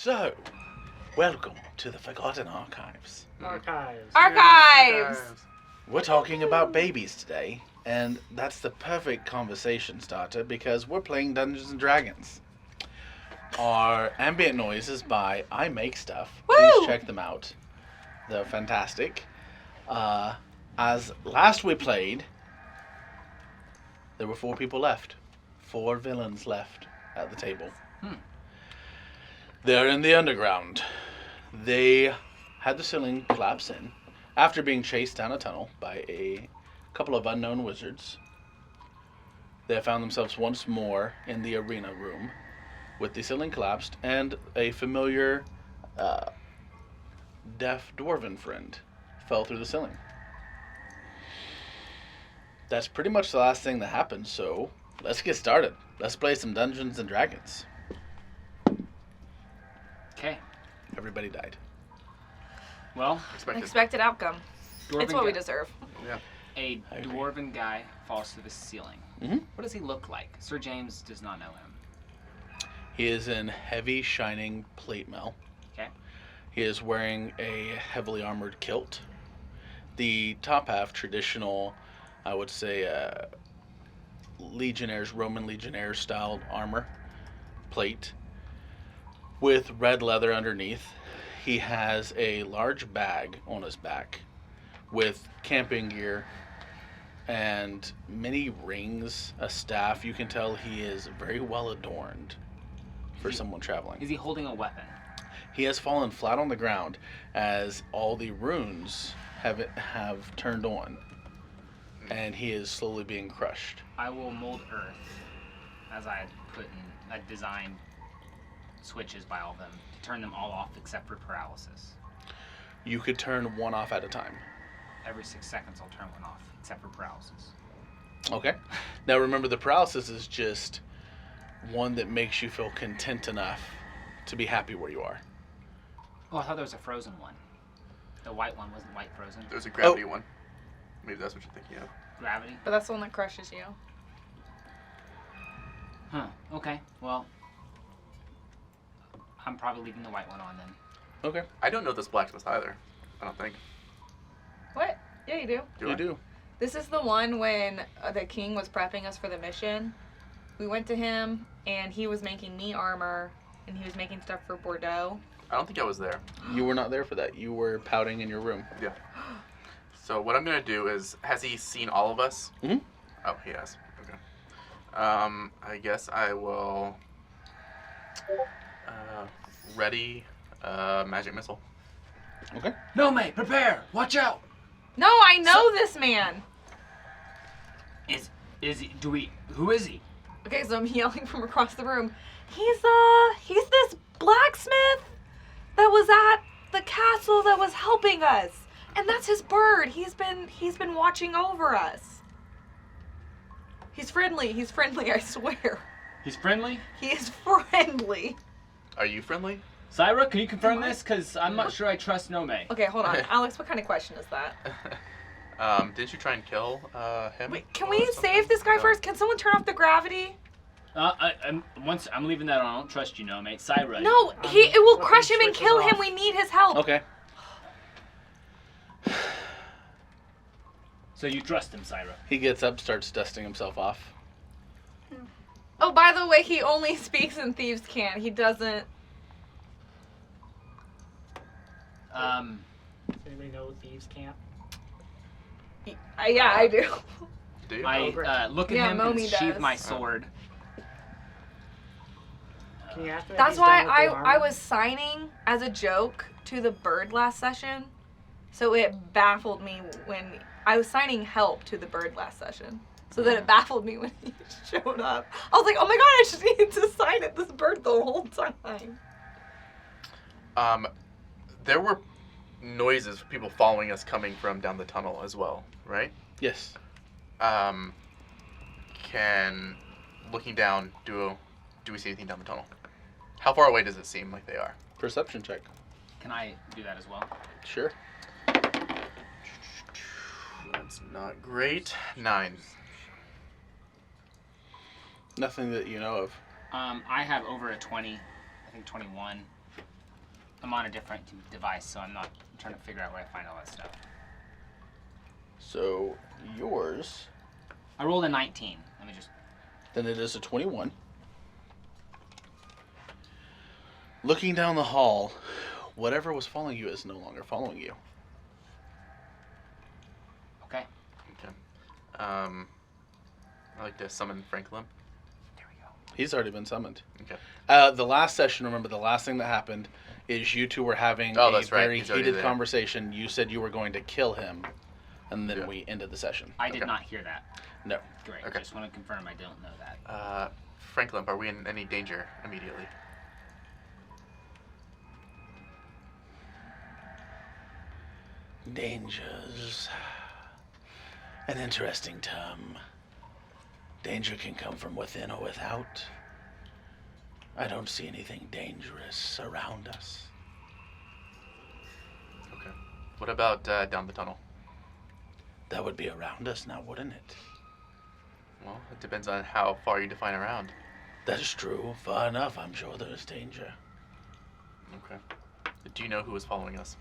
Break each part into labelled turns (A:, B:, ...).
A: So, welcome to the Forgotten Archives.
B: Archives.
C: Archives!
A: We're talking about babies today, and that's the perfect conversation starter because we're playing Dungeons and Dragons. Our ambient noise is by I Make Stuff.
C: Woo!
A: Please check them out. They're fantastic. As last we played, there were 4 people left. 4 villains left at the table. They're in the underground. They had the ceiling collapse in after being chased down a tunnel by a couple of unknown wizards. They found themselves once more in the arena room with the ceiling collapsed and a familiar deaf dwarven friend fell through the ceiling. That's pretty much the last thing that happened, so let's get started. Let's play some Dungeons and Dragons.
D: Okay.
A: Everybody died.
D: Well,
C: Expected outcome.
D: dwarven
C: It's what we
D: guy-
C: deserve.
B: Yeah.
D: A
A: I agree.
D: dwarven guy falls through the ceiling.
A: Mhm.
D: What does he look like? Sir James does not know him.
A: He is in heavy, shining plate mail.
D: Okay.
A: He is wearing a heavily armored kilt. The top half, traditional, I would say, legionnaires, Roman legionnaire style armor plate with red leather underneath. He has a large bag on his back with camping gear and many rings, a staff. You can tell he is very well adorned for
D: Is he-
A: someone traveling.
D: Is he holding a weapon?
A: He has fallen flat on the ground as all the runes have turned on, and he is slowly being crushed.
D: I will mold earth, as I had put in, I designed switches by all of them to turn them all off except for paralysis.
A: You could turn one off at a time.
D: Every 6 seconds I'll turn one off except for paralysis.
A: Okay. Now remember, the paralysis is just one that makes you feel content enough to be happy where you are.
D: Oh, I thought there was a frozen one. The white one wasn't white frozen.
B: There's a gravity one. Maybe that's what you're thinking of.
D: Gravity?
C: But that's the one that crushes you.
D: Huh. Okay. Well, I'm probably leaving the white one on then.
A: Okay.
B: I don't know this blacksmith either. I don't think.
C: What? Yeah, you do.
B: Do
A: you
B: I?
A: do.
C: This is the one when the king was prepping us for the mission. We went to him, and he was making me armor, and he was making stuff for Bordeaux.
B: I don't think I was there.
A: You were not there for that. You were pouting in your room.
B: Yeah. So what I'm gonna do is, has he seen all of us?
A: Mhm.
B: Oh, he has. Okay. I guess I will. Ready. Magic missile.
A: Okay.
D: No, mate, prepare! Watch out!
C: No, I know this man.
D: Is he? Who is he?
C: Okay, so I'm yelling from across the room. He's this blacksmith that was at the castle that was helping us. And that's his bird. He's been watching over us. He's friendly, I swear.
D: He's friendly?
C: He is friendly.
B: Are you friendly?
D: Syra, can you confirm
C: Am I?
D: this? Because I'm not sure I trust Nome.
C: Okay, hold on. Alex, what kind of question is that?
B: Didn't you try and kill him?
C: Wait, can
B: or
C: we
B: something?
C: save this guy
B: No.
C: first? Can someone turn off the gravity?
D: I'm leaving that on. I don't trust you, Nome. Syra.
C: No, it will crush him and kill him. We need his help.
A: Okay.
D: So you trust him, Syra?
A: He gets up, starts dusting himself off.
C: Oh, by the way, he only speaks in Thieves' Cant. He doesn't.
E: Anybody know Thieves' Camp?
C: Yeah, I do.
B: Do you?
D: I look at
C: Yeah,
D: him
C: Momi
D: and sheathe
C: does.
D: my sword.
E: Can you ask him if
C: That's
E: he's
C: why
E: done with the
C: I
E: armor?
C: was signing as a joke to the bird last session. So it baffled me when I was signing help to the bird last session. So that it baffled me when he showed up. I was like, oh my god, I just needed to sign at this bird the whole time.
B: There were noises, people following us coming from down the tunnel as well, right?
A: Yes.
B: Can looking down, do we see anything down the tunnel? How far away does it seem like they are?
A: Perception check.
D: Can I do that as well?
A: Sure.
B: That's not great. 9.
A: Nothing that you know of.
D: I have over a 20. I think 21. I'm on a different device, so I'm not trying to figure out where I find all that stuff.
A: So yours,
D: I rolled a 19. Let me just.
A: then it is a 21. Looking down the hall, whatever was following you is no longer following you.
D: Okay.
B: Okay. I like to summon Frank Limp.
D: There we go.
A: He's already been summoned.
B: Okay.
A: The last session, remember, the last thing that happened is you two were having
B: Oh,
A: a
B: that's right.
A: very
B: He's already
A: heated
B: there.
A: conversation. You said you were going to kill him, and then
B: Yeah.
A: we ended the session.
D: I did
B: Okay.
D: not hear that.
A: No.
D: Great.
B: Okay.
D: Just want to confirm I don't know that.
B: Frank Limp, are we in any danger immediately?
A: Dangers. An interesting term. Danger can come from within or without. I don't see anything dangerous around us.
B: Okay. What about down the tunnel?
A: That would be around us now, wouldn't it?
B: Well, it depends on how far you define around.
A: That is true. Far enough, I'm sure there is danger.
B: Okay. Do you know who is following us?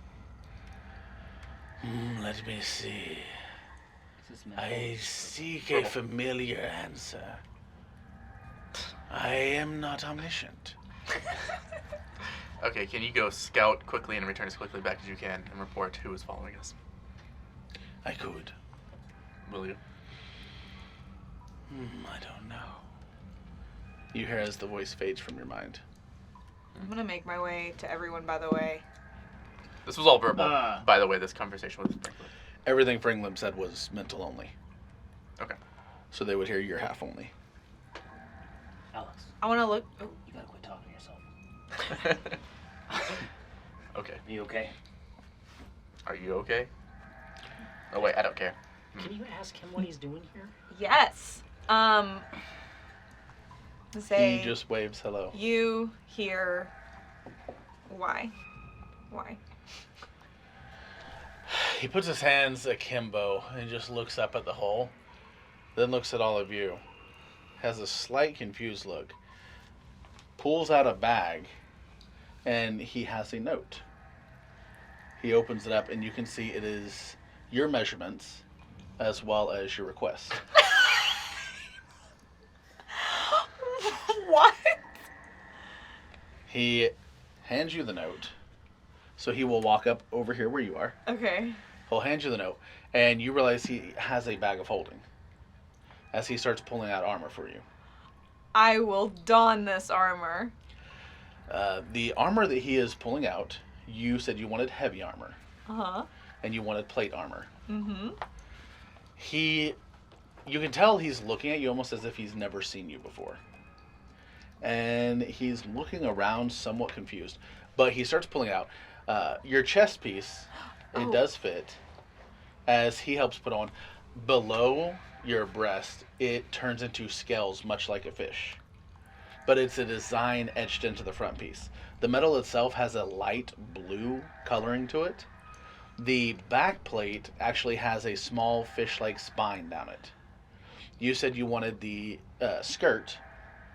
A: Let me see.
D: This is
A: I seek a familiar answer. I am not omniscient.
B: Okay, can you go scout quickly and return as quickly back as you can and report who is following us?
A: I could.
B: Will you?
A: I don't know. You hear as the voice fades from your mind.
C: I'm gonna make my way to everyone, by the way.
B: This was all verbal,
D: Uh.
B: by the way, this conversation with Frank Limp.
A: Everything Fringlim said was mental only.
B: Okay.
A: So they would hear your half only.
D: Alex,
C: I wanna look. Oh,
D: you gotta quit talking to yourself.
B: Okay.
D: Are you okay?
B: Are you okay? Oh, wait, I don't care.
E: Can you ask him what he's doing here?
C: yes. Say.
A: He just waves hello.
C: You hear. Why? Why?
A: He puts his hands akimbo and just looks up at the hole, then looks at all of you. Has a slight confused look. Pulls out a bag, and he has a note. He opens it up, and you can see it is your measurements as well as your request.
C: What?
A: He hands you the note, so he will walk up over here where you are.
C: Okay.
A: He'll hand you the note, and you realize he has a bag of holding as he starts pulling out armor for you.
C: I will don this armor.
A: The armor that he is pulling out, you said you wanted heavy armor,
C: Uh-huh.
A: and you wanted plate armor.
C: Mm-hmm.
A: You can tell he's looking at you almost as if he's never seen you before. And he's looking around somewhat confused. But he starts pulling out your chest piece. It
C: Oh.
A: does fit. As he helps put on below your breast, it turns into scales much like a fish. But it's a design etched into the front piece. The metal itself has a light blue coloring to it. The back plate actually has a small fish-like spine down it. You said you wanted the skirt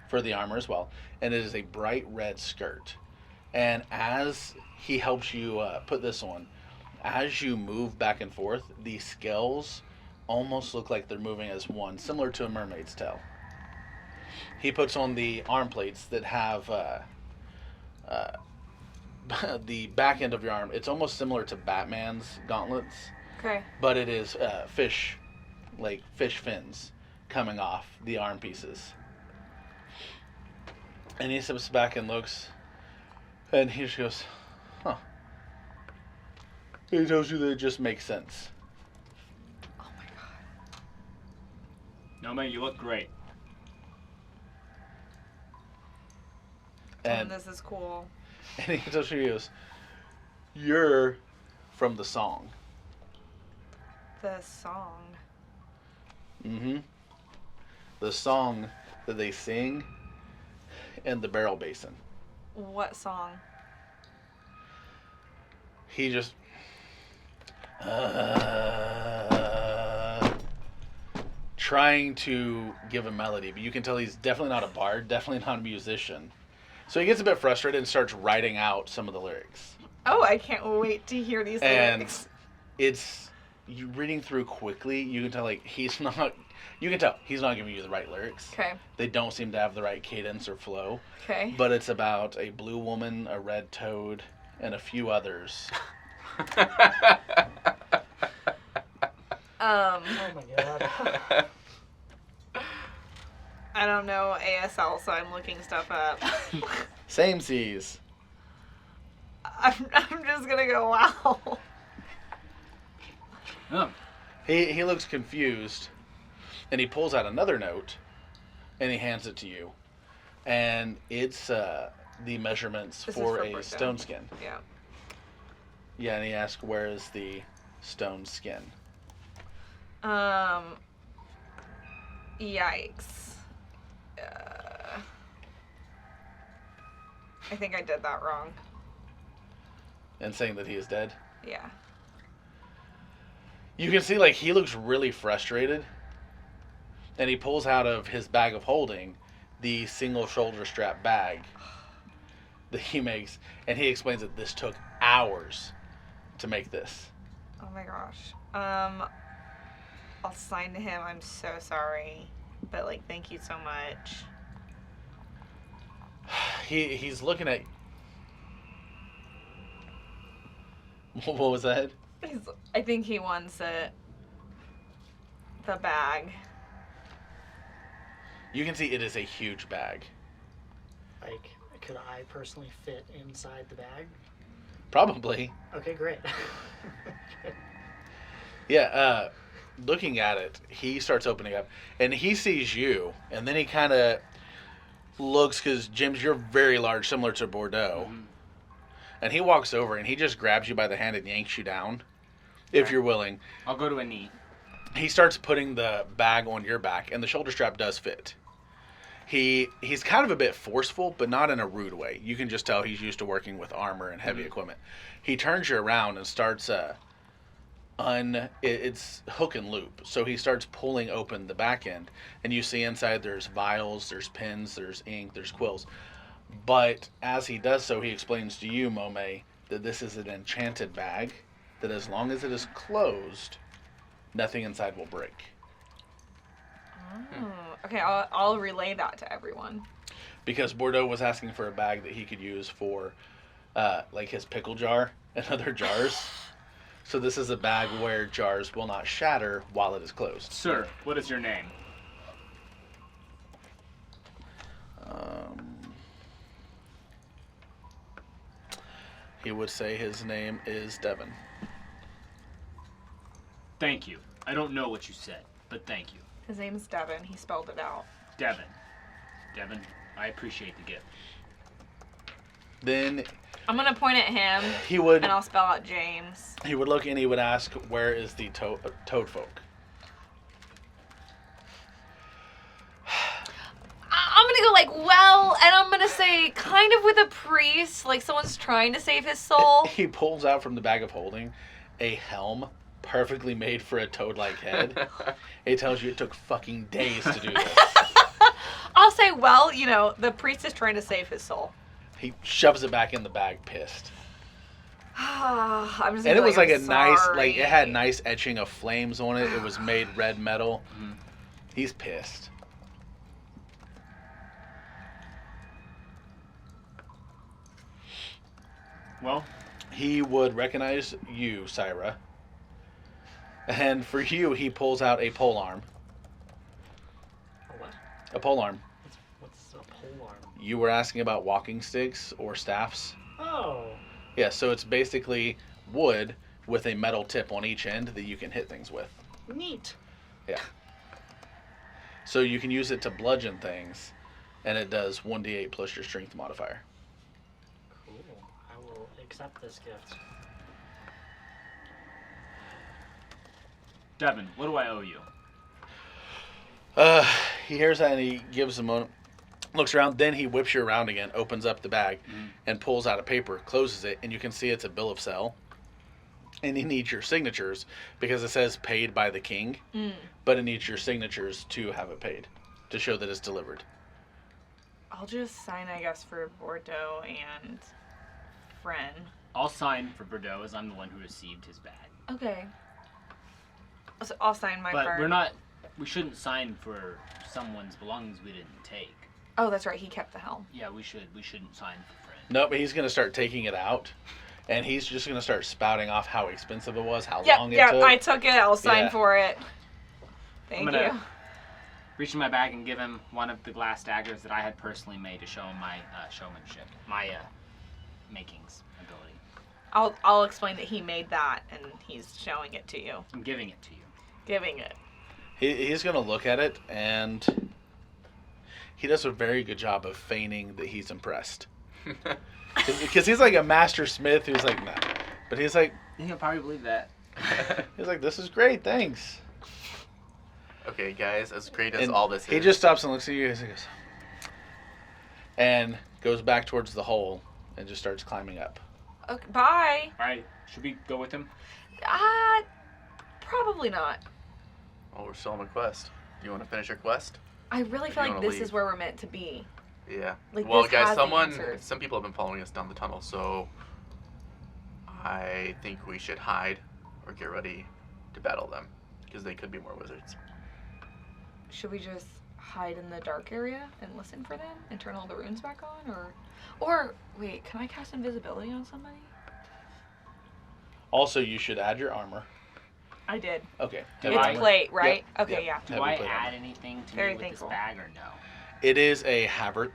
A: for the armor as well, and it is a bright red skirt. And as he helps you put this on, as you move back and forth, the scales almost look like they're moving as one, similar to a mermaid's tail. He puts on the arm plates that have the back end of your arm. It's almost similar to Batman's gauntlets,
C: Okay.
A: but it is fish fins coming off the arm pieces. And he steps back and looks, and he just goes, huh. He tells you that it just makes sense.
C: Oh my god.
D: No, man, you look great.
A: And,
C: This is cool.
A: and he tells you, he goes, you're from the song.
C: The song.
A: Mm-hmm. The song that they sing in the barrel basin.
C: What song?
A: He just trying to give a melody, but you can tell he's definitely not a bard, definitely not a musician. So he gets a bit frustrated and starts writing out some of the lyrics.
C: Oh, I can't wait to hear these
A: And
C: lyrics.
A: it's you reading through quickly. You can tell he's not. You can tell he's not giving you the right lyrics.
C: Okay.
A: They don't seem to have the right cadence or flow.
C: Okay.
A: But it's about a blue woman, a red toad, and a few others.
E: Oh my god.
C: I don't know ASL, so I'm looking stuff up.
A: Same seas.
C: I'm just gonna go, wow.
D: Oh,
A: He looks confused, and he pulls out another note, and he hands it to you, and it's the measurements
C: This is
A: for
C: for
A: a
C: Bordeaux.
A: stone skin.
C: Yeah.
A: Yeah, and he asks, "Where is the stone skin?"
C: Yikes. I think I did that wrong.
A: And saying that he is dead.
C: Yeah.
A: You can see he looks really frustrated, and he pulls out of his bag of holding the single shoulder strap bag that he makes, and he explains that this took hours to make this.
C: Oh my gosh. I'll sign to him. I'm so sorry. But thank you so much.
A: He's looking at. What was that?
C: I think he wants it. The bag.
A: You can see it is a huge bag.
E: Like, could I personally fit inside the bag?
A: Probably.
E: Okay, great.
A: Yeah, looking at it, he starts opening up, and he sees you, and then he kind of looks, because, James, you're very large, similar to Bordeaux, and he walks over, and he just grabs you by the hand and yanks you down, if
D: Okay.
A: you're willing.
D: I'll go to a knee.
A: He starts putting the bag on your back, and the shoulder strap does fit. He's kind of a bit forceful, but not in a rude way. You can just tell he's used to working with armor and heavy equipment. He turns you around and starts it's hook and loop. So he starts pulling open the back end, and you see inside there's vials, there's pens, there's ink, there's quills. But as he does so, he explains to you, Mome, that this is an enchanted bag, that as long as it is closed, nothing inside will break.
C: Oh. Okay, I'll relay that to everyone.
A: Because Bordeaux was asking for a bag that he could use for his pickle jar and other jars. So this is a bag where jars will not shatter while it is closed.
D: Sir, what is your name?
A: He would say his name is Devin.
D: Thank you. I don't know what you said, but thank you.
C: His name's Devin. He spelled it out.
D: Devin. Devin, I appreciate the gift.
A: Then
C: I'm gonna point at him,
A: he would
C: and I'll spell out James.
A: look and he would ask, "Where is the toad folk?"
C: I'm gonna go well, and I'm gonna say kind of with a priest, like someone's trying to save his soul.
A: He pulls out from the bag of holding a helm perfectly made for a toad-like head. It tells you it took fucking days to do this.
C: I'll say, the priest is trying to save his soul.
A: He shoves it back in the bag, pissed.
C: I'm just
A: And it was
C: like
A: a
C: I'm
A: nice,
C: sorry.
A: it had nice etching of flames on it. It was made red metal. He's pissed.
D: Well,
A: He would recognize you, Syra. And for you, he pulls out a pole arm.
E: A what?
A: A pole arm.
E: What's a pole arm?
A: You were asking about walking sticks or staffs.
E: Oh.
A: Yeah, so it's basically wood with a metal tip on each end that you can hit things with.
E: Neat.
A: Yeah. So you can use it to bludgeon things, and it does 1d8 plus your strength modifier.
E: Cool. I will accept this gift.
D: Devin, what do I owe you?
A: He hears that and he gives a moment, looks around, then he whips you around again, opens up the bag, and pulls out a paper, closes it, and you can see it's a bill of sale. And he needs your signatures because it says paid by the king, but it needs your signatures to have it paid, to show that it's delivered.
C: I'll just sign, I guess, for Bordeaux and Fren.
D: I'll sign for Bordeaux as I'm the one who received his bag.
C: Okay. So I'll sign my
D: But
C: part.
D: we shouldn't sign for someone's belongings we didn't take.
C: Oh, that's right. He kept the helm.
D: Yeah, we shouldn't sign for Fred.
A: No, but he's gonna start taking it out, and he's just gonna start spouting off how expensive it was, how
C: Yeah,
A: long it
C: yeah.
A: took.
C: I took it. I'll sign
A: Yeah.
C: for it. Thank
D: I'm gonna
C: you.
D: reach in my bag and give him one of the glass daggers that I had personally made to show him my showmanship, my makings ability.
C: I'll explain that he made that and he's showing it to you,
D: I'm giving it to you.
C: giving it.
A: He's gonna look at it, and he does a very good job of feigning that he's impressed. Because he's like a master smith who's like, nah. But he's like,
D: He'll probably believe that.
A: this is great, thanks.
B: Okay, guys, as great as
A: And
B: all this
A: he
B: is.
A: just stops and looks at you guys and goes, and goes back towards the hole and just starts climbing up.
C: Okay, bye.
D: All right, should we go with him?
C: Probably not.
B: Well, we're still on the quest. Do you want to finish your quest?
C: I really
B: Or
C: feel
B: do you
C: like
B: wanna
C: this is
B: leave?
C: where we're meant to be.
B: Yeah.
C: Like,
B: Well,
C: this
B: guys,
C: has the answers.
B: some people have been following us down the tunnel, so I think we should hide or get ready to battle them because they could be more wizards.
C: Should we just hide in the dark area and listen for them and turn all the runes back on, or wait, can I cast invisibility on somebody?
A: Also, you should add your armor.
C: I did.
A: Okay.
D: Do
A: Heavy
C: It's
D: I-
A: armor.
C: plate, right?
A: Yep,
C: Okay,
A: yep.
C: yeah.
D: Do
A: Heavy
D: I
A: plate
D: add
A: armor.
D: anything to
C: Very
D: me with
C: thankful.
D: this bag or no?
A: It is a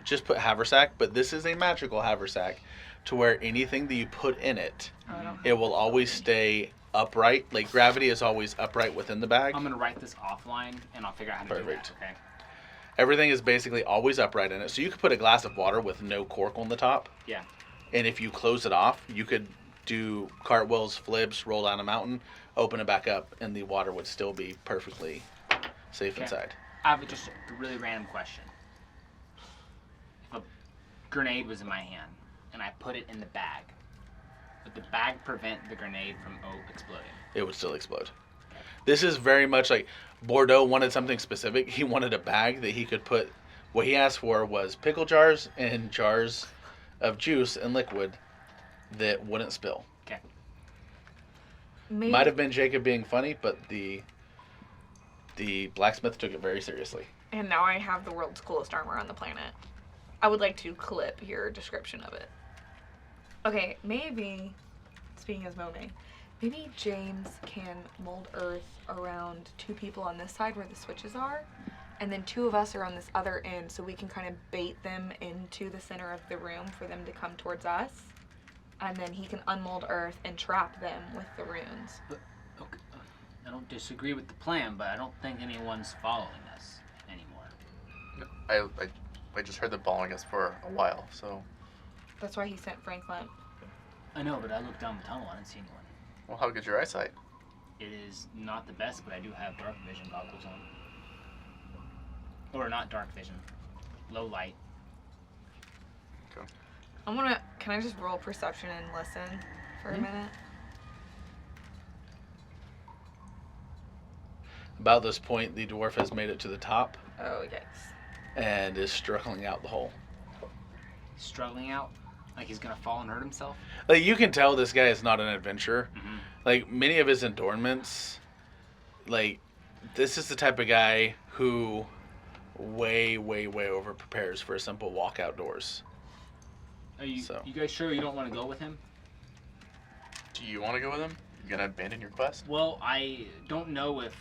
A: just put haversack, but this is a magical haversack to where anything that you put in it,
C: I don't
A: it will always stay upright. Like gravity is always upright within the bag.
D: I'm gonna write this offline and I'll figure out how to
A: Perfect.
D: do that. Okay.
A: Everything is basically always upright in it. So you could put a glass of water with no cork on the top.
D: Yeah.
A: And if you close it off, you could do cartwheels, flips, roll down a mountain, open it back up, and the water would still be perfectly safe
D: Okay.
A: inside.
D: I have just a really random question. If a grenade was in my hand and I put it in the bag, would the bag prevent the grenade from exploding?
A: It would still explode. This is very much like Bordeaux wanted something specific. He wanted a bag that he could put. What he asked for was pickle jars and jars of juice and liquid that wouldn't spill.
C: Maybe,
A: Might have been Jacob being funny, but the blacksmith took it very seriously.
C: and now I have the world's coolest armor on the planet. I would like to clip your description of it. Okay, maybe, speaking as Monet, maybe James can mold earth around two people on this side where the switches are, and then two of us are on this other end, so we can kind of bait them into the center of the room for them to come towards us. And then he can unmold earth and trap them with the runes.
D: Okay. I don't disagree with the plan, but I don't think anyone's following us anymore.
B: I just heard them following us for a while, so
C: That's why he sent Franklin.
D: I know, but I looked down the tunnel. I didn't see anyone.
B: well, how good's your eyesight?
D: It is not the best, but I do have dark vision goggles on. Or not dark vision, low light.
C: Can I just roll perception and listen for a minute?
A: About this point, the dwarf has made it to the top
C: Oh, yikes.
A: and is struggling out the hole.
D: Struggling out, like he's gonna fall and hurt himself.
A: Like, you can tell this guy is not an adventurer.
D: Mm-hmm.
A: Like, many of his adornments, like, this is the type of guy who way over prepares for a simple walk outdoors.
D: Are you
A: So.
D: you guys sure you don't want to go with him?
B: Do you want to go with them? You gonna abandon your quest?
D: Well, I don't know if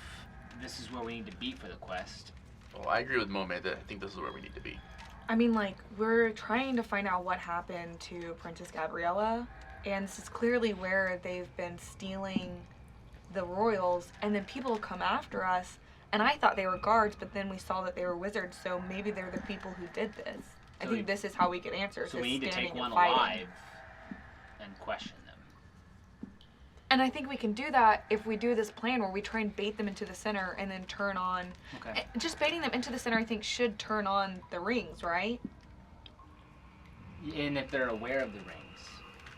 D: this is where we need to be for the quest.
B: Well, I agree with Momet that I think this is where we need to be.
C: I mean, like, we're trying to find out what happened to Princess Gabriella, and this is clearly where they've been stealing the royals, and then people come after us, and I thought they were guards, but then we saw that they were wizards, so maybe they're the people who did this. I
D: So
C: think this is how we get answers.
D: So
C: is
D: we need to
C: standing
D: take
C: and
D: one
C: fighting.
D: alive and question them.
C: And I think we can do that if we do this plan where we try and bait them into the center and then turn on.
D: Okay.
C: Just baiting them into the center, I think, should turn on the rings, right?
D: And if they're aware of the rings,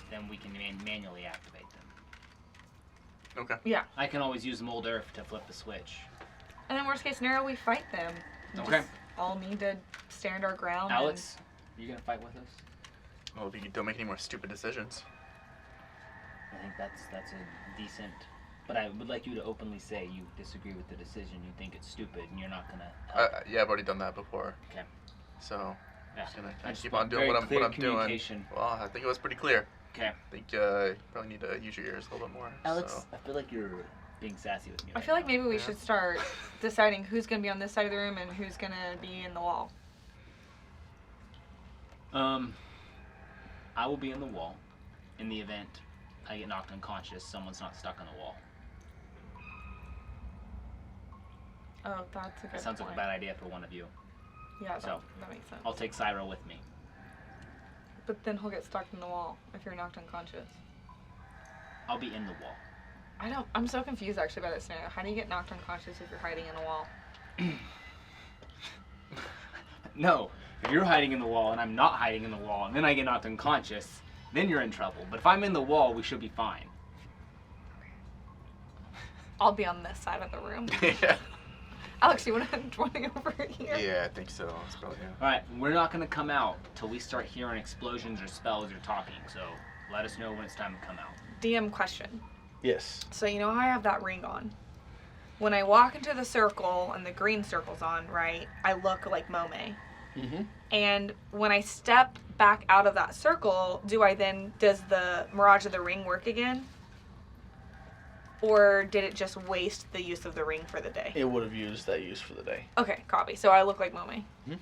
D: then we can manually activate them.
B: Okay.
C: Yeah.
D: I can always use mold earth to flip the switch.
C: And then worst case snenario, we fight them. We
D: Okay.
C: just all need to stand our ground.
D: Alex, You gonna fight with us?
B: Well, if you don't make any more stupid decisions.
D: I think that's a decent. But I would like you to openly say you disagree with the decision. You think it's stupid, and you're not gonna help.
B: Yeah, I've already done that before.
D: Okay.
B: So,
D: Yeah.
B: just gonna
D: I
B: kinda
D: just
B: keep
D: want
B: on doing
D: very
B: what I'm
D: clear
B: doing.
D: communication.
B: Well, I think it was pretty clear.
D: Okay.
B: I think you probably need to use your ears a little bit more.
D: Alex,
B: So.
D: I feel like you're being sassy with me.
C: I
D: right
C: feel like
D: now.
C: maybe we
B: Yeah.
C: should start deciding who's gonna be on this side of the room and who's gonna be in the wall.
D: I will be in the wall. In the event I get knocked unconscious, someone's not stuck on the wall.
C: Oh, that's a good
D: That sounds like a
C: point.
D: bad idea for one of you.
C: Yeah,
D: So,
C: that makes sense.
D: I'll take Cyro with me.
C: But then he'll get stuck in the wall if you're knocked unconscious.
D: I'll be in the wall.
C: I'm so confused actually by that scenario. How do you get knocked unconscious if you're hiding in a wall?
D: No, if you're hiding in the wall and I'm not hiding in the wall, and then I get knocked unconscious, then you're in trouble. But if I'm in the wall, we should be fine.
C: I'll be on this side of the room.
B: Yeah.
C: Alex, you wanna join me over here?
B: Yeah, I think so. That's probably
D: All right, we're not gonna come out till we start hearing explosions or spells or talking. So let us know when it's time to come out.
C: DM question.
A: Yes.
C: So you know how I have that ring on? When I walk into the circle and the green circle's on, right, I look like Mome.
A: Mm-hmm.
C: And when I step back out of that circle, does the Mirage of the Ring work again? Or did it just waste the use of the ring for the day?
A: It would have used that use for the day.
C: Okay, copy. So I look like Mome.
A: Mhm.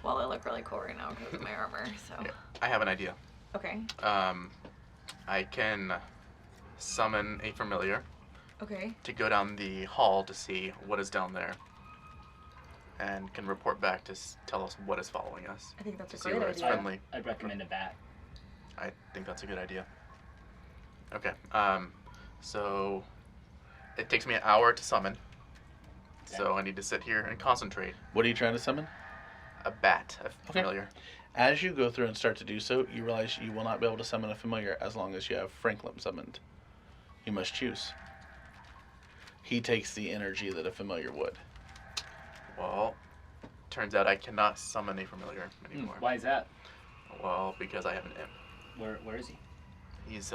C: Well, I look really cool right now because of my armor, so.
B: Yeah. I have an idea.
C: Okay.
B: I can summon a familiar
C: Okay.
B: to go down the hall to see what is down there, and can report back to tell us what is following us.
C: I think that's a
B: To see
C: great
B: where it's
C: idea.
B: friendly.
D: I'd recommend a bat.
B: I think that's a good idea. Okay. So it takes me an hour to summon. So I need to sit here and concentrate.
A: What are you trying to summon?
B: A bat, a
A: Okay.
B: familiar.
A: As you go through and start to do so, you realize you will not be able to summon a familiar as long as you have Franklin summoned. You must choose. He takes the energy that a familiar would.
B: Well, turns out I cannot summon a familiar anymore.
D: Why is that?
B: Well, because I have an imp.
D: Where is he?
B: He's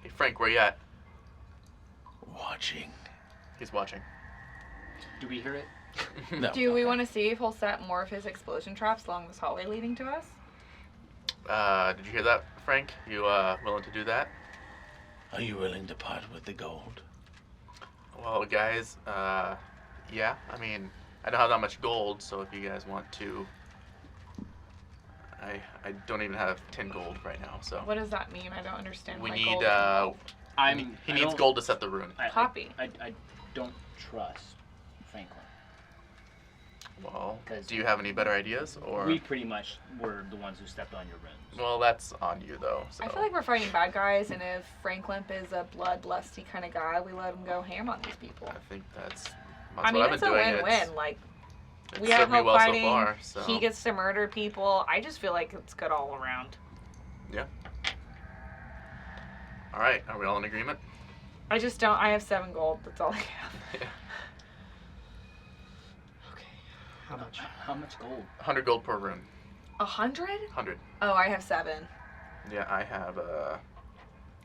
B: Hey Frank, where you at?
A: Watching.
B: He's watching.
D: Do we hear it?
A: No.
C: Do we want to see if he'll set more of his explosion traps along this hallway leading to us?
B: Did you hear that, Frank? You willing to do that?
A: Are you willing to part with the gold?
B: Well, guys, yeah. I mean, I don't have that much gold, so if you guys want to, I don't even have 10 gold right now, so
C: What does that mean? I don't understand.
B: we
C: my
B: need
C: gold.
B: he needs gold to set the rune.
C: Copy.
D: I don't trust Franklin.
B: Well,
D: 'Cause
B: do you have any better ideas, or?
D: We pretty much were the ones who stepped on your runes.
B: Well, that's on you though. So.
C: I feel like we're fighting bad guys, and if Frank Limp is a bloodlusty kind of guy, we let him go ham on these people.
B: I think that's
C: I mean,
B: what I've
C: it's
B: been
C: a
B: doing.
C: win-win. Like,
B: It's
C: we have
B: served me
C: help
B: well
C: fighting.
B: so far. So.
C: He gets to murder people. I just feel like it's good all around.
B: All right, are we all in agreement?
C: I just don't. I have 7 gold. That's all I have.
E: Okay. How much?
D: How much gold?
B: 100 gold per rune.
C: 100?
B: 100.
C: Oh, I have 7.
B: Yeah, I have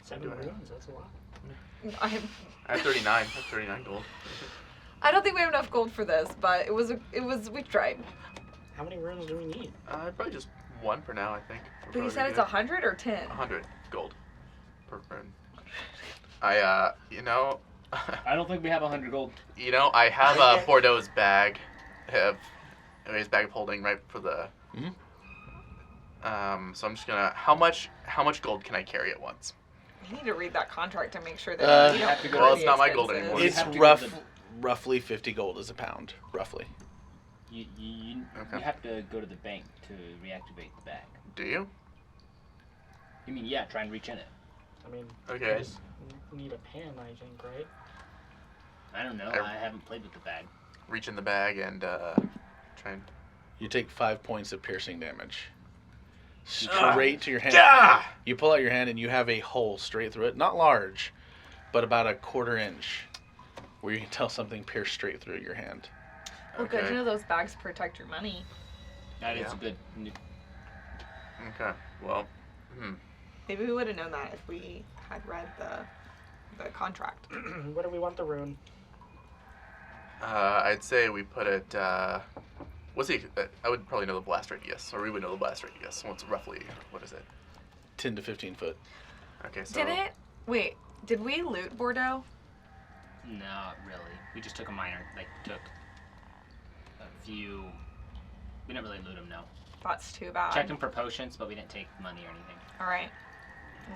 E: 7
B: do I have?
E: runes, that's a lot.
C: I have.
B: I have 39. I have 39 gold.
C: I don't think we have enough gold for this, but we tried.
E: How many runes do we need?
B: Probably just 1 for now, I think.
C: But you said it's 100 or 10?
B: 100 gold per rune. I
D: I don't think we have 100 gold.
B: I have a Bordeaux's bag. His bag of holding right for the.
A: Mhm.
B: So I'm just gonna. How much gold can I carry at once?
C: You need to read that contract to make sure that you
D: you
C: don't
D: have to go
C: cover
B: Well, it's
C: the
B: not my gold
C: expenses.
B: anymore.
D: You
A: It's
D: have to go to
A: roughly 50 gold is a pound, roughly.
D: You
B: Okay.
D: have to go to the bank to reactivate the bag.
B: Do you?
D: You mean, yeah, try and reach in it.
E: I mean,
B: Okay.
E: we just need a pen, I think, right?
D: I don't know.
B: I-
D: I haven't played with the bag.
B: Reach in the bag and try and.
A: You take 5 points of piercing damage. Straight to your hand.
B: Ah!
A: You pull out your hand and you have a hole straight through it. Not large, but about a 1/4 inch, where you can tell something pierced straight through your hand.
C: Well, good.
B: Okay.
C: You know those bags protect your money.
D: That is
B: Yeah.
D: a good.
B: Okay. Well.
C: Maybe we would have known that if we had read the contract.
E: Where do we want the rune?
B: I'd say we put it. What's the? I would probably know the blast radius, or we would know the blast radius. What's roughly? What is it?
A: 10 to 15 foot.
B: Okay. So.
C: Did it? Wait, did we loot Bordeaux?
D: Not really. We just took a minor. Like took a few. We didn't really loot them. No.
C: That's too bad.
D: Checked him for potions, but we didn't take money or anything.
C: All right.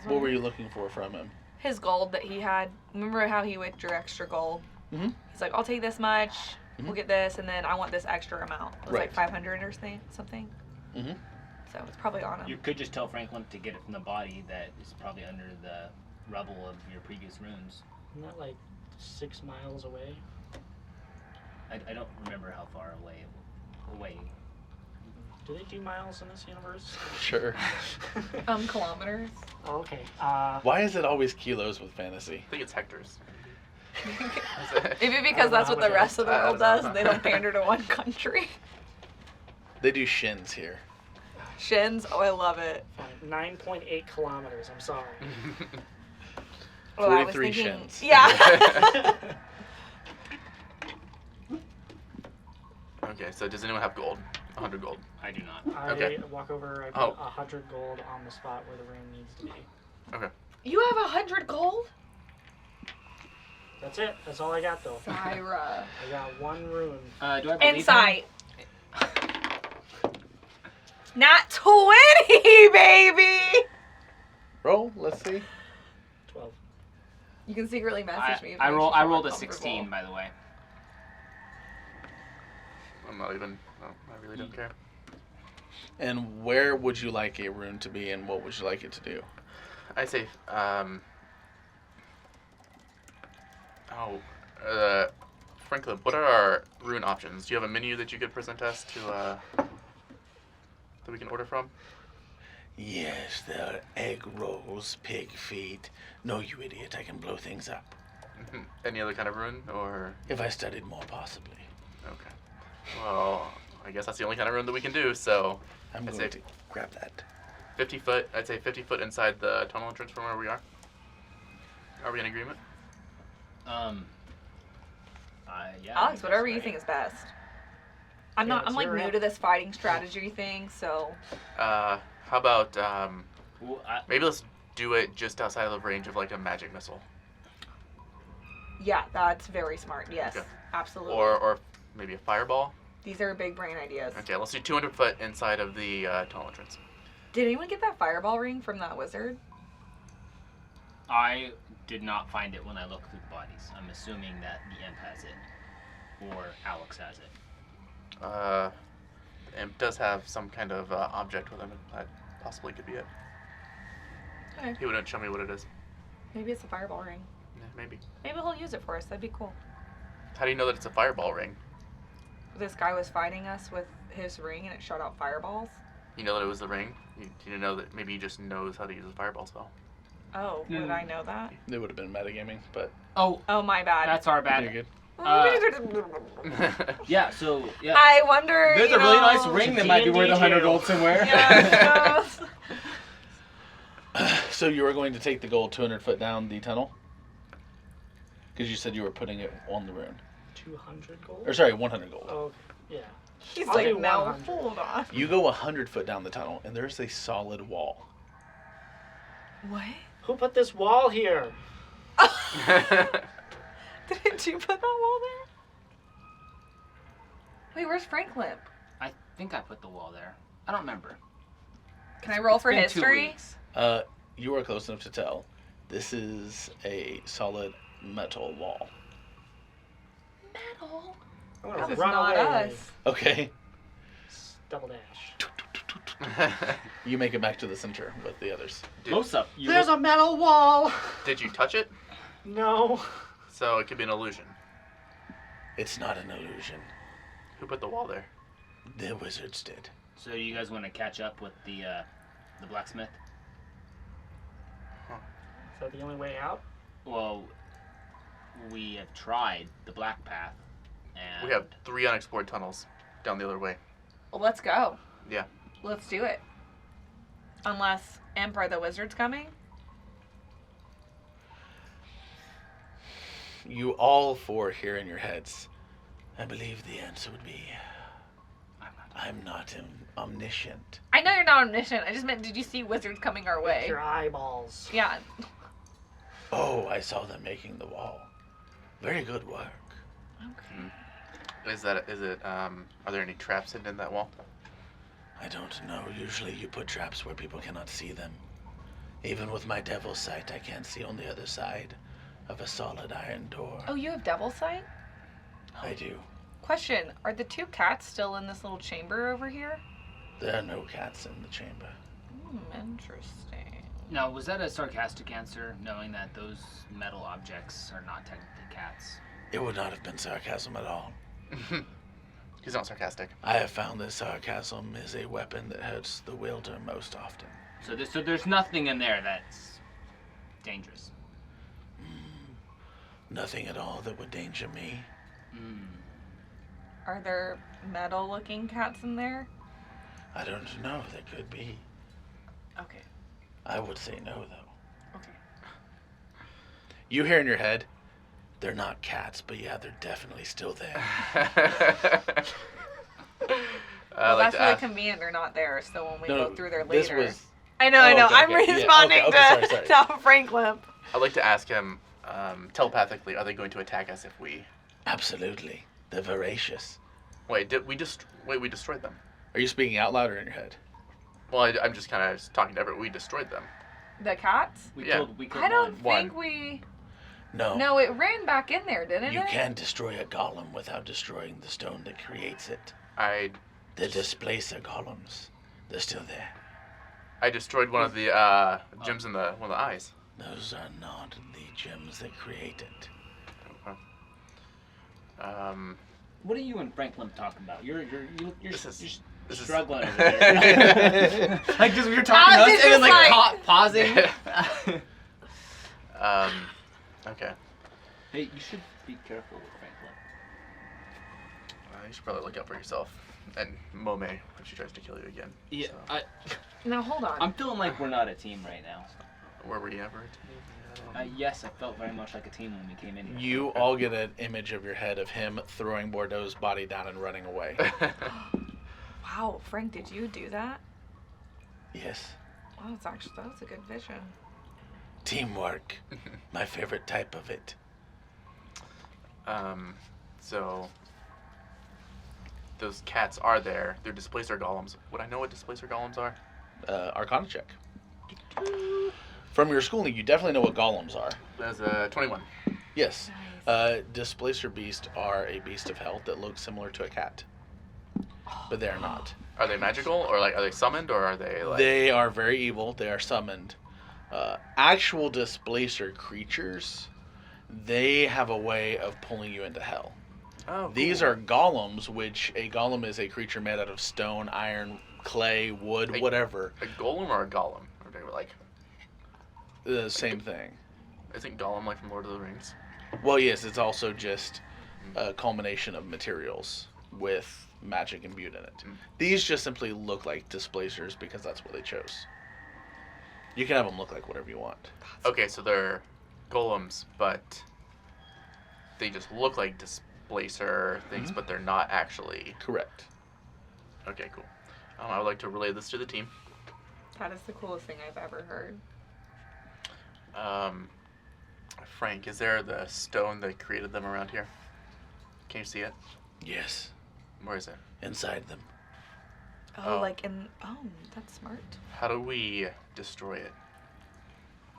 A: What were you looking for from him?
C: His gold that he had. Remember how he withdrew extra gold?
A: Mhm.
C: He's like, I'll take this much.
A: Mhm.
C: We'll get this, and then I want this extra amount. It was like
A: Right.
C: 500 or something.
A: Mm-hmm.
C: So it's probably on him.
D: You could just tell Franklin to get it from the body that is probably under the rubble of your previous runes.
E: Isn't that like 6 miles away?
D: I don't remember how far away.
E: Do they do miles in this universe?
A: Sure.
C: Kilometers.
E: Oh, okay.
A: Why is it always kilos with fantasy?
B: I think it's hectares.
C: Maybe
E: I
C: because
E: don't know
C: that's
E: how
C: what the
E: much
C: rest of the
B: I
C: world
B: don't know.
C: does. They don't pander to one country.
A: They do shins here.
C: Shins. Oh, I love it.
E: 9.8 kilometers. I'm sorry.
C: Oh, I was
A: 43
C: thinking.
A: shins.
C: Yeah.
B: Okay. So does anyone have gold? 100 gold.
D: I do not.
E: I
B: Okay.
E: walk over. I
B: Oh.
E: put 100 gold on the spot where the rune needs to be.
B: Okay.
C: You have 100 gold?
E: That's it. That's all I got though.
C: Syra.
E: I got 1 rune.
D: Do I believe him?
C: Insight. Not 20, baby.
A: Roll. Let's see.
E: 12.
C: You can secretly message me. If
D: I
C: it makes
D: roll.
C: you
D: I
C: feel
D: rolled a
C: uncomfortable.
D: 16, by the way.
B: I'm not even. Oh, I really don't care.
A: And where would you like a rune to be, and what would you like it to do?
B: I say. Franklin, what are our rune options? Do you have a menu that you could present us to that we can order from?
A: Yes, there are egg rolls, pig feet. No, you idiot, I can blow things up.
B: Any other kind of rune, or
A: If I studied more, possibly.
B: okay? Well, I guess that's the only kind of rune that we can do. So,
A: I'm
B: I'd
A: going
B: say
A: to grab that.
B: 50 foot. I'd say 50 foot inside the tunnel entrance from where we are. Are we in agreement?
D: Yeah. I
C: Alex,
D: think
C: whatever
D: that's
C: you
D: right.
C: think is best. I'm
E: Yeah,
C: not. I'm
E: it's
C: like
E: your
C: new
E: app.
C: to this fighting strategy thing, so
B: How about
D: Well,
B: maybe let's do it just outside of the range of like a magic missile,
C: yeah, that's very smart. Yes,
B: Okay.
C: absolutely.
B: or maybe a fireball.
C: These are big brain ideas.
B: Okay, let's do 200 foot inside of the tunnel entrance.
C: Did anyone get that fireball ring from that wizard?
D: I did not find it when I looked through the bodies. I'm assuming that the imp has it, or Alex has it.
B: The imp does have some kind of object with him. That possibly could be it.
C: Okay.
B: He wouldn't show me what it is.
C: Maybe it's a fireball ring.
B: Yeah, maybe.
C: Maybe he'll use it for us. That'd be cool.
B: How do you know that it's a fireball ring?
C: This guy was fighting us with his ring and it shot out fireballs.
B: You know that it was the ring? You know that maybe he just knows how to use a fireball spell.
C: Oh, would I know that?
A: It would have been metagaming, but
D: Oh,
C: Oh, my bad.
D: that's our
A: you're
D: bad.
A: good.
D: Yeah. So yeah.
C: I wonder.
D: There's
C: you
D: a really
C: know,
D: nice ring that might be worth
E: D&D
D: 100
E: jail.
D: gold somewhere.
C: Yeah,
A: So you were going to take the gold 200 foot down the tunnel? Because you said you were putting it on the rune.
E: 200 gold?
A: Or sorry, 100 gold.
E: Oh, yeah.
C: he's
E: I'll
C: like,
E: do
C: no,
E: 100.
C: hold on.
A: You go 100 foot down the tunnel, and there's a solid wall.
C: What?
E: Who put this wall here?
C: Did you put that wall there? Wait, where's Franklin?
D: I think I put the wall there. I don't remember.
C: Can I roll
D: It's
C: for
D: been 2
C: history?
D: weeks.
A: You are close enough to tell. This is a solid metal wall.
C: Metal.
E: I'm
C: That
E: gonna
C: was
E: run
C: not
E: away.
C: us.
A: Okay.
E: Double dash.
A: You make it back to the center with the others.
D: Close up. You
E: There's a metal wall!
B: Did you touch it?
E: No.
B: So it could be an illusion.
A: It's not an illusion.
B: Who put the wall there?
A: The wizards did.
D: So do you guys want to catch up with the blacksmith?
E: Is that the only way out?
D: Well, we have tried the black path, and
B: We have 3 unexplored tunnels down the other way.
C: Well, let's go.
B: Yeah.
C: Let's do it. Unless Emperor the Wizard's coming.
A: You all four hear in your heads, I believe the answer would be, I'm not omniscient.
C: I know you're not omniscient. I just meant, did you see wizards coming our way?
E: Your eyeballs.
C: Yeah.
A: Oh, I saw them making the wall. Very good work.
C: Okay.
B: Is it, are there any traps hidden in that wall?
A: I don't know. Usually you put traps where people cannot see them. Even with my devil's sight, I can't see on the other side of a solid iron door.
C: Oh, you have devil sight?
A: I do.
C: Question, are the two cats still in this little chamber over here?
A: There are no cats in the chamber.
C: Interesting.
D: Now, was that a sarcastic answer, knowing that those metal objects are not technically cats?
A: It would not have been sarcasm at all.
B: He's not sarcastic.
A: I have found that sarcasm is a weapon that hurts the wielder most often.
D: So there's nothing in there that's dangerous.
A: Nothing at all that would danger me.
C: Are there metal-looking cats in there?
A: I don't know. There could be.
C: Okay.
A: I would say no, though.
C: Okay.
A: You hear in your head, they're not cats, but yeah, they're definitely still there.
C: Well, that's really convenient they're not there, so when we
A: No,
C: go through there
A: this
C: later...
A: was-
C: I know.
A: okay,
C: I'm
A: okay, yeah,
C: responding
A: okay, sorry.
C: to Frank Limp.
B: I'd like to ask him telepathically, are they going to attack us if we...
A: Absolutely. They're voracious.
B: Wait, we destroyed them.
A: Are you speaking out loud or in your head?
B: Well, I'm just kind of talking to everyone. We destroyed them.
C: The cats?
D: We
B: Yeah.
D: killed
C: I don't
D: one.
C: think we...
A: No.
C: No, it ran back in there, didn't
A: You
C: it?
A: can't destroy a golem without destroying the stone that creates it.
B: I
A: The displacer golems. They're still there.
B: destroyed one of the gems in one of the eyes.
A: Those are not the gems that create it.
D: What are you and Frank Limp talking about? You're
B: This is
D: struggling over there. Like just we were talking
C: Alex
D: to
C: is
D: us and then
C: just
D: like pausing.
B: Okay.
D: Hey, you should be careful with Frank Limp.
B: You should probably look out for yourself and Mome if she tries to kill you again.
D: Yeah,
B: So,
C: Now, hold on.
D: I'm feeling like we're not a team right now.
B: were we ever?
D: Yes, I felt very much like a team when we came in here.
A: You all get an image of your head of him throwing Bordeaux's body down and running away.
C: Wow, Frank, did you do that?
A: Yes.
C: Wow, that was a good vision.
A: Teamwork. My favorite type of it.
B: So those cats are there. They're displacer golems. Would I know what displacer golems are?
A: Arcana check. From your schooling, you definitely know what golems are.
B: That's 21.
A: Yes.
C: Nice.
A: Displacer beasts are a beast of hell that looks similar to a cat. But they're not.
B: Are they magical or are they summoned or are they like?
A: They are very evil. They are summoned. Actual displacer creatures, they have a way of pulling you into hell.
B: Oh,
A: These
B: cool.
A: are golems, which a golem is a creature made out of stone, iron, clay, wood, whatever.
B: A golem or a golem? Or they were like,
A: The same thing.
B: isn't golem like from Lord of the Rings?
A: Well, yes, it's also just a culmination of materials with magic imbued in it. These just simply look like displacers because that's what they chose. You can have them look like whatever you want.
B: Okay, so they're golems, but they just look like displacer things, but they're not actually.
A: Correct.
B: Okay, cool. I would like to relay this to the team.
C: That is the coolest thing I've ever heard.
B: Frank, is there the stone that created them around here? Can you see it?
A: Yes,
B: Where is it?
A: inside them.
C: Oh,
B: Oh.
C: Oh, that's smart.
B: How do we destroy it?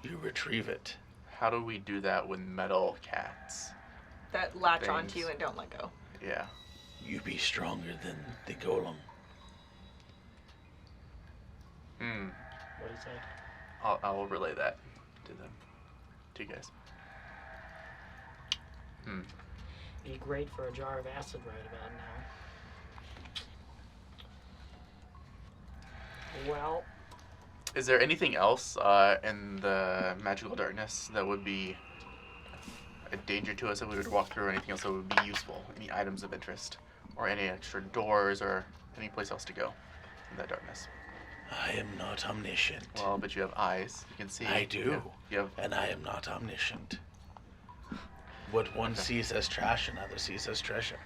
A: You retrieve it.
B: How do we do that with metal cats?
C: That latch
B: Things.
C: onto you and don't let go.
B: Yeah.
A: You be stronger than the golem.
E: What do you say?
B: I will relay that to them. To you guys.
E: Be great for a jar of acid right about now. Well,
B: Is there anything else in the magical darkness that would be a danger to us that we would walk through, or anything else that would be useful? Any items of interest? Or any extra doors or any place else to go? in that darkness?
A: I am not omniscient.
B: Well, but you have eyes. You can see.
A: I do.
B: You have.
A: And I am not omniscient. What one sees as trash, another sees as treasure.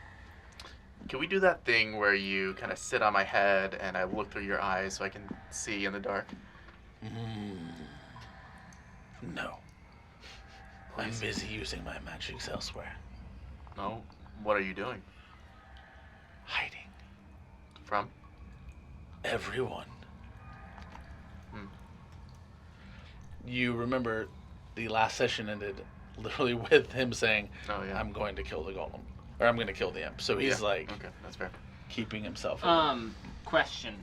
B: Can we do that thing where you kind of sit on my head and I look through your eyes so I can see in the dark?
A: No. I'm
B: Please.
A: busy using my magics elsewhere.
B: No. What are you doing?
A: Hiding.
B: From?
A: Everyone.
B: Hmm.
A: You remember the last session ended literally with him saying,
B: Oh yeah.
A: I'm going to kill the golem. Or I'm going to kill the imp. So he's
B: Yeah.
A: like
B: Okay, that's fair.
A: keeping himself.
D: Question.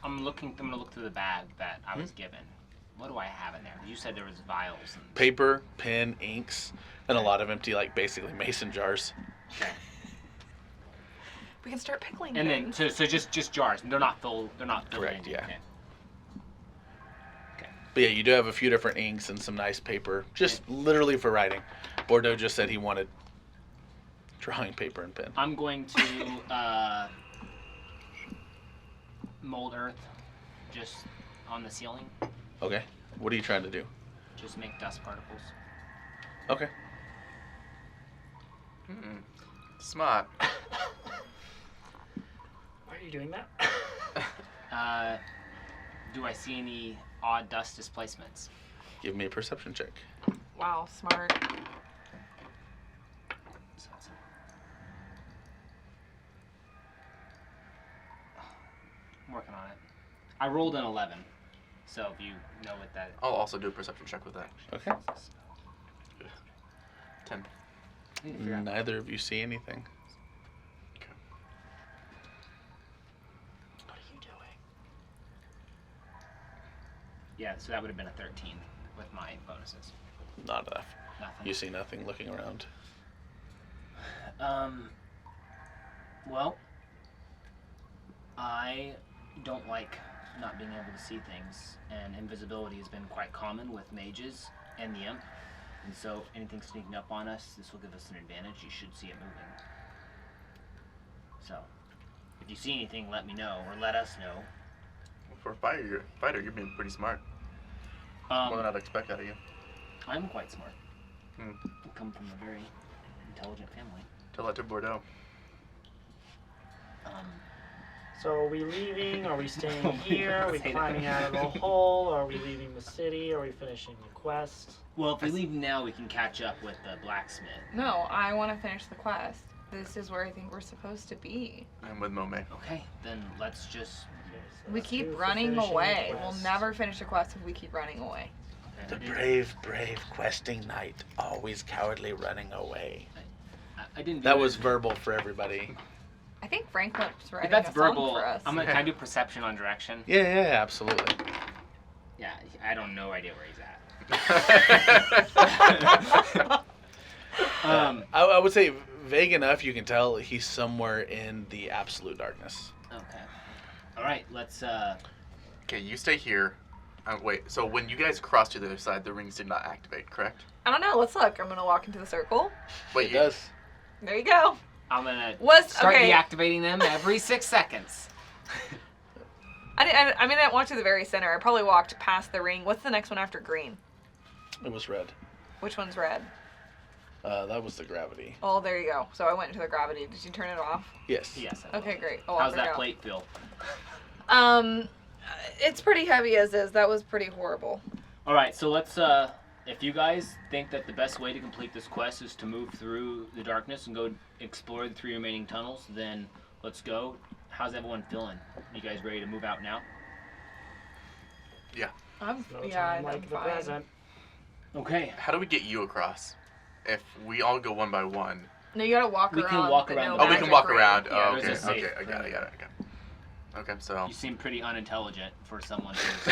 D: I'm gonna look through the bag that I was given. What do I have in there? You said there was vials and
A: Paper, pen, inks, and a lot of empty, like basically mason jars.
D: okay.
C: We can start pickling
D: And then
C: things.
D: so just jars. They're not filled. They're not filled.
A: Correct,
D: in.
A: yeah.
D: Okay.
A: But yeah, you do have a few different inks and some nice paper, just literally for writing. Bordeaux just said he wanted drawing paper and pen.
D: I'm going to mold earth just on the ceiling.
A: Okay. What are you trying to do?
D: Just make dust particles.
A: Okay.
B: Smart.
E: Why are you doing that?
D: Do I see any odd dust displacements?
A: Give me a perception check.
C: Wow, smart.
D: So that's I'm working on it. I rolled an 11, so if you know what that.
B: I'll also do a perception check with that.
A: Okay.
B: 10.
D: I need to figure out-
A: Neither of you see anything.
E: What are you doing?
D: Yeah, so that would have been a 13 with my bonuses.
A: Not enough.
D: Nothing.
A: You see nothing looking around.
D: Well, I don't like not being able to see things, and invisibility has been quite common with mages and the imp. And so, anything sneaking up on us, this will give us an advantage. You should see it moving. So, if you see anything, let me know, or let us know.
B: For a fighter, you're being pretty smart. More than I'd expect out of you.
D: I'm quite smart.
B: Hmm.
D: I come from a very intelligent family.
B: Tell that to Bordeaux.
E: So are we leaving? Are we staying
D: Oh,
E: here? Are we
D: say that.
E: climbing out of the hole? Are we leaving the city? Are we finishing the quest?
D: Well, if we leave now, we can catch up with the blacksmith.
C: No, I want to finish the quest. This is where I think we're supposed to be.
B: I'm with Mome.
D: Okay, then let's just.
E: Okay, so
C: We
E: that's 2
C: keep
E: for
C: running
E: finishing the
C: away. We'll
E: quest.
C: never finish a quest if we keep running away.
A: The brave, brave questing knight, always cowardly running away.
D: I didn't. Do
A: That
D: it.
A: was verbal for everybody.
C: I think Franklin's
D: If
C: writing
D: that's
C: a song
D: verbal,
C: for us.
D: can I do perception on direction?
A: Yeah, absolutely.
D: Yeah, I don't know idea where he's at.
A: I would say vague enough you can tell he's somewhere in the absolute darkness.
D: Okay. All right, let's.
B: Okay, you stay here. Wait, so when you guys crossed to the other side, the rings did not activate, correct?
C: I don't know. Let's look. I'm gonna walk into the circle.
B: Wait,
A: It does.
C: There you go.
D: I'm gonna
C: Was
D: start
C: okay.
D: deactivating them every 6 seconds.
C: I didn't walk to the very center. I probably walked past the ring. What's the next one after green?
A: It was red.
C: Which one's red?
A: That was the gravity.
C: Oh, there you go. So I went into the gravity. Did you turn it off?
A: Yes.
D: Yes. I will.
C: Okay, great. I'll
D: How's
C: walk
D: that
C: her out.
D: plate feel?
C: It's pretty heavy as is. That was pretty horrible.
D: All right, so let's. If you guys think that the best way to complete this quest is to move through the darkness and go explore the 3 remaining tunnels, then let's go. How's everyone feeling? You guys ready to move out now?
C: I'm
E: No
C: yeah,
E: time
C: I'm
E: like the
C: fine.
E: present.
D: Okay.
B: How do we get you across? If we all go one by one.
C: No, you gotta walk
D: We
C: around.
D: can walk
C: the
D: around
C: no
D: the
B: Oh, we
C: magic
B: can walk
C: ring.
B: around.
D: Yeah,
B: Oh,
D: there's
B: okay,
D: a safe
B: okay, I got it. Okay, so.
D: You seem pretty unintelligent for someone who's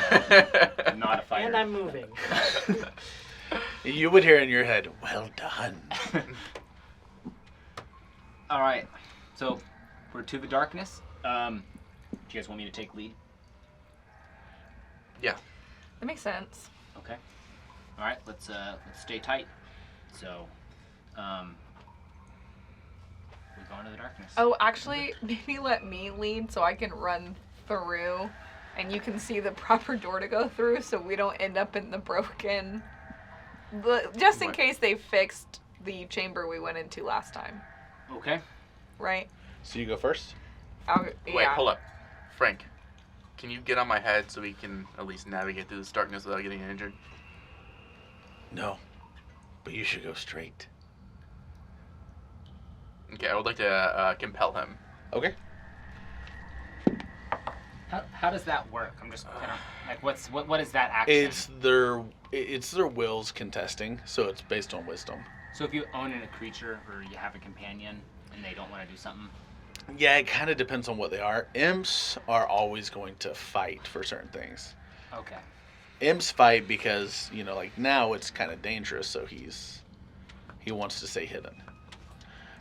D: not a fighter.
E: And I'm moving.
A: You would hear in your head, well done.
D: All right, so we're to the darkness. Do you guys want me to take lead?
C: That makes sense.
D: Okay. All right, let's stay tight. So, we We're going to the darkness.
C: Oh, actually, maybe let me lead so I can run through and you can see the proper door to go through so we don't end up in the broken... just in
B: What?
C: case they fixed the chamber we went into last time,
D: Okay.
C: right?
A: So you go first?
B: Wait,
C: Yeah.
B: hold up. Frank, can you get on my head so we can at least navigate through this darkness without getting injured?
A: No. But you should go straight.
B: Okay, I would like to compel him.
A: Okay.
D: How does that work? I'm just like, what is that action?
A: It's their wills contesting, so it's based on wisdom.
D: So if you own a creature or you have a companion and they don't want to do something,
A: Yeah, it kind of depends on what they are. Imps are always going to fight for certain things.
D: okay.
A: Imps fight because, like now it's kind of dangerous, so he wants to stay hidden.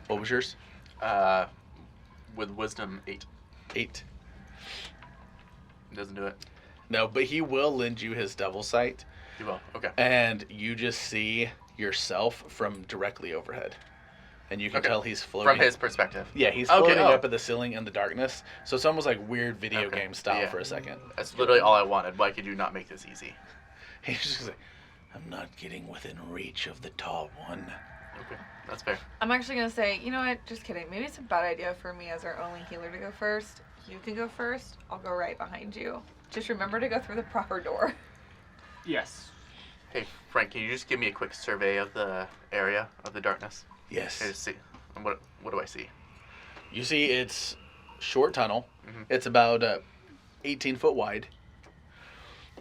A: What was yours?
B: With wisdom 8.
A: 8.
B: Doesn't do it.
A: No, but he will lend you his devil sight,
B: He will. Okay.
A: and you just see yourself from directly overhead. And you can
B: Okay.
A: tell he's floating.
B: From his perspective.
A: Yeah, he's
B: Okay,
A: floating
B: oh.
A: up in the ceiling in the darkness. So it's almost like weird video
B: Okay,
A: game style
B: yeah.
A: for a second.
B: That's literally all I wanted. Why could you not make this easy?
A: He's just like, I'm not getting within reach of the tall one.
B: Okay, that's fair.
C: I'm actually gonna say, you know what? Just kidding. Maybe it's a bad idea for me as our only healer to go first. You can go first. I'll go right behind you. Just remember to go through the proper door.
D: Yes.
B: Hey, Frank, can you just give me a quick survey of the area of the darkness?
A: Yes.
B: Okay, just see. What do I see?
A: You see, it's short tunnel.
B: Mhm.
A: It's about 18 foot wide.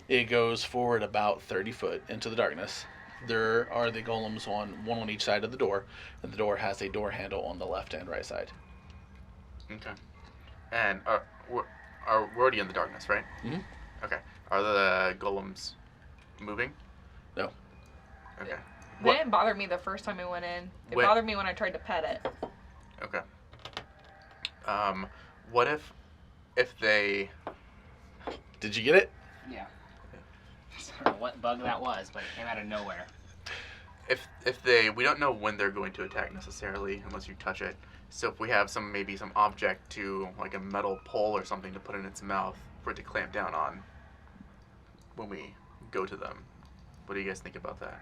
A: It goes forward about 30 foot into the darkness. There are the golems one on each side of the door, and the door has a door handle on the left and right side.
B: Okay. And we're already in the darkness, right?
A: Mhm.
B: Okay. Are the golems moving?
A: No.
B: Okay.
C: They
B: What?
C: didn't bother me the first time I went in. It
B: Wait.
C: bothered me when I tried to pet it.
B: Okay. What if they?
A: Did you get it?
D: Yeah. I don't know what bug that was, but it came out of nowhere.
B: If they, we don't know when they're going to attack necessarily unless you touch it. So if we have some object to, like a metal pole or something to put in its mouth for it to clamp down on when we go to them, what do you guys think about that?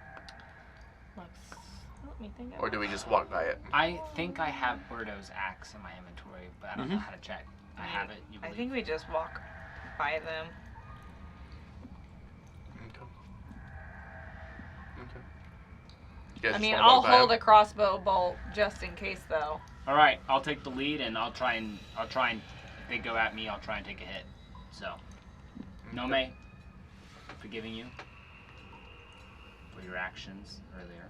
C: Let me think.
B: Or do we just walk by it?
D: I think I have Birdo's axe in my inventory, but I don't know
A: Mhm.
D: how to check. I have it. You
C: I
D: believe?
C: think we just walk by them.
B: Okay. Okay. You guys
C: I
B: just
C: mean,
B: wanna
C: I'll
B: walk by
C: hold
B: them?
C: a crossbow bolt just in case, though.
D: All right, I'll take the lead, and I'll try and if they go at me, I'll try and take a hit. So, Nome, forgiving you for your actions earlier,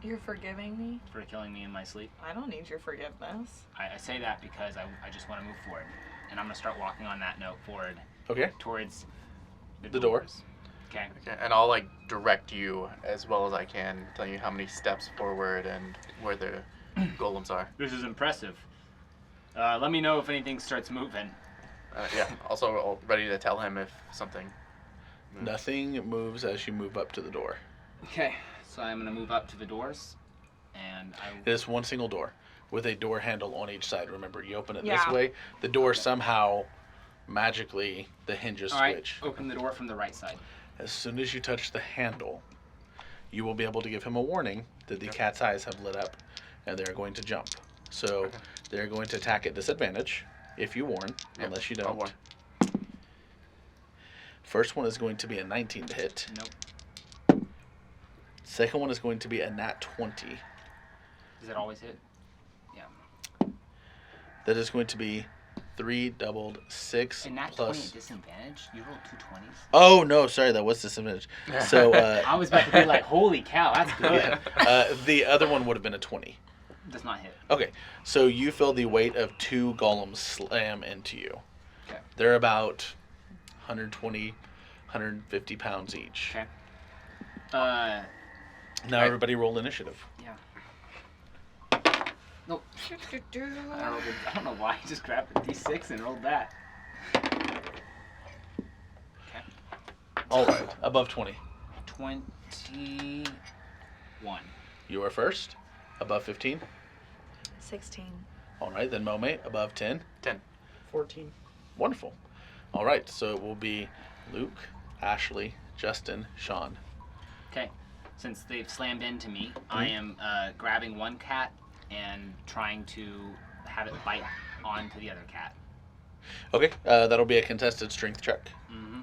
C: You're forgiving me?
D: for killing me in my sleep.
C: I don't need your forgiveness.
D: I say that because I just want to move forward, and I'm gonna start walking on that note forward
A: Okay.
D: towards
A: The door.
D: doors. Okay.
B: Okay, and I'll direct you as well as I can, tell you how many steps forward and where the golems are.
D: This is impressive. Let me know if anything starts moving.
B: Yeah. Also, ready to tell him if something.
A: Nothing moves as you move up to the door.
D: Okay, so I'm gonna move up to the doors, and
A: It is one single door with a door handle on each side. Remember, you open it this
C: Yeah.
A: way, the door somehow magically the hinges
D: all right,
A: switch.
D: open the door from the right side.
A: As soon as you touch the handle, you will be able to give him a warning that the
B: Okay.
A: cat's eyes have lit up and they're going to jump. So
B: Okay.
A: they're going to attack at disadvantage if you warn,
B: Yep,
A: unless you
B: I'll
A: don't.
B: warn.
A: First one is going to be a 19 to hit.
D: Nope.
A: Second one is going to be a nat 20.
D: Does it always hit?
A: That is going to be 3 doubled 6
D: And that 20
A: plus.
D: at disadvantage? You rolled 2 20s?
A: Oh no, sorry, that was disadvantage. So
D: I was about to be like, holy cow, that's good.
A: the other one would have been a 20.
D: Does not hit.
A: Okay, so you feel the weight of 2 golems slam into you.
D: Okay.
A: They're about 120, 150 pounds each.
D: Okay.
A: Now
B: Right.
A: everybody roll initiative.
D: Yeah. Nope. I don't know why I just grabbed a d6 and rolled that. Okay.
A: All right, above 20.
D: 21.
A: You are first. Above 15.
C: 16.
A: All right, then Mome above 10.
B: 10.
E: 14.
A: Wonderful. All right, so it will be Luke, Ashley, Justin, Sean.
D: Okay. Since they've slammed into me, I am grabbing one cat and trying to have it bite onto the other cat.
A: Okay, that'll be a contested strength check.
D: Mm-hmm.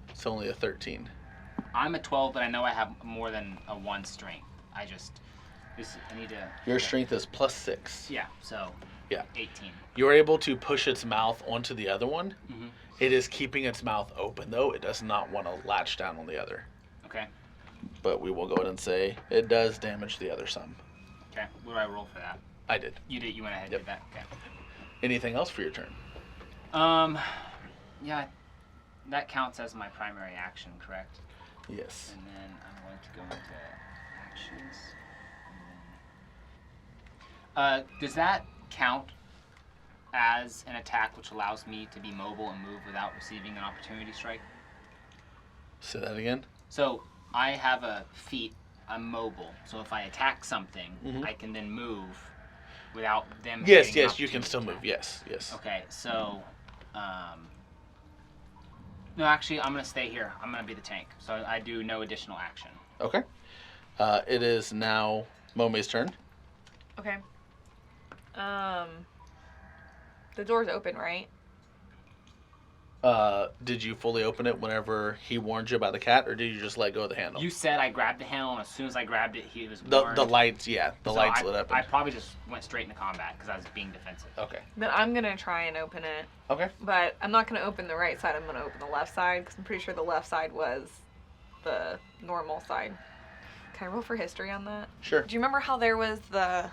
A: It's only a 13.
D: I'm a 12, but I know I have more than a 1 strength. I need to...
A: Your strength is +6.
D: Yeah, so...
A: Yeah.
D: 18.
A: You're able to push its mouth onto the other one.
D: Mm-hmm.
A: It is keeping its mouth open, though. It does not want to latch down on the other.
D: Okay.
A: But we will go ahead and say it does damage the other some.
D: Okay. What do I roll for that?
A: I did.
D: You did. You went ahead and
A: Yep.
D: did that? Okay.
A: Anything else for your turn?
D: Yeah, that counts as my primary action, correct?
A: Yes.
D: And then I'm going to go into actions. And then... does that count as an attack which allows me to be mobile and move without receiving an opportunity strike?
A: Say that again.
D: So I have a feat, I'm mobile. So if I attack something,
A: Mhm.
D: I can then move without them
A: Yes,
D: getting an
A: yes, you can
D: opportunity
A: still
D: attack.
A: move. Yes, yes.
D: Okay, so, no, actually, I'm going to stay here. I'm going to be the tank. So I do no additional action.
A: Okay. It is now Mome's turn.
C: Okay. The door's open, right?
A: Did you fully open it whenever he warned you about the cat, or did you just let go of the handle?
D: You said I grabbed the handle, and as soon as I grabbed it, he was
A: the
D: warned.
A: lights, yeah, the
D: So
A: lights
D: I,
A: lit up.
D: I probably just went straight into combat because I was being defensive.
A: Okay.
C: Then I'm gonna try and open it,
A: Okay.
C: but I'm not gonna open the right side. I'm gonna open the left side because I'm pretty sure the left side was the normal side. Can I roll for history on that?
A: Sure.
C: Do you remember how there was the?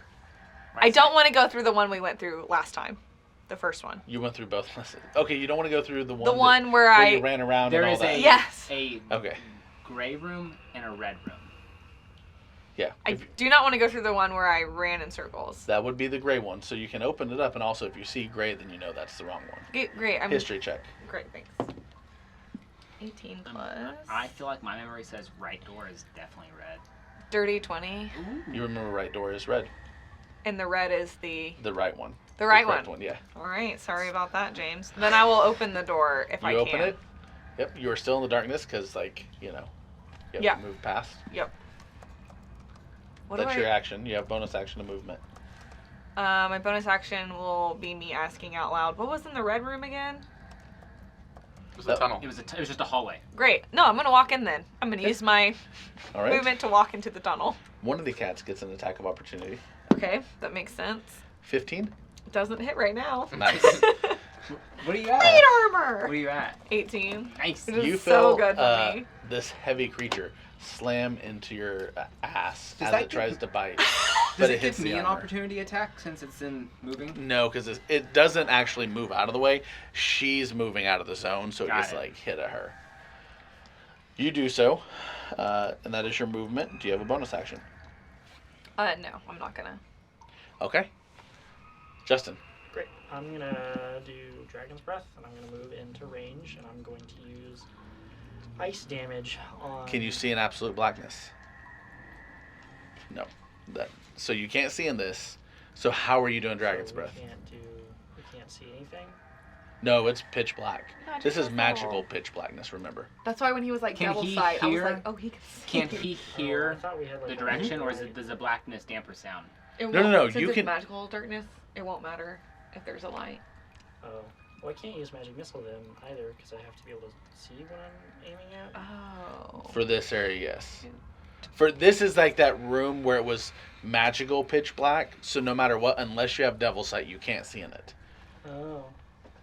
D: Right
C: I don't
D: side.
C: want to go through the one we went through last time, the first one.
A: You went through both. Okay, you don't want to go through the one.
C: The one where
A: you
C: I.
A: ran around
D: There
A: and all
D: is
A: that.
C: Yes.
D: a
A: Okay.
D: gray room and a red room.
A: Yeah.
C: I do not want to go through the one where I ran in circles.
A: That would be the gray one. So you can open it up, and also if you see gray, then you know that's the wrong one.
C: Great. I'm
A: History check.
C: Great. Thanks. 18 plus.
D: I feel like my memory says right door is definitely red.
C: Dirty 20,
A: You remember right door is red.
C: and the red is the
A: right one.
C: the right
A: correct
C: one.
A: Yeah.
C: All right. Sorry about that, James. Then I will open the door if
A: You
C: I
A: open
C: can.
A: it. Yep. You are still in the darkness because, you have
C: Yeah.
A: to move past.
C: Yep. What
A: That's
C: do
A: your action. You have bonus action to movement.
C: My bonus action will be me asking out loud. What was in the red room again?
B: It was a tunnel.
D: It was just a hallway.
C: Great. No, I'm gonna walk in then. I'm gonna use my
A: All right.
C: movement to walk into the tunnel.
A: One of the cats gets an attack of opportunity.
C: Okay, that makes sense.
A: 15.
C: Doesn't hit right now.
A: Nice.
D: What are you at?
C: Plate
D: What
C: armor.
D: are you at?
C: 18.
D: Nice.
C: It is
A: You
C: so
A: feel
C: good for me.
A: this heavy creature slam into your ass
D: Does
A: as
D: that
A: it tries to bite,
D: Does
A: but
D: it
A: it hits
D: give me
A: the
D: an
A: armor.
D: opportunity attack since it's in moving?
A: No, because it doesn't actually move out of the way. She's moving out of the zone, so it
D: Got
A: gets
D: it.
A: hit at her. You do so, and that is your movement. Do you have a bonus action?
C: No, I'm not gonna.
A: Okay. Justin.
E: Great. I'm gonna do Dragon's Breath, and I'm gonna move into range, and I'm going to use ice damage on.
A: Can you see in absolute blackness? No. So you can't see in this. So how are you doing Dragon's Breath?
E: We can't see anything.
A: No, it's pitch black.
C: Magic
A: This is
C: missile.
A: magical pitch blackness, remember.
C: That's why when he was like
D: Can
C: Devil's
D: he
C: Sight, I was
D: hear-
C: like, oh, he can see.
D: Can he
E: I
D: hear
E: thought we had like
D: the
E: a
D: direction, or
E: light.
D: does the blackness damper sound?
C: It
A: No,
C: won't-
A: you
C: since
A: can-
C: it's magical darkness, it won't matter if there's a light.
E: Oh. Well, I can't use magic missile then either because I have to be able to see what I'm aiming at.
C: Oh.
A: For this area, yes. For this is like that room where it was magical pitch black. So no matter what, unless you have Devil Sight, you can't see in it.
E: Oh.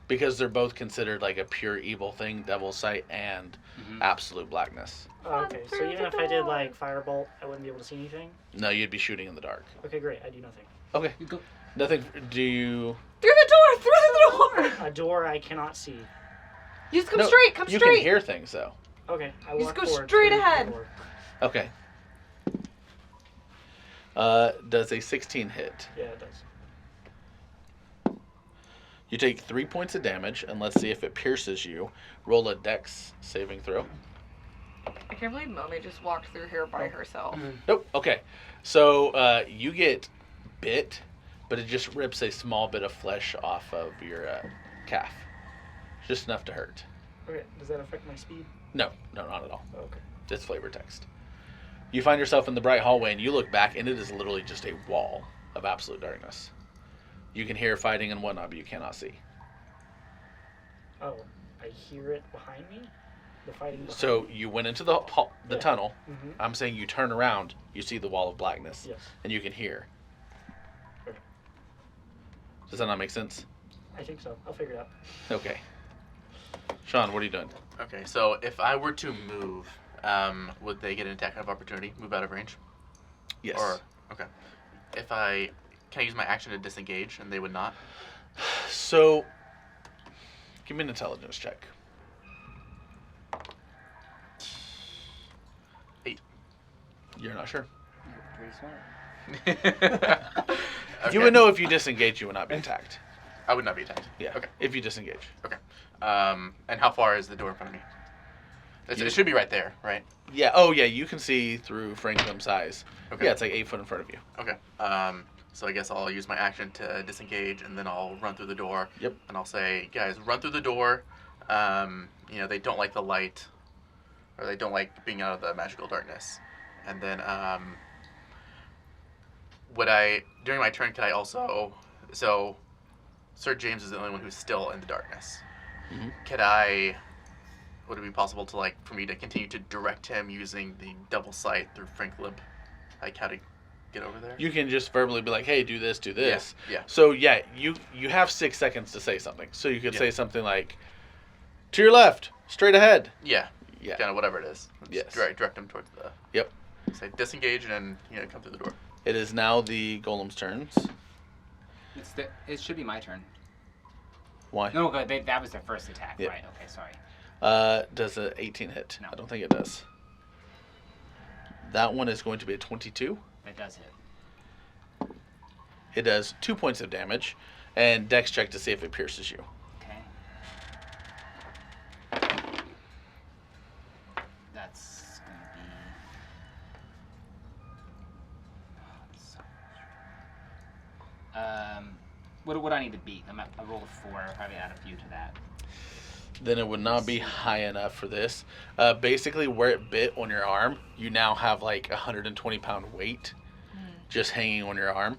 A: Because they're both considered like a pure evil thing, Devil Sight and absolute blackness.
E: Oh, okay. So even if I did like Firebolt, I wouldn't be able to see anything?
A: No, you'd be shooting in the dark.
E: Okay, great. I do nothing.
A: Okay.
D: You go.
A: Nothing. Do you?
C: Through the door! Through the door!
E: A door I cannot see.
C: You just come
A: No,
C: straight, come
A: you
C: straight!
A: can hear things though.
E: Okay, I
C: Just
E: walk
C: go
E: forward
C: straight
E: through the
C: ahead.
E: door.
A: Okay. Does a 16 hit?
E: Yeah, it does.
A: You take 3 points of damage, and let's see if it pierces you. Roll a Dex saving throw.
C: I can't believe Momi just walked through here by herself.
A: Nope. Okay. So you get bit, but it just rips a small bit of flesh off of your calf. Just enough to hurt.
E: Okay, does that affect my speed?
A: No, not at all.
E: Okay.
A: Just flavor text. You find yourself in the bright hallway, and you look back, and it is literally just a wall of absolute darkness. You can hear fighting and whatnot, but you cannot see.
E: Oh, I hear it behind me? The fighting behind
A: So
E: me?
A: you went into the
E: Yeah.
A: tunnel.
E: Mm-hmm.
A: I'm saying you turn around, you see the wall of blackness,
E: Yes.
A: and you can hear.
E: Okay.
A: Does that not make sense?
E: I think so. I'll figure it out.
A: Okay. Sean, what are you doing?
B: Okay, so if I were to move, would they get an attack of opportunity? Move out of range?
A: Yes.
B: Or okay. If I can I use my action to disengage and they would not?
A: So, give me an intelligence check.
B: 8.
A: You're not sure.
D: You're pretty smart.
A: You would know if you disengage, you would not be attacked.
B: I would not be attacked.
A: Yeah.
B: Okay.
A: If you disengage.
B: Okay. And how far is the door in front of me?
A: You-
B: It should be right there, right?
A: Yeah. Oh, yeah. You can see through Franklin's eyes.
B: Okay.
A: Yeah, it's like 8 foot in front of you.
B: Okay. So I guess I'll use my action to disengage, and then I'll run through the door.
A: Yep.
B: And I'll say, guys, run through the door. They don't like the light, or they don't like being out of the magical darkness. And then, during my turn, could I also, so Sir James is the only one who's still in the darkness.
A: Mhm.
B: Would it be possible to, for me to continue to direct him using the double sight through Franklin? Like, how to get over there?
A: You can just verbally be like, "Hey, do this, do this."
B: Yeah.
A: So yeah, you have 6 seconds to say something. So you could
B: Yeah.
A: say something like, "To your left, straight ahead."
B: Yeah.
A: Yeah.
B: Kind of whatever it is. Just
A: Yes.
B: Direct him towards the.
A: Yep.
B: Say disengage and come through the door.
A: It is now the golem's turns.
D: It should be my turn.
A: Why?
D: No, good. That was their first attack,
A: Yeah.
D: right? Okay, sorry.
A: Does a 18 hit?
D: No.
A: I don't think it does. That one is going to be a 22.
D: That does hit.
A: It does 2 points of damage, and Dex check to see if it pierces you.
D: Okay. That's gonna be. What do I need to beat? I rolled a 4. I'll probably add a few to that.
A: Then it would not be high enough for this. Basically, where it bit on your arm, you now have like 120-pound weight just hanging on your arm.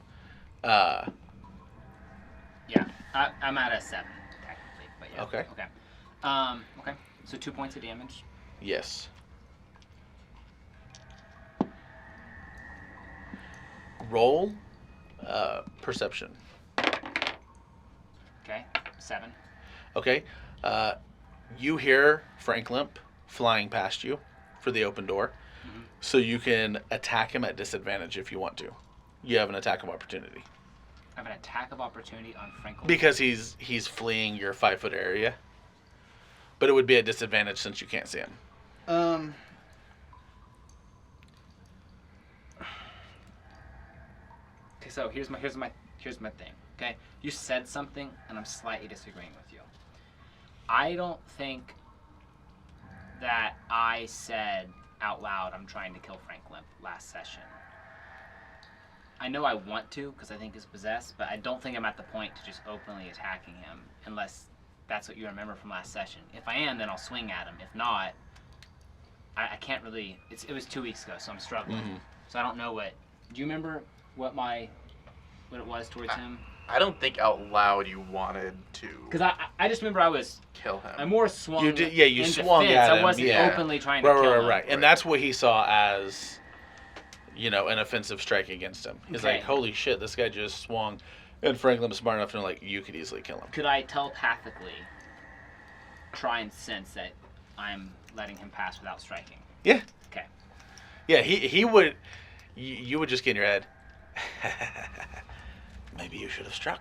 D: Yeah, I'm at a 7 technically, but yeah.
A: Okay.
D: Okay. Okay. So 2 points of damage.
A: Yes. Roll perception.
D: Okay. 7.
A: Okay. You hear Frank Limp flying past you for the open door.
D: Mhm.
A: So you can attack him at disadvantage if you want to. You have an attack of opportunity.
D: I have an attack of opportunity on Franklin.
A: Because he's fleeing your 5-foot area. But it would be a disadvantage since you can't see him.
D: Okay, so here's my thing. Okay, you said something, and I'm slightly disagreeing with you. I don't think that I said out loud I'm trying to kill Frank Limp last session. I know I want to because I think he's possessed, but I don't think I'm at the point to just openly attacking him unless that's what you remember from last session. If I am, then I'll swing at him. If not, I can't really. It was 2 weeks ago, so I'm struggling.
A: Mhm.
D: So I don't know what. Do you remember what it was towards him?
B: I don't think out loud you wanted to
D: Because I just remember
B: kill him.
D: I more swung.
A: You did, yeah. You
D: in
A: swung
D: defense.
A: at him.
D: I wasn't
A: yeah.
D: openly trying to
A: Right,
D: kill
A: right,
D: him.
A: right. And that's what he saw as, an offensive strike against him. He's
D: Okay.
A: like, holy shit, this guy just swung. And Franklin was smart enough to know, like, you could easily kill him.
D: Could I telepathically try and sense that I'm letting him pass without striking?
A: Yeah.
D: Okay.
A: Yeah, he would. You would just get in your head. Maybe you should have struck.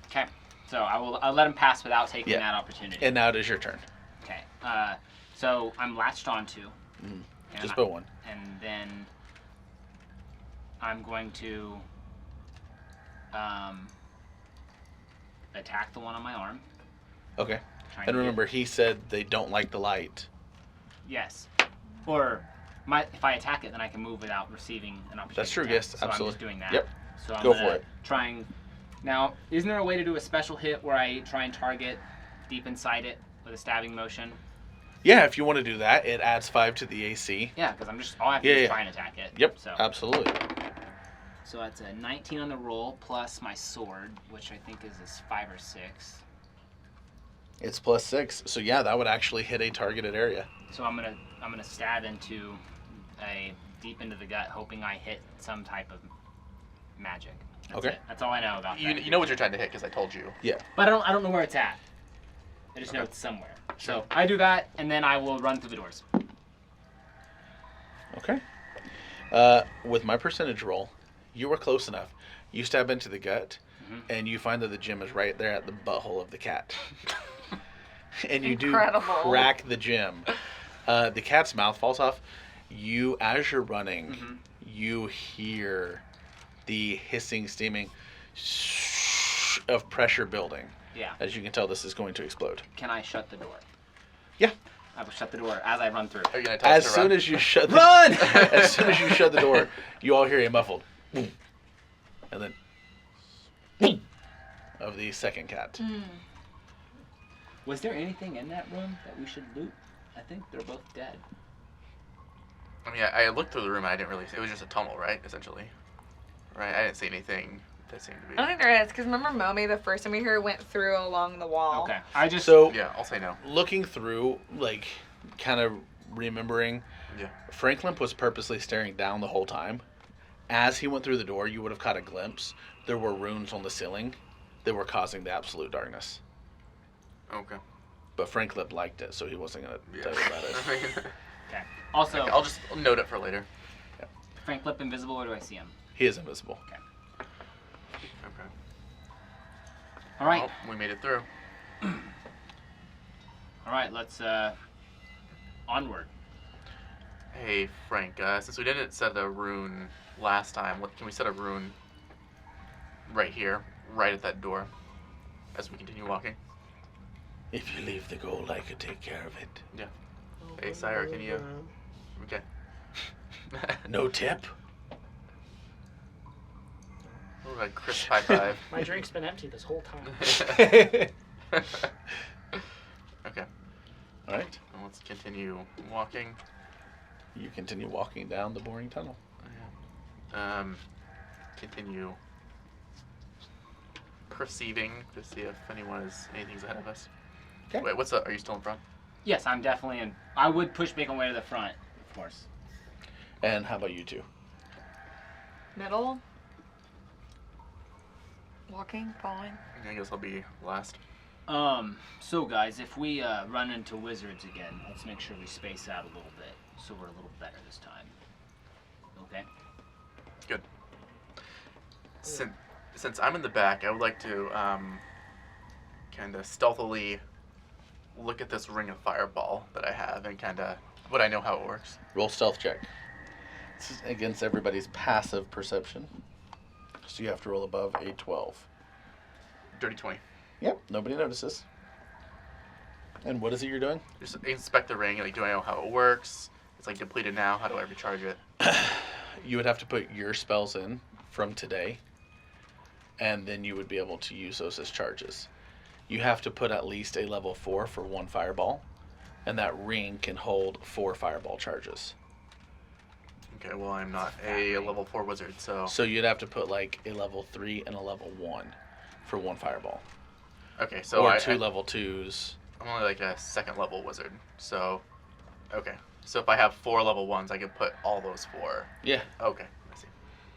D: Okay. So I'll let him pass without taking
A: Yeah.
D: that opportunity.
A: And now it is your turn.
D: Okay. So I'm latched onto.
A: Mhm.
D: and
A: Just
D: I-
A: put one.
D: And then I'm going to attack the one on my arm.
A: Okay.
D: trying
A: And
D: to
A: remember, he said they don't like the light.
D: Yes. Or if I attack it, then I can move without receiving an opportunity.
A: That's true,
D: attack.
A: yes,
D: So I'm
A: absolutely.
D: just doing that.
A: Yep.
D: So I'm
A: Go
D: gonna
A: for it.
D: try and... Now, isn't there a way to do a special hit where I try and target deep inside it with a stabbing motion?
A: Yeah, if you want to do that, it adds 5 to the AC.
D: Yeah, because all I have to do is try and attack it.
A: Yep,
D: So.
A: absolutely.
D: So that's a 19 on the roll plus my sword, which I think is 5 or 6.
A: It's +6, so yeah, that would actually hit a targeted area.
D: So I'm gonna stab deep into the gut, hoping I hit some type of magic. That's
A: Okay.
D: it. That's all I know about that.
B: You know what you're trying to hit because I told you.
D: But I don't know where it's at. I just know it's somewhere. So I do that, and then I will run through the doors.
A: Okay. With my percentage roll, you were close enough. You stab into the gut, and you find that the gem is right there at the butthole of the cat. And you
C: Incredible.
A: do crack the gem. The cat's mouth falls off. As you're running, you hear the hissing, steaming of pressure building.
D: Yeah.
A: As you can tell, this is going to explode.
D: Can I shut the door?
A: Yeah.
D: I will shut the door as I run through.
B: Are you gonna tell us
A: As
B: to
A: soon
B: run?
A: as you shut the
D: Run!
A: as soon as you shut the door, you all hear a muffled boom, and then boom of the second cat.
D: Was there anything in that room that we should loot? I think they're both dead.
B: I mean, I looked through the room. And I didn't really. It was just a tunnel, right? Essentially, right? I didn't see anything that seemed to be.
C: I don't think there is, because remember Momi, the first time we here, went through along the wall.
D: Okay. I just...
A: So
B: Yeah, I'll say no.
A: looking through, kind of remembering,
B: Yeah.
A: Franklin was purposely staring down the whole time. As he went through the door, you would have caught a glimpse. There were runes on the ceiling that were causing the absolute darkness.
B: Okay.
A: But Franklin liked it, so he wasn't going to
B: Yeah.
A: tell you about it.
B: I mean,
D: Okay. Also,
B: okay, I'll just note it for later.
D: Frank Lip invisible, or do I see him?
A: He is invisible.
B: Okay.
D: All right.
B: Well, we made it through.
D: All right, let's onward.
B: Hey Frank, since we didn't set a rune last time, can we set a rune right here, right at that door, as we continue walking?
A: If you leave the gold, I could take care of it.
B: Hey Sire, can you? Okay.
A: No tip?
B: Ooh, a crisp high five.
E: My drink's been empty this whole time.
B: Okay.
A: All right.
B: Well, let's continue walking.
A: You continue walking down the boring tunnel.
B: Continue perceiving to see if anything's ahead of us.
A: Okay.
B: Wait, what's up? Are you still in front?
D: Yes, I'm definitely in. I would push make my way to the front, of course.
A: And how about you two?
C: Middle. Walking, following.
B: I guess I'll be last.
D: So guys, if we run into wizards again, let's make sure we space out a little bit, so we're a little better this time. Okay.
B: Good. Since I'm in the back, I would like to kind of stealthily look at this ring of fireball that I have and would I know how it works?
A: Roll stealth check. This is against everybody's passive perception. So you have to roll above a 12.
B: Dirty 20.
A: Yep, nobody notices. And what is it you're doing?
B: Just inspect the ring. Like, do I know how it works? It's like depleted now. How do I recharge it?
A: You would have to put your spells in from today, and then you would be able to use those as charges. You have to put at least a level 4 for one fireball, and that ring can hold 4 fireball charges.
B: Okay, well, I'm not a level 4 wizard, so...
A: So you'd have to put like a level 3 and a level 1 for one fireball.
B: Okay, so
A: or two level 2s.
B: I'm only like a second level wizard, so... Okay. So if I have 4 level 1s, I could put all those 4.
A: Yeah.
B: Okay, I see.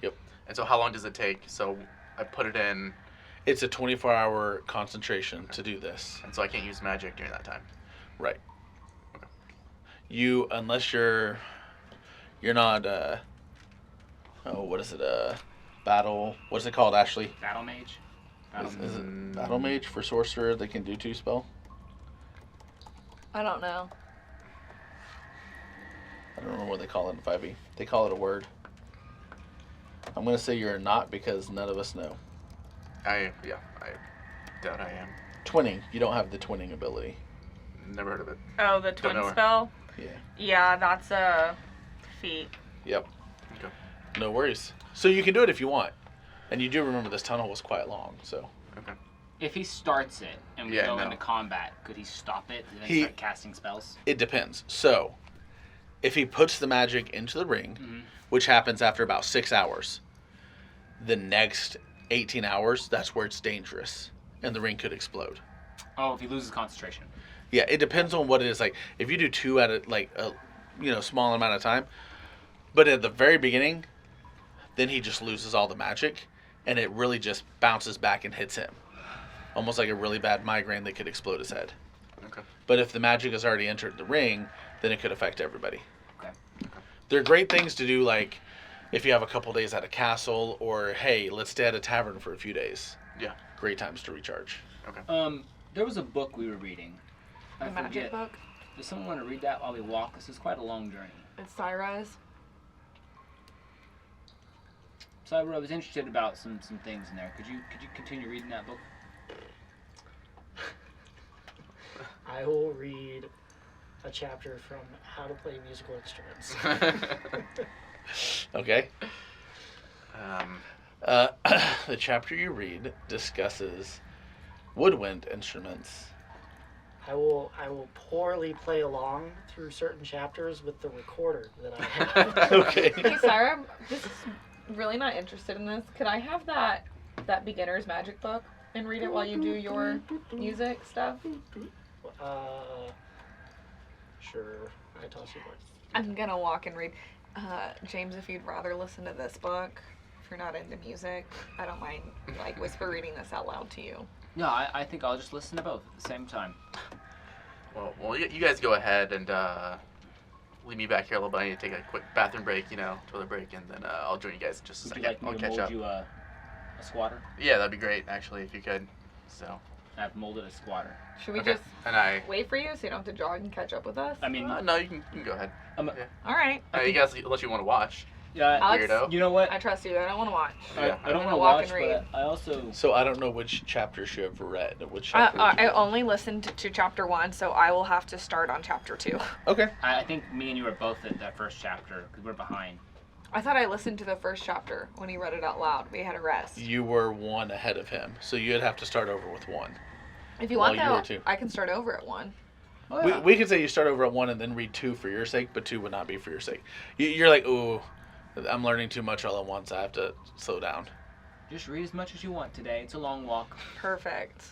A: Yep.
B: And so how long does it take? So I put it in,
A: It's a 24-hour concentration to do this.
B: and so I can't use magic during that time.
A: Right.
B: Okay.
A: You, unless you're not, what is it, battle, what's it called, Ashley?
D: Battle mage.
A: Is it battle mage for sorcerer that can do 2 spell?
C: I don't know.
A: I don't know what they call it in 5e. They call it a word. I'm going to say you're not because none of us know.
B: I doubt I am.
A: Twinning. You don't have the twinning ability.
B: Never heard of it.
C: Oh, the
B: Don't know
C: twin
B: her.
C: spell? Yeah, that's a feat.
A: Yep.
B: Okay.
A: No worries. So you can do it if you want. And you do remember this tunnel was quite long, so.
B: Okay.
D: If he starts it and we
B: Yeah,
D: go
B: no.
D: into combat, could he stop it and then
A: He-
D: start casting spells?
A: It depends. So, if he puts the magic into the ring,
D: Mhm.
A: which happens after about 6 hours, the next 18 hours, that's where it's dangerous. And the ring could explode.
D: Oh, if he loses concentration.
A: Yeah, it depends on what it is. Like, if you do 2 at a small amount of time, but at the very beginning, then he just loses all the magic, and it really just bounces back and hits him. Almost like a really bad migraine that could explode his head.
B: Okay.
A: But if the magic has already entered the ring, then it could affect everybody.
D: Okay.
A: They're great things to do, like if you have a couple days at a castle, or hey, let's stay at a tavern for a few days.
B: Yeah.
A: Great times to recharge.
D: There was a book we were reading. I
C: The magic
D: forget.
C: book.
D: Does someone want to read that while we walk? This is quite a long journey.
C: It's Syra's.
D: So I was interested about some things in there. Could you continue reading that book?
E: I will read a chapter from How to Play Musical Instruments.
A: Okay.
B: um,
A: The chapter you read discusses woodwind instruments.
E: I will poorly play along through certain chapters with the recorder that I have.
A: Okay.
C: Hey, Syra, this is really not interested in this. Could I have that beginner's magic book and read it while you do your music stuff?
E: Sure. I toss you one.
C: I'm gonna walk and read. James, if you'd rather listen to this book, if you're not into music, I don't mind like whisper reading this out loud to you.
D: No, I think I'll just listen to both at the same time.
B: well, you guys go ahead and leave me back here a little bit. I need to take a quick bathroom break, toilet break, and then I'll join you guys in just a
D: Would
B: second.
D: you like me
B: I'll
D: to
B: catch
D: mold
B: up.
D: you a squatter?
B: Yeah, that'd be great, actually, if you could. So.
D: I've molded a squatter.
C: Should we
B: Okay.
C: just
B: And I.
C: wait for you so you don't have to jog and catch up with us?
D: I mean,
B: No, you can go ahead.
C: All right.
B: You guys, unless you want to watch.
D: yeah,
C: Alex,
B: Weirdo.
D: you know what?
C: I trust you. I don't want to watch.
B: Yeah.
D: I don't
C: I'm gonna
D: want to
C: walk
D: watch,
C: and read.
D: but I also
A: So I don't know which chapters you have read. Which chapters
C: I only listened to chapter 1, so I will have to start on chapter 2.
A: Okay.
D: I think me and you were both at that first chapter because we're behind.
C: I thought I listened to the first chapter when he read it out loud. We had a rest.
A: You were 1 ahead of him, so you'd have to start over with 1.
C: If you
A: Well,
C: want
A: you were
C: that,
A: too.
C: I can start over at 1.
D: Oh,
A: We could say you start over at 1 and then read 2 for your sake, but 2 would not be for your sake. You're like, ooh, I'm learning too much all at once. I have to slow down.
D: Just read as much as you want today. It's a long walk.
C: Perfect.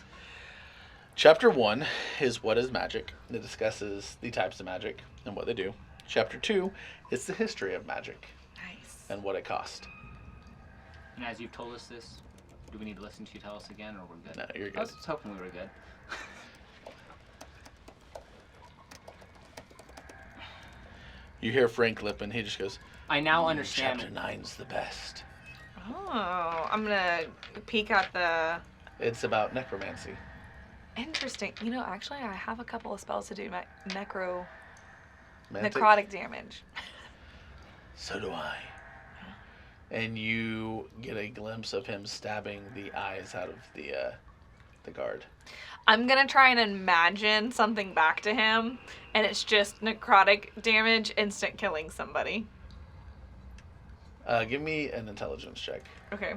A: Chapter 1 is what is magic. It discusses the types of magic and what they do. Chapter 2 is the history of magic
C: Nice.
A: and what it cost.
D: And as you've told us this, do we need to listen to you tell us again, or we're good?
A: No, you're
D: I was
A: good.
D: just hoping we were good.
A: You hear Frank Lippin, he just goes,
D: I now understand.
A: Chapter 9's the best.
C: Oh, I'm gonna peek at the.
A: It's about necromancy.
C: Interesting. You know, actually, I have a couple of spells to do
A: Mantic?
C: necrotic damage.
A: So do I. And you get a glimpse of him stabbing the eyes out of the guard.
C: I'm gonna try and imagine something back to him, and it's just necrotic damage, instant killing somebody.
A: Give me an intelligence check.
C: Okay.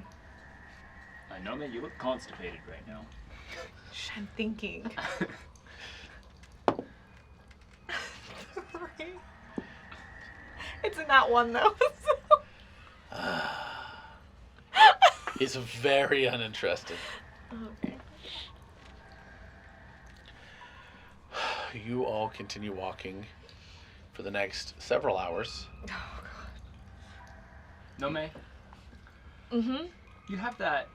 D: I know that you look constipated right now.
C: Shh, I'm thinking. It's in that one though.
A: He's very uninterested.
C: Okay.
A: You all continue walking for the next several hours.
C: Oh
D: No, May.
C: god. Mhm.
D: You have that.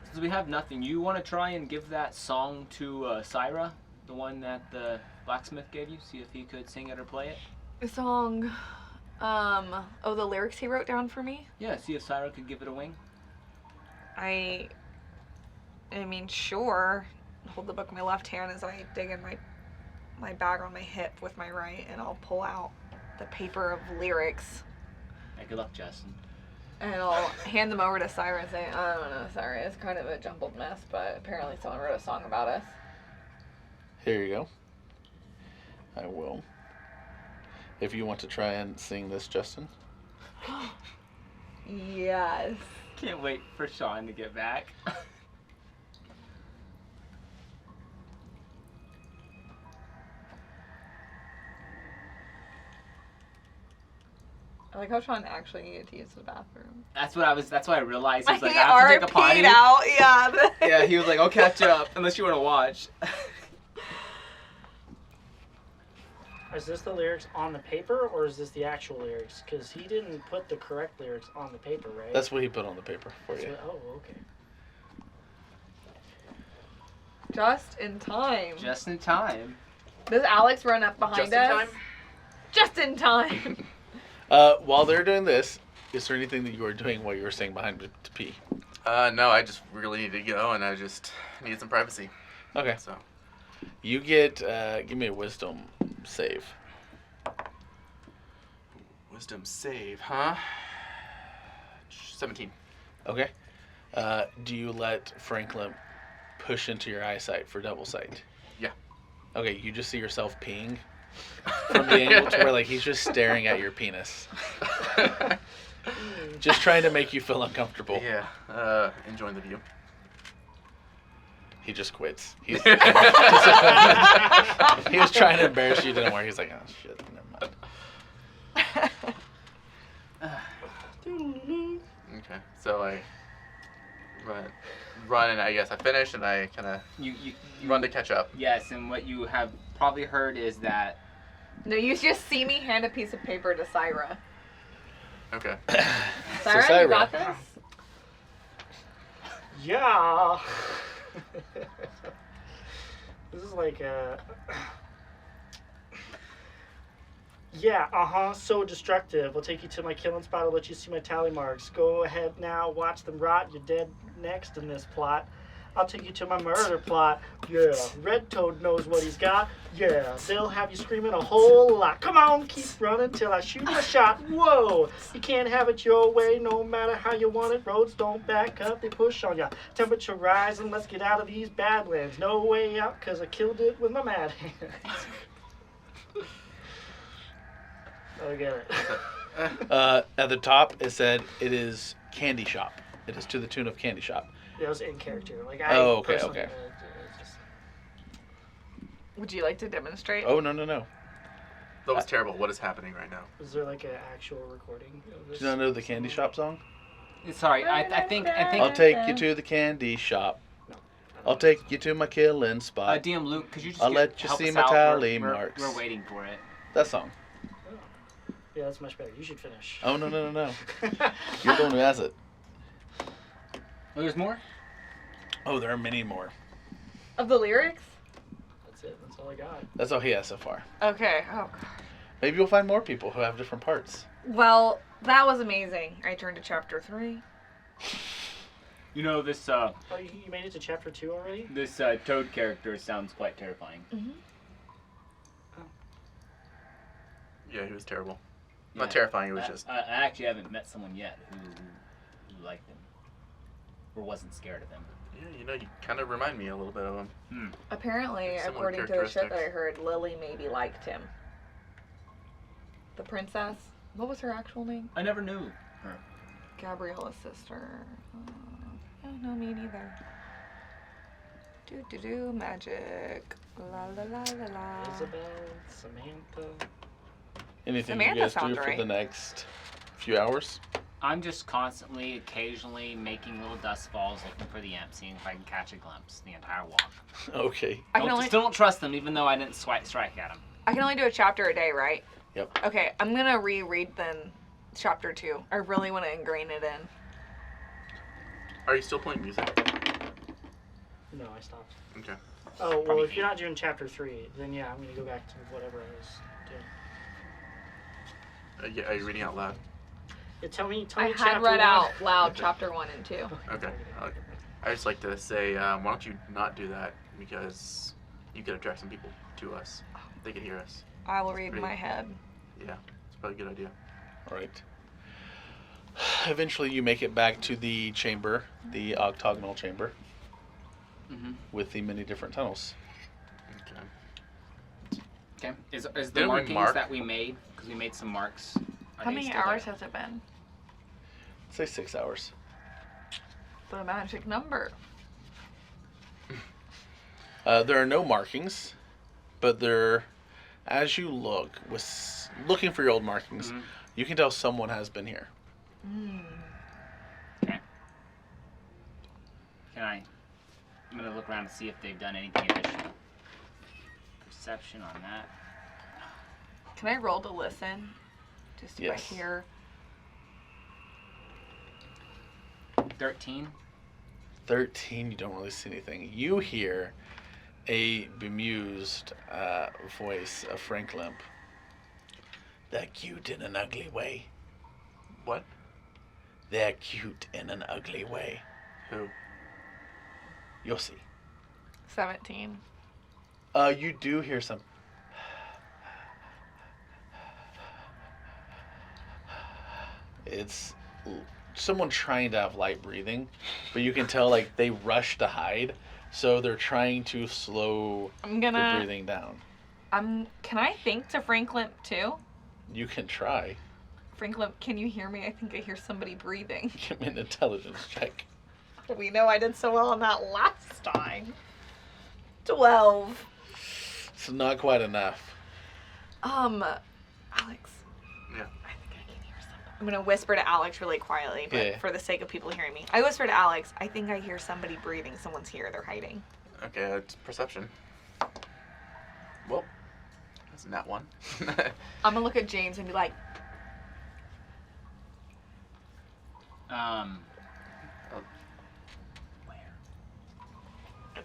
D: Since we have nothing, you want to try and give that song to Syra, the one that the blacksmith gave you. See if he could sing it or play it.
C: The song. Oh, the lyrics he wrote down for me.
D: Yeah. See if Syra could give it a wing.
C: I mean, sure. Hold the book in my left hand as I dig in my bag on my hip with my right, and I'll pull out the paper of lyrics,
D: Hey, good luck, Justin.
C: and I'll hand them over to Syra and say, I don't know, Syra, it's kind of a jumbled mess, but apparently someone wrote a song about us.
A: Here you go. I will if you want to try and sing this, Justin.
C: Yes.
D: Can't wait for Sean to get back.
C: I like how Sean actually needed to use the bathroom.
D: That's what I realized. He was like,
C: He
D: I have to take a potty.
C: RP'd out, yeah.
D: Yeah, he was like, I'll catch up unless you want to watch.
E: Is this the lyrics on the paper, or is this the actual lyrics? Because he didn't put the correct lyrics on the paper, right?
A: That's what he put on the paper for
E: That's
A: you.
E: what- oh, okay.
C: Just in time.
D: Just in time.
C: Does Alex run up behind
B: Just in
C: us?
B: time?
C: Just in time.
A: While they're doing this, is there anything that you are doing while you were staying behind to pee?
B: No, I just really need to go, and I just need some privacy.
A: Okay.
B: So,
A: You get, give me a wisdom save.
B: wisdom save, huh? 17.
A: Okay. Do you let Franklin push into your eyesight for double sight?
B: Yeah.
A: Okay, you just see yourself peeing from the angle to where like he's just staring at your penis, just trying to make you feel uncomfortable.
B: Yeah. Enjoying the view.
A: He just quits. He's disappointed. He was trying to embarrass you, didn't work. He's like, oh shit, never mind.
B: Okay. So I run, and I guess I finish, and I kind of
D: You
B: run to catch up.
D: Yes, and what you have probably heard is that
C: No, you just see me hand a piece of paper to Syra.
B: Okay.
C: Syra,
A: Syra.
C: you got this?
E: Yeah. This is like yeah, so destructive. I'll take you to my killing spot. I'll let you see my tally marks. Go ahead now, watch them rot. You're dead next in this plot. I'll take you to my murder plot. Yeah, Red Toad knows what he's got. Yeah, they'll have you screaming a whole lot. Come on, keep running till I shoot my shot. Whoa, you can't have it your way, no matter how you want it. Roads don't back up, they push on ya. Temperature rising, let's get out of these badlands. No way out, cause I killed it with my mad hands. I get it.
A: At the top, it said it is Candy Shop. It is to the tune of Candy Shop.
E: That was in character. Like
A: Oh, okay,
E: personally,
A: okay.
E: just-
C: Would you like to demonstrate?
A: Oh, no.
B: That was terrible. What is happening right now?
E: is there like an actual recording of this?
A: Do you not know the Candy Shop song?
D: sorry, I think
A: I'll take you to the candy shop. I'll take you to my killing spot.
D: DM Luke, could you just
A: I'll let you
D: help
A: see
D: us
A: my
D: out?
A: tally
D: We're-
A: marks.
D: We're waiting for it.
A: That song.
E: Yeah, that's much better. You should finish.
A: Oh, no. You're the one who has it.
D: Oh, there's more?
A: Oh, there are many more.
C: Of the lyrics?
E: That's it. That's all I got.
A: That's all he has so far.
C: Okay. Oh, God.
A: Maybe you'll find more people who have different parts.
C: Well, that was amazing. I turned to chapter 3.
D: You know, this
E: Oh, you made it to chapter 2 already?
D: this Toad character sounds quite terrifying.
B: Yeah, he was terrible.
D: Yeah.
B: Not terrifying. It was just.
D: I actually haven't met someone yet who liked him. Or wasn't scared of him.
B: Yeah, you kind of remind me a little bit of him.
C: Apparently,
B: Similar
C: according to the shit that I
B: characteristics.
C: heard, Lily maybe liked him. The princess. What was her actual name?
D: I never knew her.
C: Gabriella's sister. Yeah, no, me neither. Do magic. La la la la la.
E: Isabel, Samantha.
A: Anything
C: Samantha
A: you guys do
C: sounds
A: for
C: right.
A: the next few hours?
D: I'm just constantly, occasionally making little dust falls looking for the imp, seeing if I can catch a glimpse the entire walk.
A: Okay.
C: I can only
D: Still don't trust them, even though I didn't strike at them.
C: I can only do a chapter a day, right?
A: Yep.
C: Okay, I'm gonna reread then chapter 2. I really want to ingrain it in.
B: Are you still playing music?
E: No, I stopped.
B: Okay.
E: Oh, well,
D: Probably
E: if you're not doing chapter 3, then yeah, I'm going to go back to whatever I was doing.
B: Yeah, are you reading out loud?
E: Yeah, tell me
C: I
E: chapter
C: had read
E: 1.
C: out loud chapter 1 and 2.
B: Okay. I just like to say, why don't you not do that? Because you could attract some people to us. They could hear us.
C: I will read
B: Pretty-
C: my head.
B: Yeah, it's probably a good idea.
A: All right. Eventually, you make it back to the chamber, the octagonal chamber,
D: Mm-hmm.
A: with the many different tunnels.
B: Okay.
D: Okay. Is the
B: Didn't we
D: markings
B: mark?
D: that we made, because we made some marks. are
C: How
D: they
C: many
D: still
C: hours
D: there?
C: has it been?
A: Say 6 hours.
C: The magic number.
A: There are no markings, but there, as you look, looking for your old markings,
D: Mhm.
A: you can tell someone has been here.
D: Okay. I'm gonna look around and see if they've done anything additional. Perception on that.
C: Can I roll to listen? Just if I
A: Yes.
C: hear.
D: 13.
A: 13, you don't really see anything. You hear a bemused voice of Frank Limp. They're cute in an ugly way.
B: What?
A: They're cute in an ugly way.
B: Who?
A: You'll see.
C: 17.
A: You do hear some. It's someone trying to have light breathing, but you can tell like they rush to hide, so they're trying to slow
C: I'm
A: the
C: gonna.
A: breathing down.
C: Can I think to Frank Limp too?
A: You can try.
C: Frank Limp, can you hear me? I think I hear somebody breathing.
A: Give me an intelligence check.
C: We know I did so well on that last time. 12.
A: It's not quite enough.
C: Alex.
B: Yeah.
C: I think I can hear somebody. I'm gonna whisper to Alex really quietly, but
A: Yeah.
C: for the sake of people hearing me. I whisper to Alex, I think I hear somebody breathing. Someone's here. They're hiding.
B: Okay, it's perception. Well, that's not one.
C: I'm gonna look at James and be like,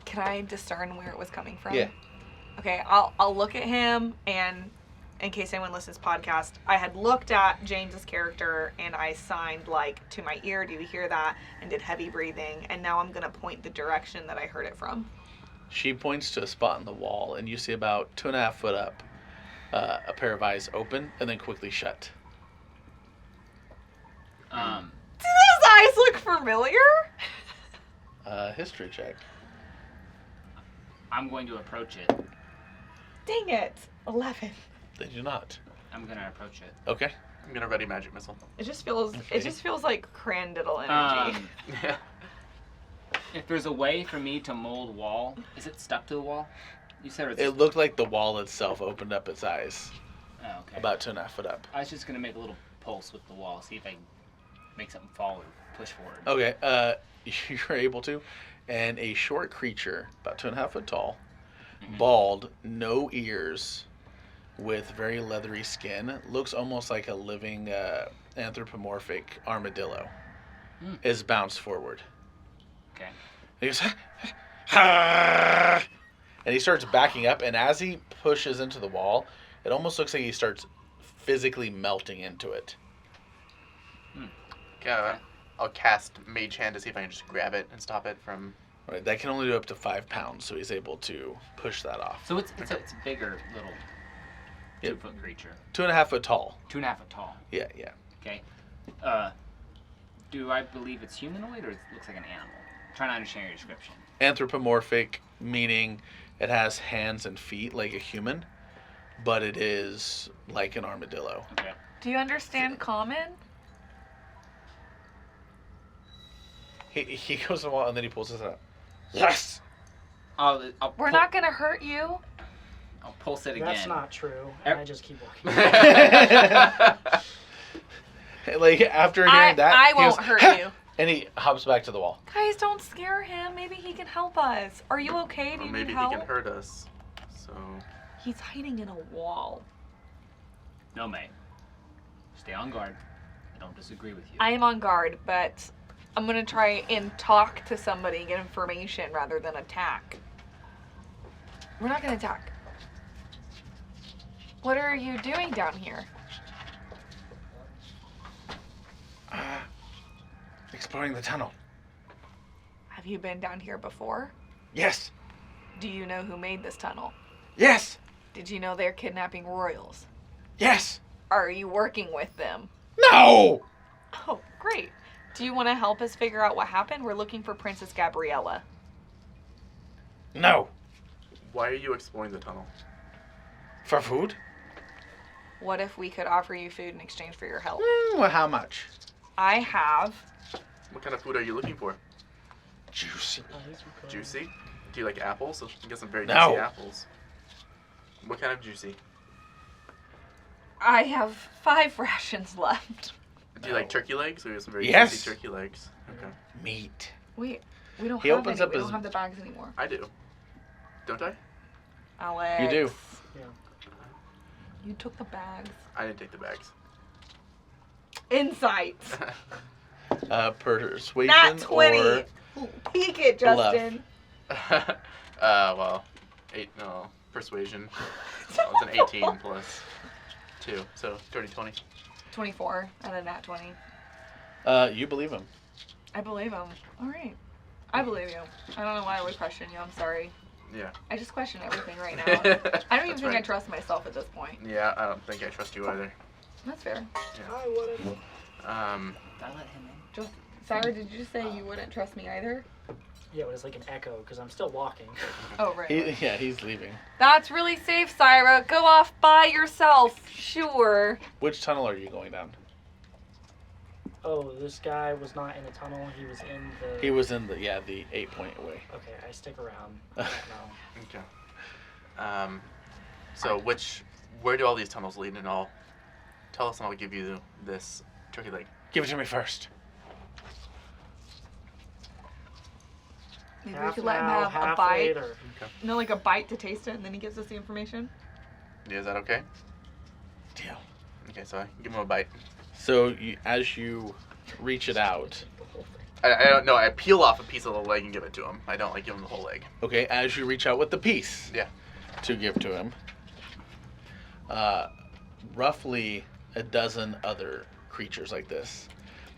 C: can I discern where it was coming from?
A: Yeah.
C: Okay, I'll look at him, and in case anyone listens to this podcast, I had looked at James's character and I signed like to my ear, do you hear that? And did heavy breathing, and now I'm gonna point the direction that I heard it from.
A: She points to a spot in the wall, and you see about 2.5 foot up, a pair of eyes open and then quickly shut.
C: Do those eyes look familiar?
A: History check.
D: I'm going to approach it.
C: Dang it. 11.
A: They do not.
D: I'm gonna approach it.
A: Okay.
B: I'm gonna ready magic missile.
C: It just feels like Crandiddle energy.
B: Yeah.
D: If there's a way for me to mold wall, is it stuck to the wall? You said it's.
A: It looked like the wall itself opened up its eyes
D: Oh, okay.
A: about 2.5 foot up.
D: I was just gonna make a little pulse with the wall, see if I can make something fall or push forward.
A: Okay. You're able to, and a short creature, about 2.5 foot tall, bald, no ears, with very leathery skin, looks almost like a living anthropomorphic armadillo, is bounced forward.
D: Okay.
A: He goes, and he starts backing up, and as he pushes into the wall, it almost looks like he starts physically melting into it.
B: Okay, I'll cast Mage Hand to see if I can just grab it and stop it from.
A: Right, that can only do up to 5 pounds, so he's able to push that off.
D: So it's a bigger little
A: Yep.
D: 2-foot creature,
A: 2.5 foot tall.
D: 2.5 foot tall.
A: Yeah, yeah.
D: Okay. Do I believe it's humanoid or it looks like an animal? I'm trying to understand your description.
A: Anthropomorphic, meaning it has hands and feet like a human, but it is like an armadillo.
D: Okay.
C: Do you understand common?
A: He goes to the wall and then he pulls his out. Yes!
D: I'll
C: We're not gonna hurt you.
D: I'll pulse it again.
E: That's not true. And I just keep walking.
A: Like, after hearing that,
C: I
A: he
C: won't
A: goes,
C: hurt
A: "Ha!"
C: you.
A: And he hops back to the wall.
C: Guys, don't scare him. Maybe he can help us. Are you okay? Do
B: Or
C: you
B: maybe
C: need
B: he
C: help?
B: can hurt us. So.
C: He's hiding in a wall.
D: No, May. Stay on guard. I don't disagree with you.
C: I am on guard, but I'm gonna try and talk to somebody and get information rather than attack. We're not gonna attack. What are you doing down here?
A: Exploring the tunnel.
C: Have you been down here before?
A: Yes!
C: Do you know who made this tunnel?
A: Yes!
C: Did you know they're kidnapping royals?
A: Yes!
C: Are you working with them?
A: No!
C: Oh, great. Do you want to help us figure out what happened? We're looking for Princess Gabriella.
A: No.
B: Why are you exploring the tunnel?
A: For food?
C: What if we could offer you food in exchange for your help?
A: Well, how much?
C: I have.
B: What kind of food are you looking for?
A: Juicy.
E: Oh, these are good.
B: Juicy? Do you like apples? You get some very
A: No.
B: juicy apples. What kind of juicy?
C: I have 5 rations left.
B: Do you like turkey legs? We have some very
A: Yes.
B: juicy turkey legs. Okay.
A: Meat.
C: We don't
A: He
C: have
A: opens
C: any.
A: up
C: We
A: his-
C: don't have the bags anymore.
B: I do. Don't I?
C: Alex.
A: You do.
C: You took the bags.
B: I didn't take the bags.
C: Insight.
A: Persuasion
C: Not 20.
A: or
C: Peek it,
A: Bluff.
C: Justin.
B: Well, persuasion. That was an 18 plus 2, so 20.
C: 24 and a nat 20.
A: you believe him.
C: I believe him. All right. I believe you. I don't know why I would question you. I'm sorry.
B: Yeah.
C: I just question everything right now. I don't even
B: That's
C: think I
B: right.
C: trust myself at this point.
B: Yeah, I don't think I trust you either.
C: That's fair.
E: I wouldn't.
D: Did I let him in?
C: Sarah, did you say you wouldn't trust me either?
E: Yeah, but it's like an echo because I'm still walking.
C: Oh, right.
A: He's leaving.
C: That's really safe, Syra. Go off by yourself. Sure.
A: Which tunnel are you going down?
E: Oh, this guy was not in a tunnel. He was in the.
A: He was in the 8-point away.
E: Okay, I stick around. No.
B: Okay. So where do all these tunnels lead and all? Tell us and I'll give you this turkey leg.
A: Give it to me first.
C: Maybe we
E: Half
C: could let him
E: now,
C: have a
E: half
C: bite.
E: later.
C: You know, like a bite to taste it, and then he gives us the information.
B: Yeah, is that okay?
A: Deal.
B: Okay, so I give him a bite.
A: So as you reach it out,
B: I don't know. I peel off a piece of the leg and give it to him. I don't like give him the whole leg.
A: okay, as you reach out with the piece
B: Yeah.
A: to give to him, roughly a dozen other creatures like this.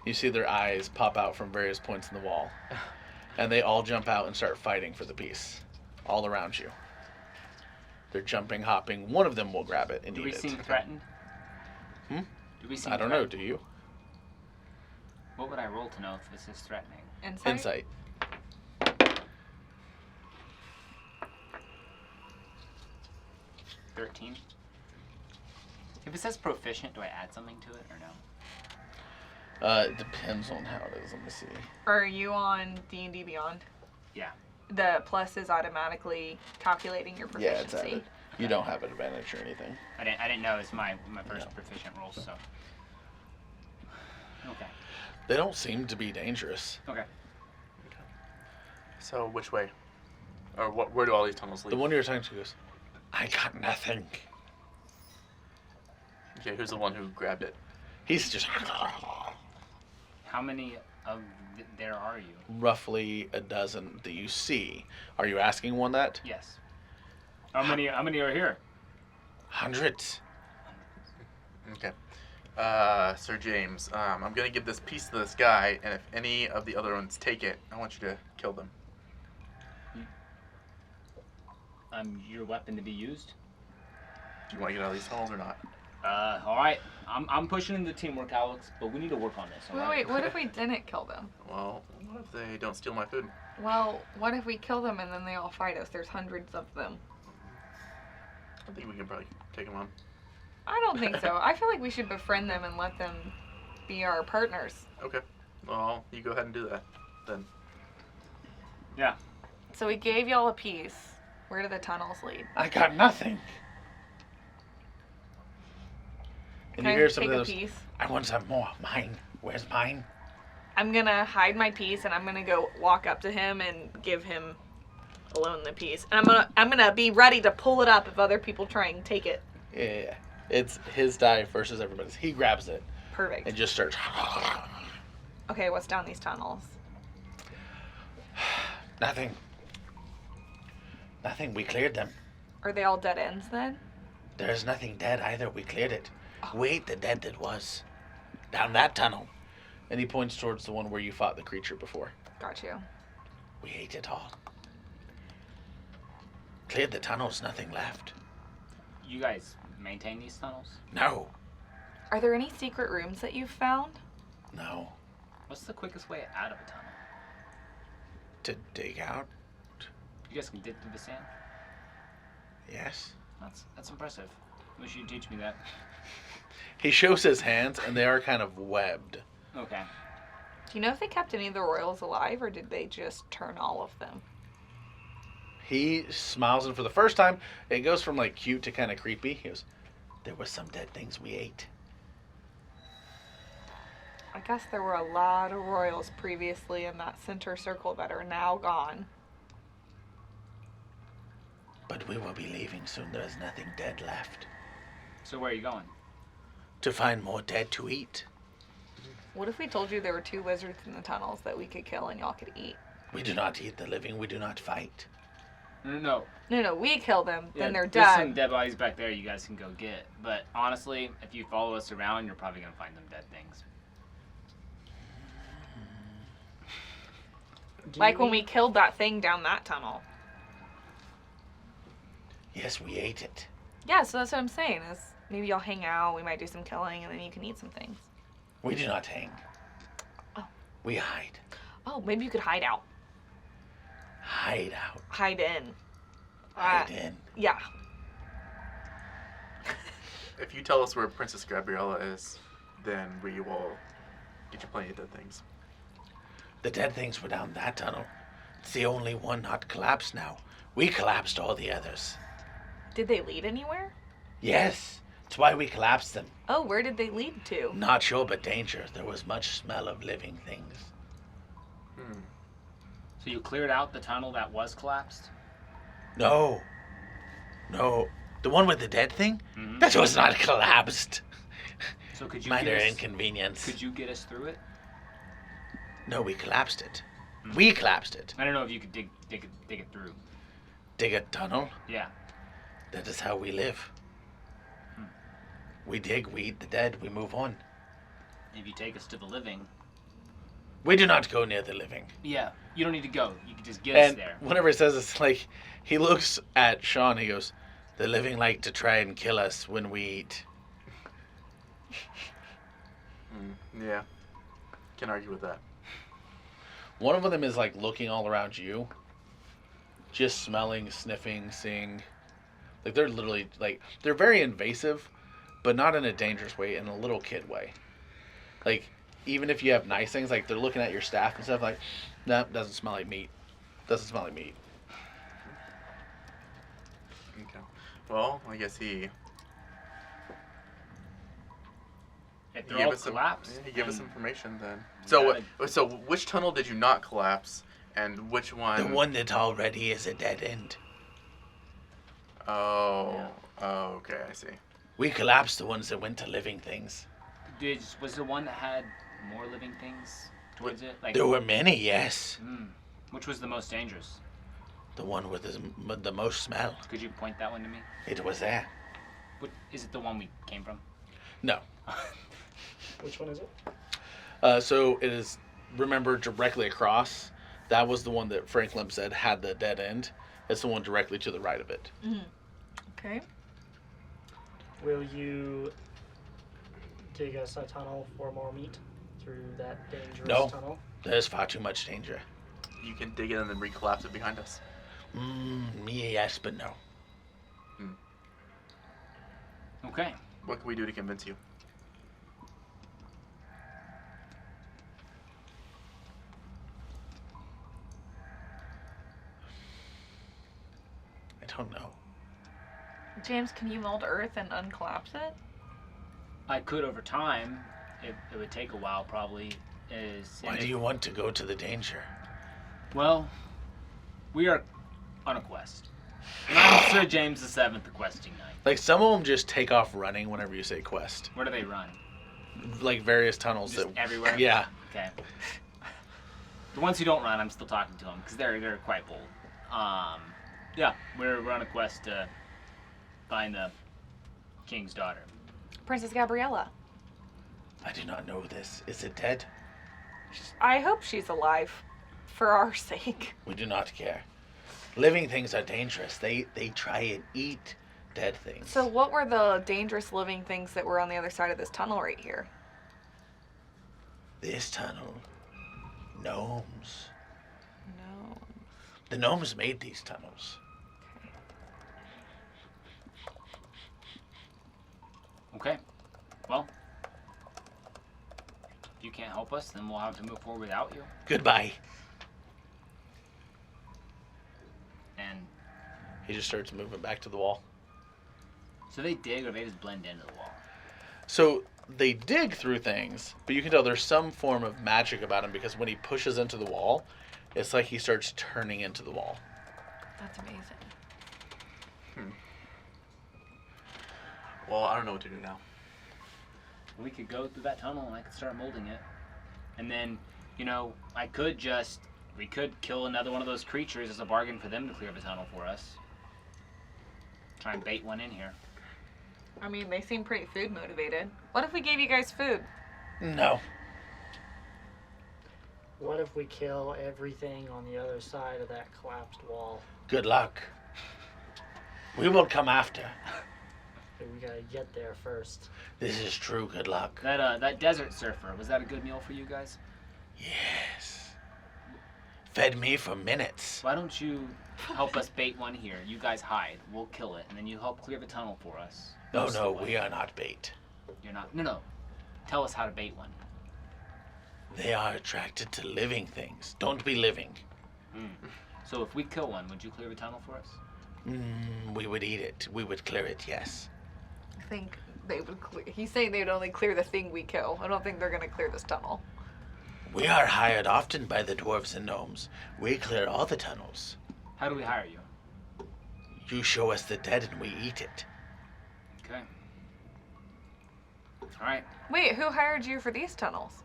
A: You see their eyes pop out from various points in the wall, and they all jump out and start fighting for the piece, all around you. They're jumping, hopping. One of them will grab it and
D: Do
A: eat
D: we
A: it.
D: seem threatened?
A: Hmm?
D: Do we seem
A: I don't know.
D: threatened?
A: Do you?
D: What would I roll to know if this is threatening?
C: Insight.
A: Insight.
D: 13. If it says proficient, do I add something to it or no?
A: It depends on how it is. Let me see.
C: Are you on D&D Beyond?
D: Yeah.
C: The plus is automatically calculating your
A: Yeah, it's
C: proficiency.
A: added. You don't have an advantage or anything.
D: I didn't know it's my first
A: No.
D: proficient roll, so. Okay.
A: They don't seem to be dangerous.
D: Okay.
B: So which way? Or where do all these tunnels lead?
A: The one you're talking to goes, I got nothing.
B: Okay, who's the one who grabbed it?
A: He's just
D: How many of there are you?
A: roughly a dozen that you see. Are you asking one that?
D: Yes. How many are here?
A: Hundreds.
B: Okay. Sir James, I'm gonna give this piece to this guy, and if any of the other ones take it, I want you to kill them.
D: Your weapon to be used?
B: Do you want to get out of these tunnels or not?
D: All right. I'm pushing into teamwork, Alex, but we need to work on this. All right?
C: Wait, what if we didn't kill them?
B: Well, what if they don't steal my food?
C: Well, what if we kill them and then they all fight us? There's hundreds of them.
B: I think we can probably take them on.
C: I don't think so. I feel like we should befriend them and let them be our partners.
B: Okay. Well, you go ahead and do that, then.
D: Yeah.
C: So we gave y'all a piece. Where do the tunnels lead?
A: I got nothing. And
C: Can
A: you
C: I
A: hear
C: take
A: something
C: a
A: else.
C: piece?
A: I want some more. Mine. Where's mine?
C: I'm gonna hide my piece and I'm gonna go walk up to him and give him alone the piece. And I'm gonna be ready to pull it up if other people try and take it.
A: Yeah. It's his die versus everybody's. He grabs it
C: Perfect.
A: and just starts.
C: Okay, what's down these tunnels?
A: Nothing. Nothing. We cleared them.
C: Are they all dead ends then?
A: There's nothing dead either. We cleared it. We ate the dead that was. Down that tunnel. And he points towards the one where you fought the creature before.
C: Got you.
A: We ate it all. Cleared the tunnels. Nothing left.
D: You guys maintain these tunnels?
A: No.
C: Are there any secret rooms that you've found?
A: No.
D: What's the quickest way out of a tunnel?
A: To dig out?
D: You guys can dig through the sand?
A: Yes.
D: That's impressive. Wish you'd teach me that.
A: He shows his hands, and they are kind of webbed.
D: Okay.
C: Do you know if they kept any of the royals alive, or did they just turn all of them?
A: He smiles, and for the first time, it goes from like cute to kind of creepy. He goes, "There were some dead things we ate."
C: I guess there were a lot of royals previously in that center circle that are now gone.
A: But we will be leaving soon. There is nothing dead left.
D: So where are you going?
A: To find more dead to eat.
C: What if we told you there were 2 wizards in the tunnels that we could kill and y'all could eat?
A: We do not eat the living. We do not fight.
D: No.
C: No, we kill them, then they're
D: There's some
C: dead.
D: dead bodies back there you guys can go get. But honestly, if you follow us around, you're probably gonna find them dead things.
C: Like when we killed that thing down that tunnel.
A: Yes, we ate it.
C: Yeah, so that's what I'm saying, is maybe y'all hang out, we might do some killing, and then you can eat some things.
A: We do not hang.
C: Oh.
A: We hide.
C: Oh, maybe you could hide out.
A: Hide out.
C: Hide in.
A: Hide in.
C: Yeah.
B: If you tell us where Princess Gabriella is, then we will get you plenty of dead things.
A: The dead things were down that tunnel. It's the only one not collapsed now. We collapsed all the others.
C: Did they lead anywhere?
A: Yes, it's why we collapsed them.
C: Oh, where did they lead to?
A: Not sure, but danger. There was much smell of living things.
D: So you cleared out the tunnel that was collapsed?
A: No. No. The one with the dead thing?
D: Mhm.
A: That was not collapsed.
D: So could you
A: Minor
D: get us,
A: inconvenience.
D: Could you get us through it?
A: No, we collapsed it.
D: Mhm.
A: We collapsed it.
D: I don't know if you could dig it through.
A: Dig a tunnel?
D: Yeah.
A: That is how we live.
D: Hmm.
A: We dig, we eat the dead, we move on.
D: If you take us to the living.
A: We do not go near the living.
D: Yeah. You don't need to go. You can just get us
A: And
D: there.
A: whenever he says this, like, he looks at Sean, he goes, "The living like to try and kill us when we eat."
B: Yeah. Can't argue with that.
A: One of them is like looking all around you, just smelling, sniffing, seeing. Like they're literally like they're very invasive, but not in a dangerous way, in a little kid way. Like even if you have nice things, like they're looking at your staff and stuff, like, "Nah, doesn't smell like meat. Doesn't smell like meat."
B: Okay. Well, I guess he
D: If they're
B: gave
D: all
B: us some.
D: collapsed.
B: Yeah, he gave us
D: then
B: information then.
D: we
B: So,
D: gotta-
B: so which tunnel did you not collapse, and which one?
A: The one that already is a dead end.
B: Oh.
D: Yeah.
B: Oh, okay. I see.
A: We collapsed the ones that went to living things.
D: Was there one that had more living things towards it? Like,
A: There were many, yes.
D: which was the most dangerous?
A: The one with the most smell.
D: Could you point that one to me?
A: It was there.
D: Is it the one we came from?
A: No.
E: Which one is it?
A: So it is, remember, directly across. That was the one that Franklin said had the dead end. It's the one directly to the right of it.
C: Okay.
E: Will you dig us a tunnel for more meat through that dangerous
A: No.
E: tunnel?
A: There's far too much danger.
B: You can dig it and then recollapse it behind us.
A: Yes, but no.
D: Okay.
B: What can we do to convince you?
A: I don't know.
C: James, can you mold Earth and uncollapse it?
D: I could over time. It would take a while probably.
A: Why do you want to go to the danger?
D: Well, we are on a quest. And I'm Sir James VII, the questing knight.
A: Like, some of them just take off running whenever you say quest.
D: Where do they run?
A: Like, various tunnels.
D: Just everywhere?
A: Yeah.
D: Okay. The ones who don't run, I'm still talking to them because they're quite bold. Yeah, we're on a quest to find the king's daughter.
C: Princess Gabriella.
A: I do not know this. Is it dead?
C: I hope she's alive. For our sake.
A: We do not care. Living things are dangerous. They try and eat dead things.
C: So what were the dangerous living things that were on the other side of this tunnel right here?
A: This tunnel. Gnomes.
C: No.
A: The gnomes made these tunnels.
D: can't help us, then we'll have to move forward without you.
A: Goodbye.
D: And
A: He just starts moving back to the wall.
D: so they dig, or they just blend into the wall.
A: So they dig through things, but you can tell there's some form of magic about him because when he pushes into the wall, it's like he starts turning into the wall.
C: That's amazing.
B: Well, I don't know what to do now.
D: We could go through that tunnel and I could start molding it. And then, we could kill another one of those creatures as a bargain for them to clear the tunnel for us. Try and bait one in here.
C: I mean, they seem pretty food motivated. What if we gave you guys food?
A: No.
E: What if we kill everything on the other side of that collapsed wall?
A: Good luck. We will come after.
E: But we gotta get there first.
A: This is true good luck.
D: That desert surfer, was that a good meal for you guys?
A: Yes. Fed me for minutes.
D: Why don't you help us bait one here? You guys hide. We'll kill it, and then you help clear the tunnel for us.
A: No,
D: Most of
A: no,
D: the way.
A: we are not bait.
D: You're not. No. Tell us how to bait one.
A: They are attracted to living things. Don't be living.
D: So if we kill one, would you clear the tunnel for us?
A: We would eat it. We would clear it, yes.
C: I think they would clear. He's saying they would only clear the thing we kill. I don't think they're gonna clear this tunnel.
A: We are hired often by the dwarves and gnomes. We clear all the tunnels.
D: How do we hire you?
A: You show us the dead and we eat it.
D: Okay. All right.
C: Wait, who hired you for these tunnels?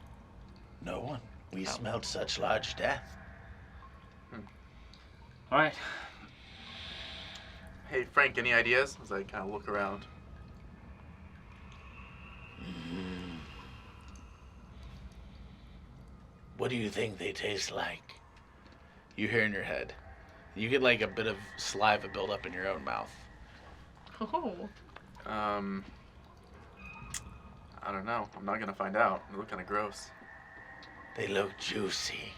A: No one. We smelled such large death.
D: All right.
B: Hey, Frank, any ideas? As I kind of look around.
A: What do you think they taste like? You hear in your head. You get like a bit of saliva build up in your own mouth.
C: Oh.
B: I don't know. I'm not gonna find out. They look kind of gross.
A: They look juicy.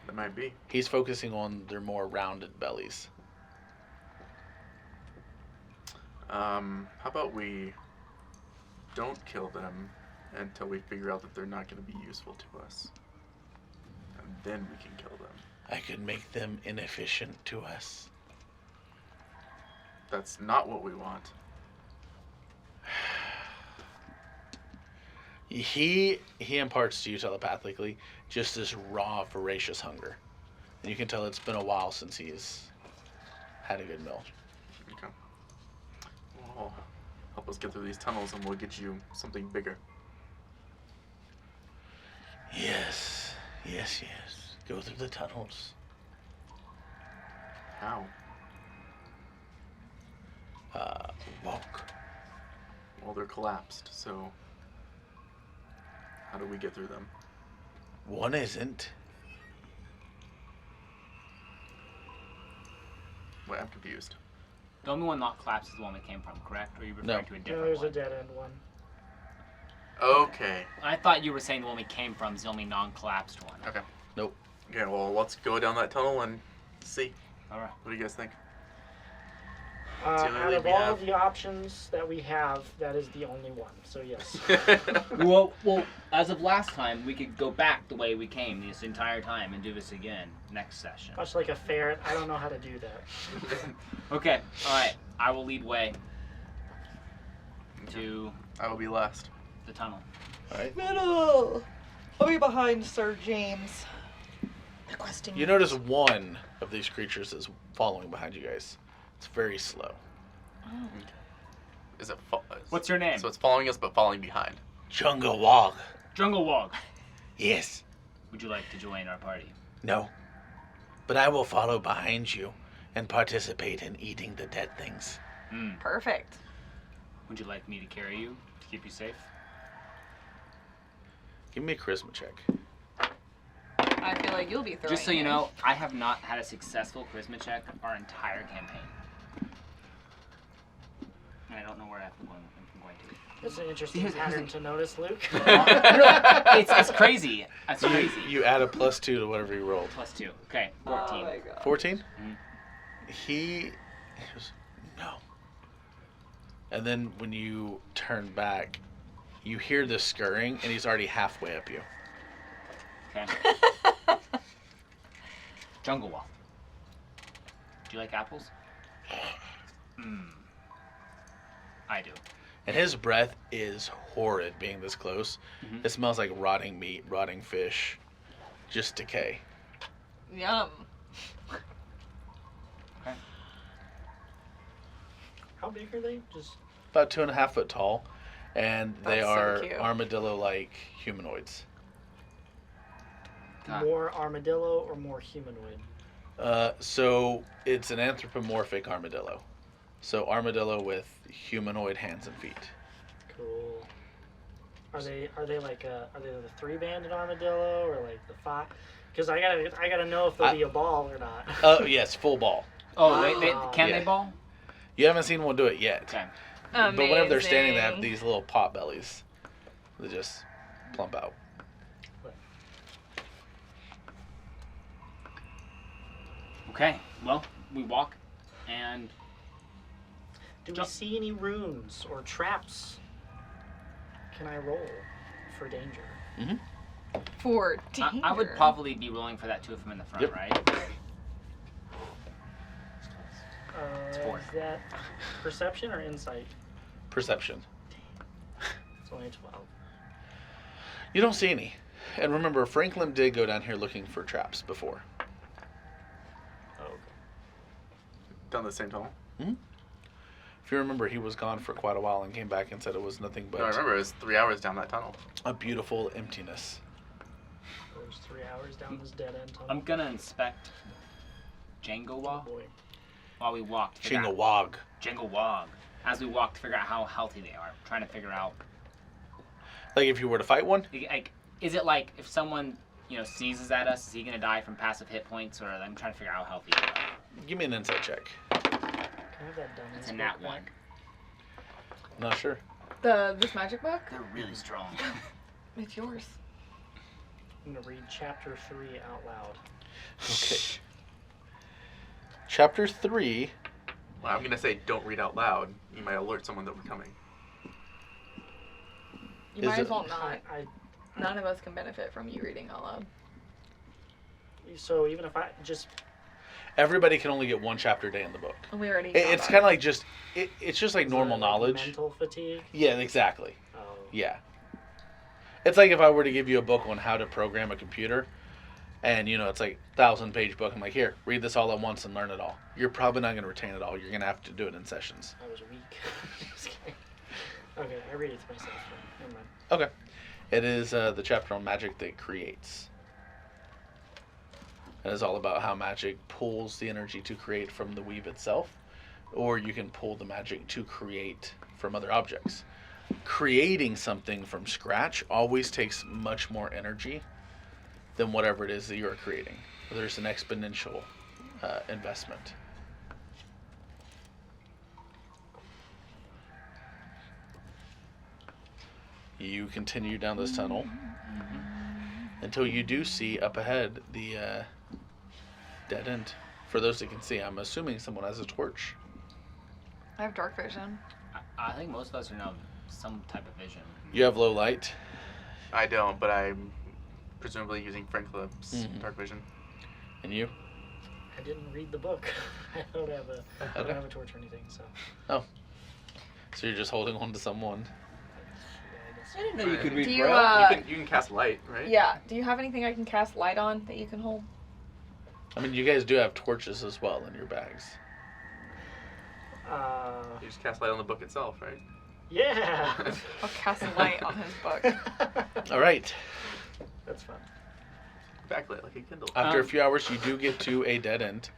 B: They might be.
A: He's focusing on their more rounded bellies.
B: How about we don't kill them until we figure out that they're not going to be useful to us, and then we can kill them.
A: I could make them inefficient to us.
B: That's not what we want.
A: He imparts to you telepathically just this raw, voracious hunger. And you can tell it's been a while since he's had a good meal.
B: Okay. Well, help us get through these tunnels, and we'll get you something bigger.
A: Yes. Go through the tunnels.
B: How?
A: Walk.
B: Well, they're collapsed, so how do we get through them?
A: One isn't.
B: Wait, I'm confused.
D: The only one not collapsed is the one we came from, correct? Or are you referring
A: No.
D: to a
E: No,
D: different
E: there's
D: one?
E: a dead end one.
B: Okay.
D: I thought you were saying the one we came from is the only non-collapsed one.
B: Okay.
A: Nope.
B: Okay, well, let's go down that tunnel and see.
D: All right.
B: What do you guys think? the only
E: Out
B: lead
E: of
B: we
E: all
B: have.
E: of the options that we have, that is the only one. So yes.
D: Well, as of last time, we could go back the way we came this entire time and do this again next session.
E: Much like a ferret, I don't know how to do that.
D: Okay. All right. I will lead way to
B: I will be last.
D: the tunnel.
A: Alright.
C: Middle. I'll be behind Sir James. Requesting.
A: You notice one of these creatures is following behind you guys. It's very slow.
B: Is it?
D: What's your name?
B: So it's following us, but falling behind.
A: Jungle Wog.
D: Jungle Wog.
A: Yes.
D: Would you like to join our party?
A: No. But I will follow behind you and participate in eating the dead things.
C: Perfect.
D: Would you like me to carry you to keep you safe?
A: Give me a charisma check.
C: I feel like you'll be throwing.
D: Just so you
C: it.
D: know, I have not had a successful charisma check our entire campaign. And I don't know where I'm going to.
E: It's an interesting
D: Here's
E: pattern
D: the-
E: to notice, Luke.
D: It's crazy. That's crazy.
A: You add a +2 to whatever you rolled.
D: +2. Okay,
C: Oh
D: 14.
C: my god.
A: 14?
D: Mhm.
A: He goes, no. And then when you turn back, you hear the scurrying, and he's already halfway up you.
D: Okay. Jungle Wall. Do you like apples? I do.
A: And his breath is horrid being this close.
D: Mhm.
A: It smells like rotting meat, rotting fish, just decay.
C: Yum.
E: How big are they? Just
A: About 2.5 foot tall, and they
C: That's so
A: are
C: cute.
A: armadillo-like humanoids.
D: Ah.
E: more armadillo or more humanoid?
A: So it's an anthropomorphic armadillo. So armadillo with humanoid hands and feet.
E: Cool. Are they like are they the 3-banded armadillo or like the 5? Because I gotta know if they'll be a ball or not.
A: Oh yes, full ball.
D: Oh, they can
A: Yeah.
D: they ball?
A: You haven't seen one do it yet.
D: Okay.
A: But whenever they're standing, they have
C: Amazing.
A: these little pot bellies. They just plump out.
D: Okay. Well, we walk, and
E: Do we see any runes or traps? Can I roll for danger?
C: For danger.
D: I would probably be rolling for that too if I'm in the front,
A: Yep.
D: right?
E: Is
D: 4.
E: that perception or insight?
A: Perception.
E: It's only 12.
A: You don't see any. And remember, Franklin did go down here looking for traps before.
E: Oh, okay.
B: Down the same tunnel.
A: If you remember, he was gone for quite a while and came back and said it was nothing but
B: No, I remember it was 3 hours down that tunnel.
A: a beautiful emptiness.
E: There's 3 hours down this dead end tunnel.
D: I'm gonna inspect Django Wog
E: Boy.
D: while we walk. to figure out-
A: Chingawog.
D: Django Wog. As we walk to figure out how healthy they are. Trying to figure out,
A: Like if you were to fight one,
D: like, is it like if someone, sneezes at us, is he gonna die from passive hit points, or I'm trying to figure out how healthy they are.
A: give me an insight check.
E: Can I have that done?
D: It's a nat 1.
A: I'm not sure.
C: This magic book?
D: They're really strong.
C: It's yours.
E: I'm gonna read chapter 3 out loud.
A: Okay. Chapter 3.
B: Well, I'm gonna say don't read out loud. You might alert someone that we're coming.
C: You
A: Is
C: might
A: it-
C: as well not.
E: I
C: None of us can benefit from you reading out loud.
E: so even if I just
A: Everybody can only get one chapter a day in the book.
C: And we already.
A: It's kind of like just, it's just like normal
E: is it like
A: knowledge.
E: mental fatigue.
A: Yeah, exactly.
E: Oh.
A: Yeah. It's like if I were to give you a book on how to program a computer, and it's like 1,000-page book. I'm like, here, read this all at once and learn it all. You're probably not going to retain it all. You're going to have to do it in sessions.
E: I was weak. Just kidding. Okay, I read it to myself. Then. Never mind.
A: Okay. It is the chapter on magic that creates. It is all about how magic pulls the energy to create from the weave itself, or you can pull the magic to create from other objects. Creating something from scratch always takes much more energy than whatever it is that you are creating. There's an exponential investment. You continue down this tunnel until you do see up ahead the dead end. For those that can see, I'm assuming someone has a torch.
C: I have dark vision.
D: I think most of us are now some type of vision.
A: You have low light.
B: I don't, but I'm presumably using Franklin's
A: Mhm.
B: dark vision.
A: And you?
E: I didn't read the book. I don't have a
A: Okay.
E: torch or anything, so.
A: So you're just holding on to someone.
E: Yeah, I guess.
D: I didn't know you could read
C: Do you,
D: Braille.
B: You can cast light, right?
C: Yeah. Do you have anything I can cast light on that you can hold?
A: I mean, you guys do have torches as well in your bags.
B: You just cast light on the book itself, right?
E: Yeah.
C: I'll cast light on his book.
A: All right.
E: That's fun.
B: Backlit like a Kindle.
A: After a few hours, you do get to a dead end.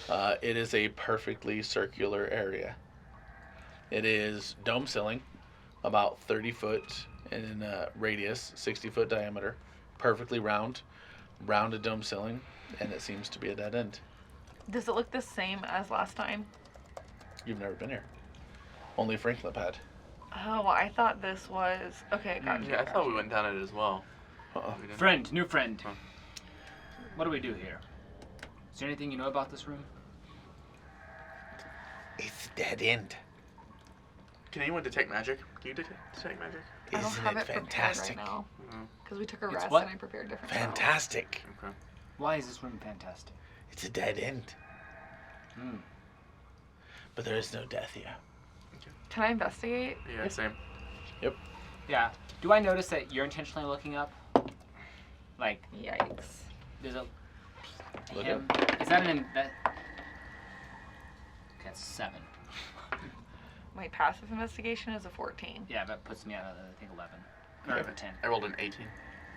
A: It is a perfectly circular area. It is dome ceiling, about 30 foot in radius, 60 foot diameter, perfectly rounded dome ceiling, and it seems to be a dead end.
C: Does it look the same as last time?
A: You've never been here. Only Franklin had.
C: Oh, I thought this was okay. Gotcha.
B: Yeah, I thought we went down it as well.
A: Uh-uh.
B: We didn't.
D: Friend, new friend.
B: Huh.
D: What do we do here? Is there anything you know about this room?
A: It's dead end.
B: Can anyone detect magic? Can you detect magic?
C: I don't
A: Isn't
C: have
A: it
C: it prepared
A: fantastic?
C: right now
B: Mhm.
C: because we took a
D: It's
C: rest
D: what?
C: and I prepared different.
A: Fantastic.
B: Okay.
D: Why is this room fantastic?
A: It's a dead end,
D: Hmm.
A: but there is no death here.
C: Can I investigate?
B: Yeah, same.
D: Yeah. Do I notice that you're intentionally looking up? Like,
C: Yikes.
D: there's a
A: Look
D: him. Is that an that? Okay, that's 7.
C: My passive investigation is a 14.
D: Yeah, that puts me at I think 11
A: Okay.
D: or 10.
B: I rolled an 18.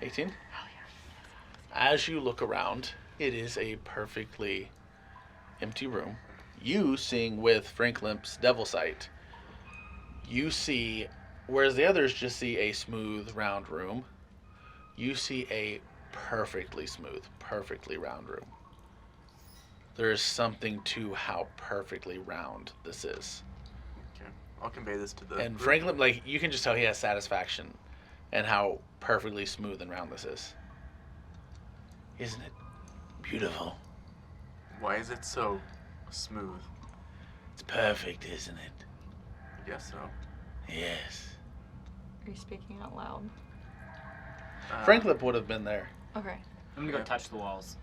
A: 18.
C: Hell yeah.
A: As you look around, it is a perfectly empty room. You, seeing with Frank Limp's Devil Sight, you see, whereas the others just see a smooth, round room, you see a perfectly smooth, perfectly round room. There is something to how perfectly round this is.
B: Okay. I'll convey this to the
A: And
B: group.
A: Frank Limp, like, you can just tell he has satisfaction in how perfectly smooth and round this is. Isn't it beautiful?
B: Why is it so smooth?
A: It's perfect, isn't it?
B: I guess so.
A: Yes.
C: Are you speaking out loud?
A: Frank Lip would have been there.
C: Okay.
D: I'm gonna go
B: Yeah.
D: touch the walls.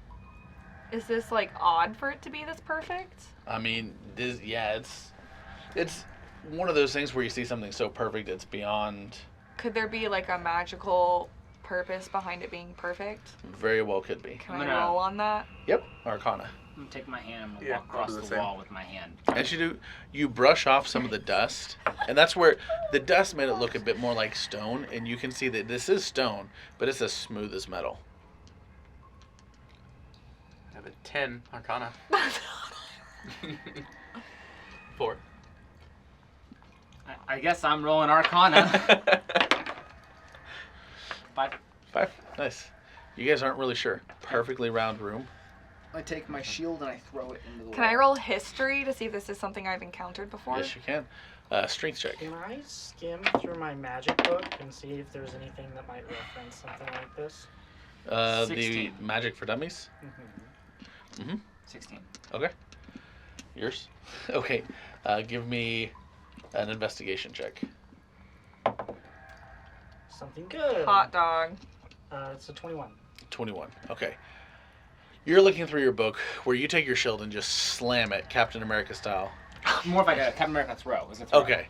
C: Is this like odd for it to be this perfect?
A: I mean, it's one of those things where you see something so perfect it's beyond.
C: Could there be like a magical purpose behind it being perfect?
A: Very well could be.
C: Can
D: I'm
C: I
D: gonna-
C: roll on that?
A: Yep, Arcana.
D: I'm gonna take my hand. I'm gonna
B: Yeah,
D: walk
B: I'll
D: across
B: do the
D: the
B: same.
D: wall with my hand.
A: As you do, you brush off some of the dust, and that's where the dust made it look a bit more like stone, and you can see that this is stone, but it's as smooth as metal.
B: I have a 10 Arcana. 4.
D: I guess I'm rolling Arcana. 5.
A: 5. Nice. You guys aren't really sure. Perfectly round room.
D: I take my shield and I throw it into the
C: Can I roll history to see if this is something I've encountered before?
A: Yes, you can. Strength check.
E: Can I skim through my magic book and see if there's anything that might reference something like this?
A: The
D: 16.
A: magic for dummies.
E: Mm-hmm.
D: 16.
A: Okay. Yours? Okay. Give me an investigation check.
E: Something good.
C: Hot dog.
E: It's a 21.
A: 21. Okay. You're looking through your book where you take your shield and just slam it, Captain America style.
D: More of like a Captain America throw. Is it throw?
A: Okay.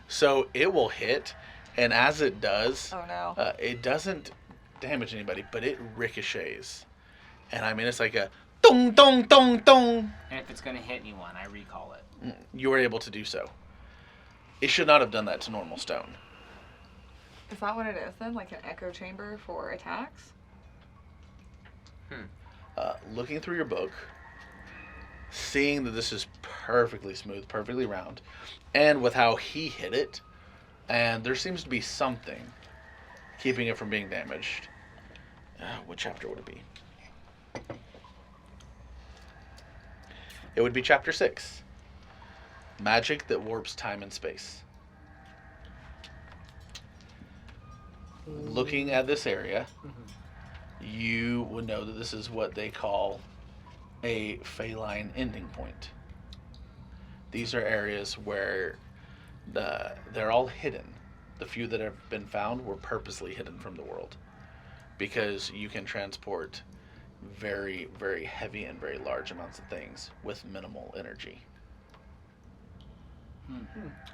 A: So it will hit, and as it does,
C: Oh no.
A: it doesn't damage anybody, but it ricochets. And I mean, it's like a dong, dong, dong, dong.
D: And if it's gonna hit anyone, I recall it.
A: You were able to do so. It should not have done that to normal stone.
C: Is that what it is then? Like an echo chamber for attacks?
A: Looking through your book, seeing that this is perfectly smooth, perfectly round, and with how he hit it, and there seems to be something keeping it from being damaged. What chapter would it be? It would be chapter 6. Magic that warps time and space. Looking at this area, you would know that this is what they call a Phaline ending point. These are areas where they're all hidden. The few that have been found were purposely hidden from the world because you can transport very, very heavy and very large amounts of things with minimal energy.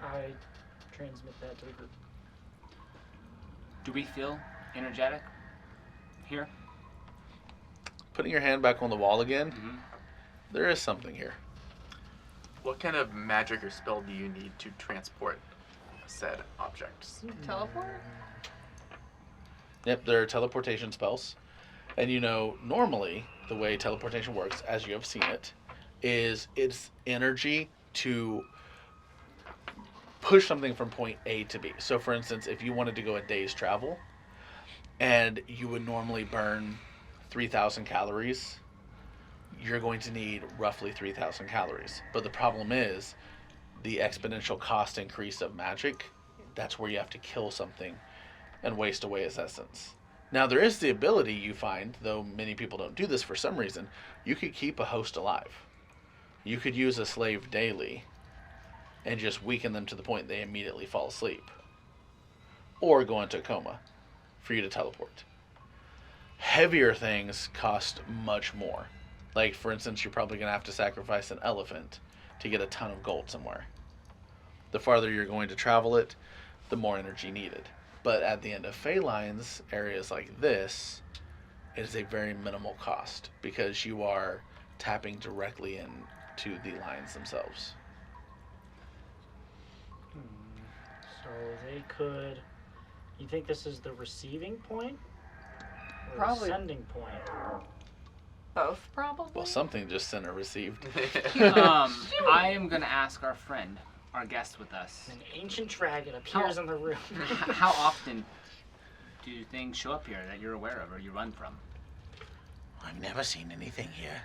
E: I transmit that to the group.
D: Do we feel energetic here?
A: Putting your hand back on the wall again,
D: Mm-hmm.
A: there is something here.
B: What kind of magic or spell do you need to transport said objects?
C: Teleport?
A: Yep, there are teleportation spells. And you know, normally the way teleportation works, as you have seen it, is it's energy to push something from point A to B. So for instance, if you wanted to go a day's travel and you would normally burn 3,000 calories, you're going to need roughly 3,000 calories. But the problem is the exponential cost increase of magic. That's where you have to kill something and waste away its essence. Now there is the ability you find, though many people don't do this for some reason, you could keep a host alive. You could use a slave daily and just weaken them to the point they immediately fall asleep. or go into a coma for you to teleport. Heavier things cost much more. Like, for instance, you're probably going to have to sacrifice an elephant to get a ton of gold somewhere. The farther you're going to travel it, the more energy needed. But at the end of Phaelines, areas like this, it is a very minimal cost because you are tapping directly into the lines themselves.
E: So they could. You think this is the receiving point? Or
C: Probably.
E: the sending point?
C: Both, probably.
A: Well, something just sent or received.
D: I am gonna ask our friend, our guest with us,
E: An ancient dragon appears in the room.
D: how often do things show up here that you're aware of or you run from?
A: I've never seen anything here.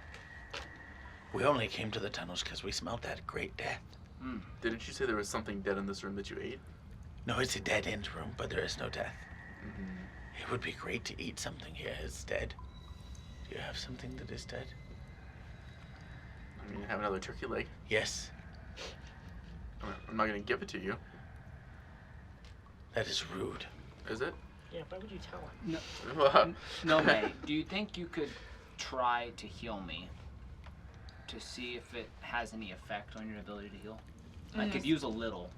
A: We only came to the tunnels because we smelled that great death.
B: Didn't you say there was something dead in this room that you ate?
A: No, it's a dead end room, but there is no death. It would be great to eat something here that's dead. Do you have something that is dead?
B: I mean, have another turkey leg.
A: Yes,
B: I'm not gonna give it to you.
A: that is rude.
B: Is it?
E: Yeah, why would you tell him?
D: No, May, do you think you could try to heal me to see if it has any effect on your ability to heal? I could use a little.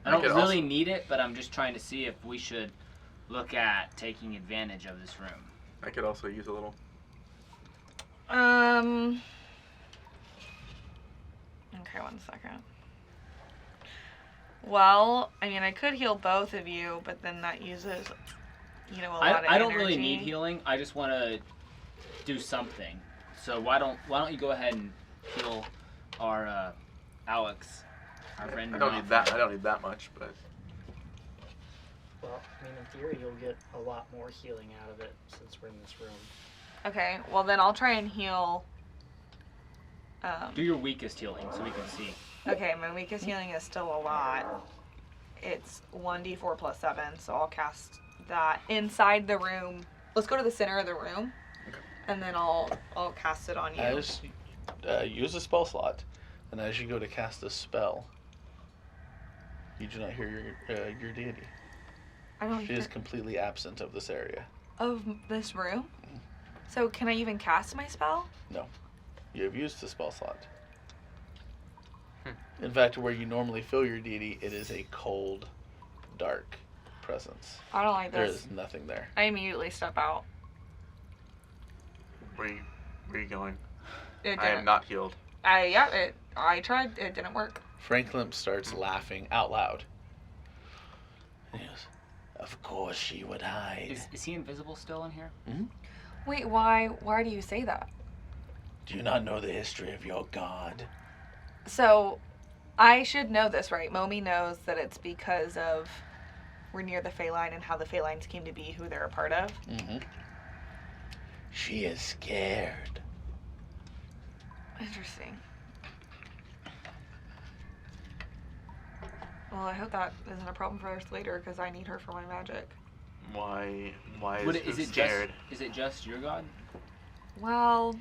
D: I don't
B: could
D: really
B: also-
D: need it, but I'm just trying to see if we should look at taking advantage of this room.
B: I could also use a little.
C: Okay, 1 second. Well, I mean, I could heal both of you, but then that uses, a lot of energy.
D: I don't really need healing. I just want to do something. So why don't you go ahead and heal our Alex, our friend?
B: I don't need that. I don't need that much, but
E: Well, I mean, in theory, you'll get a lot more healing out of it since we're in this room.
C: Okay, well then I'll try and heal.
D: Do your weakest healing so we can see.
C: Okay, my weakest healing is still a lot. It's 1d4 plus 7, so I'll cast that inside the room. Let's go to the center of the room, and then I'll cast it on you.
A: As use a spell slot, and as you go to cast a spell, you do not hear your deity.
C: I don't
A: She
C: hear
A: is completely absent of this area.
C: of this room. So can I even cast my spell?
A: You have used the spell slot. In fact, where you normally feel your deity, it is a cold, dark presence.
C: I don't like
A: There
C: this.
A: is nothing there.
C: I immediately step out.
B: where are you going?
C: It
B: I am
C: didn't.
B: not healed.
C: I tried. It didn't work.
A: Franklin starts laughing out loud. And he goes, "Of course she would hide.
D: Is he invisible still in here?
C: Wait, why do you say that?
A: Do you not know the history of your god?"
C: So, I should know this, right? Momi knows that it's because of we're near the Phaeline and how the Phaelines came to be who they're a part of.
A: Mm-hmm. She is scared.
C: Interesting. Well, I hope that isn't a problem for us later because I need her for my magic.
B: Why
D: Is it
B: scared?
D: just your god?
C: Well,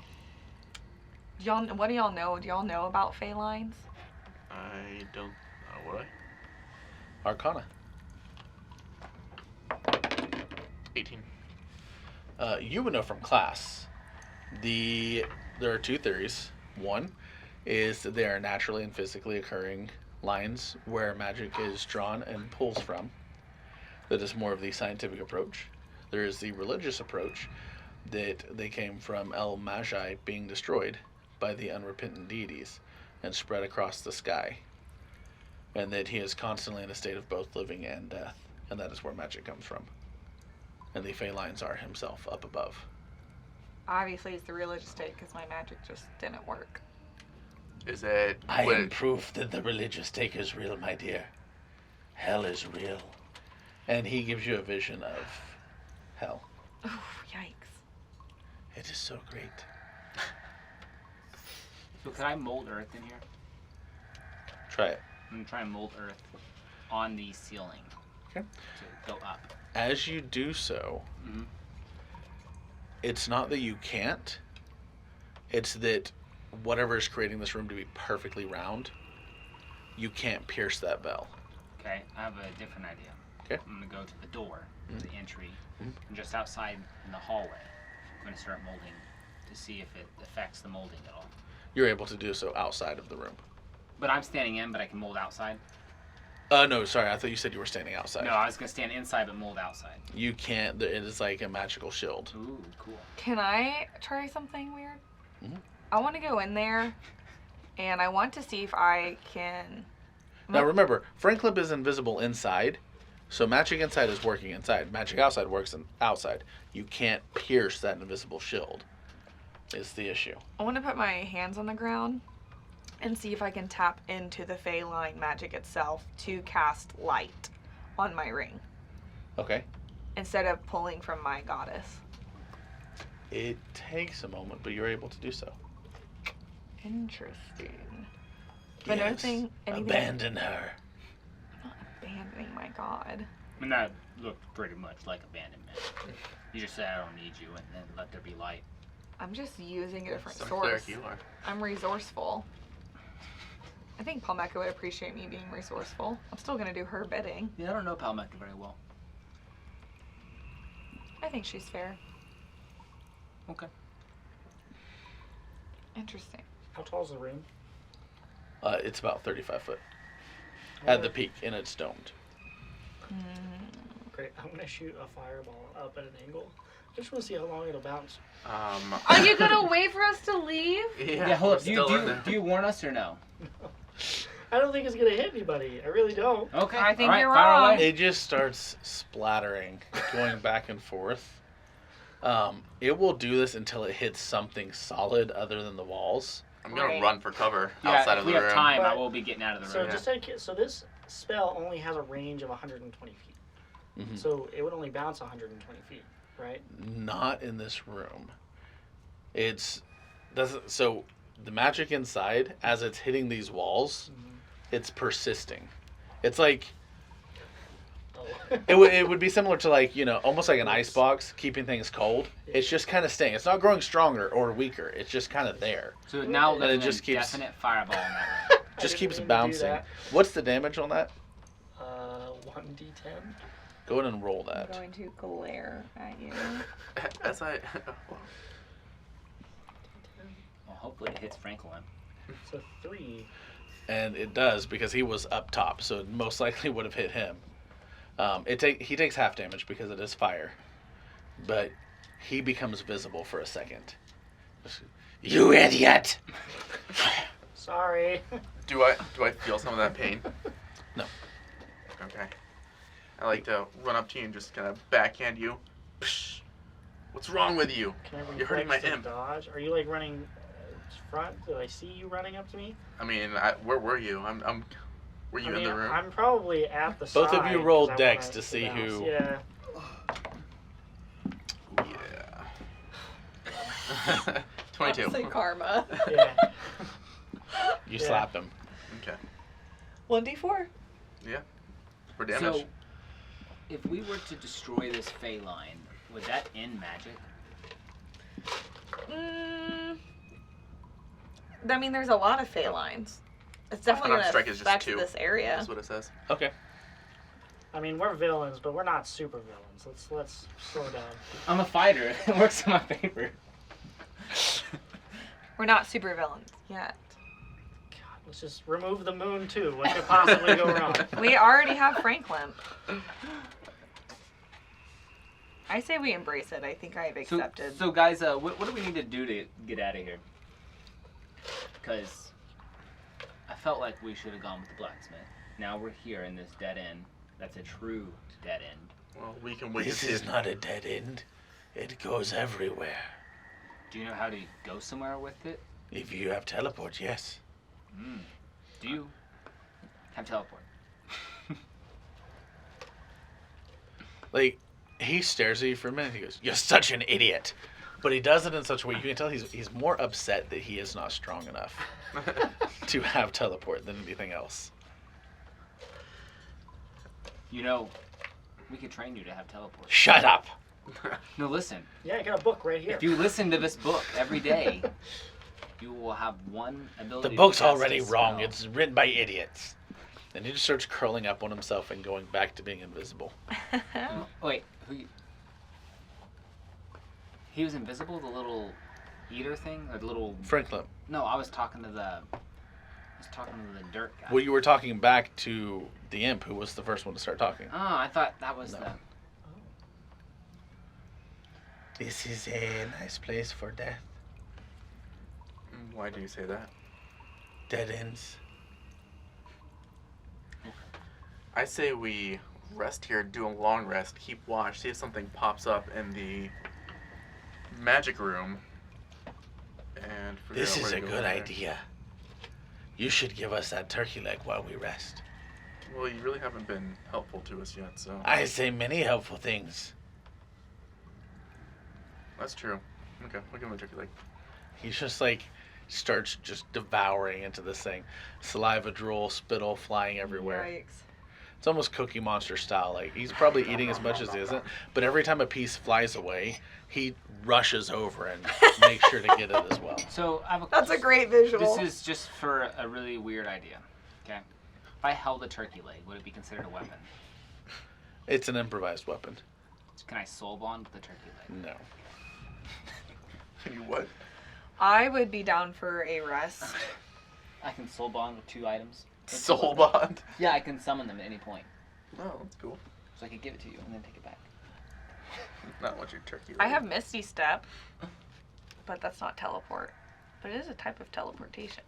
C: what do y'all know? Do y'all know about Phaelines?
B: I don't. Would I?
A: Arcana.
B: 18.
A: You would know from class. There are two theories. One is that they are naturally and physically occurring lines where magic is drawn and pulls from. That is more of the scientific approach. There is the religious approach that they came from El Magi being destroyed by the unrepentant deities and spread across the sky. And that he is constantly in a state of both living and death. And that is where magic comes from. And the Phaelines are himself up above.
C: Obviously, it's the religious take because my magic just didn't work.
B: Is it?
A: I
B: would
A: am
B: it-
A: proof that the religious take is real, my dear. Hell is real. And he gives you a vision of hell.
C: Oh, yikes.
A: It is so great.
D: So could I mold earth in here?
A: Try it.
D: I'm gonna try and mold earth on the ceiling.
A: Okay.
D: To go up.
A: As you do so,
D: Mhm.
A: it's not that you can't. It's that whatever is creating this room to be perfectly round, you can't pierce that veil.
D: Okay, I have a different idea.
A: Okay.
D: I'm gonna go to the door,
A: Mhm.
D: the entry,
A: Mhm.
D: and just outside in the hallway, I'm gonna start molding to see if it affects the molding at all.
A: You're able to do so outside of the room.
D: But I'm standing in, but I can mold outside.
A: No, sorry. I thought you said you were standing outside.
D: No, I was gonna stand inside but mold outside.
A: You can't. It is like a magical shield.
D: Ooh, cool.
C: Can I try something weird?
A: Mhm.
C: I want to go in there, and I want to see if I can.
A: Now remember, Franklin is invisible inside, so magic inside is working inside. Magic outside works outside. You can't pierce that invisible shield. Is the issue.
C: I want to put my hands on the ground and see if I can tap into the Fey line magic itself to cast light on my ring
A: Okay.
C: instead of pulling from my goddess.
A: It takes a moment, but you're able to do so.
C: Interesting. But
A: Yes.
C: anything.
A: Abandon her.
C: I'm not abandoning my god.
D: I mean, that looked pretty much like abandonment. You just said I don't need you, and then let there be light.
C: I'm just using a different
B: Some
C: source.
B: cleric you are.
C: I'm resourceful. I think Palmeka would appreciate me being resourceful. I'm still gonna do her bidding.
D: Yeah, I don't know Palmeka very well.
C: I think she's fair.
D: Okay.
C: Interesting.
E: How tall is the room?
A: It's about 35 foot at the peak, and it's domed.
E: Great. I'm gonna shoot a fireball up at an angle. I just want to see how long it'll bounce.
C: Are you gonna wait for us to leave?
D: Yeah, hold
B: we're
D: up. Do
B: still in
D: you,
B: there.
D: do you warn us or no?
E: I don't think it's gonna hit anybody. I really don't.
D: Okay.
C: I think
D: all right,
C: you're
D: fire
C: wrong.
D: away.
A: It just starts splattering, going back and forth. It will do this until it hits something solid other than the walls.
B: I'm gonna
C: Right.
B: run for cover
D: Yeah,
B: outside
D: if
B: of
D: we
B: the
D: have
B: room.
D: time, I
E: But-
D: will be getting out of the
E: So
D: room.
E: just like so, this spell only has a range of 120 feet.
A: Mhm.
E: So it would only bounce 120 feet, right?
A: Not in this room. It's doesn't. So the magic inside, as it's hitting these walls, it's persisting. It's like
E: Oh.
A: it would be similar to like almost like an ice box keeping things cold. It's just kind of staying. It's not growing stronger or weaker. It's just kind of there.
D: So now
E: And
D: there's
A: it just
D: a
A: keeps-
D: definite fireball in that room.
E: I
A: Just
E: didn't
A: keeps
E: mean to do
A: bouncing.
E: that.
A: What's the damage on that?
E: 1d10.
A: Go ahead and roll
C: I'm
A: that.
C: going to glare at you.
B: As I,
D: Well, hopefully it hits Franklin.
E: So 3.
A: And it does because he was up top, so it most likely would have hit him. He takes half damage because it is fire, but he becomes visible for a second. You idiot!
E: Sorry.
B: do I feel some of that pain?
A: No.
B: Okay. I like to run up to you and just kind of backhand you. Psh, what's wrong with you?
E: Can I
B: You're hurting my
E: reflex
B: imp.
E: and dodge? Are you like running front? Do I see you running up to me?
B: I mean, where were you? Were you
E: I
B: in
E: mean,
B: the room?
E: I'm probably at the
A: Both
E: side.
A: of you roll
E: 'cause I
A: dex
E: wanna
A: to see
E: bounce.
A: who-
E: Yeah.
B: Yeah. 22.
C: Say karma.
E: Yeah.
A: You
E: Yeah.
A: slap him.
B: Okay.
C: 1d4.
B: For damage.
D: So, if we were to destroy this Fey line, would that end magic?
C: I mean, there's a lot of Fey lines. It's definitely
B: Unarmed
C: gonna
B: strike is just
C: affect
B: 2.
C: this area.
B: That's what it says.
A: Okay.
E: I mean, we're villains, but we're not super villains. Let's slow down.
D: I'm a fighter. It works in my favor.
C: We're not super villains yet.
E: God, let's just remove the moon too. What could possibly go wrong?
C: We already have Franklin. I say we embrace it. I think I've accepted.
D: So guys, what do we need to do to get out of here? Because I felt like we should have gone with the blacksmith. Now we're here in this dead end. That's a true dead end.
B: Well, we can wait to
A: This
B: see.
A: is not a dead end. It goes everywhere.
D: Do you know how to go somewhere with it?
A: If you have teleport, yes.
D: Do you have teleport?
A: Like, he stares at you for a minute. He goes, "You're such an idiot." But he does it in such a way you can tell he's more upset that he is not strong enough to have teleport than anything else.
D: You know, we could train you to have teleport.
A: Shut up.
D: No, listen.
E: Yeah, I got a book right here.
D: If you listen to this book every day, you will have one ability.
A: The
D: to
A: book's
D: cast a
A: already wrong.
D: spell.
A: It's written by idiots. And he just starts curling up on himself and going back to being invisible.
D: Wait, he was invisible, the little eater thing? Or the little...
A: Franklin,
D: No, I was talking to the dirt guy.
A: well, you were talking back to the imp, who was the first one to start talking.
D: Oh, I thought that was
A: No.
D: the...
A: This is a nice place for death.
B: Why do you say that?
A: Dead ends.
B: I say we rest here, do a long rest, keep watch, see if something pops up in the magic room, and figure
A: This
B: out
A: is
B: where
A: a
B: to go
A: good
B: from there.
A: idea. You should give us that turkey leg while we rest.
B: Well, you really haven't been helpful to us yet, so
A: I say many helpful things.
B: that's true. Okay, we'll give him a turkey leg.
A: He's just like, starts just devouring into this thing. Saliva, drool, spittle flying everywhere.
C: Yikes.
A: It's almost Cookie Monster style. Like, he's probably eating as much as he isn't, but every time a piece flies away, he rushes over and makes sure to get it as well.
D: So, I have a...
C: That's a great visual.
D: This is just for a really weird idea, okay? If I held a turkey leg, would it be considered a weapon?
A: It's an improvised weapon.
D: Can I soul bond with the turkey leg?
A: No.
B: You what?
C: I would be down for a rest.
D: I can soul bond with 2 items.
B: Soul bond?
D: Yeah, I can summon them at any point.
B: Oh, that's cool.
D: So I could give it to you and then take it back.
B: Not what your turkey leg.
C: I have Misty Step, but that's not teleport. But it is a type of teleportation.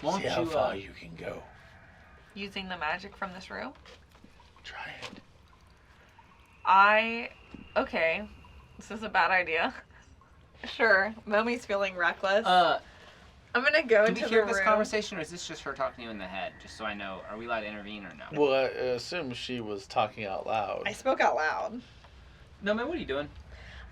D: Won't
A: See how
D: you,
A: far you can go.
C: Using the magic from this room?
A: Try it.
C: Okay, this is a bad idea. Sure, Momi's feeling reckless. I'm gonna go
D: did
C: into
D: we
C: the
D: hear
C: room.
D: this conversation, or is this just her talking to you in the head? Just so I know, are we allowed to intervene or no?
A: Well, I assume she was talking out loud.
C: I spoke out loud.
D: No, man, what are you doing?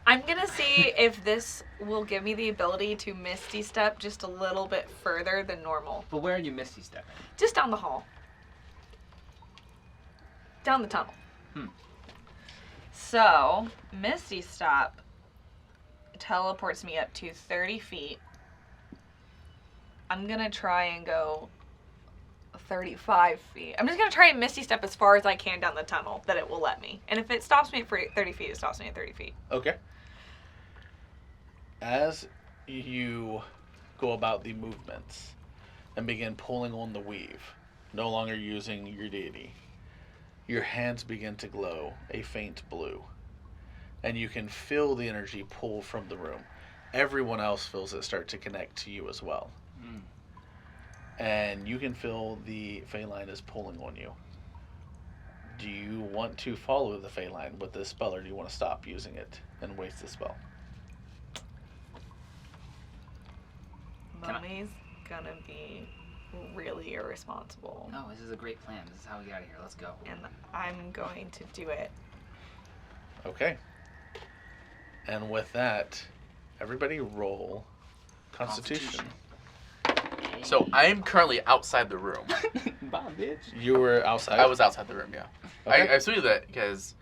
C: I'm gonna see if this will give me the ability to Misty Step just a little bit further than normal.
D: But where are you Misty stepping?
C: Just down the hall. Down the tunnel. So, Misty Step teleports me up to 30 feet. I'm gonna try and go 35 feet. I'm just gonna try and Misty Step as far as I can down the tunnel that it will let me. And if it stops me at 30 feet, it stops me at 30 feet.
A: Okay. As you go about the movements and begin pulling on the weave, no longer using your deity, your hands begin to glow a faint blue. And you can feel the energy pull from the room. Everyone else feels it start to connect to you as well. And you can feel the Fey line is pulling on you. Do you want to follow the Fey line with this spell, or do you want to stop using it and waste the spell?
C: Mommy's gonna be really irresponsible.
D: No, this is a great plan. This is how we get out of here. Let's go.
C: And I'm going to do it.
A: Okay. And with that, everybody roll Constitution.
B: So I am currently outside the room.
D: Bye, bitch.
A: You were outside?
B: I was outside the room, yeah.
A: Okay.
B: I assume that because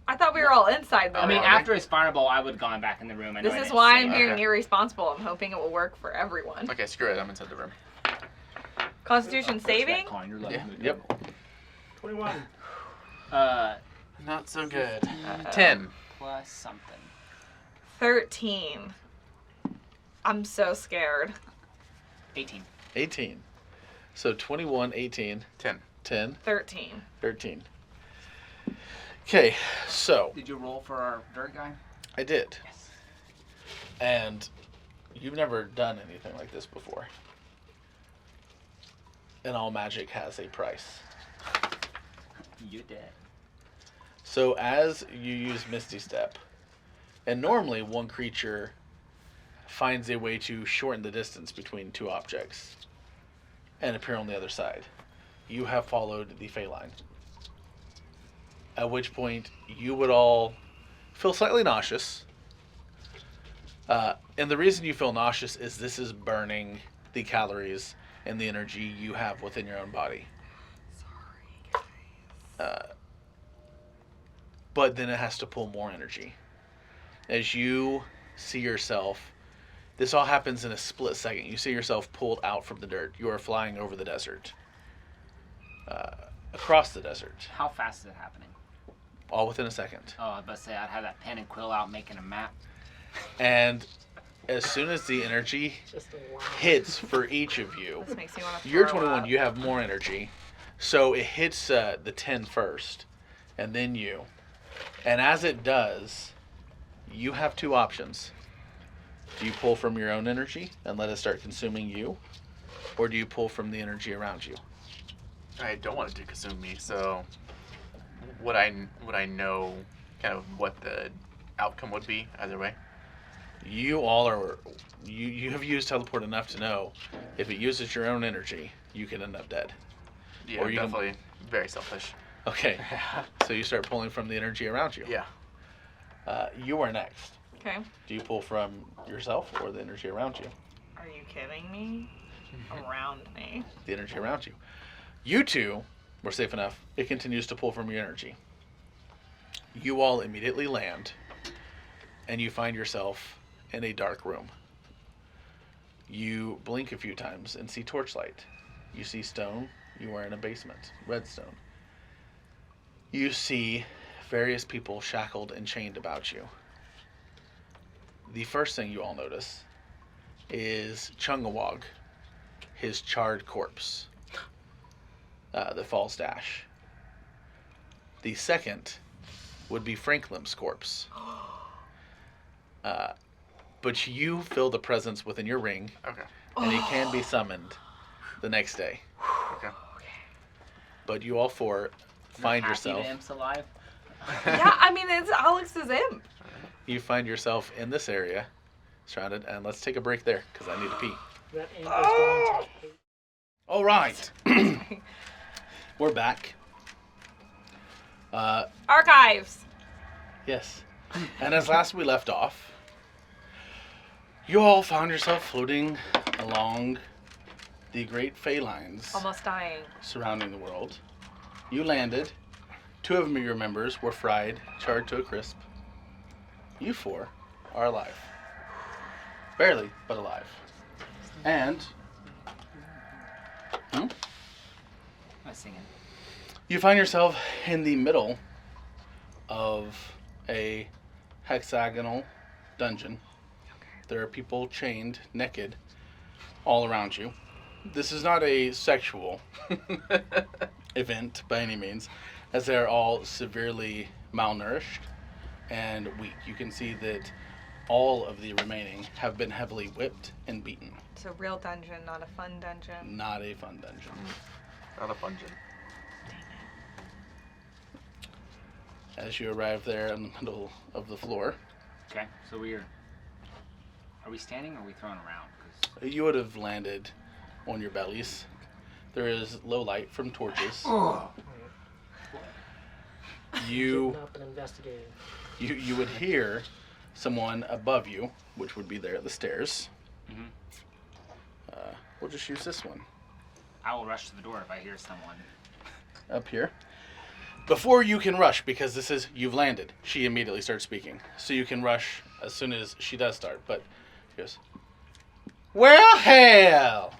C: I thought we were all inside the
D: I mean,
C: room.
D: after his fireball, I would have gone back in the room. I know
C: This
D: I
C: is
D: didn't
C: why
D: say
C: I'm
D: it.
C: being
B: Okay.
C: irresponsible. I'm hoping it will work for everyone.
B: okay, screw it. I'm inside the room.
C: Constitution saving?
D: Con, you're
B: Yeah.
A: Yep.
E: 21.
B: Not so good. 10.
D: Plus something.
C: 13. I'm so scared.
D: 18.
A: 18. So 21, 18,
B: 10.
A: 10,
C: 13.
A: 13. Okay, so
D: Did you roll for our dirt guy?
A: I did.
D: Yes.
A: And you've never done anything like this before. And all magic has a price.
D: You're dead.
A: So as you use Misty Step, and normally one creature finds a way to shorten the distance between two objects and appear on the other side. You have followed the Fey line. At which point you would all feel slightly nauseous. And the reason you feel nauseous is this is burning the calories and the energy you have within your own body.
C: Sorry, guys.
A: But then it has to pull more energy. As you see yourself, this all happens in a split second. You see yourself pulled out from the dirt. You are flying over the desert. across the desert,
D: How fast is it happening?
A: all within a second.
D: Oh, I was about to say I'd have that pen and quill out making a map.
A: And as soon as the energy
E: Just a line.
A: hits for each of you,
C: This makes me want to.
A: you're 21, you have more energy. So it hits the 10 first, and then you. And as it does, you have two options. Do you pull from your own energy and let it start consuming you? Or do you pull from the energy around you?
B: I don't want it to consume me, so would I know kind of what the outcome would be either way?
A: You all are. You have used teleport enough to know if it uses your own energy, you can end up dead.
B: Yeah,
A: Or you can-
B: definitely very selfish.
A: Okay. So you start pulling from the energy around you.
B: Yeah.
A: You are next.
C: Okay.
A: Do you pull from yourself or the energy around you?
C: Are you kidding me? Around me.
A: The energy around you. You two were safe enough. It continues to pull from your energy. You all immediately land, and you find yourself in a dark room. You blink a few times and see torchlight. You see stone. You are in a basement. Redstone. You see various people shackled and chained about you. The first thing you all notice is Chungawog, his charred corpse, that falls dash. The second would be Franklin's corpse. But you feel the presence within your ring,
B: Okay.
A: and he can be summoned the next day.
B: Okay.
A: But you all four find
D: Happy
A: yourself.
D: the imp's alive.
C: Yeah, I mean, it's Alex's imp.
A: You find yourself in this area, surrounded, and let's take a break there because I need to pee.
E: That ink is going to hate.
A: All right, we're back.
C: Archives.
A: Yes, and as last we left off, you all found yourself floating along the great Fey lines
C: Almost dying.
A: surrounding the world. You landed. Two of your members were fried, charred to a crisp. You four are alive. Barely, but alive. And
D: I was singing.
A: you find yourself in the middle of a hexagonal dungeon. There are people chained, naked, all around you. This is not a sexual event by any means, as they're all severely malnourished and weak. You can see that all of the remaining have been heavily whipped and beaten.
C: It's a real dungeon, not a fun dungeon.
A: Not a fun dungeon.
B: Not a dungeon.
A: As you arrive there in the middle of the floor,
D: Okay, so are we standing or are we thrown around? 'Cause
A: you would have landed on your bellies. There is low light from torches. You
E: Getting up and investigating.
A: you would hear someone above you, which would be there at the stairs.
D: Mhm.
A: We'll just use this one
D: I will rush to the door if I hear someone.
A: up here. Before you can rush, because this is, you've landed, she immediately starts speaking. So you can rush as soon as she does start. But she goes, well, hell,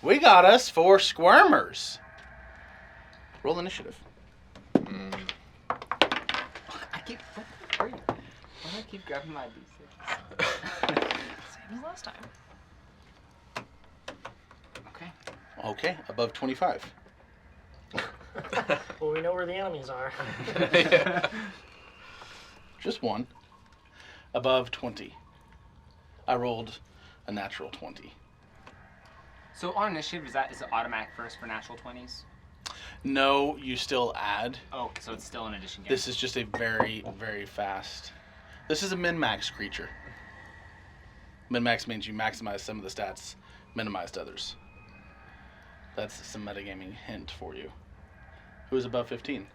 A: we got us 4 squirmers. Roll initiative.
D: I keep. Why do I keep grabbing my D6?
C: Same as last time.
D: Okay.
A: Okay, above 25.
E: Well, we know where the enemies are.
A: Just one. Above 20. I rolled a natural 20.
D: So on initiative, is it automatic first for natural 20s?
A: No, you still add.
D: Oh, so it's still an addition game.
A: This is just a very, very fast. This is a min-max creature. Min-max means you maximize some of the stats, minimized others. That's some metagaming hint for you. Who's above 15?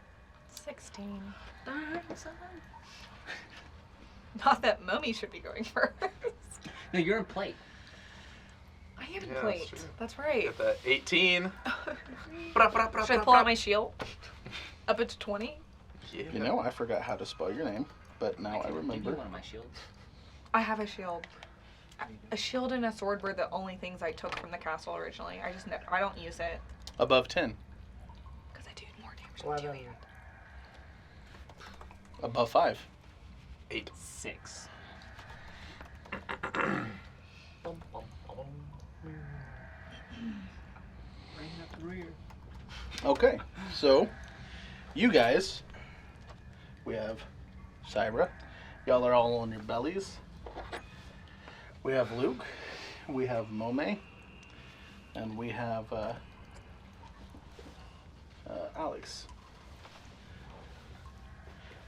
C: 16. Not that Mummy should be going first.
D: No, you're in plate.
C: I am
B: Yeah, that's
C: plate.
B: true.
C: That's right.
B: Got that 18.
C: Should I pull out my shield? Up to 20?
B: Yeah.
A: You know, I forgot how to spell your name, but now I
D: Give me
A: remember.
D: one of my shields.
C: I have a shield. A shield and a sword were the only things I took from the castle originally. I don't use it.
A: Above 10.
E: 11.
A: Above 5.
B: 8.
D: 6.
E: Bum, bum, bum.
D: Bring up the rear.
A: Okay, so you guys, we have Syra. Y'all are all on your bellies. We have Luke. We have Mome. And we have Alex.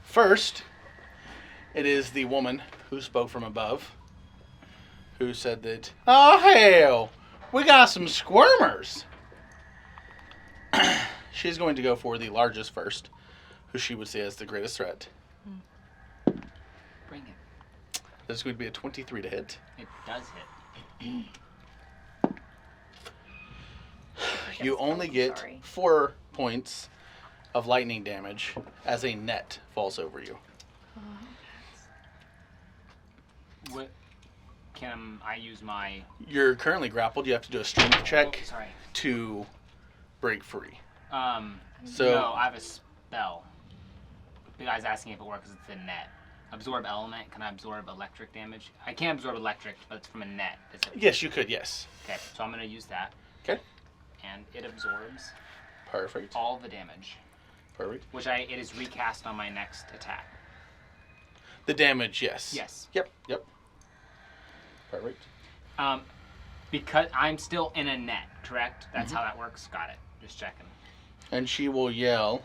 A: First, it is the woman who spoke from above, who said that, oh hell, we got some squirmers. She's going to go for the largest first, who she would see as the greatest threat.
D: Bring it.
A: This is going to be a 23 to hit.
D: It does hit.
A: You only get
C: Sorry.
A: 4 points of lightning damage as a net falls over you.
D: What? Can I use my...
A: You're currently grappled. You have to do a strength check
D: Oh, sorry.
A: to break free.
D: So no, I have a spell. The guy's asking if it works. It's a net. Absorb element. Can I absorb electric damage? I can't absorb electric, but it's from a net. Is it?
A: Yes, you could, yes.
D: Okay, so I'm gonna use that.
A: Okay.
D: And it absorbs
A: Perfect.
D: all the damage,
A: Perfect.
D: which it is recast on my next attack.
A: The damage, yes.
D: Yes.
A: Yep, yep. Perfect.
D: Because I'm still in a net, correct? That's how that works. Got it. Just checking.
A: And she will yell,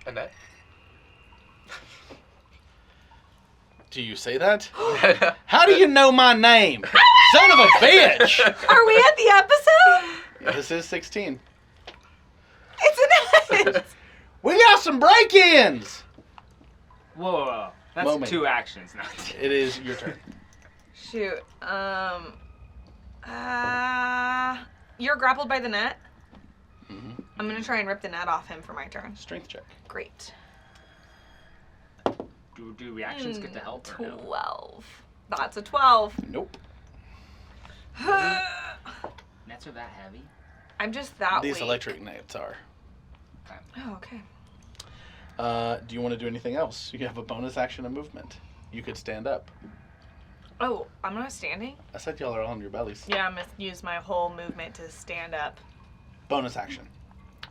B: And that?
A: do you say that? How do you know my name? Son of a bitch!
C: Are we at the episode?
A: This is 16.
C: It's an edit.
A: We got some break-ins!
D: Whoa, whoa, whoa. That's
A: Moment.
D: 2 actions, not
A: It is your turn.
C: Shoot. You're grappled by the net.
A: Mm-hmm.
C: I'm gonna try and rip the net off him for my turn.
A: Strength check.
C: Great.
D: Do reactions get to help or no?
C: 12. That's a 12.
A: Nope.
D: Nets are that heavy?
C: I'm just that
A: These
C: weak.
A: electric knights are.
C: Oh, okay.
A: Do you want to do anything else? You have a bonus action of movement. You could stand up.
C: Oh, I'm not standing?
A: I said y'all are all on your bellies.
C: Yeah, I'm gonna use my whole movement to stand up.
A: Bonus action.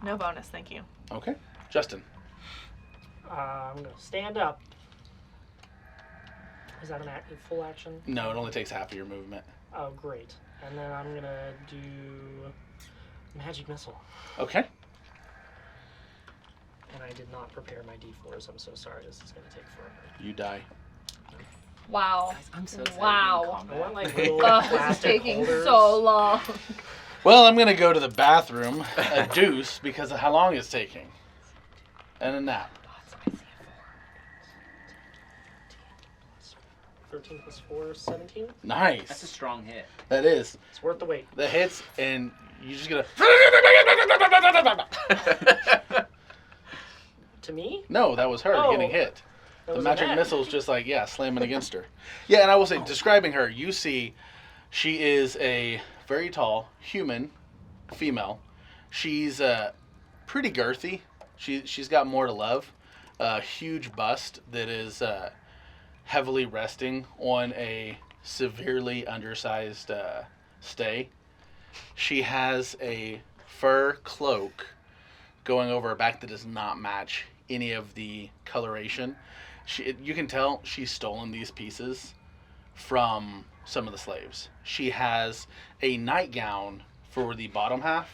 C: No bonus, thank you.
A: Okay. Justin.
E: I'm going to stand up. Is that full action?
A: No, it only takes half of your movement.
E: Oh, great. And then I'm going to do magic missile.
A: Okay.
E: And I did not prepare my d4s. I'm so sorry. This is going to take forever.
A: You die.
C: Wow.
D: Guys, I'm so excited
C: Wow.
D: to be
E: I
D: in
E: want
D: combat.
E: like little
C: This is
E: plastic
C: taking
E: holders.
C: so long.
A: Well, I'm going to go to the bathroom, a deuce, because of how long it's taking. And a nap.
E: 13 plus 4, 17.
A: Nice.
D: That's a strong hit.
A: That is.
E: It's worth the wait.
A: The hits, and you just get a...
E: To me?
A: No, that was her
E: Oh.
A: getting hit.
E: That
A: The
E: was a
A: magic
E: net.
A: missile's just like, yeah, slamming against her. Yeah, and I will say, describing her, you see she is a very tall human female. She's pretty girthy. She's got more to love. A huge bust that is heavily resting on a severely undersized stay. She has a fur cloak going over her back that does not match any of the coloration. You can tell she's stolen these pieces from some of the slaves. She has a nightgown for the bottom half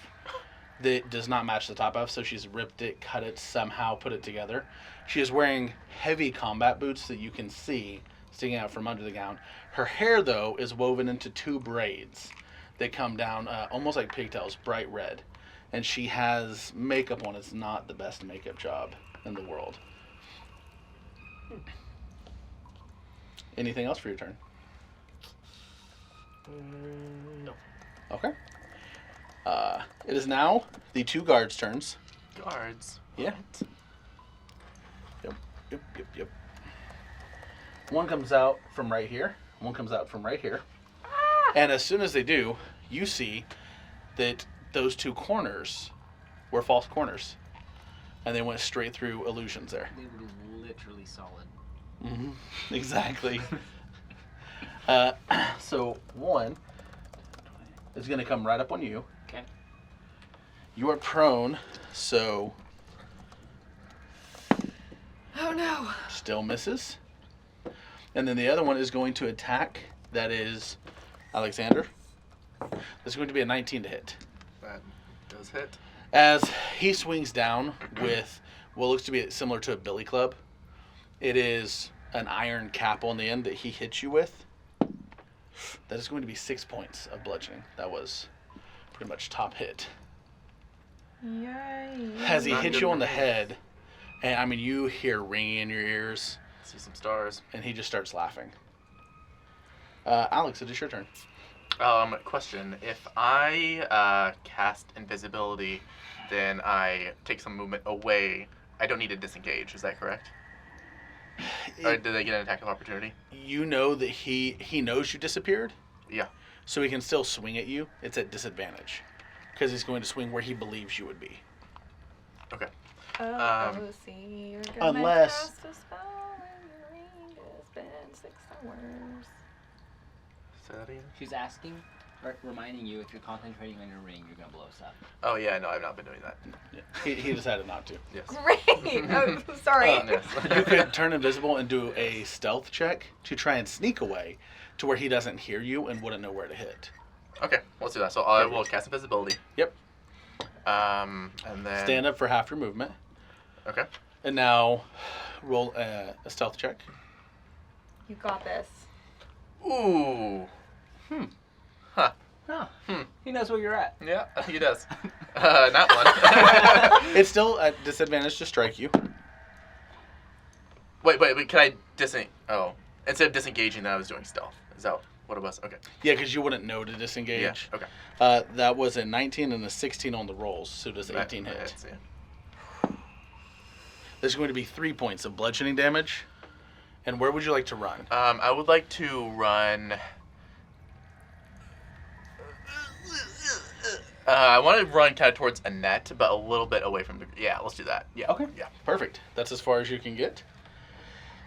A: that does not match the top half, so she's ripped it, cut it, somehow put it together. She is wearing heavy combat boots that you can see sticking out from under the gown. Her hair, though, is woven into 2 braids that come down almost like pigtails, bright red. And she has makeup on. It's not the best makeup job in the world. Anything else for your turn?
E: No.
A: Okay. It is now the 2 guards' turns.
B: Guards.
A: Yeah. Yep. One comes out from right here. One comes out from right here. And as soon as they do, you see that those 2 corners were false corners. and they went straight through illusions there.
D: They were literally solid.
A: Mm-hmm. Exactly. So one is going to come right up on you.
D: Okay.
A: You are prone, so
C: Oh no.
A: still misses. And then the other one is going to attack. That is Alexander. That's going to be a 19 to hit.
B: That does hit.
A: As he swings down with what looks to be similar to a billy club, it is an iron cap on the end that he hits you with. That is going to be 6 points of bludgeoning. That was pretty much top hit.
C: Yay.
A: As he
B: Not
A: hits
B: good
A: you on the
B: for me.
A: head, and I mean, you hear ringing in your ears,
B: See some stars.
A: and he just starts laughing. Alex, it is your turn.
B: Question. If I cast invisibility, then I take some movement away. I don't need to disengage. Is that correct? Or did they get an attack of opportunity?
A: You know that he knows you disappeared,
B: Yeah.
A: so he can still swing at you. It's at disadvantage because he's going to swing where he believes you would be.
B: Okay.
C: Oh, see, you're gonna
A: Unless-
C: cast a spell and the ring has been 6 hours.
B: Say that again?
D: She's asking, or reminding you, if you're concentrating on your ring, you're gonna blow us up.
B: Oh yeah, no, I've not been doing that.
A: Yeah. He decided not to.
B: Yes.
C: Great. Oh, sorry.
B: Yes.
A: You could turn invisible and do a stealth check to try and sneak away to where he doesn't hear you and wouldn't know where to hit.
B: Okay, let's do that. So I will cast invisibility.
A: Yep.
B: And then
A: Stand up for half your movement.
B: Okay.
A: And now roll a stealth check.
C: You got this.
B: Ooh. Huh.
D: Oh,
B: Hmm.
D: he knows where you're at.
B: Yeah, I think he does. Not one.
A: It's still at disadvantage to strike you.
B: wait. Can I Oh, instead of disengaging, then I was doing stealth. Is that what it was? Okay.
A: Yeah, because you wouldn't know to disengage.
B: Yeah. Okay.
A: That was a 19 and a 16 on the rolls, so does 18
B: That
A: hit.
B: hits, yeah.
A: There's going to be 3 points of bludgeoning damage. And where would you like to run?
B: I would like to run. I want to run kind of towards Annette, but a little bit away from the. Yeah, let's do that. Yeah.
A: Okay.
B: Yeah.
A: Perfect. That's as far as you can get.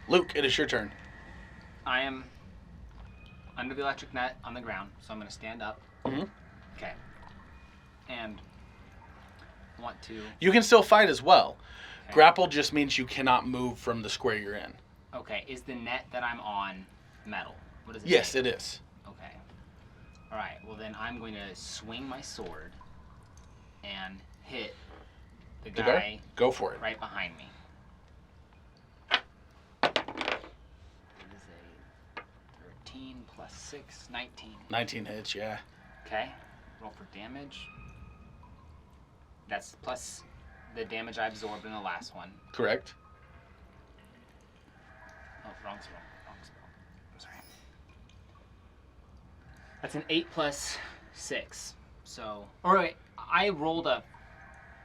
A: Luke, it is your turn.
D: I am under the electric net on the ground, so I'm gonna stand up.
A: Mhm.
D: Okay. And I want to.
A: You can still fight as well.
D: Okay.
A: Grapple just means you cannot move from the square you're in.
D: Okay, is the net that I'm on metal? What does it
A: Yes,
D: say?
A: it is.
D: Okay. Alright, well then I'm going to swing my sword and hit the
A: The
D: guy
A: guy? Go for it.
D: right behind me. It is a 13 plus 6, 19.
A: 19 hits, yeah.
D: Okay, roll for damage. That's plus the damage I absorbed in the last one.
A: Correct.
D: Oh, wrong spell. I'm sorry. That's an 8 plus 6. So, or wait, I rolled a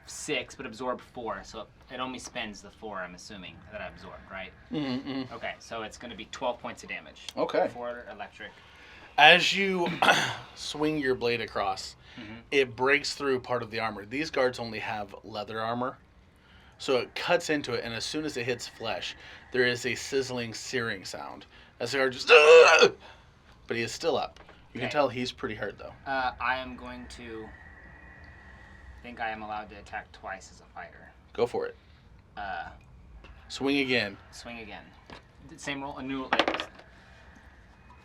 D: 6 but absorbed 4, so it only spends the 4, I'm assuming, that I absorbed, right?
A: Mm-mm.
D: Okay, so it's going to be 12 points of damage.
A: Okay.
D: 4 electric.
A: As you swing your blade across,
D: Mhm.
A: it breaks through part of the armor. These guards only have leather armor. So it cuts into it, and as soon as it hits flesh, there is a sizzling, searing sound. As the guard just... But he is still up. You can
D: Okay.
A: tell he's pretty hurt, though.
D: I am going to... I think I am allowed to attack twice as a fighter.
A: Go for it. Swing again.
D: Swing again. Same roll, a new like,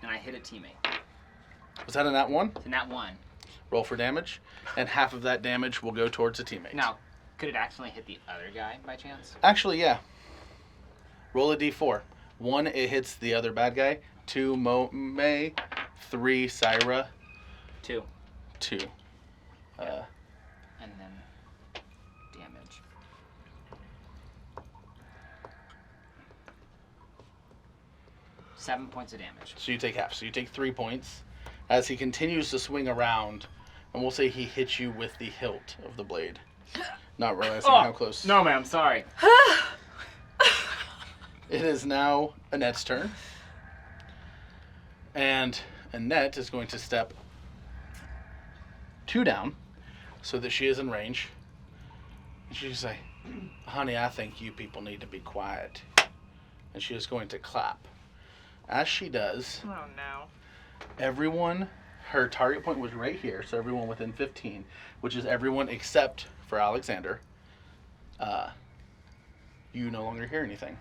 D: and I hit a teammate.
A: Was that a nat 1?
D: So nat 1.
A: Roll for damage, and half of that damage will go towards a teammate.
D: Now, could it accidentally hit the other guy by chance?
A: Actually, yeah. Roll a d4. 1, it hits the other bad guy. 2, May. 3, Syra.
D: 2.
A: 2.
D: And then damage. Seven points of damage.
A: So you take half. So you take 3 points. As he continues to swing around, and we'll say he hits you with the hilt of the blade. Not realizing how close.
D: No, ma'am, sorry.
A: It is now Annette's turn. And Annette is going to step 2 down so that she is in range. And she's say, honey, I think you people need to be quiet. And she is going to clap. As she does,
C: Oh no.
A: everyone, her target point was right here, so everyone within 15, which is everyone except for Alexander. You no longer hear anything.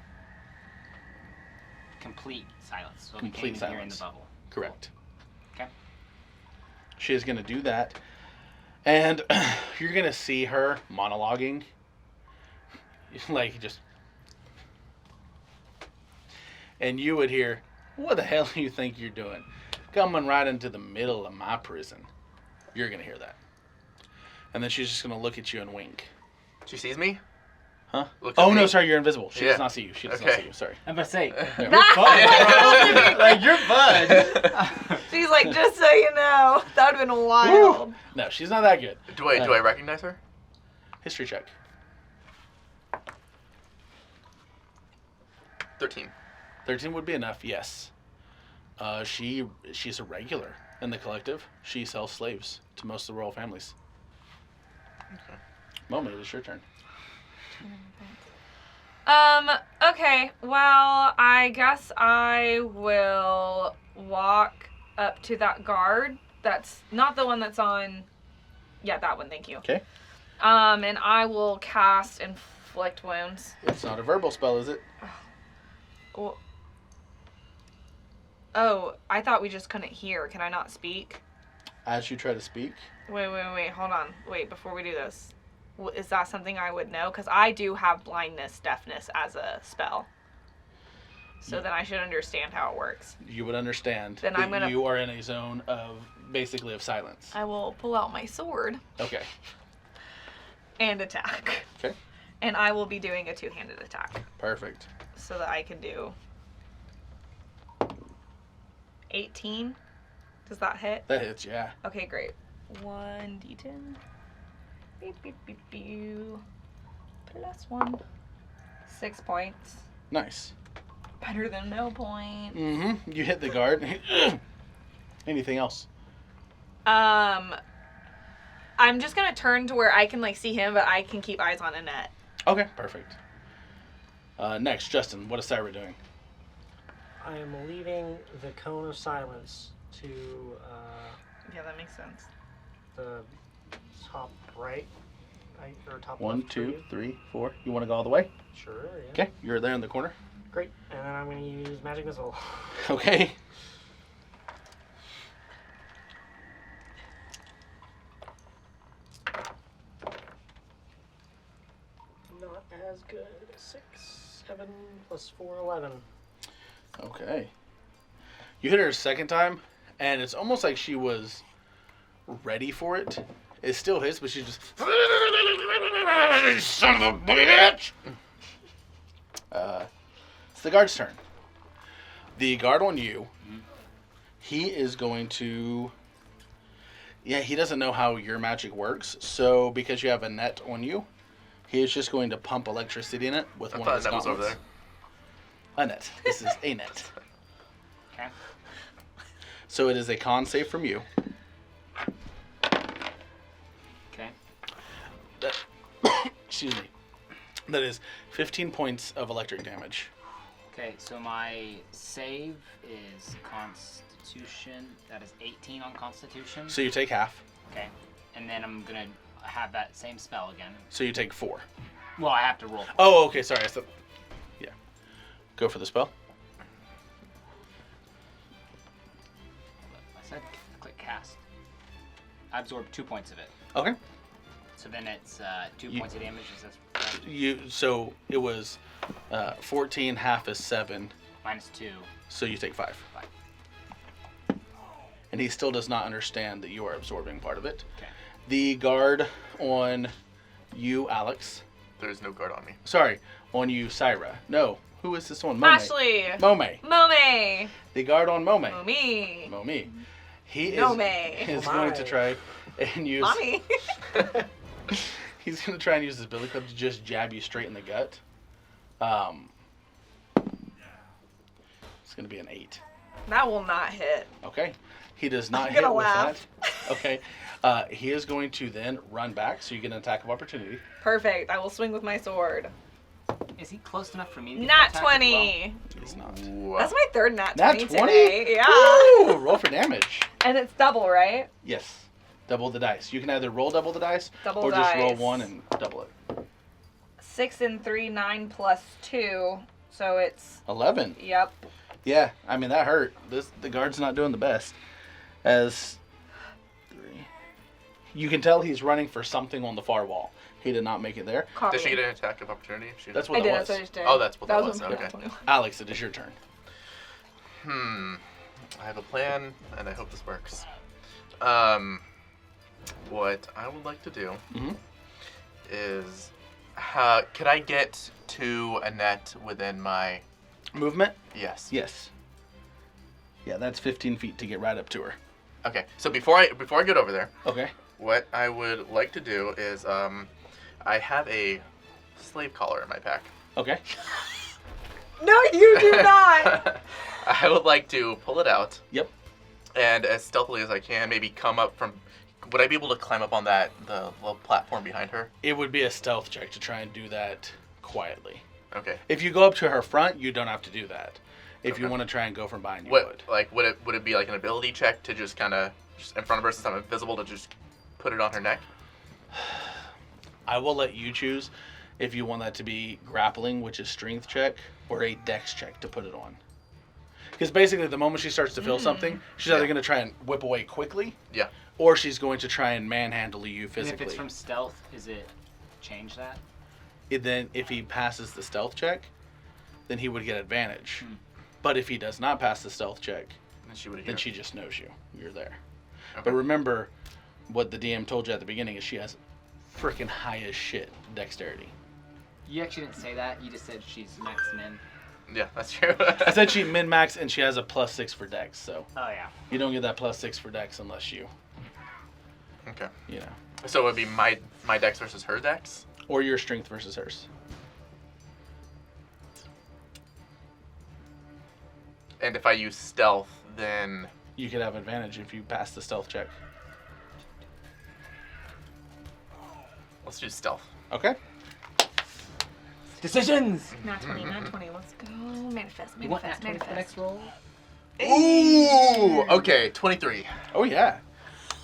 D: Complete silence. So
A: Complete
D: we can't even hear in the
A: silence.
D: bubble.
A: Correct.
D: Okay.
A: She is going to do that. And you're going to see her monologuing. Like, just... And you would hear, what the hell do you think you're doing? Coming right into the middle of my prison. You're going to hear that. And then she's just going to look at you and wink.
B: She sees me?
A: Huh?
B: Looks at
A: Oh, no,
B: me?
A: sorry, you're invisible. She
B: Yeah.
A: does not see you. She does not
B: Okay.
A: see you. Sorry.
D: I'm about to say,
A: Yeah.
D: you're bud, bro. Like, you're bud.
C: She's like, just so you know, that would have been wild.
A: No, she's not that good.
B: Do I recognize her?
A: History check.
B: 13.
A: 13 would be enough, yes. She's a regular in the collective. She sells slaves to most of the royal families.
B: Okay.
A: Moment, it is your turn.
C: Okay, well, I guess I will walk up to that guard. That's not the one that's on... Yeah, that one, thank you.
A: Okay.
C: And I will cast Inflict Wounds.
A: It's not a verbal spell, is it?
C: Well, oh, I thought we just couldn't hear. Can I not speak?
A: As you try to speak,
C: Wait, hold on. Wait, before we do this. Is that something I would know? Because I do have blindness, deafness as a spell. So then I should understand how it works.
A: you would understand
C: Then
A: that
C: I'm gonna-
A: you are in a zone of, basically, of silence.
C: I will pull out my sword
A: Okay.
C: and attack.
A: Okay.
C: And I will be doing a two-handed attack.
A: Perfect.
C: So that I can do 18. Does that hit?
A: That hits, yeah.
C: Okay, great. 1d10. Beep, beep, beep, beep. Plus 1. 6 points.
A: Nice.
C: Better than no point.
A: Mm-hmm. You hit the guard. Anything else?
C: I'm just gonna turn to where I can like see him, but I can keep eyes on Annette.
A: Okay, perfect. Next, Justin, what is Syra doing?
E: I am leaving the cone of silence to
C: Yeah, that makes sense.
E: the top right, or top
A: 1,
E: left for
A: 2,
E: you.
A: 3, 4. You want to go all the way?
E: Sure, yeah.
A: Okay, you're there in the corner.
E: Great. And then I'm going to use Magic Missile.
A: Okay.
E: Not as good. 6, 7 plus 4, 11.
A: Okay. You hit her a second time, and it's almost like she was ready for it. It still hits, but she just... Son of a bitch! It's the guard's turn. The guard on you, he is going to... Yeah, he doesn't know how your magic works, so because you have a net on you, he is just going to pump electricity in it with
B: I
A: one of his
B: thought that was over
A: gauntlets. A net. This is a net.
D: Okay.
A: So it is a con save from you.
D: Okay.
A: Excuse me. That is 15 points of electric damage.
D: Okay, so my save is Constitution. That is 18 on Constitution.
A: So you take half.
D: Okay. And then I'm gonna have that same spell again.
A: So you take 4.
D: Well, I have to roll.
A: Oh, okay. Sorry. I said, yeah. Go for the spell.
D: I said click cast. I absorb 2 points of it.
A: Okay.
D: So then it's 2
A: You-
D: points of damage. Is that correct?
A: So it was 14. Half is 7.
D: Minus 2.
A: So you take 5.
D: 5.
A: And he still does not understand that you are absorbing part of it.
D: Okay.
A: The guard on you, Alex.
B: There's no guard on me.
A: Sorry, on you, Syra. No. Who is this one? Mome.
C: Ashley!
A: Mome.
C: Mome!
A: The guard on Mome.
C: Mommy!
A: Momi. He
C: Nome.
A: is
E: Oh
A: going to
E: my.
A: try and use.
C: Mommy!
A: He's going to try and use his billy club to just jab you straight in the gut. It's going to be an 8.
C: That will not hit.
A: Okay. He does not
C: I'm
A: hit
C: gonna
A: with
C: laugh.
A: that. Okay. He is going to then run back, so you get an attack of opportunity.
C: Perfect. I will swing with my sword.
D: Is he close enough for me to get
C: Nat
D: the attack as
C: 20.
A: He's not.
B: Ooh.
C: That's my third nat
A: Nat
C: 20
A: 20?
C: today. Yeah.
A: Woo! Roll for damage.
C: And it's double, right?
A: Yes. Double the dice. You can either roll double the dice
C: Double
A: or just roll
C: dice.
A: 1 and double it.
C: 6 and 3, 9 plus 2. So it's,
A: 11.
C: yep.
A: Yeah, I mean that hurt. The guard's not doing the best. As 3, you can tell he's running for something on the far wall. He did not make it there.
C: Copy.
B: Does she get an attack of opportunity? If she
A: That's
C: I
A: what
C: did,
A: that
C: that's what I
A: was.
C: just did.
B: Oh, that's what that was.
C: my
B: Okay.
C: nat 20.
A: Alex, it is your turn.
B: I have a plan, and I hope this works. What I would like to do
A: Mhm.
B: is, could I get to Annette within my?
A: Movement?
B: Yes.
A: Yes. Yeah, that's 15 feet to get right up to her.
B: Okay. So before I get over there,
A: Okay.
B: what I would like to do is, I have a slave collar in my pack.
A: Okay.
C: No, you do not.
B: I would like to pull it out.
A: Yep.
B: And as stealthily as I can, maybe come up from. Would I be able to climb up on the little platform behind her?
A: It would be a stealth check to try and do that quietly.
B: Okay.
A: If you go up to her front, you don't have to do that. If you
B: Okay.
A: want to try and go from behind, you
B: What
A: would.
B: would it be like an ability check to just kind of just in front of her since I'm invisible to just put it on her neck?
A: I will let you choose if you want that to be grappling, which is strength check, or a dex check to put it on. Because basically, the moment she starts to feel something, she's either
B: Yeah.
A: going to try and whip away quickly,
B: Yeah.
A: or she's going to try and manhandle you
D: And
A: physically.
D: if it's from stealth, is it change that?
A: Then, if he passes the stealth check, then he would get advantage.
D: Hmm.
A: But if he does not pass the stealth check,
B: And she would hear.
A: then she just knows you're there.
B: Okay.
A: But remember, what the DM told you at the beginning is she has freaking high as shit dexterity.
D: You actually didn't say that. You just said she's max min.
B: Yeah, that's true.
A: I said she min-max and she has a +6 for dex, so
D: Oh yeah.
A: you don't get that +6 for dex unless you
B: Okay.
A: know.
B: So it would be my dex versus her dex.
A: Or your strength versus hers.
B: And if I use stealth, then
A: You could have advantage if you pass the stealth check.
B: let's do stealth.
A: Okay.
D: Decisions.
C: Nat 20, nat 20. Let's go. Manifest,
D: You want that
C: manifest,
D: 20 for the next
C: manifest.
D: roll?
B: Ooh. Okay. 23.
A: Oh yeah.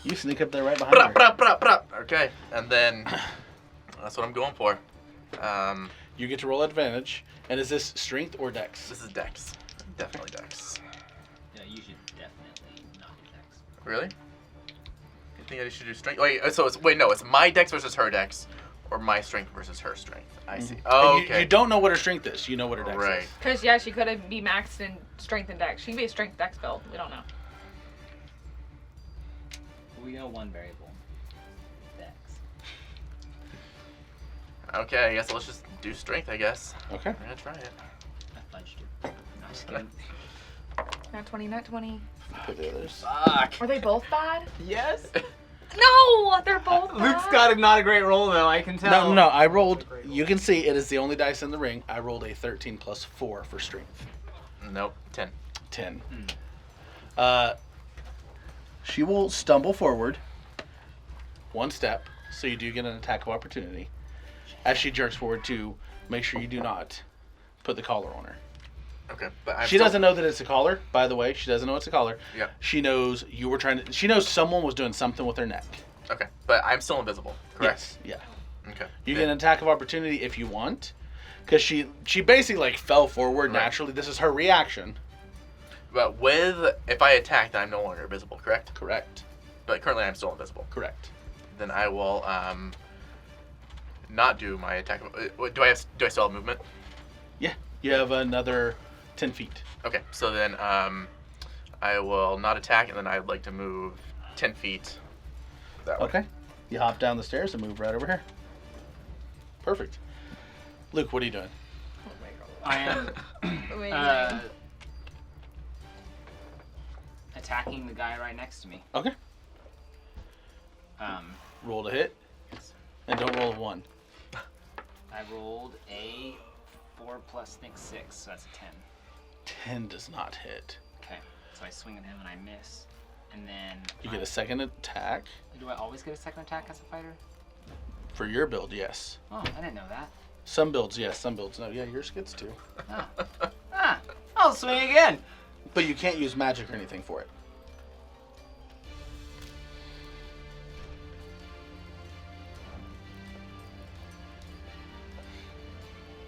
A: You sneak up there right behind
B: Brap,
A: her.
B: brap, brap, brap. Okay. And then that's what I'm going for.
A: You get to roll advantage. And is this strength or dex?
B: This is dex. Definitely dex.
D: Yeah, you should definitely not do dex.
B: Really? You think I should do strength? Wait, so it's my dex versus her dex, or my strength versus her strength. I see. Oh,
A: And
B: okay.
A: you don't know what her strength is. You know what her dex
B: Right.
A: is.
C: Because, yeah, she could be maxed in strength and dex. She could be a strength dex build. We don't know.
D: We know one variable. Dex.
B: Okay, I guess let's just do strength. I guess.
A: Okay.
B: We're gonna try it.
D: I fudged it. No, I'm just kidding.
C: Nat 20, nat 20.
A: Put the others.
D: Fuck.
C: Are they both bad?
D: Yes.
C: No! They're both bad.
D: Luke's got not a great roll though. I can tell.
A: No, I rolled. You can see it is the only dice in the ring. I rolled a 13 + 4 for strength.
B: Nope. 10.
A: 10.
D: Hmm.
A: She will stumble forward 1 step, so you do get an attack of opportunity. As she jerks forward to make sure you do not put the collar on her.
B: Okay, but I'm
A: She
B: still-
A: doesn't know that it's a collar, by the way. She doesn't know it's a collar.
B: Yeah.
A: She knows you were trying to. She knows someone was doing something with her neck.
B: Okay, but I'm still invisible. Correct.
A: Yes. Yeah.
B: Okay.
A: You get an attack of opportunity if you want, because she basically like fell forward
B: Right.
A: naturally. This is her reaction.
B: But if I attack, then I'm no longer invisible. Correct.
A: Correct.
B: But currently, I'm still invisible.
A: Correct.
B: Then I will not do my attack. Do I still have movement?
A: Yeah. You have another 10 feet.
B: Okay, so then I will not attack, and then I'd like to move 10 feet that way.
A: Okay. You hop down the stairs and move right over here. Perfect. Luke, what are you doing?
C: Oh my God.
D: I am
C: Amazing.
D: attacking the guy right next to me.
A: Okay. Roll to hit, and don't roll a 1.
D: I rolled a 4 plus think 6, so that's a 10.
A: 10 does not hit.
D: Okay. so I swing at him and I miss. And then
A: You get a second attack.
D: do I always get a second attack as a fighter?
A: For your build, yes.
D: Oh, I didn't know that.
A: Some builds, yes. Some builds, no. Yeah, yours gets 2.
D: I'll swing again.
A: But you can't use magic or anything for it.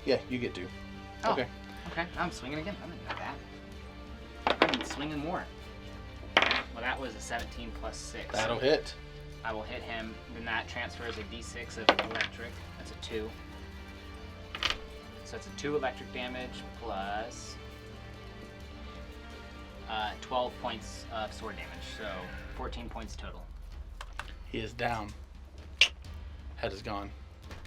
A: Yeah, you get 2.
D: Oh.
A: Okay.
D: Okay, I'm swinging again. I didn't know that. I'm swinging more. Well, that was a 17 plus 6.
A: That'll hit.
D: I will hit him. Then that transfers a d6 of electric. That's a 2. So it's a 2 electric damage plus 12 points of sword damage. So 14 points total.
A: He is down. Head is gone.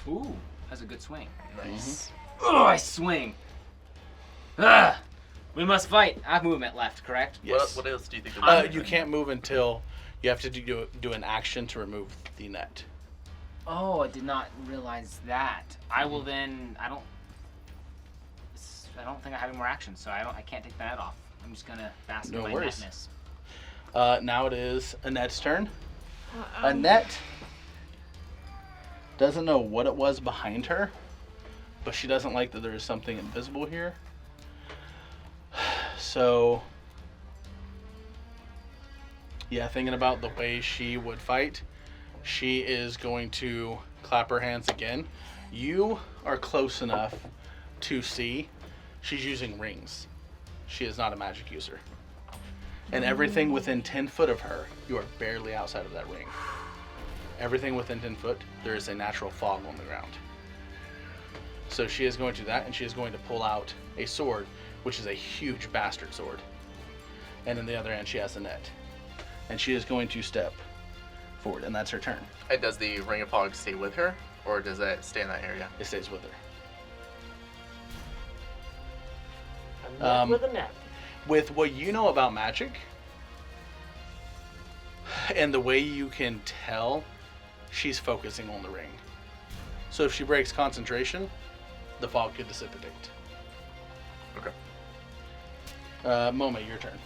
D: Ooh, that's a good swing.
B: Nice.
D: Oh, I swing. Ugh. We must fight. I have movement left, correct?
A: Yes.
B: What else do you think?
A: You can't move until you have to do an action to remove the net.
D: Oh, I did not realize that. I will then. I don't think I have any more actions, so I can't take the net off. I'm just gonna bask in
A: No
D: my
A: worries.
D: netness.
A: Now it is Annette's turn. Annette doesn't know what it was behind her, but she doesn't like that there is something invisible here. So, yeah, thinking about the way she would fight, she is going to clap her hands again. You are close enough to see she's using rings. She is not a magic user. And everything within 10 foot of her, you are barely outside of that ring. Everything within 10 foot, there is a natural fog on the ground. So she is going to do that, and she is going to pull out a sword, which is a huge bastard sword. And in the other hand, she has a net. And she is going to step forward, and that's her turn.
B: And does the Ring of Fog stay with her, or does that stay in that area?
A: It stays with her.
E: A net with a net.
A: With what you know about magic, and the way you can tell, she's focusing on the ring. So if she breaks concentration, the fog could dissipate.
B: Okay.
A: Moma, your turn.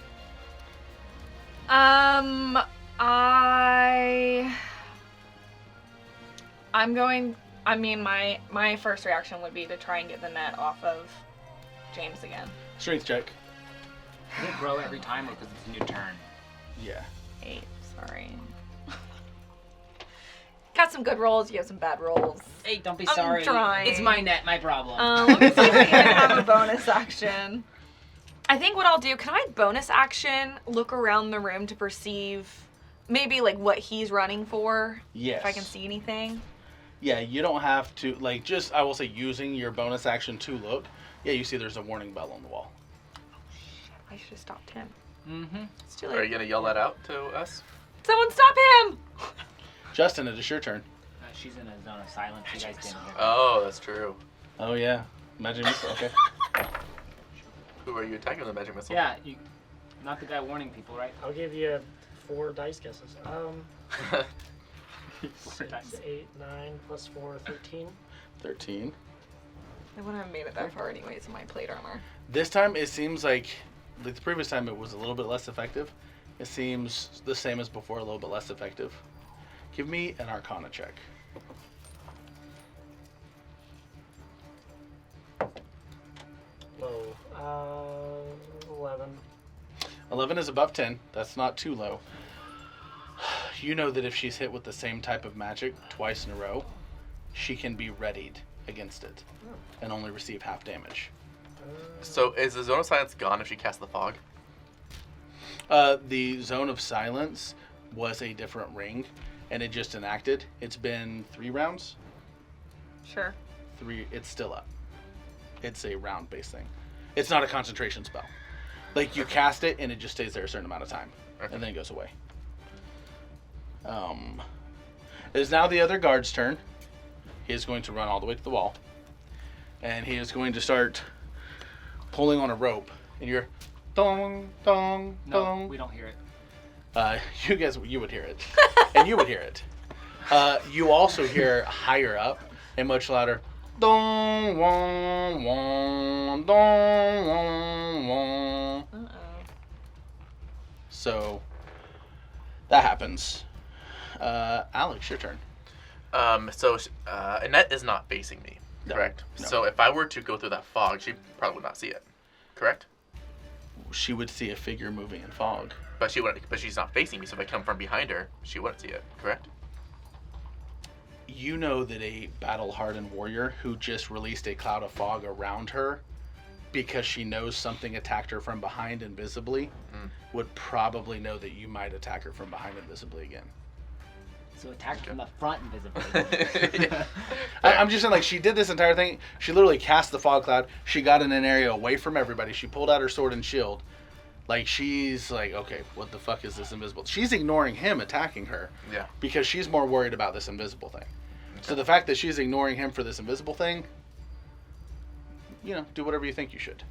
C: My first reaction would be to try and get the net off of James again.
A: Strength check.
D: Does it grow every time, or because it's a new turn?
A: Yeah.
C: 8, sorry. Got some good rolls, you have some bad rolls.
D: Hey, don't be
C: I'm
D: sorry.
C: trying.
D: It's my net, my problem.
C: Let me see if I can have a bonus action. I think what I'll do, can I bonus action look around the room to perceive maybe like what he's running for?
A: Yes.
C: If I can see anything.
A: Yeah, you don't have to, like, just, I will say, using your bonus action to look. Yeah, you see there's a warning bell on the wall.
C: I should have stopped him.
D: Mm-hmm.
C: It's too
B: Are you
C: late.
B: gonna yell that out to us?
C: Someone stop him!
A: Justin, it is your turn.
D: She's in a zone of silence. You guys didn't hear.
B: Oh, that's true.
A: Oh, yeah. Magic missile, okay.
B: Who are you attacking with a magic missile?
D: Yeah, you. Not the guy warning people, right?
E: I'll give you 4 dice guesses. 6, 8, 9, plus 4, 13.
A: 13.
C: I wouldn't have made it that far anyways in my plate armor.
A: This time, it seems like the previous time it was a little bit less effective. It seems the same as before, a little bit less effective. Give me an Arcana check.
E: Low. 11.
A: 11 is above 10. That's not too low. You know that if she's hit with the same type of magic twice in a row, she can be readied against it and only receive half damage.
B: So is the zone of silence gone if she casts the fog?
A: The Zone of Silence was a different ring, and it just enacted. It's been 3 rounds.
C: Sure.
A: 3. It's still up. It's a round-based thing. It's not a concentration spell. Like, you cast it, and it just stays there a certain amount of time, and then it goes away. It is now the other guard's turn. He is going to run all the way to the wall, and he is going to start pulling on a rope, and you're dong, dong,
D: No,
A: dong.
D: we don't hear it.
A: You guys, you would hear it, and you would hear it. You also hear higher up a much louder dong, wong, wong, dong, wong, wong.
C: Uh-oh.
A: So that happens. Alex, your turn.
B: So Annette is not facing me,
A: No,
B: correct?
A: no.
B: So if I were to go through that fog, she probably would not see it, correct?
A: She would see a figure moving in fog.
B: But she's not facing me. So if I come from behind her, she wouldn't see it, correct?
A: You know that a battle-hardened warrior who just released a cloud of fog around her because she knows something attacked her from behind invisibly would probably know that you might attack her from behind invisibly again.
D: So attack from the front invisibly.
A: I'm just saying, like, she did this entire thing. She literally cast the fog cloud. She got in an area away from everybody. She pulled out her sword and shield. Like, she's like, okay, what the fuck is this invisible? She's ignoring him attacking her
B: Yeah.
A: because she's more worried about this invisible thing. So the fact that she's ignoring him for this invisible thing, you know, do whatever you think you should.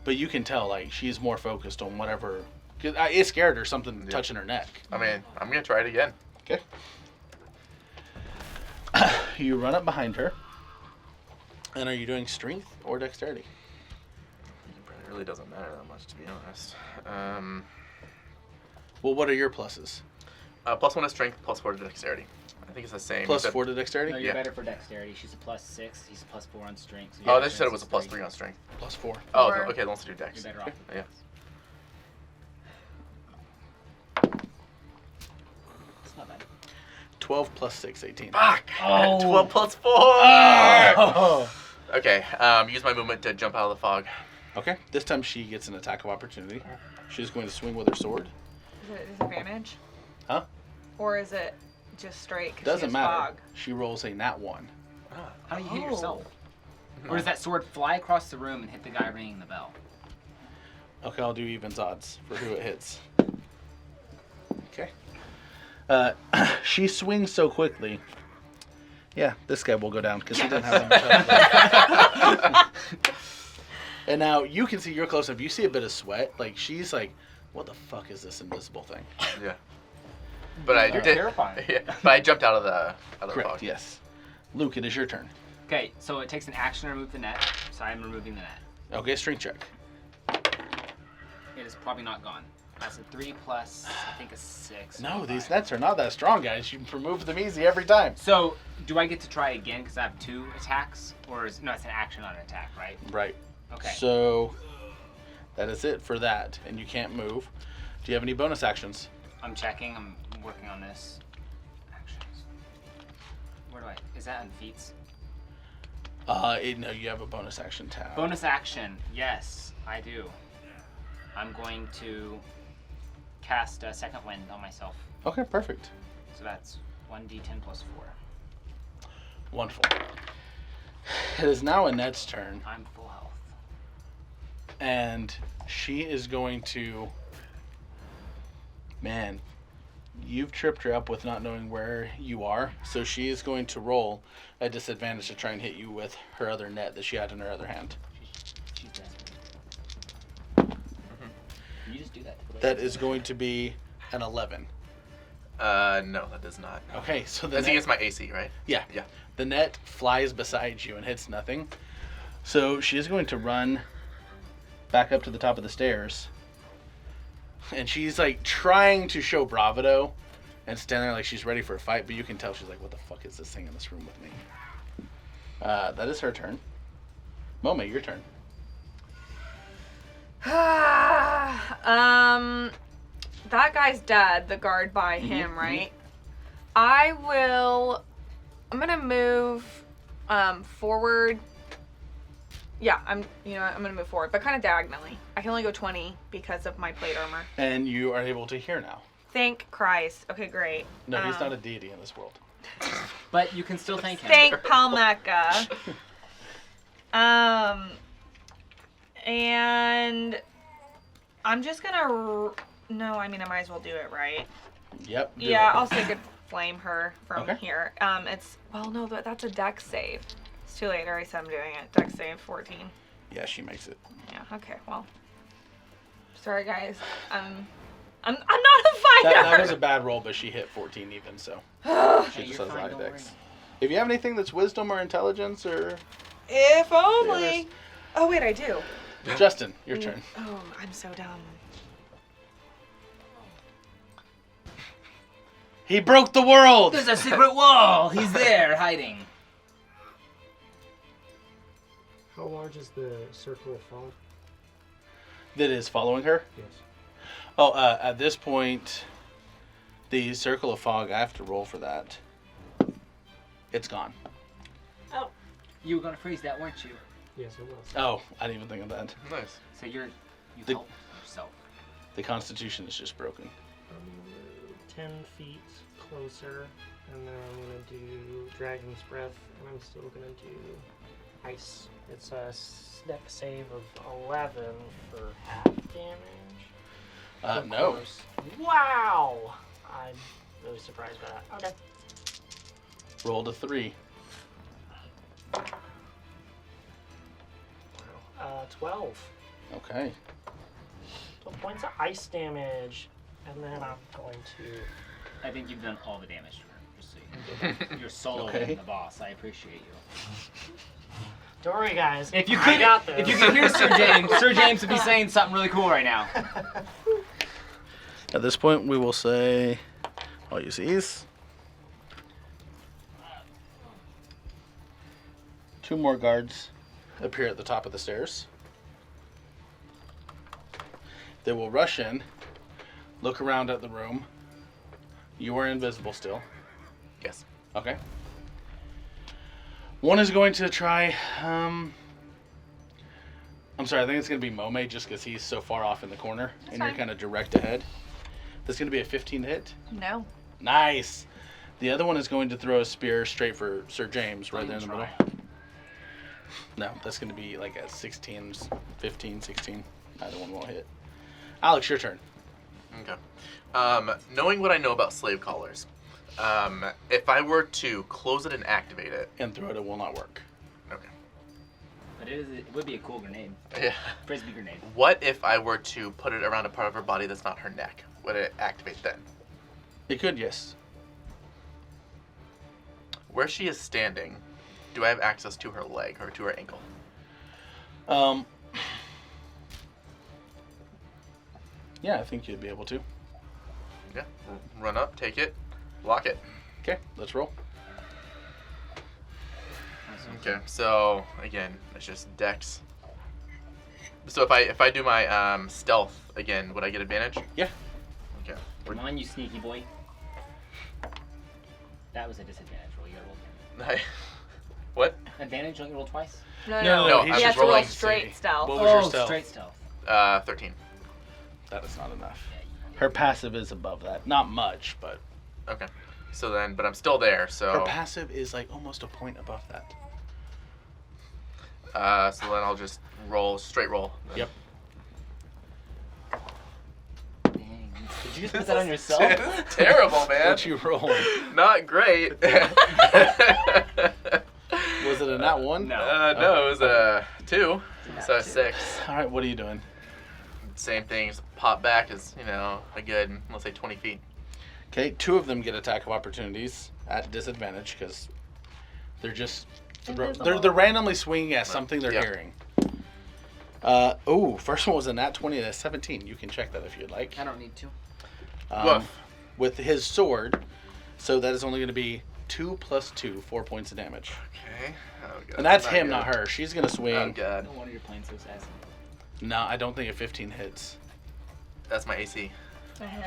A: But you can tell, like, she's more focused on whatever. Cause it scared her something touching her neck.
B: I mean, I'm gonna try it again.
A: Okay. You run up behind her. And are you doing strength or dexterity?
B: It really doesn't matter that much, to be honest.
A: Well, what are your pluses?
B: +1 to strength, +4 to dexterity. I think it's the same.
A: Plus
B: You said-
A: 4 to dexterity?
D: No, you're
B: Yeah.
D: better for dexterity. She's a +6. He's a +4 on strength. So
B: Oh,
D: your
B: they said it was a
D: strength is
B: +3 on strength.
A: Plus 4.
B: Oh,
C: Or-
B: okay, let's do dex.
D: You're better off.
B: Yeah.
D: It's not bad.
A: 12 plus 6, 18.
B: Fuck!
D: Oh.
B: 12 plus 4!
A: Oh.
B: Okay, use my movement to jump out of the fog.
A: Okay, this time she gets an attack of opportunity. She's going to swing with her sword.
C: Is it disadvantage?
A: Huh?
C: Or is it just straight? 'cause she
A: Doesn't
C: has
A: matter.
C: Fog?
A: She rolls a nat 1.
D: How do you hit
C: Oh.
D: yourself? Or does that sword fly across the room and hit the guy ringing the bell?
A: Okay, I'll do evens odds for who it hits. Okay. She swings so quickly. Yeah, this guy will go down because he doesn't have that much health. And now you can see, you're close enough. You see a bit of sweat. Like, she's like, what the fuck is this invisible thing?
B: Yeah. But I
D: You're
B: did.
D: terrifying.
B: Yeah, but I jumped out of the
A: Correct,
B: fog.
A: yes. Luke, it is your turn.
D: Okay, so it takes an action to remove the net. So I'm removing the net.
A: Okay, strength check.
D: It is probably not gone. That's a 3 plus, I think, a 6.
A: No,
D: or
A: these
D: 5.
A: nets are not that strong, guys. You remove them easy every time.
D: So, do I get to try again because I have 2 attacks? Or is no, it's an action, not an attack, right?
A: Right.
D: Okay.
A: So that is it for that, and you can't move. Do you have any bonus actions?
D: I'm checking. I'm working on this. Actions. Where do I? Is that on feats?
A: No, you have a bonus action tab.
D: Bonus action. Yes, I do. I'm going to cast a second wind on myself.
A: Okay, perfect.
D: So that's 1d10 plus 4.
A: Wonderful. It is now Annette's turn,
D: I'm full health.
A: and she is going to. Man, you've tripped her up with not knowing where you are, so she is going to roll a disadvantage to try and hit you with her other net that she had in her other hand.
D: She's desperate. Can you just do that?
A: That is going to be an 11.
B: No, that does not.
A: Okay, so the
B: That's
A: net,
B: against my AC, right?
A: yeah,
B: Yeah.
A: the net flies beside you and hits nothing. So she is going to run back up to the top of the stairs. And she's like trying to show bravado and stand there like she's ready for a fight, but you can tell she's like, what the fuck is this thing in this room with me? That is her turn. Mome, your turn.
C: That guy's dead, the guard by him, right? I'm gonna move forward. Yeah, I'm gonna move forward, but kind of diagonally. I can only go 20 because of my plate armor.
A: And you are able to hear now.
C: Thank Christ. Okay, great.
A: No, he's not a deity in this world.
D: But you can still thank him.
C: Thank Palmeca. And I'm just gonna. No, I mean I might as well do it, right?
A: Yep. do
C: Yeah,
A: it.
C: I'll Sacred Flame her from
A: Okay.
C: here. No, that's a dex save. It's too late. I already said I'm doing it. Dex save 14.
A: Yeah, she makes it.
C: Yeah. Okay. Well. Sorry, guys. I'm not a fighter.
A: That was a bad roll, but she hit 14 even, so she
D: Hey,
A: just
D: you're
A: has
D: fine,
A: high
D: don't
A: dex.
D: worry.
A: If you have anything that's wisdom or intelligence or
C: If
A: there's-
C: only. Oh wait, I do.
A: Justin, your turn.
C: Oh, I'm so dumb.
A: He broke the world!
D: There's a secret wall! He's there, hiding.
E: How large is the circle of fog?
A: That is following her?
E: Yes.
A: Oh, at this point, the circle of fog, I have to roll for that. It's gone.
D: You were gonna freeze that, weren't you?
E: Yes, it was.
A: Oh, I didn't even think of that.
B: Nice.
D: So you
A: The-
D: helped yourself.
A: The constitution is just broken.
E: I'm gonna move 10 feet closer, and then I'm gonna do Dragon's Breath, and I'm still gonna do Ice. It's a deck save of 11 for half damage. Of
A: No.
E: course. Wow! I'm really surprised by that. Okay.
A: Rolled a 3.
E: 12.
A: Okay.
E: 12 points of ice damage, and then I'm going to.
D: I think you've done all the damage to her. Just so you know. You're soloing
A: Okay.
D: the boss. I appreciate you.
E: Don't worry, guys.
D: If you
E: I
D: could,
E: got this.
D: if you could hear Sir James would be saying something really cool right now.
A: At this point, we will say, I'll use these. 2 more guards appear at the top of the stairs. They will rush in, look around at the room. You are invisible still.
B: Yes.
A: Okay. One is going to try, I'm sorry, I think it's going to be Mome just because he's so far off in the corner and you're
C: fine.
A: kind of direct ahead. That's going to be a 15 hit.
C: No.
A: Nice. The other one is going to throw a spear straight for Sir James right there in the middle. No, that's going to be like a 16, 15, 16. Either one won't hit. Alex, your turn.
B: Okay. Knowing what I know about slave collars, if I were to close it and activate it,
A: And throw it will not work.
B: okay.
D: But it would be a cool grenade.
B: Yeah.
D: Frisbee grenade.
B: What if I were to put it around a part of her body that's not her neck? Would it activate then?
A: It could, yes.
B: Where she is standing, do I have access to her leg or to her ankle?
A: Yeah, I think you'd be able to.
B: Yeah. Run up, take it, block it.
A: Okay, let's roll.
B: Okay. So again, it's just dex. So if I do my stealth again, would I get advantage?
A: Yeah.
B: Okay.
D: Come on, you sneaky boy. That was a disadvantage roll. You gotta roll again.
B: What?
D: Advantage, don't you roll twice?
C: No,
A: No,
B: no,
C: He
B: I'm
C: has
B: just
C: to roll
B: rolling
C: straight stealth.
A: What was your
D: Oh,
A: stealth?
D: straight stealth.
B: 13.
A: That is not enough.
D: Yeah,
A: Her passive is above that. Not much, but
B: Okay. So then, but I'm still there. So.
A: her passive is like almost a point above that.
B: So then I'll just roll straight roll.
A: Yep.
D: Dang. Did you just put that on yourself?
B: It's terrible, man.
A: What you roll?
B: Not great.
A: Was it a nat 1?
D: No.
B: No, it was a 2. So a
D: Two.
B: 6.
A: All right, what are you doing?
B: Same thing. Just pop back is a good, let's say 20 feet.
A: Okay, 2 of them get attack of opportunities at disadvantage because they're just they're randomly swinging at something they're
B: Yeah.
A: hearing. First one was a nat 20 and a 17. You can check that if you'd like.
D: I don't need to.
B: Woof.
A: With his sword, so that is only going to be 2 plus 2, 4 points of damage.
B: Okay. Oh, God.
A: And that's
B: Not
A: him,
B: good.
A: not her. She's going to
B: Oh,
A: swing.
B: God.
D: No wonder you're playing so sassy.
A: No, I don't think a 15 hits.
B: That's my AC.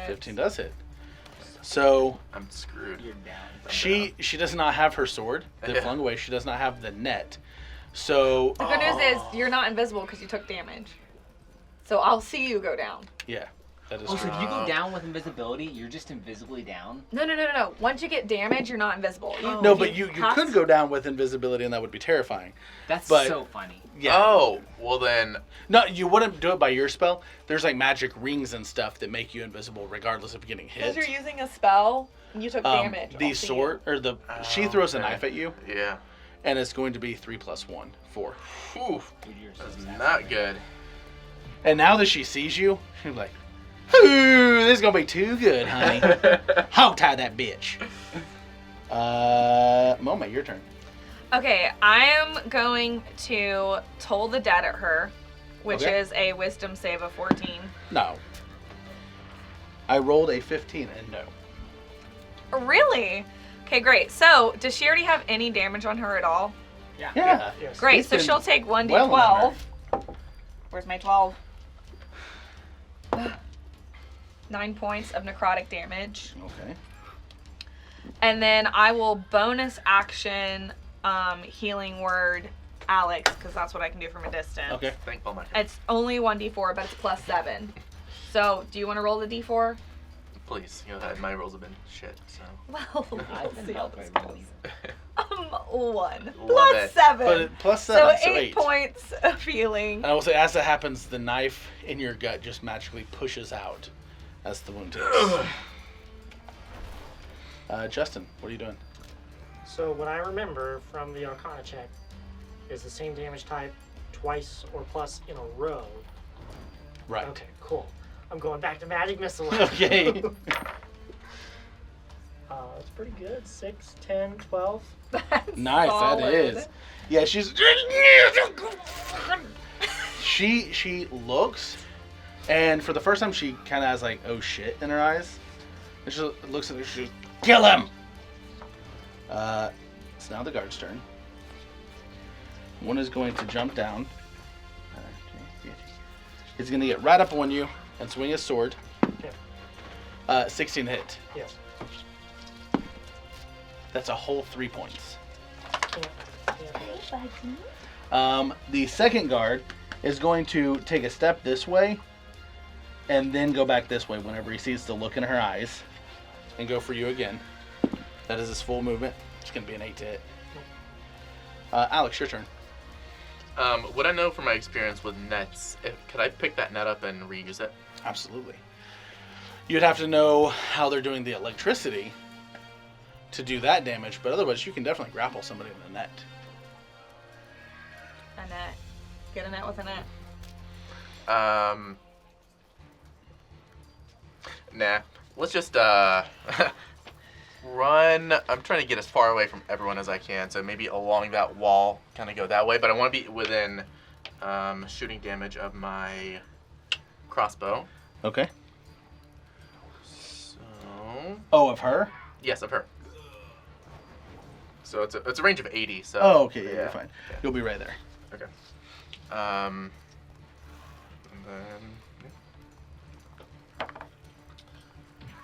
A: 15 does hit. So
B: I'm screwed.
D: You're down.
A: she does not have her sword that
B: Yeah.
A: flung away. She does not have the net. So
C: The good news is you're not invisible because you took damage. So I'll see you go down.
A: yeah, that is
D: Oh, so
A: true.
D: if you go down with invisibility, you're just invisibly down?
C: No. Once you get damage, you're not invisible.
A: No, but you
C: have
A: could
C: to-
A: go down with invisibility and that would be terrifying.
D: That's
A: But-
D: so funny.
A: Yeah.
B: Oh, well then.
A: No, you wouldn't do it by your spell. There's like magic rings and stuff that make you invisible regardless of getting hit.
C: Because you're using a spell, and you took damage.
A: The
C: I'll see
A: sword or she throws a
B: okay.
A: knife at you
B: Yeah.
A: and it's going to be 3 plus 1, 4.
B: Oof.
D: Dude, you're so
B: That's
D: sassy.
B: not good.
A: And now that she sees you, she's like, "Ooh, this is gonna be too good, honey. Hog tie that bitch." Moma, your turn.
C: you. Okay, I am going to toll the dead at her, which
A: Okay.
C: is a wisdom save of 14.
A: No. I rolled a 15 and no.
C: Really? Okay, great. So, does she already have any damage on her at all?
A: Yeah.
E: Yes.
C: Great.
A: It's
C: So
A: been
C: she'll take 1d12.
A: well on
C: Where's my 12? 9 points of necrotic damage.
A: Okay.
C: And then I will bonus action healing word Alex, because that's what I can do from a distance.
A: Okay.
B: Thank Paul Mike.
C: It's only 1d4, but it's plus 7. So, do you want to roll the d4?
B: Please, you know that my rolls have been shit. So.
C: Well,
D: I've
C: we'll
D: been
C: see how
D: helped
C: this
D: by
C: goes.
D: rolls.
C: 1
B: Love
C: plus
B: it.
C: 7.
A: But plus
C: So
A: 7, so
C: 8
A: 8.
C: points of healing.
A: And I will say, as that happens, the knife in your gut just magically pushes out as the wound takes. Justin, what are you doing?
E: So what I remember from the Arcana check is the same damage type twice or plus in a row.
A: Right.
E: Okay, cool. I'm going back to magic missile.
A: Okay.
E: That's pretty good. 6, 10, 12.
C: That's
A: Nice,
C: solid.
A: that is. Yeah, she's. She looks, and for the first time, she kind of has like oh shit in her eyes. And she looks at her. She goes, "Kill him!" It's now the guard's turn. One is going to jump down. He's going to get right up on you and swing his sword. 16 hit.
E: Yes.
A: That's a whole 3 points.
E: Yeah.
A: The second guard is going to take a step this way and then go back this way whenever he sees the look in her eyes and go for you again. That is his full movement. It's going to be an 8 to hit. Alex, your turn.
B: What I know from my experience with nets, could I pick that net up and reuse it?
A: Absolutely. You'd have to know how they're doing the electricity to do that damage, but otherwise you can definitely grapple somebody in a net.
C: A net. Get a net with a net.
B: Nah. Let's just run. I'm trying to get as far away from everyone as I can, so maybe along that wall, kind of go that way. But I want to be within shooting damage of my crossbow.
A: Okay.
B: So
A: Oh, of her?
B: yes, of her. So it's a range of 80. So
A: Oh, okay, yeah,
B: yeah.
A: you're fine.
B: Yeah.
A: You'll be right there.
B: Okay. And then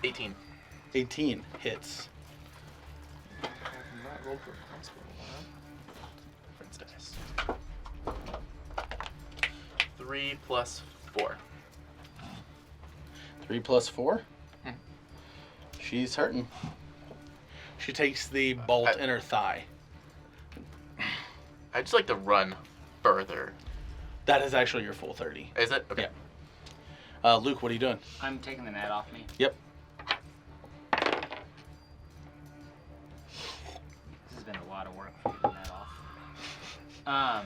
B: 18.
A: 18 hits.
B: I have not rolled for a crossbow in a while. Difference dice. 3 plus 4.
A: 3 plus 4?
B: Hmm.
A: She's hurting. She takes the bolt in her thigh.
B: I'd just like to run further.
A: That is actually your full 30.
B: Is it? Okay.
A: Yeah. Luke, what are you doing?
D: I'm taking the net off me.
A: Yep.
D: This has been a lot of work for getting that off.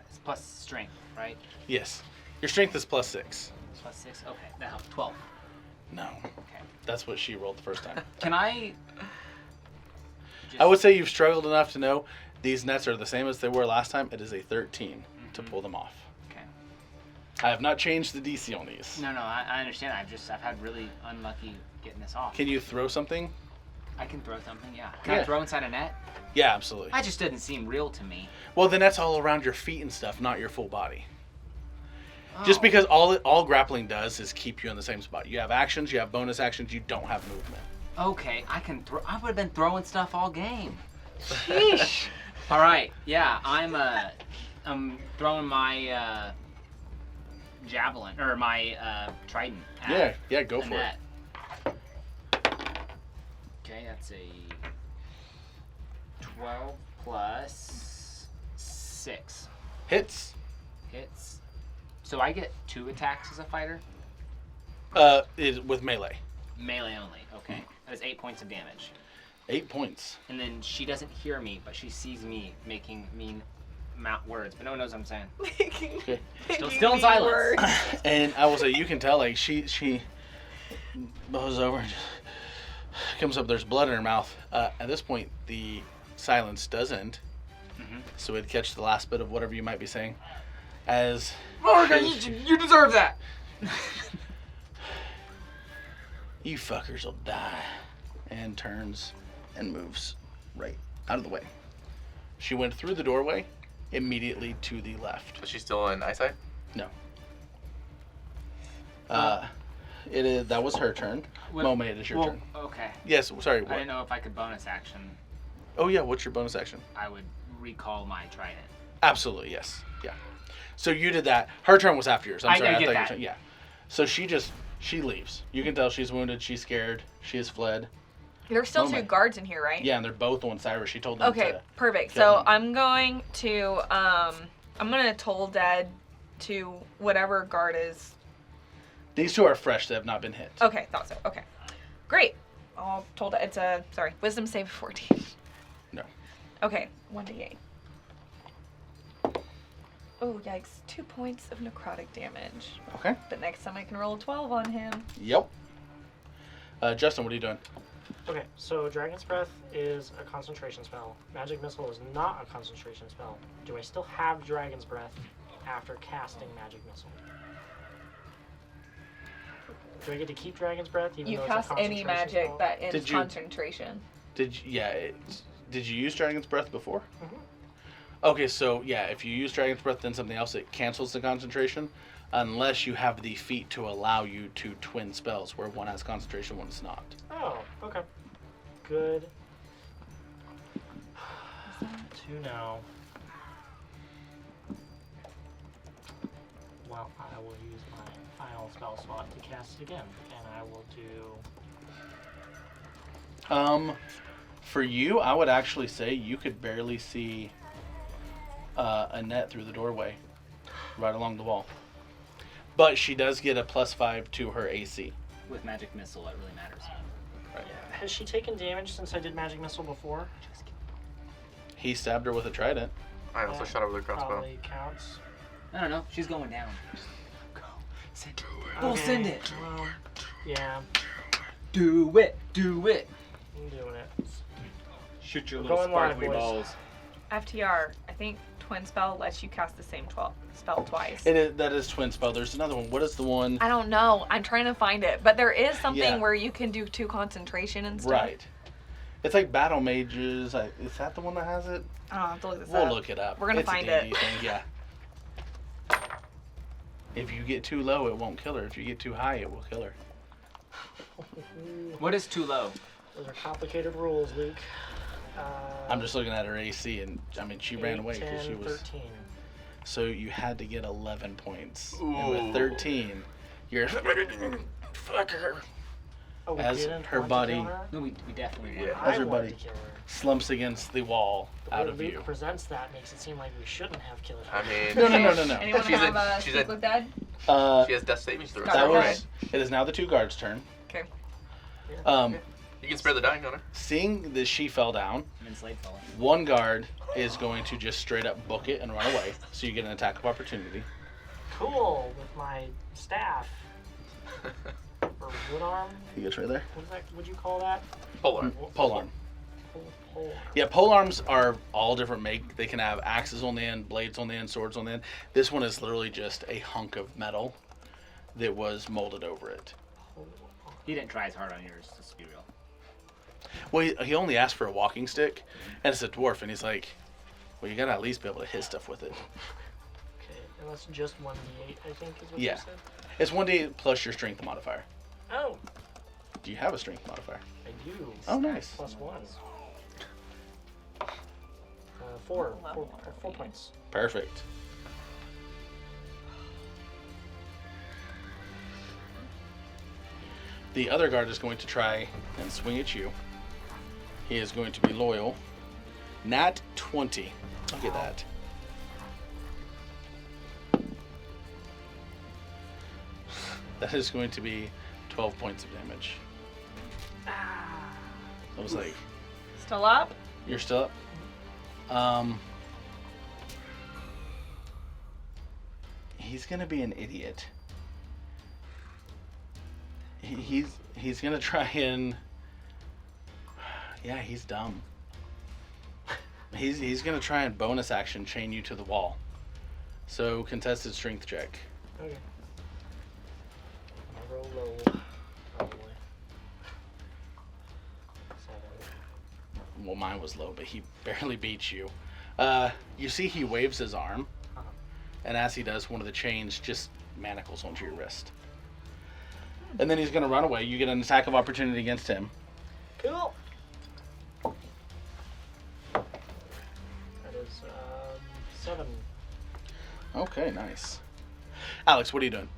D: It's plus strength, right?
A: Yes. Your strength is plus 6.
D: Plus 6. Okay, that helps. 12.
A: No.
D: Okay.
A: That's what she rolled the first time.
D: Can I? Just,
A: I would say you've struggled enough to know these nets are the same as they were last time. It is a 13 to pull them off.
D: Okay.
A: I have not changed the DC on these.
D: No, I understand. I've had really unlucky getting this off.
A: Can you throw something?
D: I can throw something. Yeah. Can
A: Yeah.
D: I throw inside a net?
A: Yeah, absolutely.
D: That just didn't seem real to me.
A: Well, the net's all around your feet and stuff, not your full body. Just
D: Oh.
A: because all grappling does is keep you in the same spot. You have actions, you have bonus actions, you don't have movement.
D: Okay, I can throw. I would have been throwing stuff all game. Sheesh. All right. Yeah, I'm throwing my javelin or my trident. At
A: Yeah, go
D: the
A: for it.
D: net. Okay, that's a 12 plus 6
A: Hits.
D: hits. So I get 2 attacks as a fighter.
A: With melee.
D: Melee only. Okay, that is 8 points of damage.
A: 8 points.
D: And then she doesn't hear me, but she sees me making mean words, but no one knows what I'm saying.
A: Okay.
D: Still in silence.
A: And I will say, you can tell, like, she bows over and just comes up, there's blood in her mouth. At this point, the silence does end.
D: Mhm.
A: So we'd catch the last bit of whatever you might be saying. As
D: Morgan, you deserve that.
A: you fuckers will die. and turns and moves right out of the way. She went through the doorway immediately to the left.
B: Is she still in eyesight?
A: No. That was her turn. Mome, it is your turn.
D: Okay.
A: Yes, sorry.
D: I
A: What?
D: didn't know if I could bonus action.
A: Oh yeah, what's your bonus action?
D: I would recall my trident.
A: Absolutely, yes. Yeah. So you did that. Her turn was after yours. I'm
D: I
A: sorry.
D: get
A: thought your
D: that.
A: turn. Yeah. So she leaves. You can tell she's wounded. She's scared. She has fled.
C: There's still two
A: Moment.
C: guards in here, right?
A: Yeah, and they're both on Cyrus. She told them
C: Okay,
A: to.
C: perfect.
A: kill
C: So
A: him.
C: I'm going to toll dead to whatever guard is.
A: These two are fresh. They have not been hit.
C: Okay, thought so. Okay, great. I'll toll dead. It's a wisdom save of 14.
A: No.
C: Okay, 1d8. Oh yikes! 2 points of necrotic damage.
A: Okay.
C: But next time I can roll a 12 on him.
A: Yep. Justin, what are you doing?
E: Okay, so Dragon's Breath is a concentration spell. Magic Missile is not a concentration spell. Do I still have Dragon's Breath after casting Magic Missile? Do I get to keep Dragon's Breath even
C: You
E: though
C: cast
E: it's a
C: any
E: concentration
C: magic
E: spell?
C: that ends
A: Did you-
C: concentration.
A: Did you use Dragon's Breath before?
E: Mhm.
A: Okay, so yeah, if you use Dragon's Breath, then something else, it cancels the concentration, unless you have the feat to allow you to twin spells, where one has concentration, one is not.
E: Oh, okay. Good. To know. Well, I will use my final spell slot to cast it again, and I will do.
A: For you, I would actually say you could barely see Annette through the doorway, right along the wall. But she does get a +5 to her AC.
D: With magic missile, it really matters.
E: Has she taken damage since I did Magic Missile before?
A: He stabbed her with a trident.
B: I also shot her with a crossbow.
E: Probably counts.
D: I don't know. She's going down. Go. Send it.
E: Okay,
D: We'll send it.
E: Well, yeah,
D: Do it. Do it.
E: I'm doing it.
D: Shoot your
E: We're
D: little
E: going live,
D: sparkly
E: boys.
D: balls.
C: FTR, I think twin spell lets you cast the same spell twice.
A: That is twin spell. There's another one. What is the one?
C: I don't know. I'm trying to find it, but there is something
A: Yeah.
C: where you can do 2 concentration and stuff.
A: Right. It's like Battle Mages. Is that the one that has it?
C: I'll have to look this
A: We'll
C: up.
A: look it up.
C: We're gonna
A: It's a
C: find
A: D&D
C: it.
A: thing, yeah. If you get too low, it won't kill her. If you get too high, it will kill her.
D: What is too low?
E: Those are complicated rules, Luke.
A: I'm just looking at her AC, and I mean, she ran away because she
E: 10,
A: was.
E: 13.
A: So you had to get 11 points, and
B: Ooh.
A: with 13, you're fuck her.
E: Oh, we
A: As
E: didn't
A: her
E: want to
A: body-
E: kill her?
D: No, we definitely
B: Yeah.
D: want
E: I
A: As her
E: wanted
A: body
E: to kill her.
A: slumps against the wall
E: The
A: out
E: way
A: of
E: Luke
A: view.
E: presents that makes it seem like we shouldn't have killed her.
B: I mean,
A: No.
C: Anyone
B: She's
C: have
B: a-
C: a
B: she's
C: speak
B: a-
C: with dead?
B: she has death savings throws.
C: Got
A: That
C: it.
A: was. It is now the 2 guards' turn.
C: Okay.
A: Um,
B: You can spare the dying on her.
A: seeing that she fell down,
D: I'm enslaved fella.
A: one guard is going to just straight up book it and run away. So you get an attack of opportunity.
E: Cool, with my staff. Or wood arm?
A: He gets right there.
E: What'd you call that?
B: Polar.
A: Polearm.
E: Pole.
A: Yeah, polearms are all different make. They can have axes on the end, blades on the end, swords on the end. This one is literally just a hunk of metal that was molded over it.
D: He didn't try as hard on yours, let's be real.
A: Well, he only asked for a walking stick, and it's a dwarf, and he's like, well, you gotta at least be able to hit stuff with it.
E: Okay, and that's just 1d8, I think is what
A: Yeah.
E: you said?
A: It's 1d8 plus your strength modifier.
E: Oh,
A: Do you have a strength modifier?
E: I do.
A: Oh, nice.
E: +1. 4.
C: Level
E: 4 points.
A: Perfect. The other guard is going to try and swing at you. He is going to be loyal. Nat 20. Look at that. That is going to be 12 points of damage. I was like,
C: Still up?
A: you're still up? He's gonna be an idiot. He's gonna try and yeah, he's dumb. He's gonna try and bonus action chain you to the wall. So contested strength check.
E: Okay. I'll roll low. Probably.
A: well, mine was low, but he barely beats you. You see he waves his arm, and as he does, one of the chains just manacles onto your wrist. And then he's going to run away. You get an attack of opportunity against him.
E: Cool. That is 7.
A: Okay, nice. Alex, what are you doing?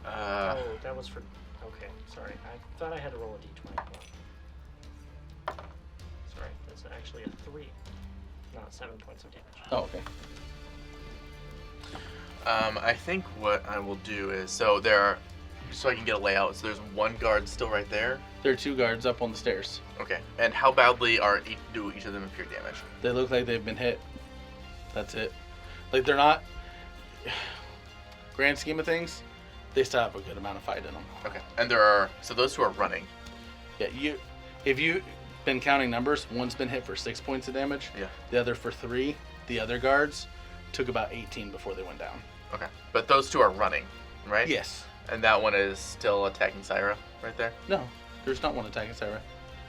E: Oh, that was for. Okay, sorry. I thought I had to roll a d20. Sorry, that's actually a 3, not 7 points of damage.
A: Oh, okay.
B: I think what I will do is so I can get a layout. So there's one guard still right there.
A: There are 2 guards up on the stairs.
B: Okay. And how badly do each of them appear damaged?
A: They look like they've been hit. That's it. Like, they're not... Grand scheme of things, they still have a good amount of fight in them.
B: Okay. And so those two are running.
A: Yeah, if you've been counting numbers, one's been hit for 6 points of damage.
B: Yeah.
A: The other for 3. The other guards took about 18 before they went down.
B: Okay. But those two are running, right?
A: Yes.
B: And that one is still attacking Syra right there?
A: No, there's not one attacking Sarah.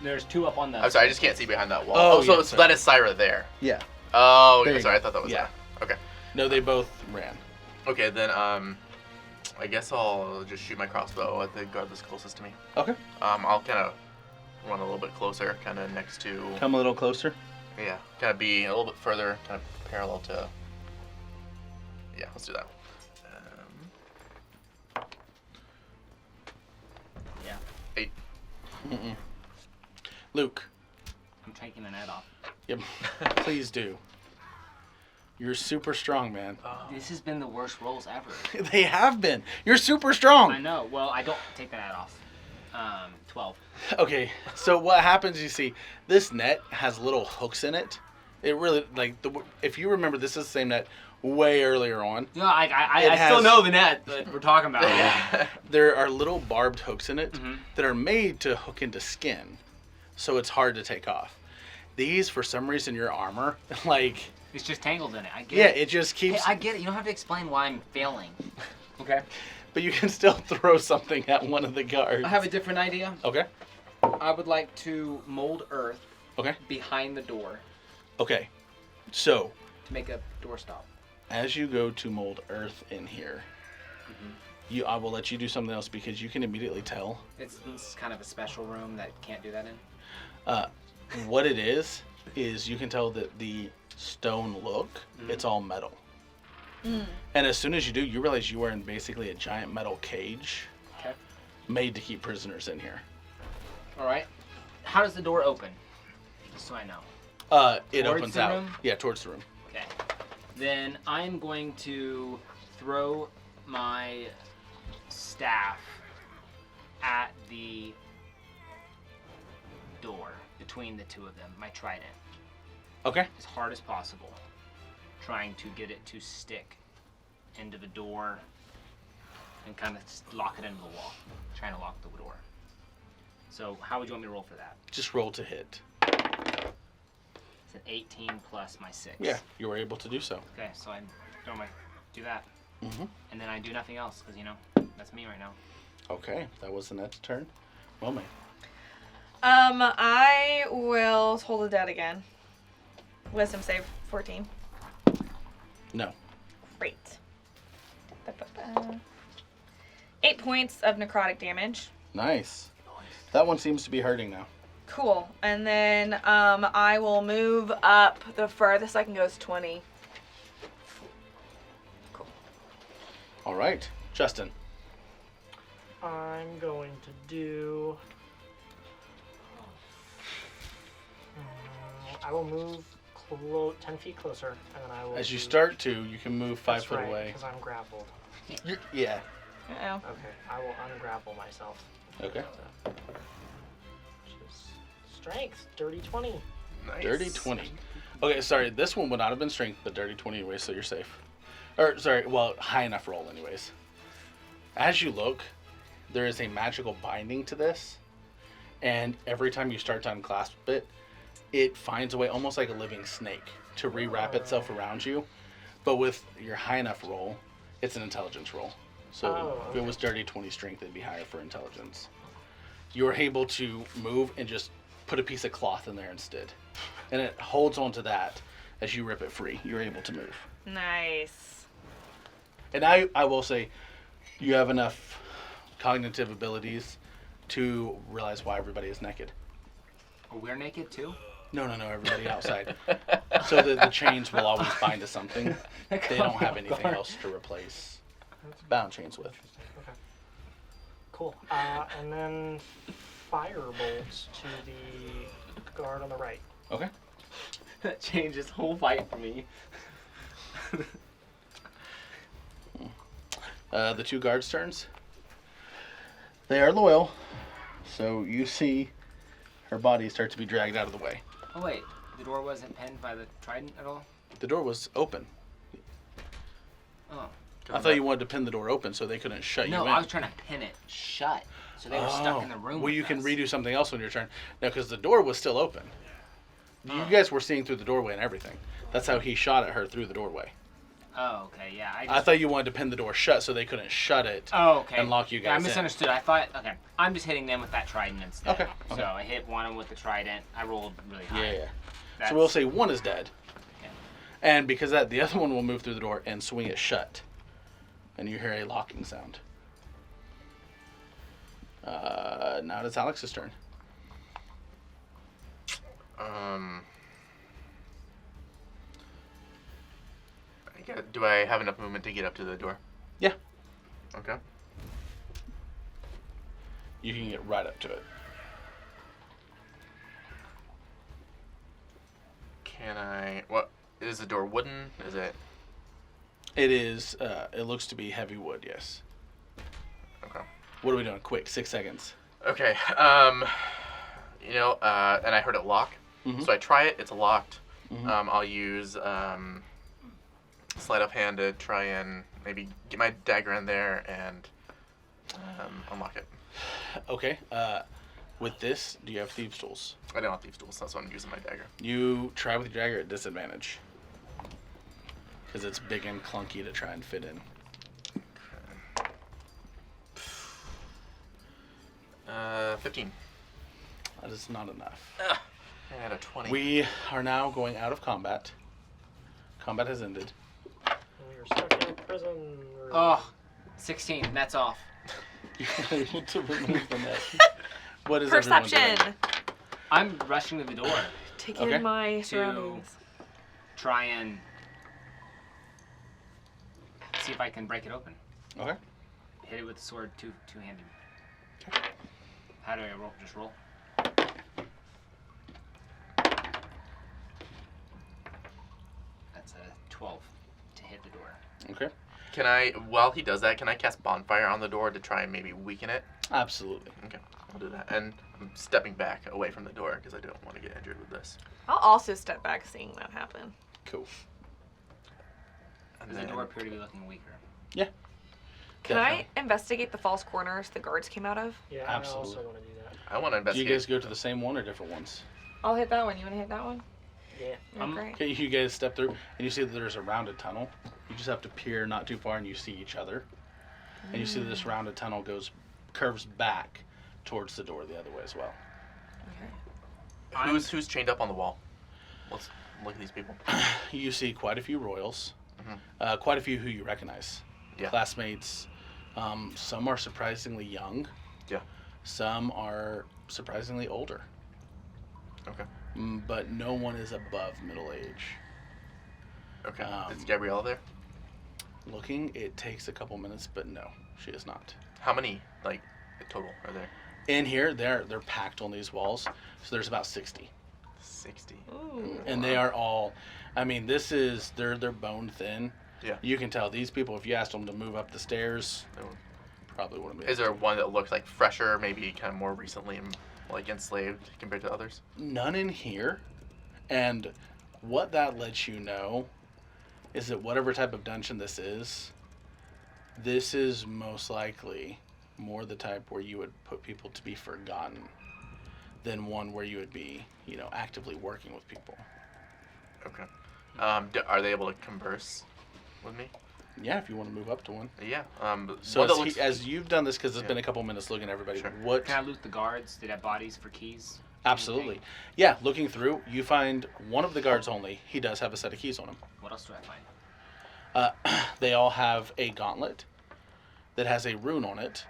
D: There's 2 up on the.
B: I'm sorry, I just can't see behind that wall.
A: Oh,
B: so
A: yeah,
B: so that is Syra there.
A: Yeah.
B: Oh,
A: There
B: yeah,
A: you
B: sorry,
A: go.
B: I thought that was
A: Yeah.
B: that. Okay.
A: No, they both ran.
B: Okay, then I guess I'll just shoot my crossbow at the guard that's closest to me.
A: Okay.
B: I'll kind of run a little bit closer, kind of next to.
A: Come a little closer.
B: Yeah, kind of be a little bit further, kind of parallel to. Yeah, let's do that.
D: Yeah.
B: 8.
A: Mm-mm. Luke.
D: I'm taking an head off.
A: Yep. Please do. You're super strong, man.
D: This has been the worst rolls ever.
A: They have been. You're super strong.
D: I know. Well, I don't take that head off. 12.
A: Okay, so what happens, you see, this net has little hooks in it. It really, if you remember, this is the same net way earlier on.
D: No, I
A: It
D: still
A: has-
D: know the net that we're talking about. Yeah.
A: There are little barbed hooks in it
D: Mhm.
A: that are made to hook into skin, so it's hard to take off. These, for some reason, your armor,
D: It's just tangled in it. I get
A: yeah,
D: it.
A: it just keeps,
D: Hey, I get it. You don't have to explain why I'm failing. Okay.
A: but you can still throw something at one of the guards.
D: I have a different idea.
A: Okay,
D: I would like to mold earth
A: okay,
D: behind the door
A: okay. So,
D: to make a doorstop.
A: as you go to mold earth in here, I will let you do something else because you can immediately tell
D: It's kind of a special room that can't do that in.
A: what it is you can tell that the stone look, it's all metal. And as soon as you do, you realize you are in basically a giant metal cage
D: Okay.
A: made to keep prisoners in here.
D: All right. How does the door open? Just so I know.
A: It
D: Towards
A: opens
D: the
A: out.
D: room?
A: Yeah, towards the room.
D: Okay. Then I'm going to throw my staff at the door between the two of them, my trident,
A: Okay.
D: as hard as possible, trying to get it to stick into the door and kind of lock it into the wall, trying to lock the door. So how would you want me to roll for that?
A: Just roll to hit.
D: It's an 18 plus my 6.
A: Yeah, you were able to do so.
D: Okay, so I do that,
A: Mm-hmm.
D: and then I do nothing else because that's me right now.
A: Okay, that was the next turn. Well, mate.
C: I will Toll the Dead again. Wisdom save 14.
A: No.
C: Great. 8 points of necrotic damage.
A: Nice. That one seems to be hurting now.
C: Cool. And then I will move up. The furthest I can go is 20. Cool.
A: All right, Justin.
E: I'm going to do. I will move 10 feet closer, and then I will.
A: As you
E: do-
A: start to, you can move 5
E: That's
A: foot
E: right,
A: away.
E: because I'm grappled.
A: Yeah.
C: Uh-oh.
E: Okay, I will ungrapple myself.
A: Okay.
E: Which is strength, dirty 20.
B: Nice.
A: Dirty 20. Okay, sorry. This one would not have been strength, but dirty 20 anyway, so you're safe. Or, sorry, well, high enough roll anyways. As you look, there is a magical binding to this. And every time you start to unclasp it, it finds a way, almost like a living snake, to rewrap itself around you. But with your high enough roll, it's an intelligence roll. So
E: Oh,
A: if it was dirty 20 strength, it'd be higher for intelligence. You're able to move and just put a piece of cloth in there instead. And it holds onto that as you rip it free. You're able to move.
C: Nice.
A: And I will say, you have enough cognitive abilities to realize why everybody is naked.
D: Oh, we're naked too?
A: No, everybody outside. So the chains will always bind to something. They don't have anything else to replace bound chains with.
E: Okay. Cool. And then firebolts to the guard on the right.
A: Okay.
D: That changes the whole fight for me.
A: The 2 guards' turns. They are loyal, so you see her body start to be dragged out of the way.
D: Oh wait, the door wasn't pinned by the trident at all?
A: The door was open.
D: Oh.
A: I thought you wanted to pin the door open so they couldn't shut you
D: No,
A: in.
D: I was trying to pin it shut. So they were stuck in the room.
A: Well, you
D: with
A: can
D: us.
A: redo something else on your turn. No, because the door was still open. You guys were seeing through the doorway and everything. That's how he shot at her, through the doorway.
D: Oh, okay, yeah.
A: I thought you wanted to pin the door shut so they couldn't shut it
D: Oh, okay.
A: and lock you
D: Yeah, I
A: guys in.
D: misunderstood. I thought, okay, I'm just hitting them with that trident instead.
A: Okay, okay.
D: So I hit one of them with the trident. I rolled really high.
A: Yeah.
D: That's,
A: So we'll say one is dead.
D: Okay.
A: And because of that, the other one will move through the door and swing it shut. And you hear a locking sound. Now it's Alex's turn.
B: Do I have enough movement to get up to the door?
A: Yeah.
B: Okay.
A: You can get right up to it.
B: Can I? What is the door? Wooden? Is it?
A: It is, it looks to be heavy wood, yes.
B: Okay.
A: What are we doing? Quick, 6 seconds.
B: Okay. You know, and I heard it lock.
A: Mhm.
B: So I try it. It's locked.
A: Mhm.
B: I'll use sleight of hand to try and maybe get my dagger in there and unlock it.
A: Okay, with this, do you have thieves' tools?
B: I don't have thieves' tools. That's why I'm using my dagger.
A: You try with your dagger at disadvantage. Because it's big and clunky to try and fit in.
B: 15.
A: That is not enough.
B: I had a 20.
A: We are now going out of combat. Combat has ended.
E: You're stuck in a prison.
D: Oh, 16. That's off.
A: You're able to remove the net. What is everyone
C: Perception.
A: doing?
D: I'm rushing to the door.
C: Take
A: Okay.
C: in my surroundings.
D: Try and see if I can break it open.
A: Okay.
D: Hit it with the sword two-handed.
A: Okay.
D: How do I roll? Just roll? That's a 12 to hit the door.
A: Okay.
B: Can I, while he does that, can I cast bonfire on the door to try and maybe weaken it?
A: Absolutely.
B: Okay, I'll do that. And I'm stepping back away from the door because I don't want to get injured with this.
C: I'll also step back seeing that happen.
A: Cool.
B: And
D: Does the door appear to be looking weaker?
C: Can
A: Definitely.
C: I investigate the false corners the guards came out of?
E: Yeah,
A: Absolutely.
E: I also want to do that.
B: I want to
A: Do you
B: investigate.
A: guys go to the same one or different ones?
C: I'll hit that one. You want to hit that one?
E: Yeah.
C: Yeah, great.
A: Okay, you guys step through, and you see that there's a rounded tunnel. You just have to peer not too far, and you see each other. And you see that this rounded tunnel curves back towards the door the other way as well.
C: Okay.
B: Who's chained up on the wall? Let's look at these people.
A: You see quite a few royals,
B: Mhm.
A: quite a few who you recognize.
B: Yeah.
A: Classmates. Some are surprisingly young.
B: Yeah.
A: Some are surprisingly older.
B: Okay.
A: But no one is above middle age.
B: Okay.
A: Um,
B: Is Gabrielle there?
A: Looking, it takes a couple minutes, but no, she is not.
B: How many, like, total are there?
A: In here, they're packed on these walls, so there's about 60.
B: 60.
C: Ooh.
A: And they are all, I mean, they're bone thin.
B: Yeah.
A: You can tell these people, if you asked them to move up the stairs,
B: They won't-
A: probably wouldn't be.
B: Is there one that looks like fresher, maybe kind of more recently, like enslaved compared to others?
A: None in here. And what that lets you know is that whatever type of dungeon this is most likely more the type where you would put people to be forgotten than one where you would be, actively working with people.
B: Okay. Are they able to converse with me?
A: Yeah, if you want to move up to one.
B: Yeah.
A: So
B: one
A: as,
B: that looks,
A: as you've done this, because it's
B: Yeah.
A: been a couple minutes looking at everybody,
B: Sure.
A: what?
D: Can I loot the guards? Did I have bodies for keys?
A: Absolutely. Yeah, looking through, you find one of the guards only. He does have a set of keys on him.
D: What else do I find?
A: They all have a gauntlet that has a rune on it,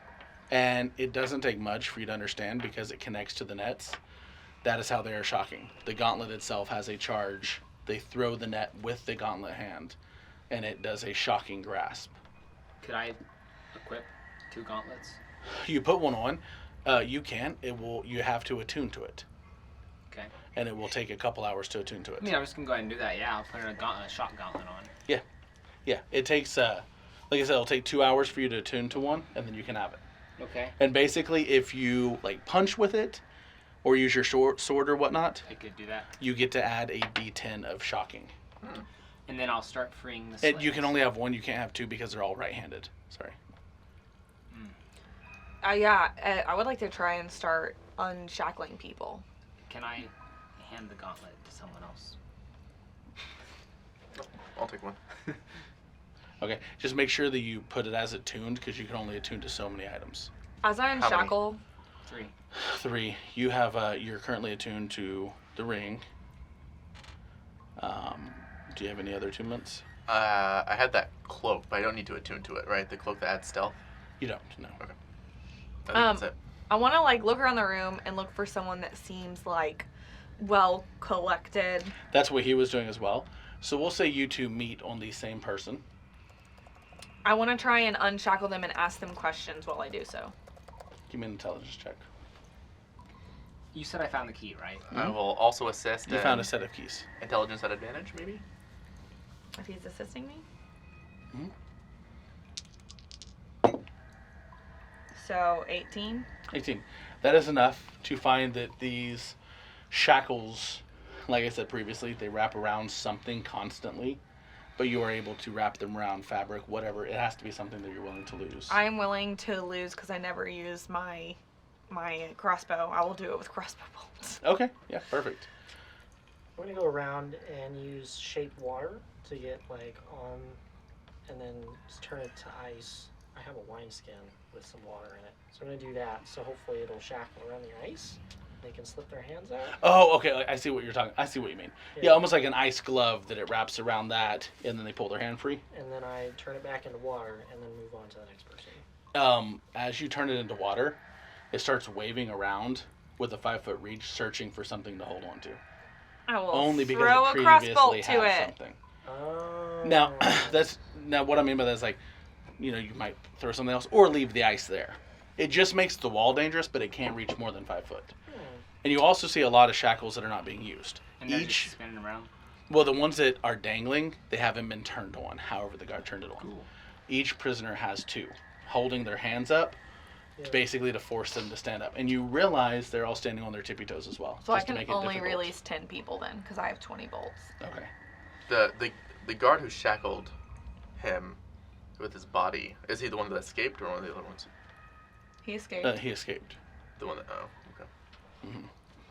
A: and it doesn't take much for you to understand because it connects to the nets. That is how they are shocking. The gauntlet itself has a charge. They throw the net with the gauntlet hand, and it does a shocking grasp.
D: Could I equip 2 gauntlets?
A: You put one on, you can. It will. You have to attune to it,
D: Okay.
A: and it will take a couple hours to attune to it.
D: I mean, I'm just gonna go ahead and do that. Yeah, I'll put a shock gauntlet on.
A: Yeah, it takes. Like I said, it'll take 2 hours for you to attune to one, and then you can have it.
D: Okay.
A: And basically, if you like punch with it, or use your sword or whatnot,
D: I could do that,
A: you get to add a D10 of shocking.
D: and then I'll start freeing the.
A: And you can
D: slaves.
A: only have one. You can't have two because they're all right-handed. Sorry.
C: I would like to try and start unshackling people.
D: Can I hand the gauntlet to someone else?
B: I'll take one.
A: Okay. Just make sure that you put it as attuned because you can only attune to so many items.
C: As I
B: many?
C: unshackle,
D: 3.
A: 3. You have. You're currently attuned to the ring. Do you have any other attunements?
B: I had that cloak, but I don't need to attune to it, right? The cloak that adds stealth.
A: You don't. No.
B: I think that's it.
C: I want to like look around the room and look for someone that seems like well collected.
A: That's what he was doing as well. So we'll say you two meet on the same person.
C: I want to try and unshackle them and ask them questions while I do so.
A: Give me an intelligence check.
D: You said I found the key, right?
B: I will also assist.
A: You found a set of keys.
B: Intelligence at advantage, maybe.
C: If he's assisting me.
A: Mhm.
C: So 18.
A: 18. That is enough to find that these shackles, like I said previously, they wrap around something constantly, but you are able to wrap them around fabric, whatever. It has to be something that you're willing to lose.
C: I'm willing to lose because I never use my crossbow. I will do it with crossbow bolts.
A: Okay, yeah, perfect.
E: I'm gonna go around and use shape water to get like on, and then just turn it to ice. I have a wineskin with some water in it, so I'm gonna do that. So hopefully it'll shackle around the ice. They can slip their hands out.
A: Oh, okay, I see what you're talking. I see what you mean. Yeah,
E: Yeah.
A: almost like an ice glove that it wraps around that, and then they pull their hand free.
E: And then I turn it back into water, and then move on to the next person.
A: As you turn it into water, it starts waving around with a 5-foot reach, searching for something to hold on to.
C: I will
A: Only because
C: throw
A: it
C: a crossbow
A: previously
C: to
A: had
C: it.
A: something.
E: Oh.
A: Now what I mean by that is like, you know, you might throw something else or leave the ice there. It just makes the wall dangerous, but it can't reach more than 5 foot. And you also see a lot of shackles that are not being used.
D: And they're just spinning around.
A: Well, the ones that are dangling, they haven't been turned on. However, the guard turned it on.
D: Cool.
A: Each prisoner has 2, holding their hands up,
E: Yeah.
A: basically to force them to stand up. And you realize they're all standing on their tippy toes as well.
C: So I
A: just to
C: can
A: make it
C: only
A: difficult.
C: release 10 people then because I have 20 bolts.
A: Okay.
B: The guard who shackled him with his body, is he the one that escaped or one of the other ones?
C: He escaped.
A: He escaped.
B: The one that okay.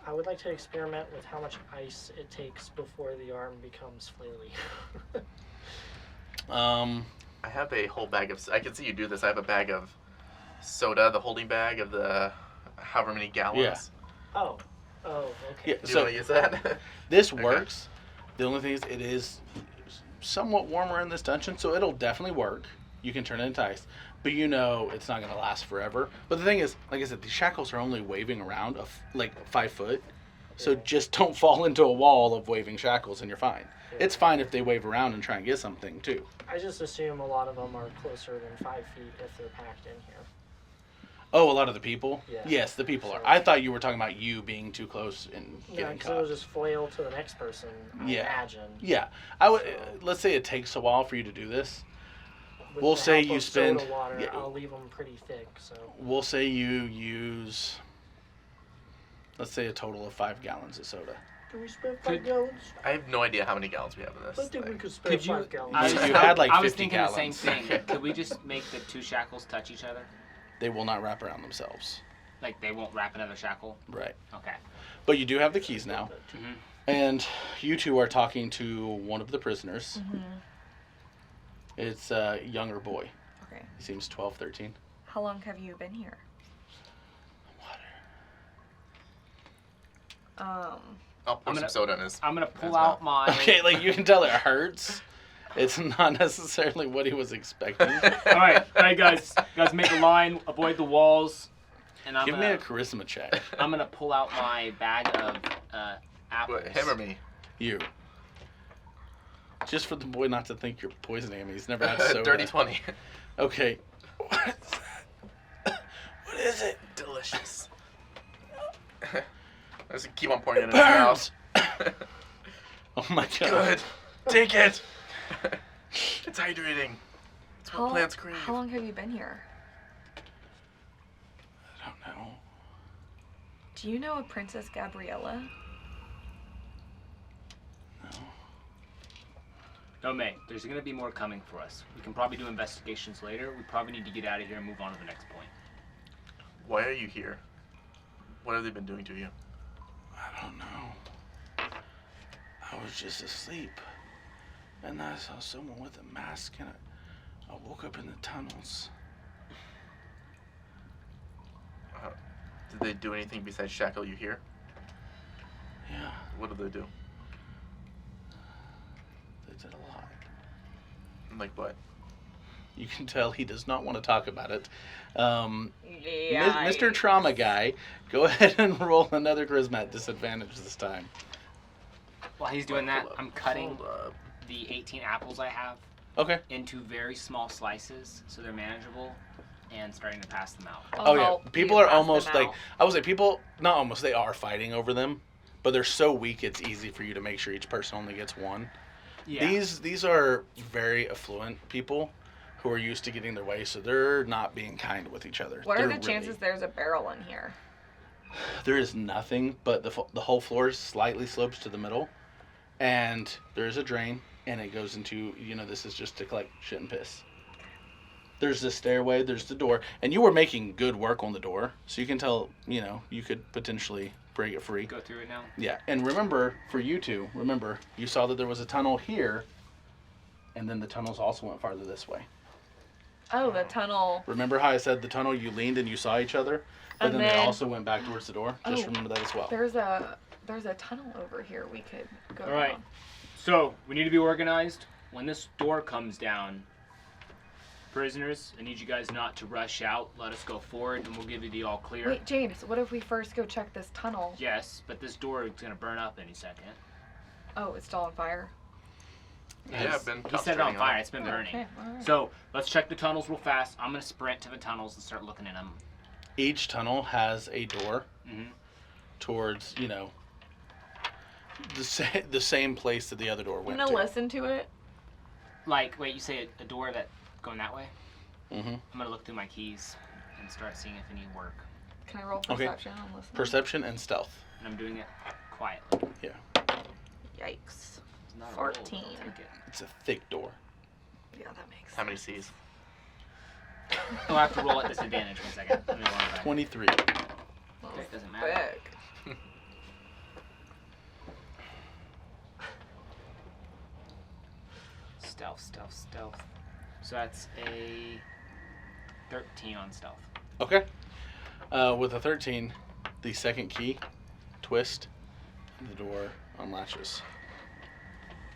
E: I would like to experiment with how much ice it takes before the arm becomes flaily.
B: I have a whole bag of. I can see you do this. I have a bag of soda, the holding bag of the however many gallons.
A: Yeah.
E: Oh, okay.
A: Yeah,
B: Do you
A: so
B: want to use that?
A: this
B: Okay.
A: works. The only thing is it is somewhat warmer in this dungeon, so it'll definitely work. You can turn it into ice. But you know it's not going to last forever. But the thing is, like I said, these shackles are only waving around like 5 foot. So
E: Yeah.
A: just don't fall into a wall of waving shackles and you're fine.
E: Yeah.
A: It's fine if they wave around and try and get something too.
E: I just assume a lot of them are closer than 5 feet if they're packed in here.
A: Oh, a lot of the people?
E: Yeah.
A: Yes, the people are.
E: So-
A: I thought you were talking about you being too close and
E: Yeah,
A: getting
E: because it'll
A: caught.
E: just flail to the next person, I
A: Yeah.
E: imagine.
A: Yeah. I would.
E: So-
A: Let's say it takes a while for you to do this.
E: With
A: We'll
E: the
A: say
E: help
A: you
E: of
A: spend-
E: soda water,
A: yeah.
E: I'll leave them pretty thick, so...
A: We'll say you use, let's say, a total of 5 gallons of soda.
E: Do we spend 5
D: Could-
E: gallons?
B: I have no idea how many gallons we have in this.
E: I think we
B: thing.
E: could spend
D: Could you?
E: 5 gallons.
A: You had, like,
D: I was
A: 50
D: thinking the same
A: gallons.
D: thing. Could we just make the 2 shackles touch each other?
A: They will not wrap around themselves.
D: Like they won't wrap another shackle?
A: Right.
D: Okay.
A: But you do have the keys now.
D: Mm-hmm.
A: And you two are talking to one of the prisoners. It's a younger boy.
C: Okay.
A: He seems 12, 13.
C: How long have you been here?
B: I'll pour
D: I'm
B: some
D: gonna-
B: soda in his.
D: I'm gonna pull
B: That's
D: out
B: not-
D: my.
A: Okay, like you can tell it hurts. It's not necessarily what he was expecting.
D: All right, guys, make a line, avoid the walls, and I'm
A: Give me a
D: gonna
A: charisma check.
D: I'm gonna pull out my bag of apples.
B: What, him or me?
A: You. Just for the boy not to think you're poisoning him. He's never had soda.
B: Dirty 20.
A: Okay. What's that? What is it?
B: Delicious. I just keep on pouring it in
A: It
B: his mouth.
A: burns. Oh my god.
B: Good. Take it. It's hydrating. It's what plants crave.
C: How long have you been here?
A: I don't know.
C: Do you know a Princess Gabriella?
A: No.
D: No, May, there's gonna be more coming for us. We can probably do investigations later. We probably need to get out of here and move on to the next point.
B: Why are you here? What have they been doing to you?
A: I don't know. I was just asleep. And I saw someone with a mask and I woke up in the tunnels.
B: Did they do anything besides shackle you here?
A: Yeah,
B: What did they do?
A: they did a lot.
B: Like what?
A: You can tell he does not want to talk about it.
C: Yeah.
A: Mr. Trauma Guy, go ahead and roll another charisma at disadvantage this time.
D: While he's doing that,
B: Hold up,
D: I'm cutting
B: hold up.
D: the 18 apples I have
A: Okay.
D: into very small slices so they're manageable and starting to pass them out.
A: Oh yeah,
C: help
A: people
C: you
A: are
C: pass
A: almost
C: them
A: like
C: out.
A: I would say people not almost they are fighting over them, but they're so weak it's easy for you to make sure each person only gets one.
D: Yeah.
A: These are very affluent people who are used to getting their way, so they're not being kind with each other.
C: What are
A: They're
C: the chances there's a barrel in here?
A: There is nothing, but the whole floor slightly slopes to the middle, and there is a drain, and it goes into this is just to collect shit and piss. There's the stairway, there's the door, and you were making good work on the door, so you can tell you could potentially break it free.
D: Go through it now.
A: Yeah, and remember for you two, you saw that there was a tunnel here, and then the tunnels also went farther this way.
C: Oh, the tunnel.
A: Remember how I said the tunnel you leaned and you saw each other, but
C: And
A: then they
C: then-
A: also went back towards the door. Just
C: Oh.
A: remember that as well.
C: There's a tunnel over here we could go
D: All right.
C: down.
D: So we need to be organized. When this door comes down, prisoners, I need you guys not to rush out. Let us go forward, and we'll give you the all clear.
C: Wait, James, what if we first go check this tunnel?
D: Yes, but this door is gonna burn up any second.
C: Oh, it's still on fire.
B: Yeah, I've been
D: He set it on
B: concentrating
D: fire.
B: it.
D: It's been
C: Oh,
D: burning.
C: okay, all right.
D: So let's check the tunnels real fast. I'm gonna sprint to the tunnels and start looking in them.
A: Each tunnel has a door
D: Mhm.
A: towards the same place that the other door
C: I'm
A: went
C: gonna
A: to.
C: listen to it.
D: Like, wait, you say a door that going that way?
A: Mm-hmm.
D: I'm gonna look through my keys and start seeing if any work.
C: Can I roll
A: Okay.
C: perception and listen?
A: Perception and stealth.
D: And I'm doing it quietly.
C: Yikes.
D: It's not a
C: 14.
D: roll, but I'll take it.
A: It's a thick door.
C: Yeah, that makes
B: How many C's?
D: Oh, I have to roll at disadvantage. 1 second. Let me roll it back.
A: 23.
D: Okay, it doesn't matter.
C: big.
D: Stealth. So that's a 13 on stealth.
A: Okay. With a 13, the second key, twist, and the door unlatches.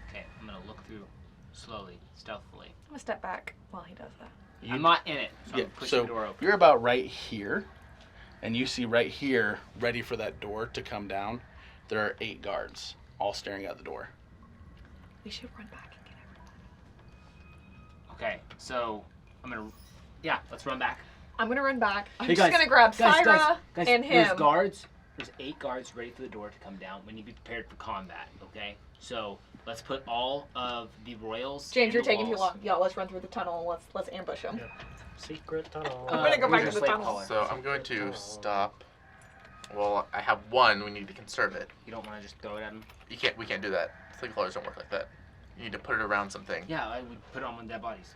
D: Okay, I'm gonna look through slowly, stealthily.
C: I'm gonna step back while he does that.
A: You-
D: I'm not in it, so
A: Yeah,
D: I'm pushing
A: so
D: the door open.
A: you're about right here, and you see right here, ready for that door to come down. There are 8 guards, all staring at the door.
C: We should run back and get everyone.
D: Okay, so let's run back.
C: I'm gonna run back. I'm
D: Hey,
C: just
D: guys,
C: gonna grab
D: guys,
C: Syra
D: guys,
C: and
D: There's
C: him.
D: guards. There's 8 guards ready for the door to come down. We need to be prepared for combat. Okay, so let's put all of the royals.
C: James,
D: in
C: you're
D: the
C: taking too
D: walls.
C: long. Y'all, let's run through the tunnel and let's ambush him.
E: Yeah. Secret tunnel.
C: I'm gonna go back
D: where's
C: to the
D: your slave
C: tunnel.
D: collar?
B: So I'm going to stop. Well, I have one. We need to conserve it.
D: You don't want to just throw it at them.
B: We can't do that. Slave collars don't work like that. You need to put it around something
D: Yeah, I would put it on one of dead bodies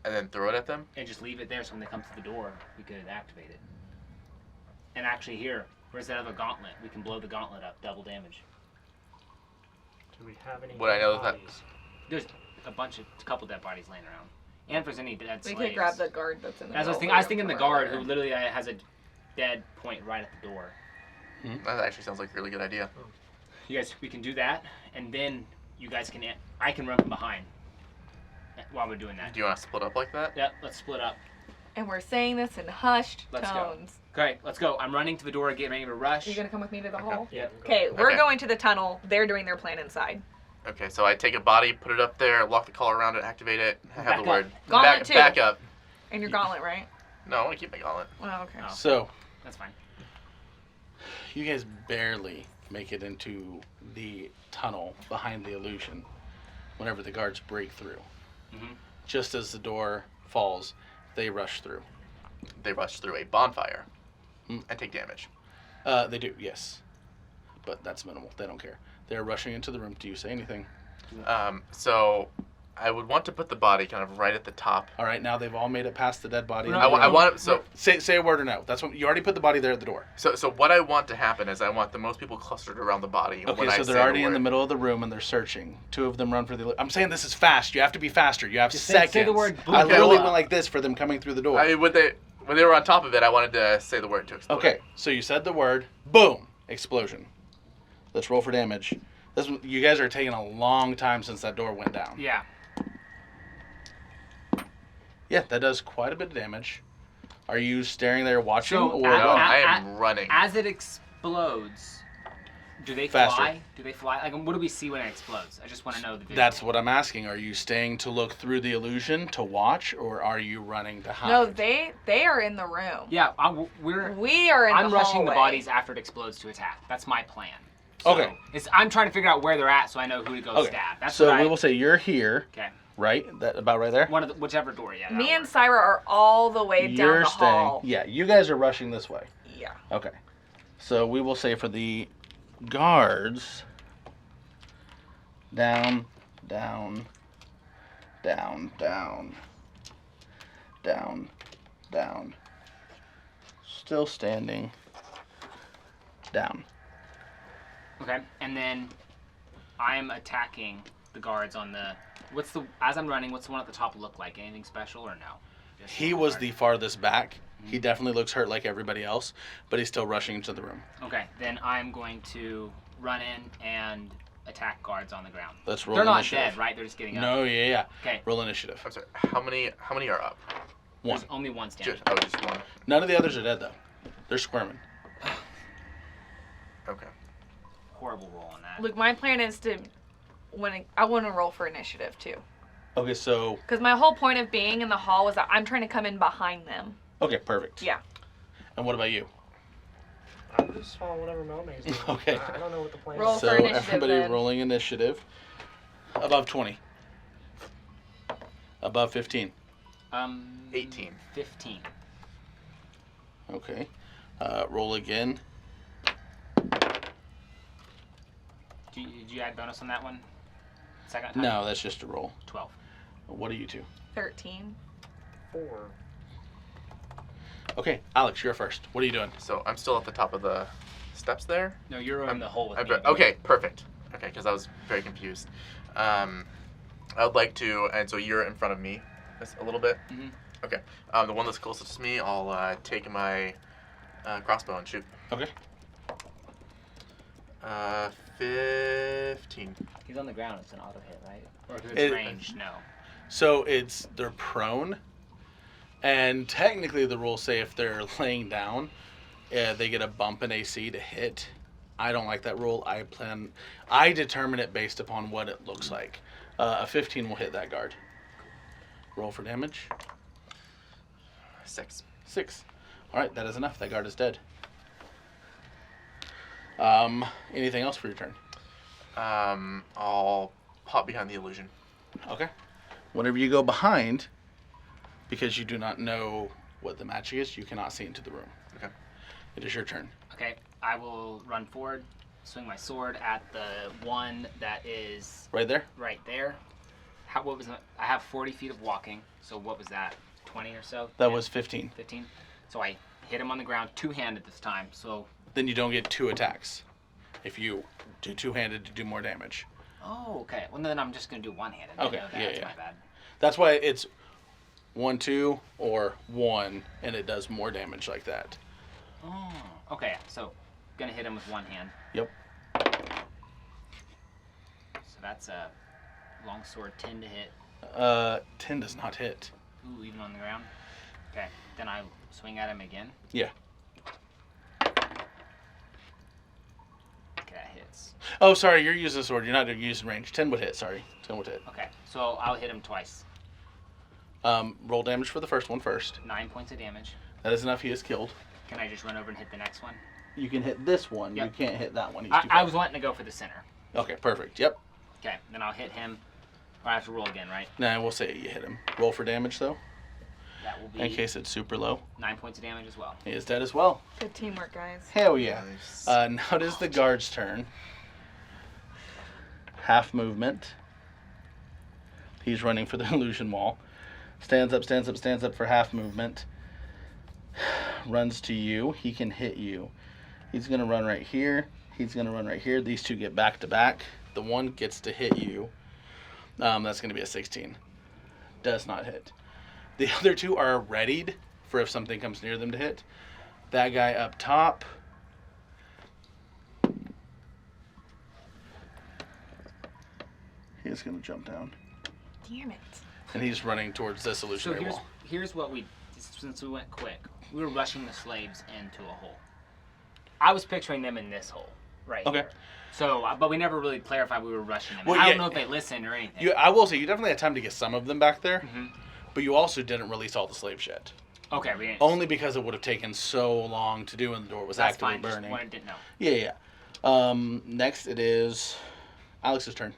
B: and then throw it at them.
D: and just leave it there so when they come to the door, we could activate it. And actually, here, where's that other gauntlet? We can blow the gauntlet up, double damage.
E: Do we have any
B: Would I know that-
E: bodies?
D: There's a couple dead bodies laying around, and if there's any dead
C: We
D: slaves.
C: could grab the guard that's in the
D: As I was
C: middle
D: thinking,
C: of
D: I was
C: the
D: thinking the
C: room
D: guard
C: over
D: who
C: there.
D: literally has a dead point right at the door.
B: That actually sounds like a really good idea.
D: You guys, we can do that, and then you guys can. I can run from behind while we're doing that.
B: Do you want to split up like that?
D: Yep. Let's split up.
C: And we're saying this in hushed
D: Let's go.
C: tones.
D: Okay, let's go. I'm running to the door, getting ready to rush.
C: You're gonna come with me to the hall?
E: Yeah.
C: Okay, we're
B: Okay.
C: going to the tunnel. They're doing their plan inside.
B: Okay, so I take a body, put it up there, lock the collar around it, activate it, have
D: Back
B: the
D: up.
B: word.
C: Gauntlet
B: back,
C: too.
B: back up.
C: And your gauntlet, right?
B: No, I want to keep my gauntlet.
C: Oh, okay.
D: Oh.
A: So
D: That's fine.
A: you guys barely make it into the tunnel behind the illusion whenever the guards break through.
D: Mhm.
A: Just as the door falls, they rush through.
B: They rush through a bonfire
A: Hmm.
B: and take damage.
A: They do, yes. But that's minimal. They don't care. They're rushing into the room. Do you say anything?
B: So I would want to put the body kind of right at the top.
A: All right, now they've all made it past the dead body. in
D: No,
A: the
B: I
A: room.
B: want so
A: Say a word or no. That's what you already put the body there at the door.
B: so what I want to happen is I want the most people clustered around the body.
A: Okay,
B: when I
A: so
B: say
A: they're already in
B: word.
A: the middle of the room and they're searching. Two of them run for the. I'm saying this is fast. You have to be faster. You have
D: Just
A: seconds.
D: say the word
A: I
D: boom.
A: literally
D: Okay.
A: went like this for them coming through the door.
B: When they were on top of it, I wanted to say the word to explode.
A: Okay, so you said the word. Boom! Explosion. Let's roll for damage. You guys are taking a long time since that door went down.
D: Yeah.
A: Yeah, that does quite a bit of damage. Are you staring there watching,
D: So,
A: or
B: No,
A: what?
B: I am running.
D: As it explodes, do they
A: Faster.
D: fly? Do they fly? Like, what do we see when it explodes? I just want to know the visual.
A: That's what I'm asking. Are you staying to look through the illusion to watch, or are you running to hide?
C: No, they are in the room.
D: Yeah,
C: We are in
D: I'm
C: the
D: rushing the
C: hallway.
D: bodies after it explodes to attack. That's my plan. So,
A: Okay.
D: I'm trying to figure out where they're at so I know who to go
A: Okay.
D: stab. That's
A: So
D: what
A: we will say you're here,
D: Okay.
A: right? That about right there.
D: One of whichever door. Yeah.
C: Me
D: that'll
C: and
D: work.
C: Syra are all the way down
A: You're
C: the
A: staying.
C: hall.
A: Yeah, you guys are rushing this way.
C: Yeah.
A: Okay. So we will say for the guards, down, down, down, down, down, down. Still standing. Down.
D: Okay, and then I'm attacking the guards on the. As I'm running? What's the one at the top look like? Anything special or no? Just
A: He
D: one
A: was
D: guard?
A: the farthest back. He definitely looks hurt like everybody else, but he's still rushing into the room.
D: Okay, then I'm going to run in and attack guards on the ground.
A: Let's roll
D: They're not
A: initiative.
D: dead, right? They're just getting up.
A: No, yeah.
D: Okay.
A: Roll initiative.
B: I'm sorry. How many are up?
A: One.
D: There's only one standing.
B: Just one.
A: None of the others are dead though. They're squirming.
B: Okay.
D: Horrible roll on that.
C: Look, my plan is to I want to roll for initiative too,
A: Okay, so
C: because my whole point of being in the hall was that I'm trying to come in behind them.
A: okay, perfect.
C: Yeah.
A: And what about you?
E: I'm just following whatever Melma's doing.
A: Okay.
E: I don't know what the plan
C: Roll
E: is.
A: So
C: for initiative,
A: everybody
C: then.
A: rolling initiative. Above 20. Above 15.
B: 18.
D: 15.
A: Okay. Roll again.
D: Did you add bonus on that one? Second time?
A: No, that's just a roll.
D: 12.
A: What are you two?
C: 13.
E: 4.
A: Okay, Alex, you're first. What are you doing?
B: So I'm still at the top of the steps there.
D: No, you're in the hole with me.
B: Okay, perfect. Okay, because I was very confused. I would like to, and so you're in front of me a little bit.
D: Mhm.
B: Okay. The one that's closest to me, I'll take my crossbow and shoot.
A: Okay.
B: 15.
D: He's on the ground. It's an auto hit, right? Or if
A: It-
D: it's ranged, no.
A: So they're prone, and technically the rules say if they're laying down, they get a bump in AC to hit. I don't like that rule. I determine it based upon what it looks like. A 15 will hit that guard. Roll for damage.
B: 6.
A: 6. All right, that is enough. That guard is dead. Anything else for your turn?
B: I'll pop behind the illusion.
A: Okay. Whenever you go behind, because you do not know what the magic is, you cannot see into the room.
B: Okay.
A: It is your turn.
D: Okay, I will run forward, swing my sword at the one that is
A: Right there?
D: right there. What was that? I have 40 feet of walking, so what was that? 20 or so?
A: That
D: Yeah,
A: was 15.
D: 15. So I hit him on the ground two-handed this time. So,
A: Then you don't get 2 attacks. If you do two-handed to do more damage.
D: oh, okay. Well, then I'm just gonna do one-handed.
A: Okay,
D: That's
A: yeah.
D: my bad.
A: That's why it's 1, 2, or 1, and it does more damage like that.
D: Oh, okay. So, gonna hit him with one hand.
A: Yep.
D: So that's a longsword 10 to hit.
A: 10 does not hit.
D: Ooh, even on the ground. Okay, then I swing at him again.
A: Yeah.
D: Okay, that hits.
A: Oh, sorry, you're using a sword. You're not using range. 10 would hit, sorry. 10 would hit.
D: Okay, so I'll hit him twice.
A: Roll damage for the first one first.
D: 9 points of damage.
A: That is enough. He is killed.
D: Can I just run over and hit the next one?
A: You can hit this one.
D: Yep.
A: You can't hit that one. He's too
D: I
A: far.
D: was wanting to go for the center.
A: Okay, perfect. Yep.
D: Okay, then I'll hit him. Or I have to roll again, right?
A: Nah, we'll say you hit him. Roll for damage, though,
D: That will be
A: in case it's super low.
D: 9 points of damage as well.
A: He is dead as well.
C: Good teamwork, guys.
A: Hell yeah.
B: Nice.
A: Now it is the guard's turn. Half movement. He's running for the illusion wall. Stands up, stands up, stands up for half movement. Runs to you. He can hit you. He's going to run right here. He's going to run right here. These two get back to back. The one gets to hit you. That's going to be a 16. Does not hit. The other two are readied for if something comes near them to hit. That guy up top. He's going to jump down.
C: Damn it.
A: And he's running towards this
D: So
A: illusionary wall.
D: here's what since we went quick, we were rushing the slaves into a hole. I was picturing them in this hole, right
A: Okay.
D: here. So, but we never really clarified we were rushing them.
A: Well,
D: I
A: yeah.
D: don't know if they listened or anything.
A: I will say, you definitely had time to get some of them back there,
D: Mhm.
A: but you also didn't release all the slaves yet.
D: Okay, we didn't.
A: Only because it would have taken so long to do and the door was
D: That's
A: actively
D: fine. Just
A: burning.
D: wanted to know.
A: Yeah. Next it is Alex's turn.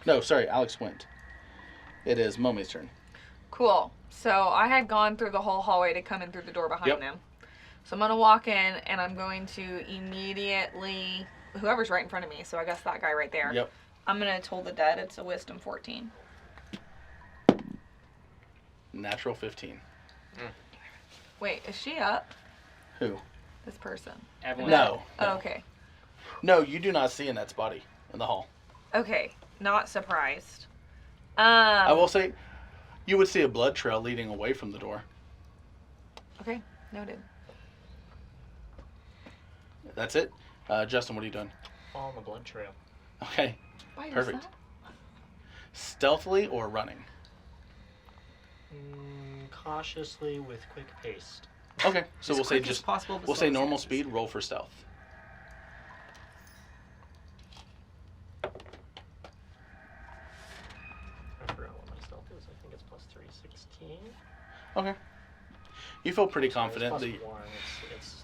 A: No, sorry, Alex went. It is Momi's turn.
C: Cool. So I had gone through the whole hallway to come in through the door behind
A: Yep.
C: them. So I'm going to walk in and I'm going to immediately, whoever's right in front of me, so I guess that guy right there.
A: Yep.
C: I'm going to Toll the Dead. It's a wisdom 14.
A: Natural 15.
C: Wait, is she up?
A: Who?
C: This person.
D: Everyone.
A: No.
C: Oh, okay.
A: No, you do not see Annette's body in the hall.
C: Okay. Not surprised.
A: I will say, you would see a blood trail leading away from the door.
C: Okay. Noted.
A: That's it. Justin, what are you doing?
E: On the blood trail.
A: Okay.
C: By
A: Perfect.
C: yourself?
A: Stealthily or running?
E: Cautiously with quick haste.
A: Okay. So
D: As
A: we'll say
D: quick as
A: just
D: possible, but
A: we'll say
D: slow as
A: normal
D: fast.
A: speed. Roll for stealth.
E: I forgot what my stealth is. I think it's plus 3, 16.
A: Okay. You feel pretty
E: Sorry, it's
A: confident
E: plus
A: that
E: 1. It's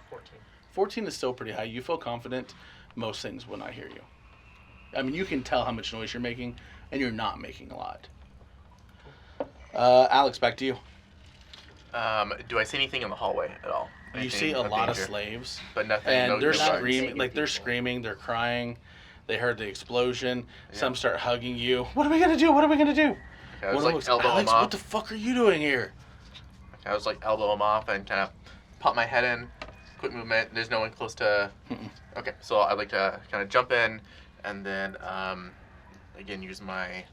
E: 14.
A: 14 is still pretty high. You feel confident most things will not hear you. I mean, you can tell how much noise you're making, and you're not making a lot. Alex, back to you.
B: Do I see anything in the hallway at all?
A: You
B: Anything
A: see a lot of
B: danger?
A: slaves,
B: But nothing. no-
A: and they're
B: no guards.
A: screaming. Like they're
D: people.
A: screaming, they're crying. They heard the explosion.
B: Yeah.
A: Some start hugging you. What are we gonna do? What are we gonna do?
B: Okay, I was
A: One
B: like
A: looks,
B: elbow
A: Alex,
B: him off.
A: what the fuck are you doing here?
B: I was like elbow him off and kind of pop my head in. Quick movement. There's no one close to.
A: Mm-mm.
B: Okay, so I'd like to kind of jump in, and then again use my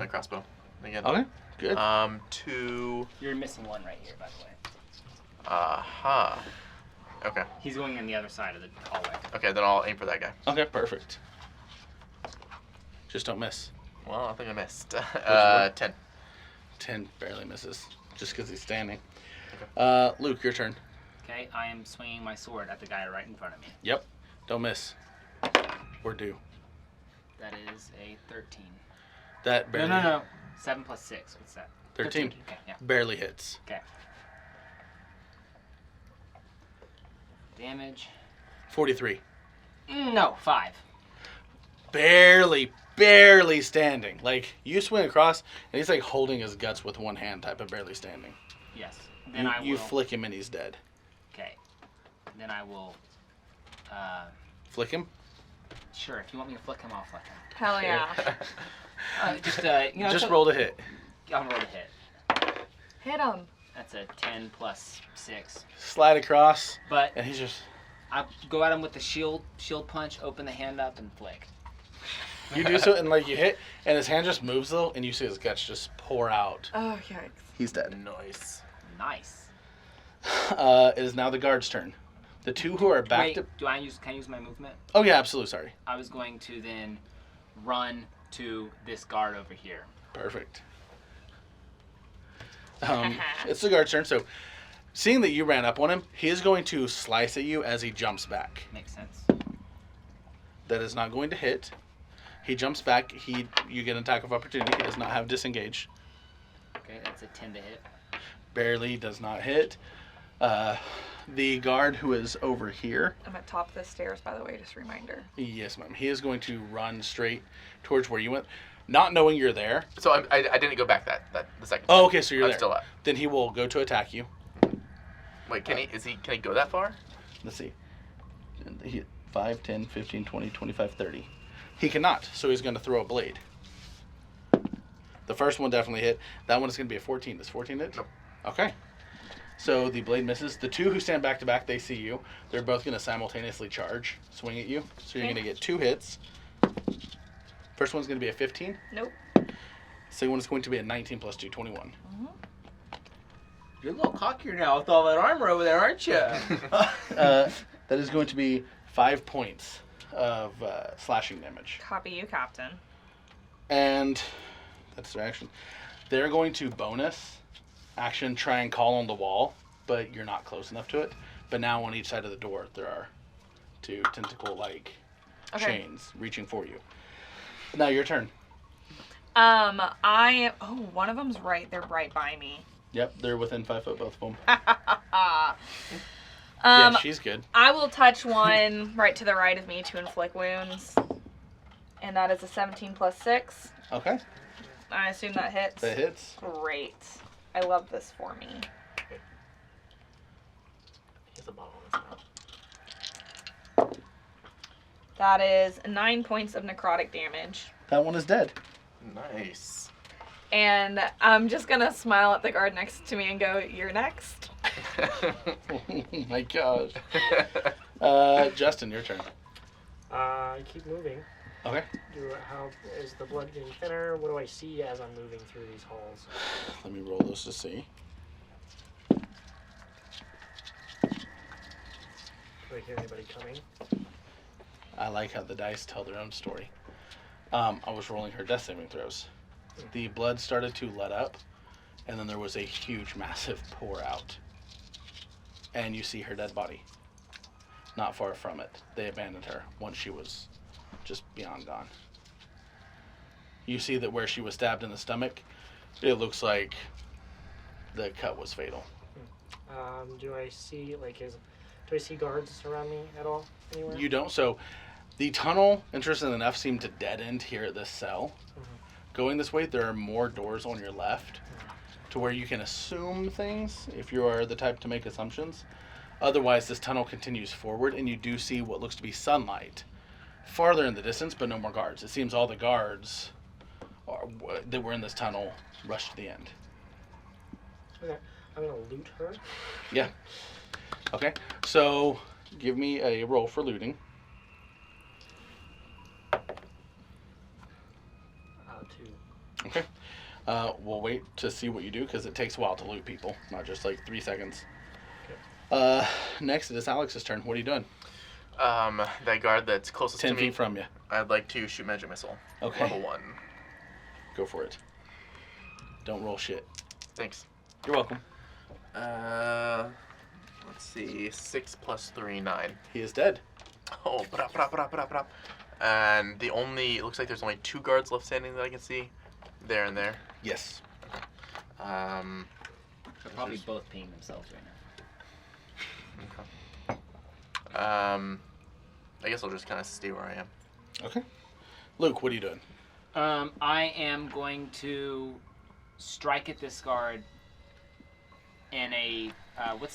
B: crossbow again.
A: Okay, good.
B: To
D: You're missing one right here, by the way.
B: Okay.
D: He's going in the other side of the hallway.
B: Okay, then I'll aim for that guy.
A: Okay, perfect. Just don't miss.
B: Well, I think I missed.
A: one?
B: 10.
A: 10 barely misses, just because he's standing.
B: Okay.
A: Luke, your turn.
D: Okay, I am swinging my sword at the guy right in front of me.
A: Yep, don't miss. We're due.
D: That is a 13.
A: That barely.
D: No. 7 plus 6. What's that?
A: 13.
D: Okay, yeah.
A: Barely hits.
D: Okay. Damage.
A: 43.
D: No, 5.
A: Barely standing. Like, you swing across, and he's like holding his guts with one hand type of barely standing.
D: Yes. Then I will.
A: You flick him and he's dead.
D: Okay. Then I will.
A: Flick him?
D: Sure. If you want me to flick him, I'll flick him.
C: Hell yeah.
A: Just roll to hit.
D: I'm roll to hit.
C: Hit him.
D: That's a 10 plus 6.
A: Slide across,
D: But
A: and he's just.
D: I go at him with the shield punch, open the hand up, and flick.
A: You do so, and like you hit, and his hand just moves though, and you see his guts just pour out.
C: Oh, yikes.
A: He's dead.
B: Nice.
D: Nice.
A: It is now the guard's turn. The two who are back
D: Wait,
A: to...
D: can I use my movement?
A: Oh, yeah, absolutely. Sorry.
D: I was going to then run to this guard over here.
A: Perfect. It's the guard's turn, so seeing that you ran up on him, he is going to slice at you as he jumps back.
D: Makes sense.
A: That is not going to hit. He jumps back. You get an attack of opportunity. He does not have disengage.
D: Okay, that's a 10 to hit.
A: Barely does not hit. The guard who is over here,
C: I'm at top of the stairs, by the way, just a reminder.
A: yes, ma'am. He is going to run straight towards where you went, not knowing you're there.
B: So I didn't go back the second
A: Oh,
B: time.
A: okay, so you're
B: I'm
A: there.
B: still up.
A: Then he will go to attack you.
B: Wait, can he go that far?
A: Let's see. 5, 10, 15, 20, 25, 30. He cannot, so he's going to throw a blade. The first one definitely hit. That one is going to be a 14. Does 14 hit?
B: Nope.
A: Okay. So the blade misses. The two who stand back to back, they see you. They're both going to simultaneously charge, swing at you. So you're
C: Okay.
A: going to get 2 hits. First one's going to be a 15.
C: Nope.
A: Second one is going to be a 19 plus 2, 21.
D: You're a little cockier now with all that armor over there, aren't you?
A: That is going to be 5 points of slashing damage.
C: Copy you, Captain.
A: And that's their action. They're going to bonus action try and call on the wall, but you're not close enough to it. But now on each side of the door, there are 2 tentacle-like
C: Okay.
A: chains reaching for you. Now your turn.
C: One of them's right. They're right by me.
A: Yep, they're within 5 foot, both of them.
C: Yeah,
A: Yeah, she's good.
C: I will touch one right to the right of me to inflict wounds. And that is a 17 plus 6.
A: Okay,
C: I assume that hits.
A: that hits.
C: Great. I love this for me.
E: He has a bottle in his mouth.
C: That is 9 points of necrotic damage.
A: That one is dead.
B: Nice.
C: And I'm just gonna smile at the guard next to me and go, "You're next."
A: Oh my gosh. Justin, your turn.
E: I keep moving.
A: Okay.
E: How is the blood getting thinner? What do I see as I'm moving through these halls?
A: Let me roll those to see.
E: Do I hear anybody coming?
A: I like how the dice tell their own story. I was rolling her death saving throws. The blood started to let up, and then there was a huge, massive pour out. And you see her dead body. Not far from it. They abandoned her once she was just beyond gone. You see that where she was stabbed in the stomach, it looks like the cut was fatal.
E: Do I see do I see guards around me at all anywhere?
A: You don't. So the tunnel, interestingly enough, seemed to dead end here at this cell. Going this way, there are more doors on your left to where you can assume things if you are the type to make assumptions. Otherwise, this tunnel continues forward, and you do see what looks to be sunlight farther in the distance, but no more guards. It seems all the guards that were in this tunnel rushed to the end.
E: Okay, I'm gonna loot her.
A: Yeah. Okay, so give me a roll for looting.
E: 2.
A: Okay. We'll wait to see what you do because it takes a while to loot people, not just like 3 seconds. Next, it is Alex's turn. What are you doing?
B: That guard that's closest
A: 10
B: to me,
A: feet from you.
B: I'd like to shoot magic missile.
A: Okay.
B: Level 1.
A: Go for it. Don't roll shit.
B: Thanks.
A: You're welcome.
B: Let's see. 6 plus 3, 9.
A: He is dead.
B: Oh, brap. And it looks like there's only 2 guards left standing that I can see. There and there.
A: Yes.
D: They're probably both peeing themselves right
B: now. I guess I'll just kind of stay where I am.
A: Okay. Luke, what are you doing?
D: I am going to strike at this guard in a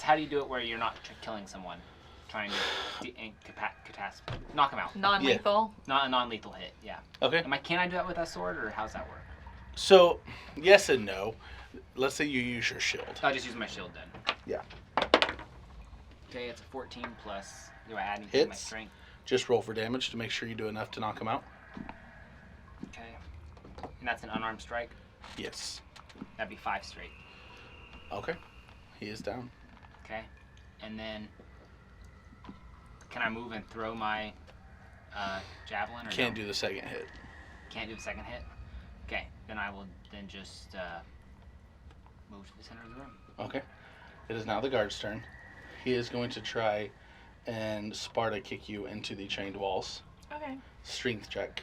D: how do you do it where you're not killing someone, trying to knock him out.
C: Non-lethal.
D: Not a non-lethal hit. Yeah.
A: Okay.
D: Can I do that with that sword, or how's that work?
A: So, yes and no. Let's say you use your shield.
D: I'll just use my shield then.
A: Yeah.
D: Okay, it's a 14 plus. Do I add anything to my
A: Hits.
D: strength?
A: Just roll for damage to make sure you do enough to knock him out.
D: Okay. And that's an unarmed strike.
A: Yes.
D: That'd be 5 straight.
A: Okay. He is down.
D: Okay. And then, can I move and throw my javelin? Or
A: Can't
D: no?
A: do the second hit.
D: Can't do the second hit? Okay. Then I will then just move to the center of the room.
A: Okay. It is now the guard's turn. He is going to try and Sparta kick you into the chained walls.
C: Okay.
A: Strength check.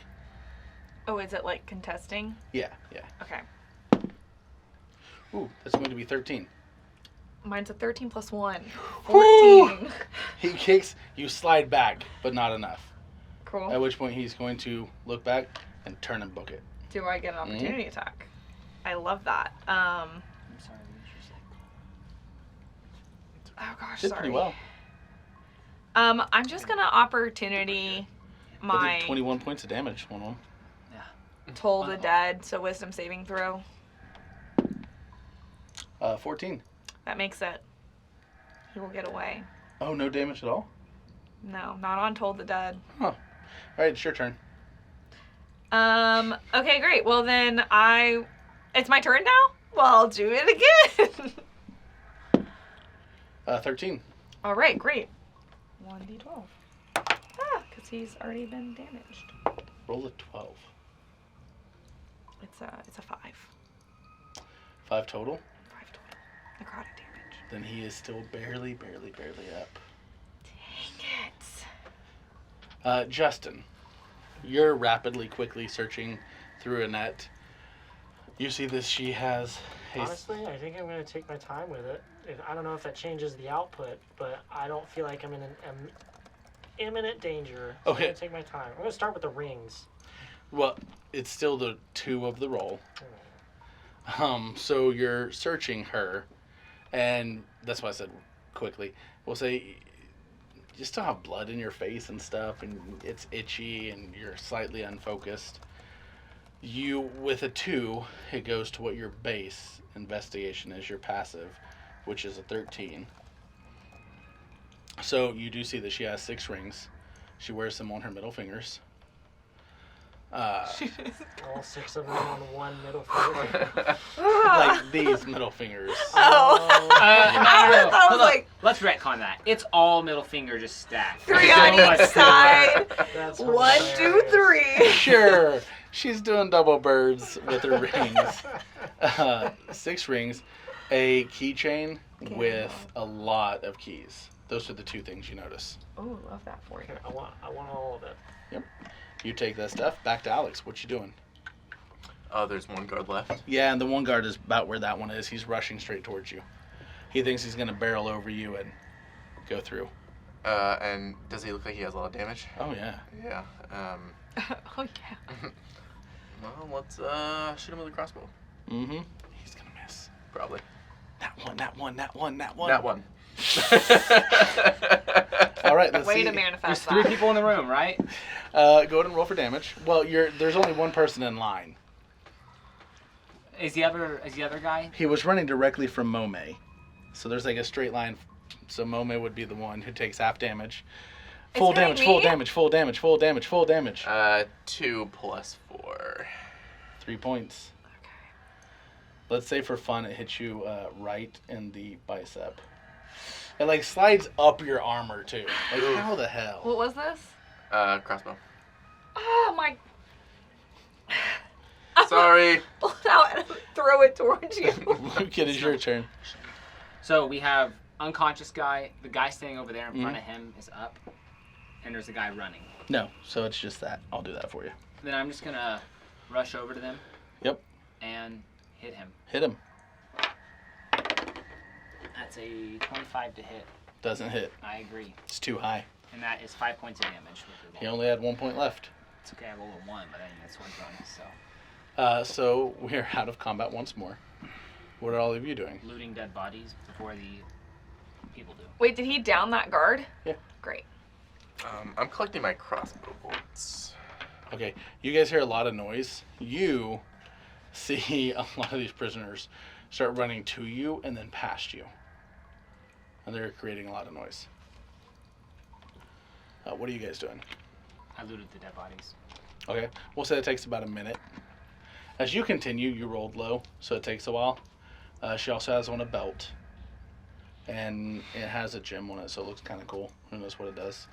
C: Oh, is it like contesting?
A: Yeah, yeah.
C: Okay.
A: Ooh, that's going to be 13.
C: Mine's a 13 plus 1.
A: Woo!
C: 14.
A: He kicks, you slide back, but not enough.
C: Cool.
A: At which point he's going to look back and turn and book it.
C: Do I get an opportunity attack? I love that.
D: I'm sorry, what did you say?
C: Oh gosh,
A: Did
C: sorry.
A: pretty well.
C: I'm just gonna opportunity
A: I
C: my
A: did 21 points of damage. One of them.
C: Toll the Dead, so wisdom saving throw.
A: 14.
C: That makes it. He will get away.
A: Oh, no damage at all?
C: No, not on Toll the Dead.
A: All right, it's your turn.
C: Okay, great. Well then it's my turn now? Well, I'll do it again.
A: 13.
C: All right, great. 1d12. Because he's already been damaged.
A: Roll a 12.
C: It's a 5.
A: 5 total.
C: 5 total. Necrotic damage.
A: Then he is still barely up.
C: Dang it.
A: Justin, you're quickly searching through a net. You see this, she has
E: Honestly, I think I'm going to take my time with it. I don't know if that changes the output, but I don't feel like I'm in an imminent danger. So I'm
A: Okay.
E: going to take my time. I'm going to start with the rings.
A: Well, it's still the 2 of the roll. So you're searching her, and that's why I said quickly. We'll say you still have blood in your face and stuff, and it's itchy, and you're slightly unfocused. You, with a 2, it goes to what your base investigation is, your passive, which is a 13. So you do see that she has 6 rings. She wears them on her middle fingers.
E: All 6 of them on one middle finger.
A: Like these middle fingers.
C: Oh. I was
D: Hold on.
C: like-
D: Let's retcon that. It's all middle finger just stacked.
C: 3 on
D: So much
C: each side.
E: That's
C: 1, 2, 3.
A: Sure, she's doing double birds with her rings. 6 rings, a keychain with a lot of keys. Those are the 2 things you notice.
C: Oh, love that for you.
E: I want all of it.
A: You take that stuff back to Alex. What you doing?
B: Oh, there's one guard left.
A: Yeah, and the one guard is about where that one is. He's rushing straight towards you. He thinks he's gonna barrel over you and go through.
B: And does he look like he has a lot of damage?
A: Oh yeah.
B: Yeah.
C: Oh, yeah.
B: Well, let's shoot him with a crossbow.
A: Mm-hmm. He's gonna miss.
B: Probably.
A: That one.
B: That one.
A: All right, let's
C: Way
A: see.
C: to
D: There's
C: manifest
D: 3
C: that.
D: people in the room, right?
A: Go ahead and roll for damage. Well, there's only one person in line.
D: Is the other guy?
A: He was running directly from Mome. So there's like a straight line. So Mome would be the one who takes half damage. Full
C: It's gonna
A: damage,
C: be
A: full
C: me?
A: damage, full damage, full damage, full damage.
B: 2 plus 4.
A: 3 points.
C: Okay.
A: Let's say for fun it hits you right in the bicep. It like slides up your armor too. Like how the hell?
C: What was this?
B: Crossbow.
C: Oh, my.
B: Sorry.
C: Pull it out and throw it towards you.
A: Luke, it is your turn.
D: So we have unconscious guy. The guy standing over there in front of him is up, and there's a guy running.
A: No, so it's just that. I'll do that for you.
D: Then I'm just gonna rush over to them.
A: Yep.
D: And hit him.
A: Hit him.
D: That's a 25 to hit.
A: Doesn't hit.
D: I agree.
A: It's too high.
D: And that is 5 points of damage. With the
A: He
D: roll.
A: only had 1 point left.
D: It's okay. I rolled a 1, but I think that's one bonus. So
A: So we're out of combat once more. What are all of you doing?
D: looting dead bodies before the people do.
C: Wait, did he down that guard?
A: Yeah.
C: Great.
B: I'm collecting my crossbow bolts.
A: Okay, you guys hear a lot of noise. You see a lot of these prisoners start running to you and then past you. And they're creating a lot of noise. What are you guys doing?
D: I looted the dead bodies.
A: Okay, we'll say it takes about a minute. As you continue, you rolled low, so it takes a while. She also has on a belt. and it has a gem on it, so it looks kind of cool. Who knows what it does?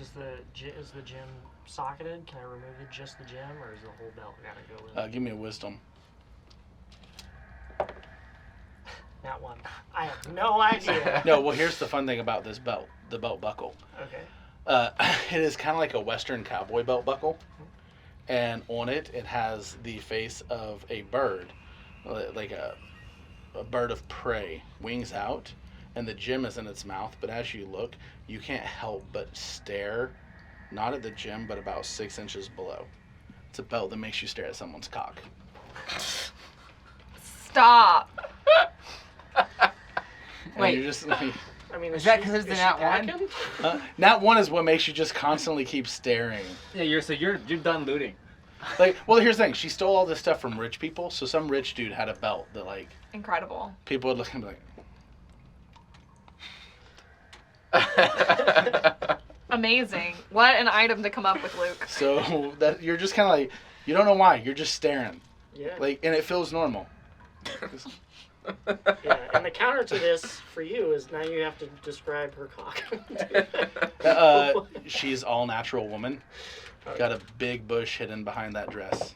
E: Is the gem socketed? Can I remove just the gem, or is the whole belt gotta go in?
A: Give me a wisdom.
E: That one. I have no idea.
A: No, well, here's the fun thing about this belt, the belt buckle.
E: Okay.
A: It is kind of like a Western cowboy belt buckle, and on it, it has the face of a bird, like a bird of prey, wings out, and the gem is in its mouth. But as you look, you can't help but stare, not at the gem, but about 6 inches below. It's a belt that makes you stare at someone's cock.
C: Stop.
A: And
D: Wait.
A: you're just like,
E: I mean,
D: Is that 'cause it's the nat one?
E: packing?
A: nat one is what makes you just constantly keep staring.
D: Yeah, you're done looting.
A: Like, well, here's the thing: she stole all this stuff from rich people. So some rich dude had a belt that, like,
C: Incredible.
A: people would look and be like.
C: Amazing. What an item to come up with, Luke.
A: So that you're just kind of like, you don't know why. You're just staring,
E: Yeah.
A: like, and it feels normal.
E: Yeah. And the counter to this for you is now you have to describe her cock.
A: She's all natural woman. Got a big bush hidden behind that dress.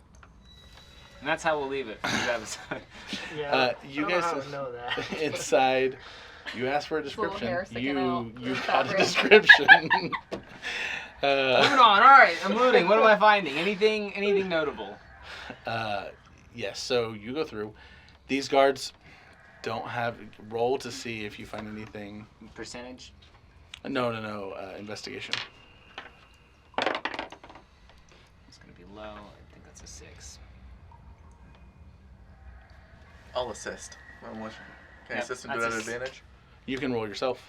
D: And that's how we'll leave it.
E: Yeah.
A: You
E: I
A: guys
E: don't know how to know that.
A: inside. You asked for a
C: Little
A: description.
C: hair sticking out
A: You
C: of the
A: got a
C: fabric.
A: description.
D: Moving on. All right, I'm looting. What am I finding? Anything notable?
A: Yes. So you go through. These guards don't have roll to see if you find anything.
D: Percentage?
A: No. Investigation.
D: It's gonna be low. I think that's a 6.
B: I'll assist. Can I
D: Yep,
B: assist and do
D: that's
B: that
D: a
B: at advantage?
A: You can roll yourself.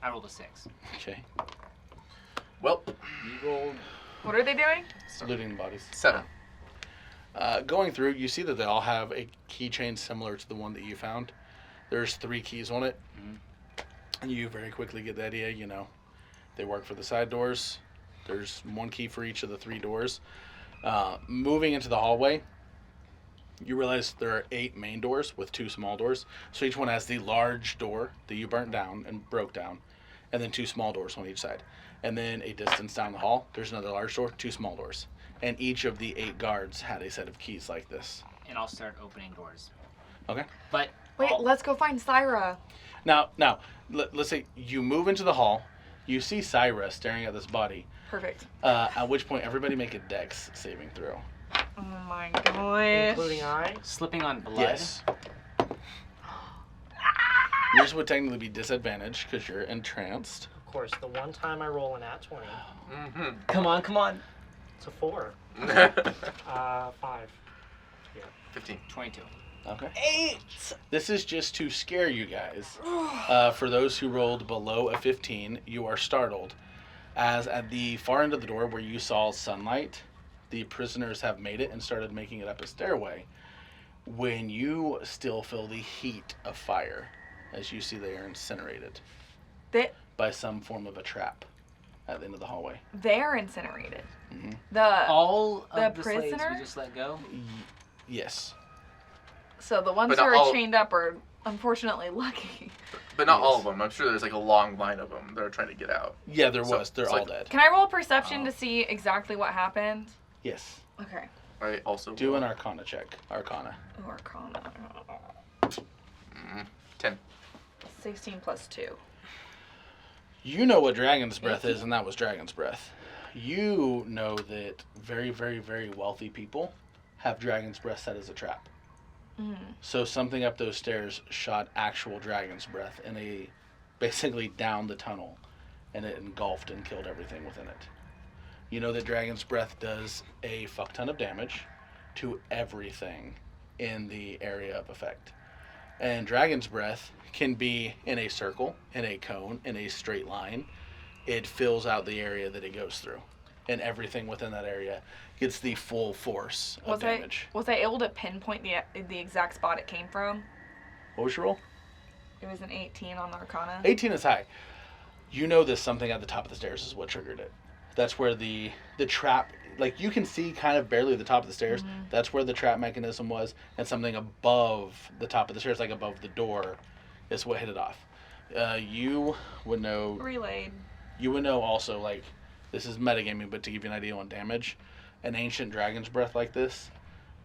D: I rolled a 6.
A: Okay.
B: Well,
D: You rolled.
C: What are they doing?
A: Looting bodies.
B: 7.
A: Going through, you see that they all have a keychain similar to the one that you found. There's 3 keys on it.
D: Mhm.
A: And you very quickly get the idea, they work for the side doors. There's 1 key for each of the 3 doors. Moving into the hallway, you realize there are 8 main doors with 2 small doors. So each one has the large door that you burnt down and broke down, and then 2 small doors on each side. And then a distance down the hall, there's another large door, 2 small doors. And each of the 8 guards had a set of keys like this.
D: And I'll start opening doors.
A: Okay.
D: But
C: Wait, let's go find Syra.
A: Now, let's say you move into the hall. You see Syra staring at this body.
C: Perfect.
A: At which point, everybody make a dex saving throw.
C: Oh my gosh.
E: Including I.
D: slipping on blood.
A: Yes. Yours would technically be disadvantaged because you're entranced.
E: Of course, the one time I roll an at 20,
B: Mm-hmm.
D: Come on.
E: it's a 4. 5.
B: 15.
D: 22.
A: Okay. 8! This is just to scare you guys. For those who rolled below a 15, you are startled. As at the far end of the door where you saw sunlight, the prisoners have made it and started making it up a stairway. When you still feel the heat of fire, as you see they are incinerated
C: They,
A: by some form of a trap at the end of the hallway.
C: they're incinerated.
A: Mhm.
D: All
C: The
D: of the slaves
C: prisoner?
D: we just let go?
A: Yes.
C: So the ones
B: But
C: who
B: not
C: are
B: all-
C: chained up are unfortunately lucky.
B: But not all
A: Yes.
B: of them. I'm sure there's like a long line of them that are trying to get out.
A: Yeah, there
B: So-
A: was. They're
B: it's
A: all
B: like-
A: dead.
C: Can I roll perception
A: Oh.
C: to see exactly what happened?
A: Yes.
C: Okay.
B: I also
A: Do an Arcana check. Arcana.
C: Oh, Arcana.
B: 10.
C: 16 plus 2.
A: You know what Dragon's Breath is, and that was Dragon's Breath. You know that very, very, very wealthy people have Dragon's Breath set as a trap.
C: Mm.
A: So something up those stairs shot actual Dragon's Breath basically down the tunnel, and it engulfed and killed everything within it. You know that Dragon's Breath does a fuck ton of damage to everything in the area of effect. And Dragon's Breath can be in a circle, in a cone, in a straight line. It fills out the area that it goes through. And everything within that area gets the full force of damage.
C: Was I able to pinpoint the exact spot it came from?
A: What was your roll?
C: It was an 18 on the Arcana.
A: 18 is high. You know this something at the top of the stairs is what triggered it. That's where the trap, like you can see kind of barely the top of the stairs.
C: Mm-hmm.
A: That's where the trap mechanism was, and something above the top of the stairs, like above the door, is what hit it off. You would know.
C: Relayed.
A: You would know also, like, this is metagaming, but to give you an idea on damage, an ancient dragon's breath like this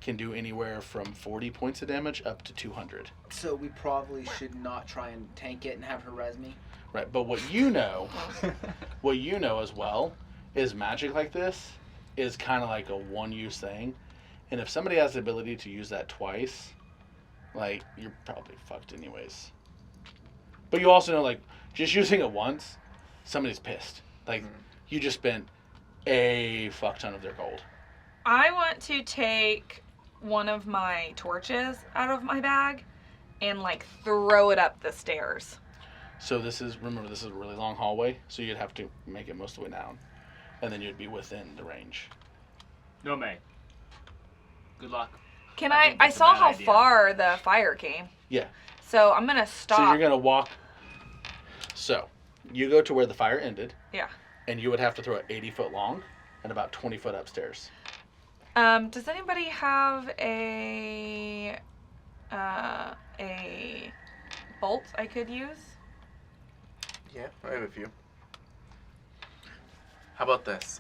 A: can do anywhere from 40 points of damage up to 200.
D: So we probably should not try and tank it and have her res me.
A: Right, but what you know as well, is magic like this is kind of like a one-use thing. And if somebody has the ability to use that twice, like, you're probably fucked anyways. But you also know, like, just using it once, somebody's pissed. Like, you just spent a fuck ton of their gold.
C: I want to take one of my torches out of my bag and, like, throw it up the stairs.
A: So remember, this is a really long hallway, so you'd have to make it most of the way down. And then you'd be within the range.
D: No, May. Good luck.
C: Can
D: I
C: I
D: think that's a
C: saw
D: bad
C: how
D: idea.
C: far the fire came.
A: Yeah.
C: So I'm going to stop.
A: So you're going to walk. So, you go to where the fire ended.
C: Yeah.
A: And you would have to throw it 80 foot long and about 20 foot upstairs.
C: Does anybody have a bolt I could use?
B: Yeah, I have a few. How about this?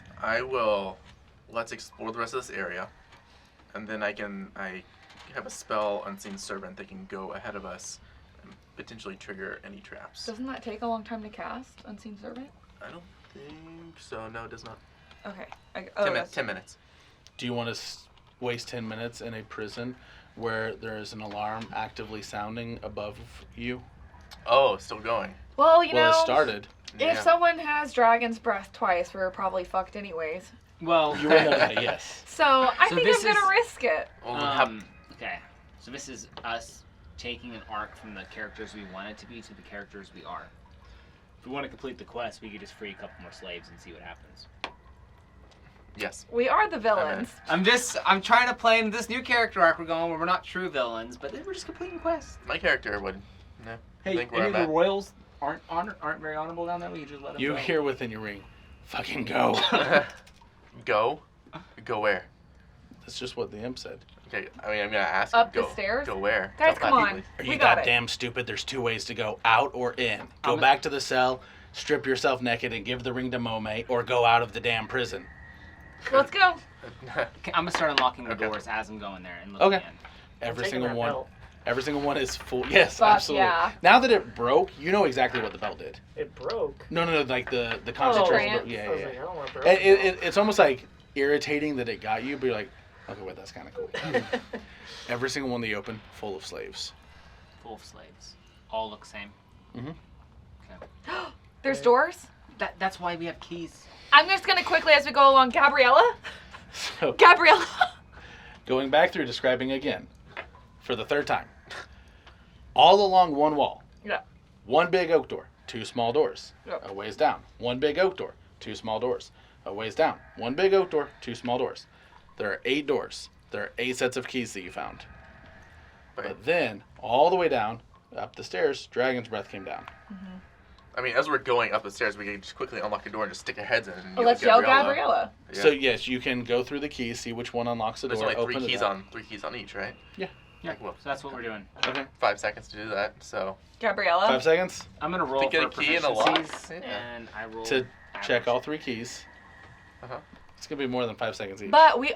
B: Let's explore the rest of this area, and then I have a spell, Unseen Servant, that can go ahead of us and potentially trigger any traps.
C: Doesn't that take a long time to cast, Unseen Servant?
B: I don't think so. No, it does not.
C: Okay.
B: 10 minutes.
A: Do you want to waste 10 minutes in a prison where there is an alarm actively sounding above you?
B: Oh, still going.
C: Well, you
A: Well,
C: know,
A: it started.
C: if
B: Yeah.
C: someone has Dragon's Breath twice, we're probably fucked anyways.
D: Well,
A: You would know that, yes.
C: So I
D: So
C: think
D: this
C: I'm going to
D: is-
C: risk it.
B: Well,
D: okay. So this is us taking an arc from the characters we want it to be to the characters we are. If we want to complete the quest, we could just free a couple more slaves and see what happens.
B: yes.
C: We are the villains.
D: I'm trying to play in this new character arc we're going where we're not true villains, but then we're just completing quests.
B: My character would. No.
D: Hey,
B: think where
D: any
B: I'm
D: of the
B: at.
D: royals aren't very honorable down there? We could just let them
A: You
D: go.
A: hear within your ring, fucking go.
B: Go? Go where?
A: That's just what the imp said.
B: Okay, I mean, I'm gonna ask
C: Up
B: you.
C: the
B: Go,
C: stairs?
B: Go where?
C: Guys, come on.
B: Telepathically.
A: Are
C: We
A: you
C: got it.
A: goddamn stupid? There's two ways to go, out or in. Go
D: I'm-
A: back to the cell, strip yourself naked, and give the ring to Mome, or go out of the damn prison.
C: Let's go.
D: Okay, I'm gonna start unlocking the
B: Okay.
D: doors as I'm going there and looking
A: Okay.
D: in.
A: Every
E: Taking
A: single
E: that
A: one.
E: belt.
A: Every single one is full. Yes,
C: Fuck
A: absolutely.
C: yeah.
A: Now that it broke, you know exactly what the belt did.
E: It broke.
A: No, like the
E: Oh,
A: concentration.
C: trance.
A: Yeah,
E: I was
A: yeah.
E: like, I don't want to
A: It's almost like irritating that it got you, but you're like, okay, wait, that's kind of cool. Every single one they open, full of slaves.
D: Full of slaves. All look same.
C: There's doors.
D: That's why we have keys.
C: I'm just going to quickly, as we go along, Gabriella?
A: So,
C: Gabriella?
A: going back through describing again, for the third time. All along one wall.
C: Yeah.
A: One big oak door, two small doors.
C: Yep.
A: A ways down. One big oak door, two small doors. A ways down. One big oak door, two small doors. There are 8 doors. There are 8 sets of keys that you found.
B: Right.
A: But then, all the way down, up the stairs, Dragon's Breath came down.
B: I mean, as we're going up the stairs, we can just quickly unlock a door and just stick our heads in. And
C: Let's yell Gabriella.
B: Yeah.
A: So yes, you can go through the keys, see which one unlocks the
B: There's
A: door,
B: only
A: open
B: three
A: it
B: keys
A: up.
B: on 3 keys on each, right?
D: Yeah,
B: Like, well,
D: so that's what we're doing.
A: Okay.
B: 5 seconds to do that. So
C: Gabriella?
A: 5 seconds
D: I'm gonna roll
B: To get
D: for
B: a key and a lock?
D: proficiencies,
B: Yeah.
D: and I roll
A: to check
D: average.
A: all 3 keys.
B: Uh-huh.
A: It's gonna be more than 5 seconds each.
C: But we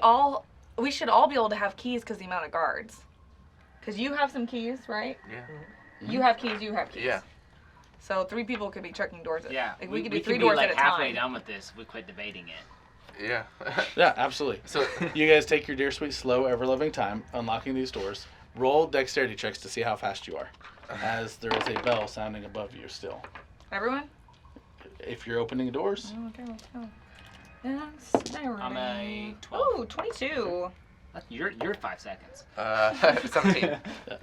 C: should all be able to have keys because the amount of guards. Because you have some keys, right?
B: yeah.
C: You have keys, you have keys.
B: Yeah.
C: So 3 people could be checking doors.
D: Yeah,
C: Like, we could do
D: could
C: 3
D: be
C: doors
D: like
C: at a
D: halfway
C: time.
D: done with this if we quit debating it.
B: Yeah.
A: Yeah, absolutely.
B: So
A: You guys take your dear sweet slow ever loving time unlocking these doors. Roll dexterity checks to see how fast you are, as there is a bell sounding above you still.
C: Everyone?
A: If you're opening doors,
C: Okay, let's go.
D: I'm a 12.
C: Ooh, 22.
D: You're 5 seconds.
B: 17.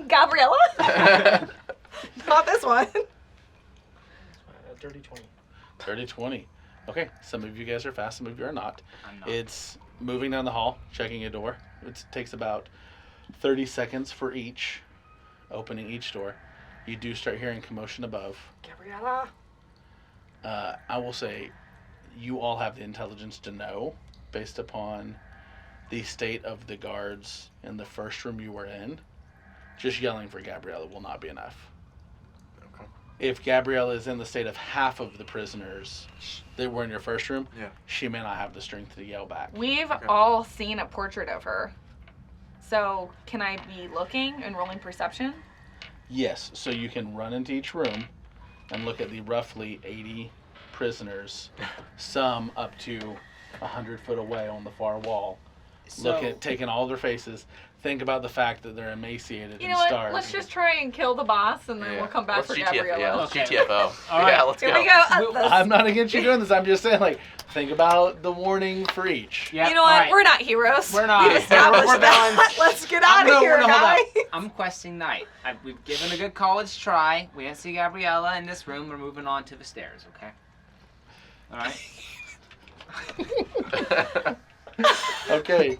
C: Gabriella? Not this one.
E: Dirty 20.
A: 30-20. Okay, some of you guys are fast, some of you are not.
D: I'm not.
A: It's moving down the hall, checking a door. It takes about 30 seconds for each, opening each door. You do start hearing commotion above.
E: Gabriella?
A: I will say you all have the intelligence to know, based upon the state of the guards in the first room you were in. Just yelling for Gabriella will not be enough. if Gabriella is in the state of half of the prisoners that were in your first room,
B: Yeah.
A: she may not have the strength to yell back.
C: We've all seen a portrait of her. So can I be looking and rolling perception?
A: Yes, so you can run into each room and look at the roughly 80 prisoners, some up to 100 foot away on the far wall. Look at taking all their faces. Think about the fact that they're emaciated
C: You
A: and
C: know what?
A: starved.
C: Let's just try and kill the boss, and then we'll come back
B: Let's
C: for
B: GTF,
C: Gabriella.
B: Yeah, let's
D: Okay.
B: GTFO.
D: All right.
B: Yeah, let's
C: Here
B: go.
C: we go.
A: I'm not against you doing this. I'm just saying, like, think about the warning for each.
D: Yeah,
C: You know what?
D: alright.
C: We're not heroes.
D: We're not.
C: We've established
D: We're
C: that.
D: balanced.
C: Let's get out of here,
D: hold
C: guys.
D: up. I'm questing Knight. We've given a good college try. We didn't see Gabriella in this room. We're moving on to the stairs, okay? All right.
A: Okay.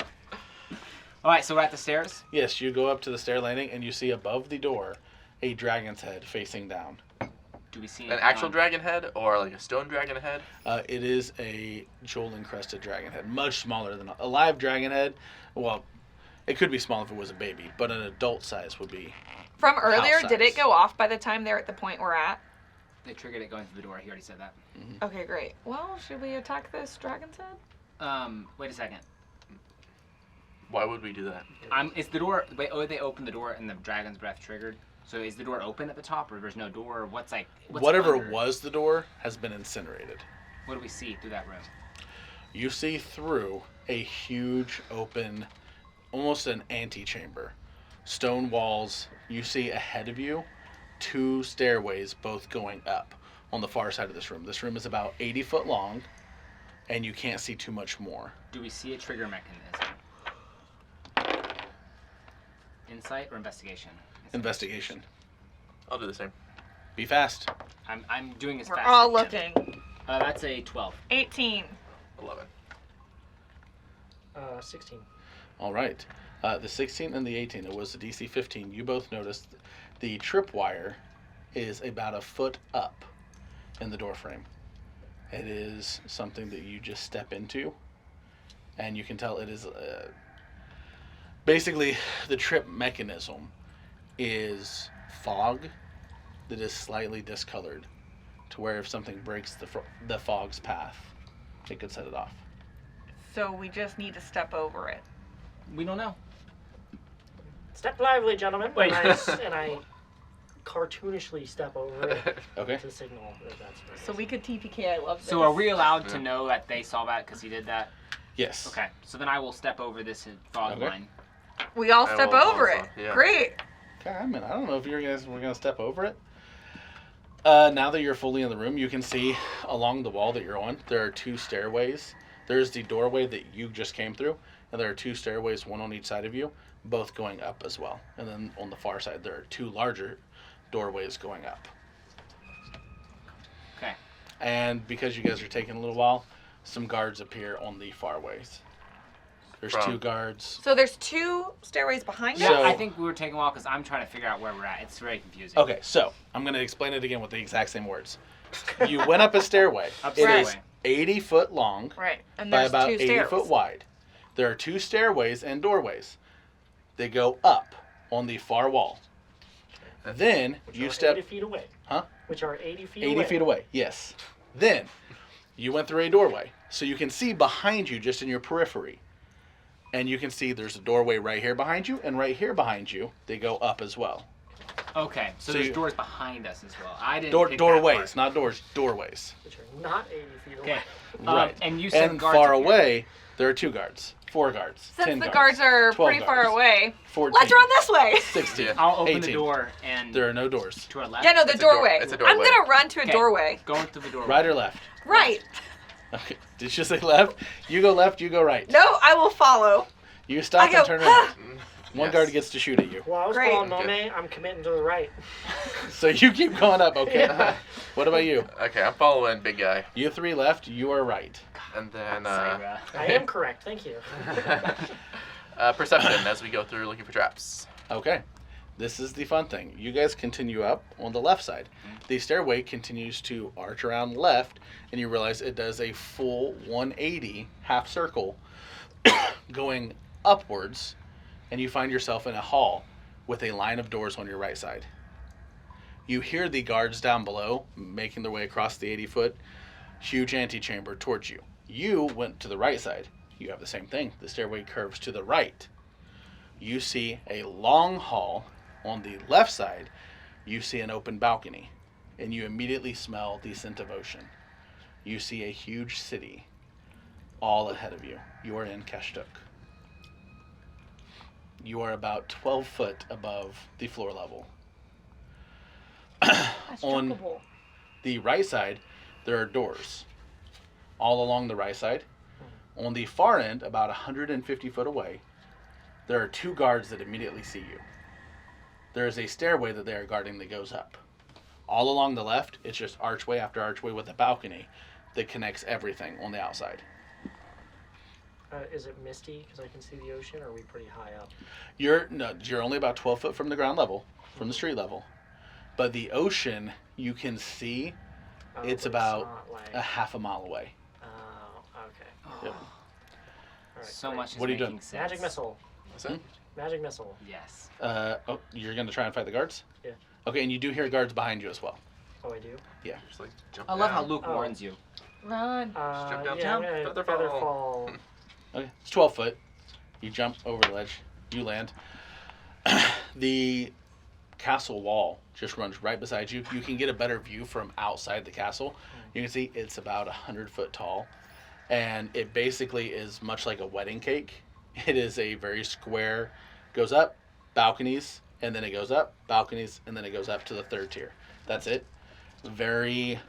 D: All right, so we're at the stairs.
A: Yes, you go up to the stair landing and you see above the door a dragon's head facing down.
D: Do we see
B: An
D: anything
B: actual
D: on-
B: dragon head or like a stone dragon head?
A: It is a jewel-encrusted dragon head, much smaller than a live dragon head. Well, it could be small if it was a baby, but an adult size would be.
C: From earlier,
A: House
C: did it
A: size.
C: go off by the time they're at the point we're at?
D: They triggered it going through the door. He already said that.
C: Okay, great. Well, should we attack this dragon's head?
D: Wait a second.
B: Why would we do that?
D: Is the door? Wait, oh, they opened the door and the dragon's breath triggered. So is the door open at the top, or there's no door? What's
A: Whatever
D: under?
A: was the door has been incinerated.
D: What do we see through that room?
A: You see through a huge open, almost an antechamber. Stone walls. You see ahead of you 2 stairways, both going up on the far side of this room. This room is about 80 foot long, and you can't see too much more.
D: Do we see a trigger mechanism? Insight or investigation?
A: Investigation.
B: I'll do the same.
A: Be fast.
D: I'm doing as
C: We're
D: fast
C: all
D: as I can.
C: looking.
D: That's a 12.
C: 18.
B: 11.
E: 16.
A: All right. The 16 and the 18, it was the DC 15. You both noticed the tripwire is about a foot up in the door frame. It is something that you just step into, and you can tell it is basically the trip mechanism is fog that is slightly discolored, to where if something breaks the fog's path, it could set it off.
C: So we just need to step over it.
D: We don't know.
E: Step lively, gentlemen.
D: Wait.
E: And I cartoonishly step over it
A: Okay.
E: to signal that that's right.
C: So we could TPK. I love this.
D: So are we allowed
B: Yeah.
D: to know that they saw that because he did that?
A: Yes.
D: Okay. So then I will step over this fog
A: Okay.
D: line.
C: We all
B: I
C: step
B: will
C: over
B: also,
C: it.
B: yeah.
C: Great.
A: Okay, I mean, I don't know if you guys were gonna step over it. Now that you're fully in the room, you can see along the wall that you're on, there are 2 stairways. There's the doorway that you just came through, and there are 2 stairways, one on each side of you, both going up as well. And then on the far side, there are 2 larger doorways going up.
D: Okay.
A: And because you guys are taking a little while, some guards appear on the far ways. There's
B: From-
A: 2 guards.
C: So there's 2 stairways behind
D: Yeah,
A: So-
C: us.
D: I think we were taking a while because I'm trying to figure out where we're at. It's very confusing.
A: Okay, so I'm going to explain it again with the exact same words. You went up a stairway.
D: Up
A: It is
D: stairway.
A: 80 foot long
C: Right. And
A: by
C: there's
A: about
C: 2
A: 80
C: stairs.
A: foot wide. There are 2 stairways and doorways. They go up on the far wall. Then
E: Which
A: you
E: are
A: step
E: 80 feet away.
A: Huh?
E: Which are 80 feet
A: 80
E: away.
A: feet away. Yes. Then you went through a doorway. So you can see behind you, just in your periphery. And you can see there's a doorway right here behind you and right here behind you. They go up as well.
D: Okay. So,
A: So
D: there's
A: you-
D: doors behind us as well. I didn't. pick that
A: Doorways,
D: part.
A: not doors, doorways.
E: Which are not 80 feet away.
D: Okay.
A: Right.
D: And you said
A: And
D: guards
A: far
D: up here.
A: away, there are 2 guards, 4 guards,
C: Since
A: 10
C: the guards are
A: 12
C: pretty far
A: guards,
C: away,
A: 14,
C: let's run this way.
A: 16,
B: Yeah.
D: I'll open
A: 18.
D: the door and
A: There are no doors.
D: to our left.
C: Yeah, no, the
B: It's a door-
C: doorway.
B: it's a
C: I'm
B: doorway.
C: gonna run to a
D: Okay.
C: doorway.
D: Going through the doorway.
A: Right or left?
C: Right.
A: Okay. Did you say left? You go left, you go right.
C: No, I will follow.
A: You stop
C: I go,
A: and turn around.
B: Mm,
A: One
B: yes.
A: guard gets to shoot at you.
E: Well, I was
C: Great.
E: following
B: Okay.
E: Nome. I'm committing to the right.
A: So you keep going up, okay?
E: Yeah.
A: What about you?
B: Okay, I'm following big guy.
A: You 3 left, you are right.
B: And then
D: Sorry,
E: I am correct. Thank you.
B: perception as we go through looking for traps.
A: Okay. This is the fun thing. You guys continue up on the left side. The stairway continues to arch around left, and you realize it does a full 180 half circle going upwards, and you find yourself in a hall with a line of doors on your right side. You hear the guards down below making their way across the 80-foot huge antechamber towards you. You went to the right side. You have the same thing. The stairway curves to the right. You see a long hall. On the left side, you see an open balcony, and you immediately smell the scent of ocean. You see a huge city all ahead of you. You are in Kashtut. You are about 12 foot above the floor level.
C: That's
A: On
C: jumpable.
A: the right side, there are doors all along the right side. On the far end, about 150 foot away, there are 2 guards that immediately see you. There is a stairway that they are guarding that goes up. All along the left, it's just archway after archway with a balcony that connects everything on the outside.
E: Is it misty because I can see the ocean, or are we pretty high up?
A: You're only about 12 foot from the ground level, from the street level. But the ocean, you can see,
E: Oh,
A: it's
E: but
A: about
E: not like...
A: a half a mile away.
E: Oh, okay.
A: Yep.
E: All right,
D: So
E: great.
D: much is
A: What are you
D: making
A: doing?
D: sense.
E: Magic missile.
B: What's that?
E: Magic missile.
D: Yes.
A: You're going to try and fight the guards?
E: Yeah.
A: Okay, and you do hear guards behind you as well.
E: Oh, I do?
B: Just like jump
D: I love how
B: down.
D: Luke
E: Oh.
D: warns you.
C: Run.
B: jump down.
E: Yeah,
B: Jump.
E: I'm gonna
B: Featherfall.
E: Featherfall.
A: Okay, it's 12 foot. You jump over the ledge. You land. The castle wall just runs right beside you. You can get a better view from outside the castle. You can see it's about 100 foot tall. And it basically is much like a wedding cake. It is a very square, goes up, balconies, and then it goes up, balconies, and then it goes up to the 3rd tier. That's it. Very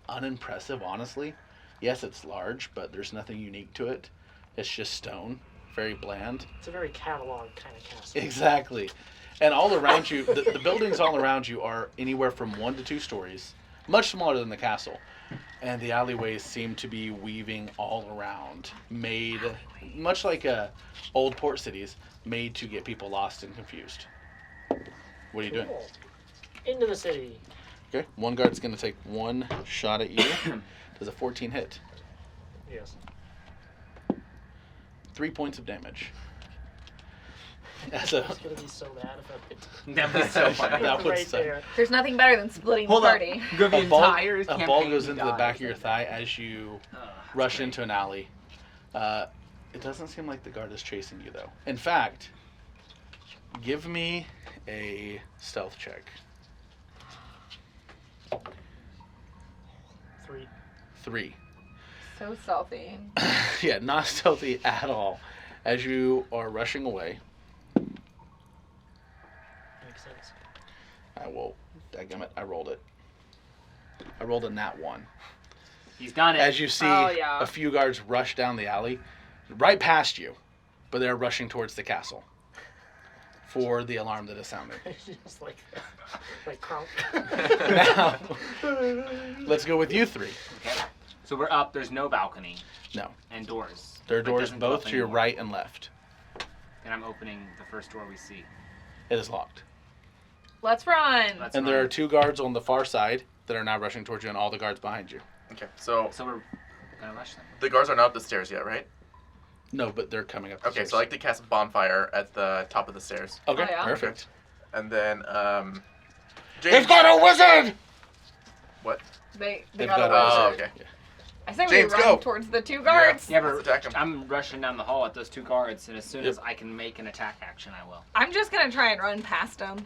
A: unimpressive, honestly. Yes, it's large, but there's nothing unique to it. It's just stone, very bland.
E: It's a very catalog kind of castle.
A: Exactly. And all around you, the buildings all around you are anywhere from 1 to 2 stories, much smaller than the castle. And the alleyways seem to be weaving all around, made much like old port cities, made to get people lost and confused. What are you doing?
E: Cool. Into the city.
A: Okay, one guard's going to take 1 shot at you. Does a 14 hit?
E: Yes.
A: 3 points of damage. As a,
E: It's gonna be so bad if I could.
D: That'd be so funny.
A: That would
E: right
A: suck.
E: there.
C: There's nothing better than splitting
D: Hold
C: the
D: up.
C: party.
D: Go the
A: a ball,
D: entire
A: a
D: campaign
A: ball goes
D: he
A: into the
D: dies.
A: back of your thigh as you
D: Oh, that's
A: rush
D: great.
A: into an alley. It doesn't seem like the guard is chasing you, though. In fact, give me a stealth check.
E: 3.
A: 3.
C: So stealthy.
A: Yeah, not stealthy at all. As you are rushing away,
E: Makes sense.
A: I rolled it. I rolled a nat 1.
D: He's done it.
A: As you see
C: Oh, yeah.
A: a few guards rush down the alley, right past you, but they're rushing towards the castle for the alarm that is sounding.
E: Just like Kronk.
A: Now, let's go with you 3.
D: Okay. So we're up. There's no balcony.
A: No.
D: And doors.
A: There are
D: But it
A: doors
D: doesn't go
A: both
D: up
A: to your
D: anymore.
A: right and left.
D: And I'm opening the first door we see.
A: It is locked.
C: Let's run.
D: Let's
A: And there
D: run.
A: are 2 guards on the far side that are now rushing towards you, and all the guards behind you.
B: Okay, so
D: So we're gonna rush them.
B: the guards are not up the stairs yet, right?
A: No, but they're coming up the
B: Okay,
A: stairs.
B: so I like to cast a bonfire at the top of the stairs.
A: Okay,
C: Oh, yeah?
A: perfect.
B: And then,
A: They've
B: James.
A: got a wizard!
B: What?
C: They
A: They've
C: got
A: got
C: a
A: a
B: Oh,
C: wizard.
B: okay.
C: I say
B: James,
C: we run
B: go.
C: towards the 2 guards.
D: Yeah, but
B: Let's attack 'em.
D: I'm rushing down the hall at those 2 guards, and as soon
A: Yep.
D: as I can make an attack action, I will.
C: I'm just gonna try and run past them.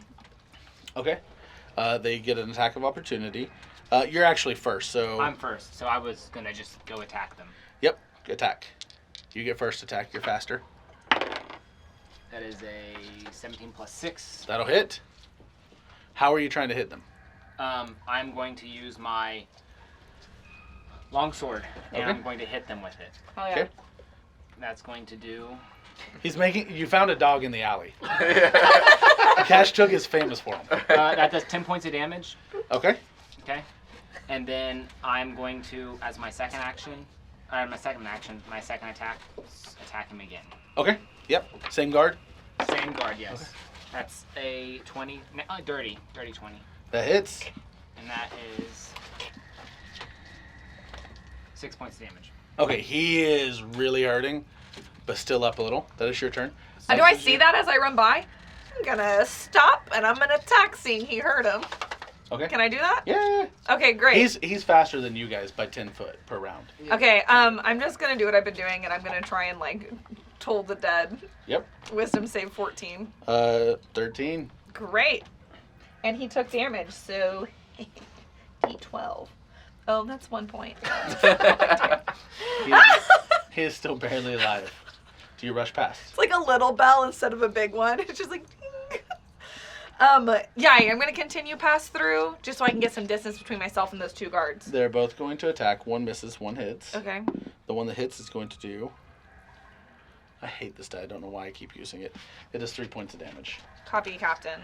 A: Okay. They get an attack of opportunity. You're actually first, so...
D: I'm first, so I was gonna just go attack them.
A: Yep, attack. You get first attack, you're faster.
D: That is a 17 plus 6.
A: That'll hit. How are you trying to hit them?
D: I'm going to use my longsword, and
A: Okay.
D: I'm going to hit them with it.
C: Oh yeah.
A: Okay.
D: That's going to do.
A: You found a dog in the alley. Kashtut is famous for him.
D: That does 10 points of damage.
A: Okay.
D: Okay. And then I'm going to, as my second action, my second attack, attack him again.
A: Okay. Yep. Same guard.
D: Same guard, yes. That's a 20, dirty 20.
A: That hits.
D: And that is 6 points of damage.
A: Okay, he is really hurting, but still up a little. That is your turn.
C: Do I see that as I run by? I'm gonna stop and I'm gonna attack, seeing he hurt him.
A: Okay.
C: Can I do that?
A: Yeah.
C: Okay, great.
A: He's faster than you guys by 10 foot per round.
C: Okay, I'm just gonna do what I've been doing, and I'm gonna try and like toll the dead.
A: Yep.
C: Wisdom save 14.
A: 13.
C: Great. And he took damage, so D12. Oh, that's 1 point.
A: He is still barely alive. Do you rush past?
C: It's like a little bell instead of a big one. It's just like ding. Yeah, I'm gonna continue past through just so I can get some distance between myself and those two guards.
A: They're both going to attack. One misses, one hits.
C: Okay.
A: The one that hits is going to do... I hate this die. I don't know why I keep using it. It does 3 points of damage.
C: Copy, Captain.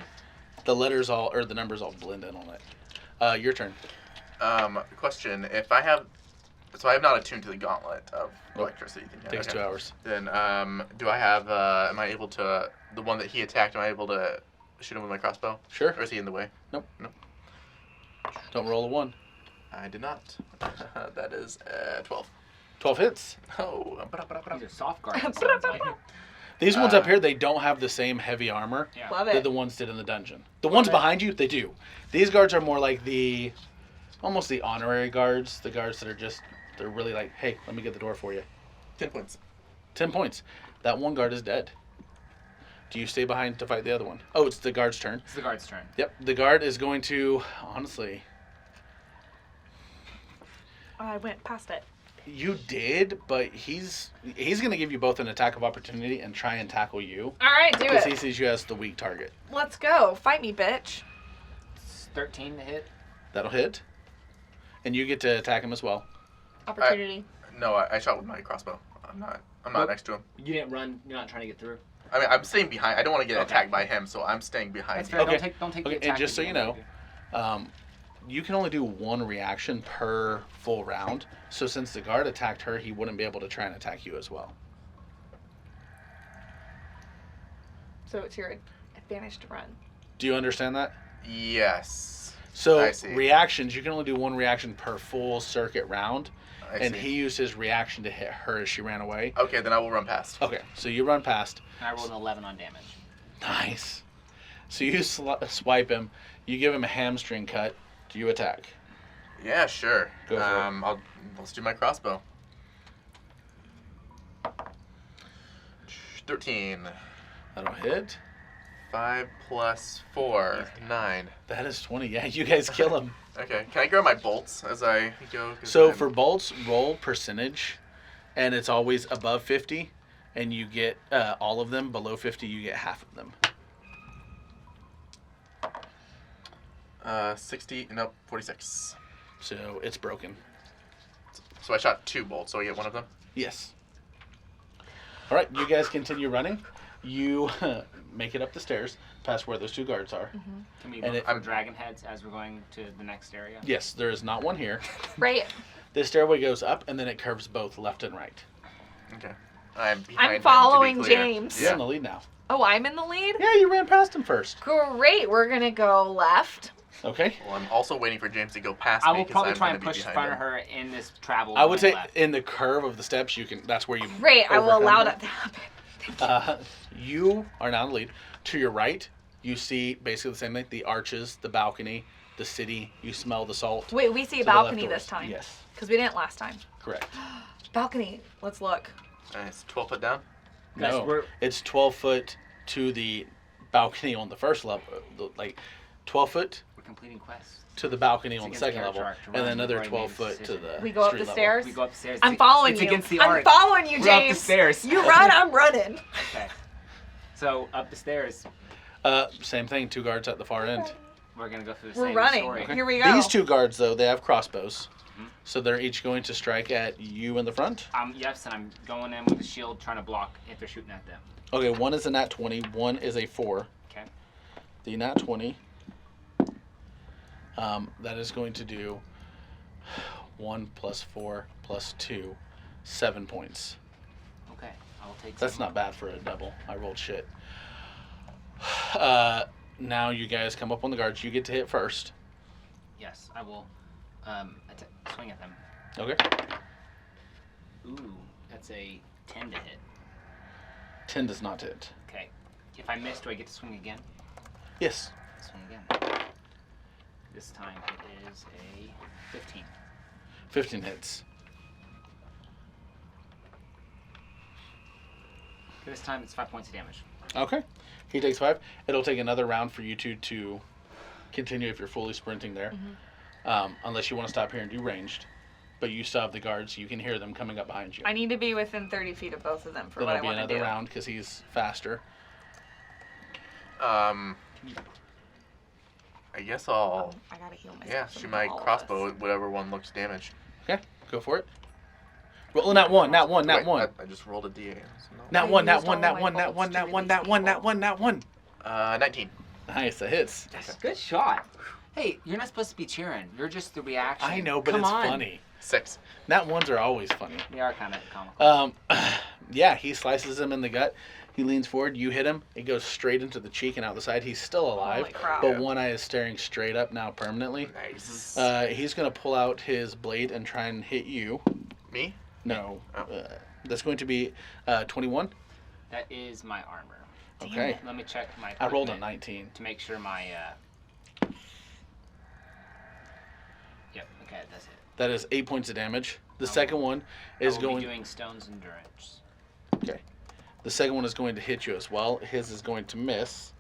A: The letters all, or the numbers all blend in on it. Your turn.
B: Question: If I have, so I have not attuned to the gauntlet of electricity thing yet.
A: Takes 2 hours.
B: Then, do I have? Am I able to? The one that he attacked, am I able to shoot him with my crossbow?
A: Sure.
B: Or is he in the way?
A: Nope.
B: Nope.
A: Don't roll a 1.
B: I did not. That is 12.
A: 12 hits.
B: Oh.
D: These are soft guards. it sounds like.
A: These ones up here, they don't have the same heavy armor
D: Yeah.
C: Love
A: that
C: it.
A: the ones did in the dungeon. The ones behind you, they do. These guards are more like almost the honorary guards. The guards that are just, they're really like, hey, let me get the door for you.
B: 10 points.
A: 10 points. That one guard is dead. Do you stay behind to fight the other one? Oh, it's the guard's turn.
D: It's the guard's turn.
A: Yep, the guard is going to, honestly,
C: I went past it.
A: you did, but he's going to give you both an attack of opportunity and try and tackle you.
C: All right, do
A: Because he
C: it.
A: sees you as the weak target.
C: Let's go. Fight me, bitch.
D: It's 13 to hit.
A: That'll hit. And you get to attack him as well.
C: Opportunity.
B: No, I shot with my crossbow. I'm not next to him.
D: You didn't run. You're not trying to get through.
B: I mean, I'm staying behind. I don't want to get
D: Okay.
B: attacked by him, so I'm staying behind.
D: That's
B: him.
D: fair.
A: Okay.
D: Don't take
A: Okay,
D: the
A: and
D: attack
A: just so
D: if
A: you
D: don't
A: know,
D: want to.
A: You can only do one reaction per full round. So since the guard attacked her, he wouldn't be able to try and attack you as well.
C: So it's your advantage to run.
A: Do you understand that?
B: Yes.
A: So
B: I see.
A: reactions, you can only do one reaction per full circuit round.
B: I
A: And
B: see.
A: he used his reaction to hit her as she ran away.
B: Okay, then I will run past.
A: Okay, so you run past.
D: And I rolled an 11 on damage.
A: Nice. So you swipe him. You give him a hamstring cut. Do you attack?
B: Yeah, sure.
A: Go for it.
B: Let's do my crossbow. 13.
A: That'll hit.
B: 5 plus 4. 9.
A: That is 20. Yeah, you guys kill him.
B: Okay. Can I grab my bolts as I go? 'Cause
A: So
B: I'm-
A: for bolts, roll percentage, and it's always above 50, and you get all of them. Below 50, you get half of them.
B: 60. Nope. 46.
A: So it's broken.
B: So I shot 2 bolts. So I get one of them.
A: Yes. All right, you guys continue running. You make it up the stairs, past where those two guards are.
D: Can we
A: And
D: look
A: it-
D: for dragon heads as we're going to the next area?
A: Yes, there is not one here.
C: Right.
A: This stairway goes up, and then it curves both left and right.
B: Okay. I'm behind him,
C: I'm
B: to be
C: following
B: clear.
C: James.
A: You're in the lead now.
C: Oh, I'm in the lead?
A: Yeah, you ran past him first.
C: Great. We're going to go left.
A: Okay.
B: Well, I'm also waiting for James to go past
D: I
B: me
D: will
B: because
D: probably
B: I'm
D: try
B: gonna
D: and
B: be
D: push in
B: behind
D: front
B: him.
D: of her in this travel.
A: I would
D: going
A: say
D: left.
A: in the curve of the steps, that's where you.
C: Great. I will
A: overcome
C: allow
A: him.
C: that to happen.
A: You are now in the lead. To your right, you see basically the same thing: the arches, the balcony, the city. You smell the salt.
C: Wait, we see
A: To
C: a
A: the left
C: balcony
A: doors.
C: this time.
A: Yes,
C: Because we didn't last time.
A: correct.
C: Balcony. Let's look.
B: It's 12 foot down.
D: Guys,
A: No,
D: we're-
A: it's 12 foot to the balcony on the first level, like 12 foot
D: We're completing quests.
A: to the balcony
D: It's
A: on the
D: against
A: second
D: character
A: level,
D: arc to
A: and
D: run.
A: then another
D: We've already
A: 12
D: made a
A: foot to
D: decision.
A: the
C: We go up
A: street
C: the
A: level.
C: stairs?
D: We go upstairs.
C: I'm following
D: it's
C: you.
D: against the
C: I'm
D: art.
C: following you,
D: We're up the
C: James.
D: stairs.
C: You run, I'm running.
D: Okay. So up the stairs,
A: Same thing. Two guards at the far end.
D: we're gonna go through the
C: We're
D: same
C: running.
D: story.
C: Okay. Here we go.
A: These two guards, though, they have crossbows,
D: Mhm.
A: so they're each going to strike at you in the front.
D: Yes, and I'm going in with a shield, trying to block if they're shooting at them.
A: Okay, one is a nat 20, one is a 4.
D: Okay.
A: The nat 20, that is going to do 1 plus 4 plus 2, 7 points.
D: Okay. I'll take.
A: That's
D: some.
A: not bad for a double. I rolled shit. Now you guys come up on the guards. You get to hit first.
D: Yes, I will. Swing at them.
A: Okay.
D: Ooh, that's a 10 to hit.
A: 10 does not hit.
D: Okay. If I miss, do I get to swing again?
A: Yes.
D: Swing again. This time it is a 15.
A: 15 hits.
D: This time it's 5 points of damage.
A: Okay. He takes 5. It'll take another round for you two to continue if you're fully sprinting there. Unless you want to stop here and do ranged. But you still have the guards, so you can hear them coming up behind you.
C: I need to be within 30 feet of both of them for
A: Then
C: what I
A: it'll be
C: want to
A: another
C: do.
A: round because he's faster.
B: I guess I'll.
C: I gotta heal myself.
B: Yeah,
C: from
B: shoot my
C: all of
B: crossbow
C: this.
B: at whatever one looks damaged.
A: Okay, go for it. Roll not one, not one, not
B: Wait,
A: one.
B: I just rolled a D8. So
A: Not
C: I
A: one, not
C: used
A: one,
C: all
A: not
C: my
A: one, not
C: bolts
A: one,
C: to
A: not
C: do
A: one,
C: these
A: not one, not
C: people.
A: one, not one.
B: 19.
A: Nice, that hits.
D: That's a good shot. Hey, you're not supposed to be cheering. You're just the reaction.
A: I know, but
D: Come
A: it's
D: on.
A: funny.
B: 6.
A: Nat ones are always funny.
D: They are kind of comical.
A: Yeah, he slices him in the gut. He leans forward. You hit him. It goes straight into the cheek and out the side. He's still alive,
C: Holy crap.
A: but one eye is staring straight up now permanently.
B: Nice.
A: He's gonna pull out his blade and try and hit you.
B: Me?
A: No,
B: Oh.
A: that's going to be 21.
D: That is my armor.
A: Okay,
D: Let me check my.
A: I rolled a
D: equipment
A: 19.
D: to make sure my. Yep. Okay, that's it.
A: That is 8 points of damage. The
D: Oh.
A: second one
D: I
A: is
D: will
A: going.
D: be doing stone's endurance.
A: Okay. The second one is going to hit you as well. His is going to miss.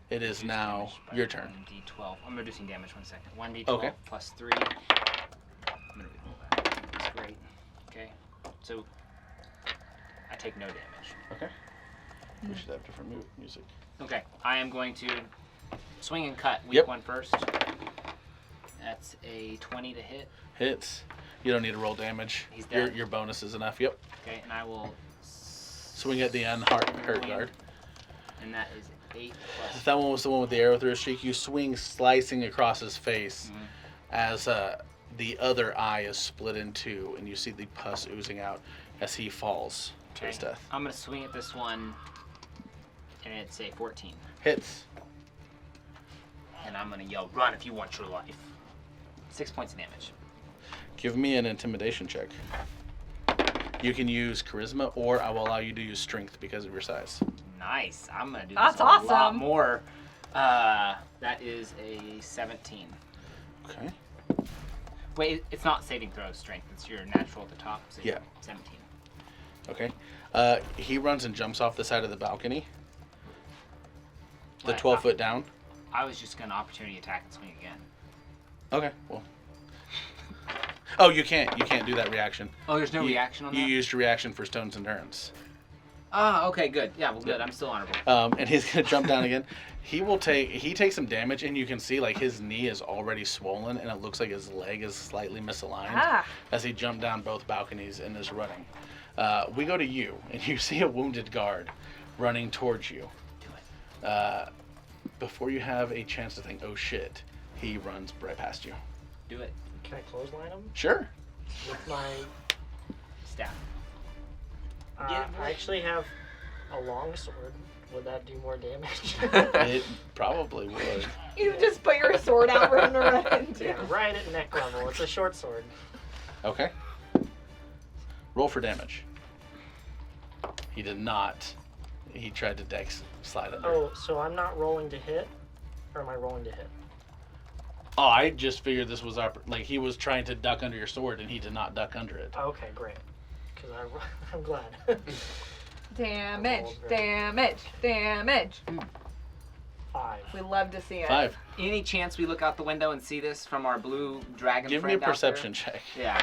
A: It is
D: Reduce
A: now
D: damage by
A: your turn.
D: 1d12. I'm reducing damage 1 second. 1d12
A: Okay.
D: plus 3. I'm gonna reroll that. That's great. Okay. So I take no damage.
A: Okay. We should have different music.
D: Okay. I am going to swing and cut weak
A: Yep.
D: one first. That's a 20 to hit.
A: Hits. You don't need to roll damage.
D: He's
A: Your
D: dead.
A: your bonus is enough. Yep.
D: Okay, and I will
A: Swing at the end, hurt guard.
D: and that is 8 plus.
A: That one was the one with the arrow through his cheek. You swing, slicing across his face as the other eye is split in two, and you see the pus oozing out as he falls to his death.
D: I'm gonna swing at this one, and it's a 14.
A: Hits.
D: And I'm gonna yell, "Run if you want your life." 6 points of damage.
A: Give me an intimidation check. You can use charisma, or I will allow you to use strength because of your size.
D: Nice. I'm gonna do
C: That's
D: this a lot
C: awesome.
D: more. That is a 17.
A: Okay.
D: Wait, it's not saving throw strength. It's your natural at the top. So
A: Yeah.
D: 17.
A: Okay. He runs and jumps off the side of the balcony. The
D: Right.
A: 12 foot down.
D: I was just gonna opportunity attack and swing again.
A: Okay. Well. Oh, you can't. You can't do that reaction.
D: Oh, there's no
A: You-
D: reaction on
A: You
D: that?
A: used your reaction for Stone's Endurance.
D: Ah, okay, good. Yeah, well, good. I'm still honorable.
A: And he's gonna jump down again. He takes some damage, and you can see like his knee is already swollen, and it looks like his leg is slightly misaligned
C: Ah.
A: as he jumped down both balconies and is running. We go to you, and you see a wounded guard running towards you.
D: Do it.
A: Before you have a chance to think, oh shit, he runs right past you.
D: Do it.
E: Can I clothesline him
A: Sure.
E: with my?
D: Stab.
E: I actually have a long sword. Would that do more damage?
A: It probably would.
C: You just put your sword out for him to run into.
E: Yeah, right at neck level. It's a short sword.
A: Okay. Roll for damage. He did not. He tried to dex slide under.
E: Oh, so I'm not rolling to hit, or am I rolling to hit?
A: Oh, I just figured this was like he was trying to duck under your sword and he did not duck under it.
E: Okay, great. Because I'm glad.
C: Damage, damage, damage.
E: 5.
C: We love to see it.
A: 5.
D: Any chance we look out the window and see this from our blue dragon
A: Give me a
D: friend out there?
A: perception check.
D: Yeah.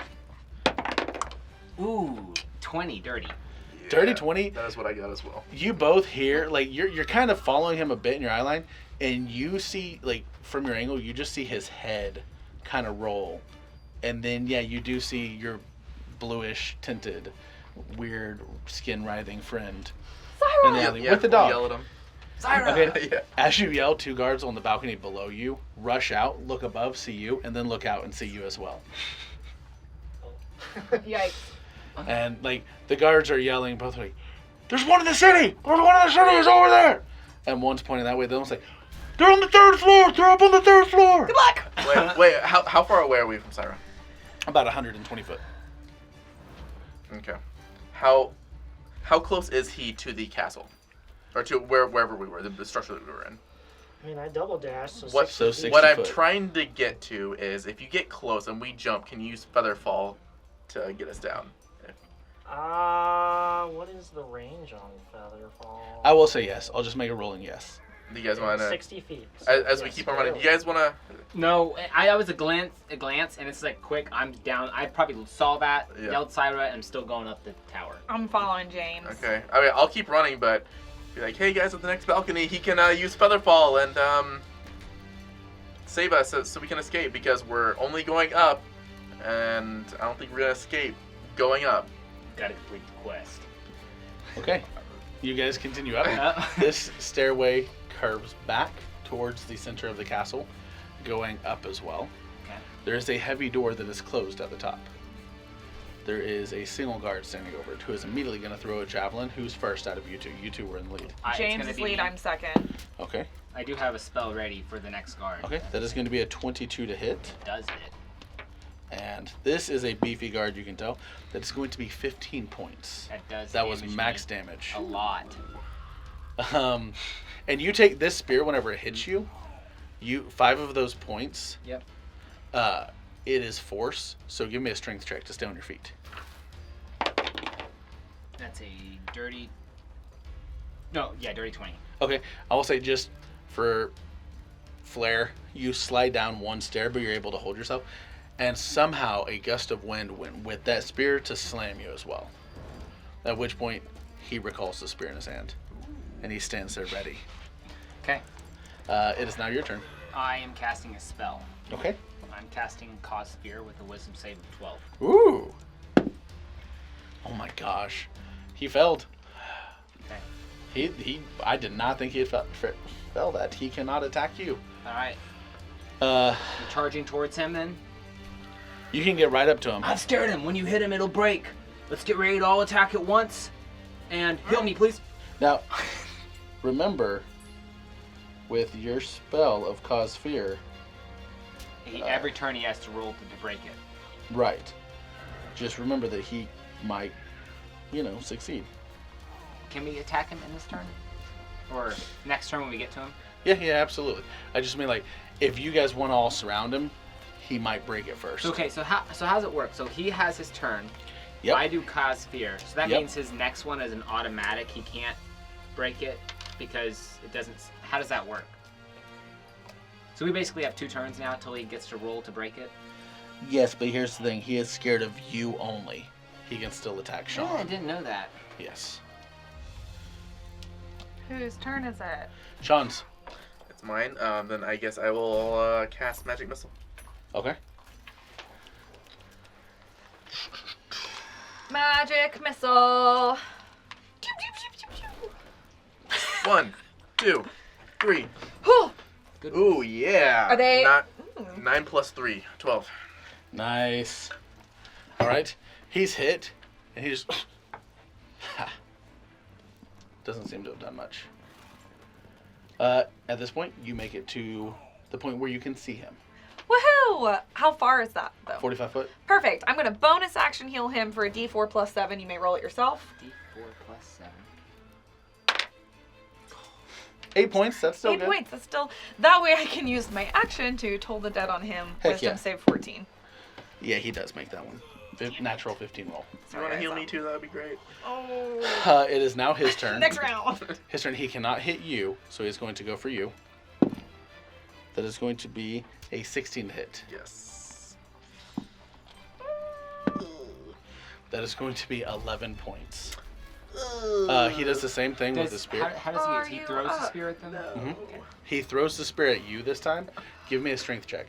D: Ooh, 20, dirty.
A: Dirty 20?
B: That is what I got as well.
A: You both hear like you're kind of following him a bit in your eye line, and you see like from your angle you just see his head kind of roll, and then yeah you do see your bluish tinted, weird skin writhing friend in the
C: Zyra!
A: alley with the dog.
B: Yell at him.
D: Zyra!
A: Okay.
B: Yeah.
A: As you yell, 2 guards on the balcony below you rush out, look above, see you, and then look out and see you as well.
C: Yikes.
A: And like the guards are yelling both like, "There's one in the city! There's one in the city! He's over there!" And one's pointing that way. The other one's like, "They're on the 3rd floor! They're up on the 3rd floor!"
C: Good luck!
B: Wait, how far away are we from Syra?
A: About 120 foot.
B: Okay. How close is he to the castle? Or to wherever we were, the structure that we were in?
E: I mean, I double dash, so
B: What-
E: 60
A: So
E: feet.
A: 60
B: What I'm
A: foot.
B: trying to get to is if you get close and we jump, can you use feather fall to get us down?
E: What is the range on Featherfall?
A: I will say yes. I'll just make a rolling yes.
B: Do you guys want to,
E: 60 feet.
B: as we
E: Yes,
B: keep on running, do
E: really.
B: you guys want to?
D: No, I was a glance, and it's like quick. I'm down. I probably saw that,
B: Yeah.
D: yelled siren, and I'm still going up the tower.
C: I'm following James.
B: Okay. I mean, I'll keep running, but be like, hey guys, at the next balcony, he can use feather fall and save us so we can escape because we're only going up, and I don't think we're gonna escape going up.
D: Gotta complete the quest.
A: Okay. You guys continue up.
D: Uh,
A: This stairway curves back towards the center of the castle, going up as well.
D: Okay.
A: There is a heavy door that is closed at the top. There is a single guard standing over it who is immediately going to throw a javelin. Who's first out of you two? You two were in the lead.
D: It's
C: James
D: gonna
C: is
D: be
C: lead,
D: me.
C: I'm second.
A: Okay.
D: I do have a spell ready for the next guard.
A: Okay. That is going to be a 22 to hit.
D: Does it?
A: And this is a beefy guard, you can tell. That is going to be 15 points.
D: That does.
A: That was
D: damage
A: max
D: me
A: damage.
D: A lot.
A: And you take this spear whenever it hits you. 5 of those points.
D: Yep.
A: It is force. So give me a strength check to stay on your feet.
D: That's a dirty. No, yeah, dirty 20.
A: Okay. I will say just for flair, you slide down one stair, but you're able to hold yourself. And somehow a gust of wind went with that spear to slam you as well. At which point he recalls the spear in his hand. And he stands there ready.
D: Okay.
A: It is now your turn.
D: I am casting a spell.
A: Okay.
D: I'm casting Cause Sphere with a Wisdom save of 12.
A: Ooh. Oh my gosh. He failed.
D: Okay.
A: I did not think he had failed that. He cannot attack you.
D: All right.
A: Uh,
D: I'm charging towards him then.
A: you can get right up to him.
D: I've scared him. When you hit him, it'll break. Let's get ready to all attack at once. And heal me, please.
A: Now, remember, with your spell of cause fear,
D: Every turn he has to roll to break it.
A: right, just remember that he might, succeed.
D: Can we attack him in this turn? Or next turn when we get to him?
A: Yeah, absolutely. I just mean, like, if you guys want to all surround him, he might break it first.
D: Okay, so how's it work? So he has his turn.
A: Yep.
D: I do Cause Fear. So that
A: Yep.
D: means his next one is an automatic. He can't break it because it doesn't... How does that work? So we basically have 2 turns now until he gets to roll to break it?
A: Yes, but here's the thing. He is scared of you only. He can still attack
D: Yeah, I
A: Sean.
D: didn't know that.
A: Yes.
C: Whose turn is it?
A: Sean's.
B: It's mine. Then I guess I will cast Magic Missile.
A: Okay.
C: Magic missile.
B: 1, 2, 3.
C: Whew.
B: Ooh, yeah.
C: Are they-
B: Not
C: Ooh.
B: 9 plus 3, 12.
A: Nice. All right. He's hit, and he just doesn't seem to have done much. At this point, you make it to the point where you can see him.
C: Woohoo! How far is that, though?
A: 45 foot.
C: Perfect. I'm going to bonus action heal him for a d4 plus 7. You may roll it yourself.
D: D4 plus 7.
A: 8 points. That's still
C: 8
A: good.
C: points. That's still... That way I can use my action to toll the dead on him.
A: Heck
C: Wisdom
A: yeah.
C: save 14.
A: Yeah, he does make that one. Natural 15 roll.
B: If you
C: Sorry,
B: want to
C: guys,
B: heal me
C: I'll-
B: too, that would be great.
C: Oh.
A: It is now his turn.
C: Next round.
A: His turn. He cannot hit you, so he's going to go for you. That is going to be a 16 to hit.
B: Yes.
A: That is going to be 11 points. He does the same thing with the spear.
D: How does he
C: Are
D: use? He
C: you
D: throws the
C: up?
D: spear at them?
A: Mhm. He throws the spear at you this time. Give me a strength check.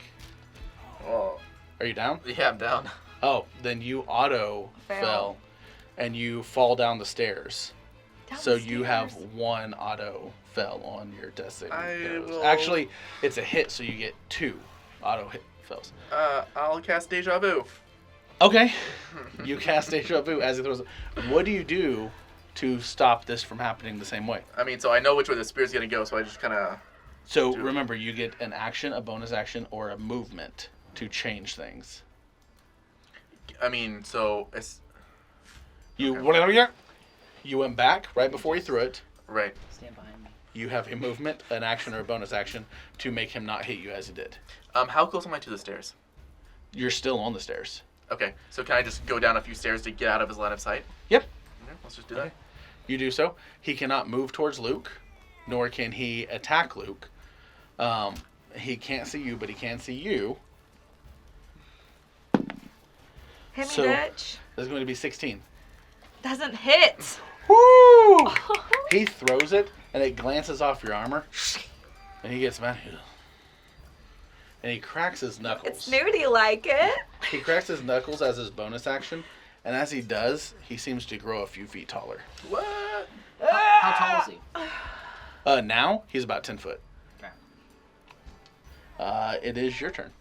B: Oh.
A: Are you down?
B: Yeah, I'm down.
A: Oh, then you auto
C: Fail.
A: fell, and you fall down the stairs. So you have
C: Downstairs.
A: 1 auto fell on your death saving
B: I
A: throws.
B: will-
A: Actually, it's a hit, so you get 2 auto hit fails.
B: I'll cast Deja Vu.
A: Okay. You cast Deja Vu as it throws. What do you do to stop this from happening the same way?
B: I mean, so I know which way the spear's gonna go, so I just kind of.
A: So
B: Dude.
A: remember, you get an action, a bonus action, or a movement to change things.
B: I mean, so it's
A: You
B: Okay.
A: what? You went back right before you threw it.
B: right.
D: Stand behind me.
A: You have a movement, an action, or a bonus action to make him not hit you as he did.
B: How close am I to the stairs?
A: You're still on the stairs.
B: Okay, so can I just go down a few stairs to get out of his line of sight?
A: Yep.
B: Okay, let's just do that.
A: Okay. You do so. He cannot move towards Luke, nor can he attack Luke. He can't see you, but he can see you.
C: Hit me,
A: So-
C: bitch.
A: That's going to be 16.
C: Doesn't hit.
A: Woo! He throws it, and it glances off your armor, and he gets mad. And he cracks his knuckles.
C: It's snooty like it.
A: He cracks his knuckles as his bonus action, and as he does, he seems to grow a few feet taller.
B: What?
D: How tall is he?
A: Now, he's about 10 foot.
D: Okay.
A: It is your turn.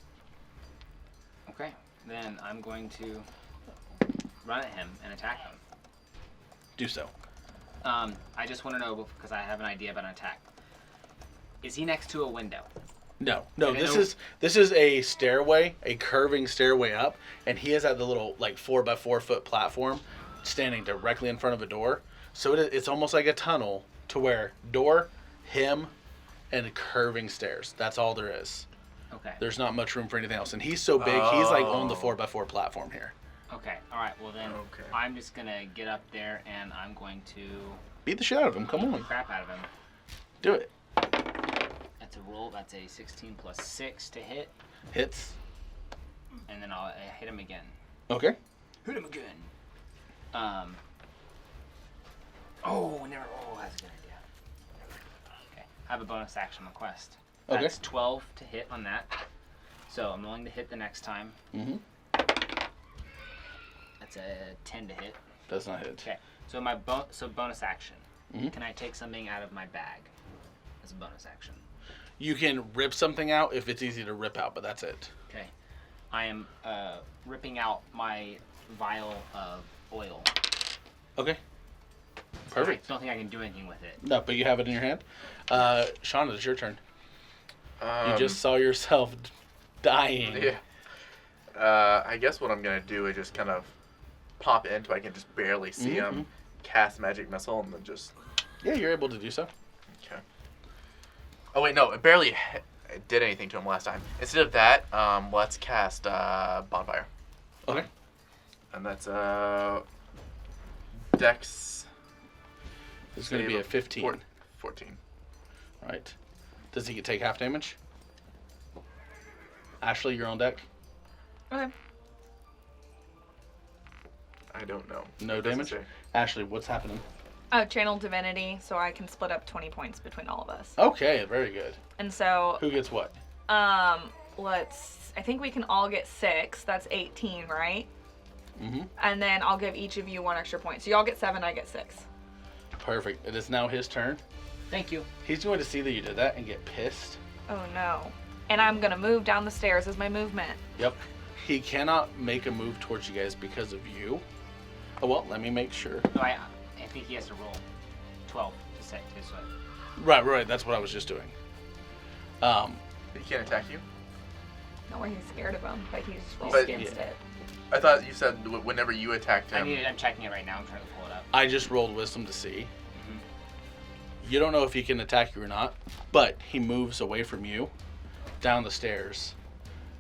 D: Okay. Then I'm going to run at him and attack him.
A: Do so.
D: I just want to know, because I have an idea about an attack. Is he next to a window?
A: No,
D: Okay,
A: this is a stairway, a curving stairway up, and he is at the little 4x4 foot platform, standing directly in front of a door. So it's almost like a tunnel to where door, him, and curving stairs. That's all there is.
D: Okay.
A: There's not much room for anything else, and he's so big, he's on the 4x4 platform here.
D: Okay. All right. Well then,
B: Okay.
D: I'm just gonna get up there and I'm going to
A: Beat the shit out of him. Come
D: beat the
A: on,
D: crap out of him.
A: do it.
D: That's a roll. That's a 16 plus 6 to hit,
A: Hits.
D: and then I'll hit him again.
A: Okay.
D: Hit him again. Oh, never. Oh, that's a good idea. Okay. I have a bonus action request.
A: Okay.
D: That's 12 to hit on that. So I'm willing to hit the next time.
A: Mm-hmm.
D: That's a 10 to hit.
A: Does not hit.
D: Okay. So bonus action.
A: Mhm.
D: Can I take something out of my bag as a bonus action?
A: You can rip something out if it's easy to rip out, but that's it.
D: Okay. I am ripping out my vial of oil.
A: Okay. Perfect.
D: I don't think I can do anything with it.
A: No, but you have it in your hand. Sean, it's your turn. You
B: Um,
A: just saw yourself dying.
B: Yeah. I guess what I'm gonna do is just kind of pop into. I can just barely see him. Cast magic missile and then just.
A: Yeah, you're able to do so.
B: Okay. Oh wait, no, it barely did anything to him last time. Instead of that, let's cast bonfire,
A: Okay.
B: and that's Dex.
A: It's going to be a 15.
B: 14.
A: All right. Does he take half damage? Ashley, you're on deck.
C: Okay.
B: I don't know.
A: No
B: It doesn't
A: damage?
B: say.
A: Ashley, what's happening?
C: Channel divinity, so I can split up 20 points between all of us.
A: Okay, very good.
C: And so,
A: Who gets what?
C: I think we can all get 6. That's 18, right?
A: Mm-hmm.
C: And then I'll give each of you 1 extra point. So y'all get 7, I get 6.
A: Perfect. It is now his turn.
D: Thank you.
A: He's going to see that you did that and get pissed.
C: Oh no. And I'm gonna move down the stairs as my movement.
A: Yep. He cannot make a move towards you guys because of you. Oh, well, let me make sure.
D: So I think he has to roll 12 to set his foot.
A: Right. That's what I was just doing.
B: He can't attack you.
C: Not where he's scared of him, but he's rolled
B: But-
C: against
A: yeah.
C: it.
B: I thought you said whenever you attacked him.
D: I'm checking it right now. I'm trying to pull it up.
A: I just rolled wisdom to see. You don't know if he can attack you or not, but he moves away from you down the stairs.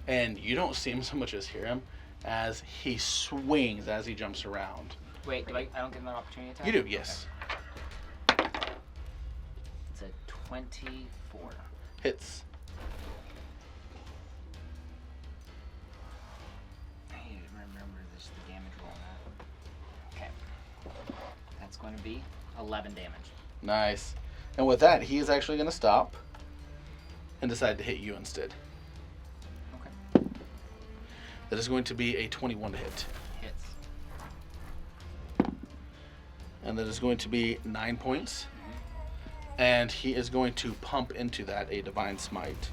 A: And you don't see him so much as hear him as he swings as he jumps around.
D: Wait, I don't get another opportunity attack?
A: You do, yes.
D: Okay. It's a 24.
A: Hits.
D: I need to remember the damage roll on that. Okay. That's going to be 11 damage.
A: Nice. And with that, he is actually going to stop and decide to hit you instead.
D: Okay.
A: That is going to be a 21 to hit.
D: Hits.
A: And that is going to be 9 points. And he is going to pump into that a divine smite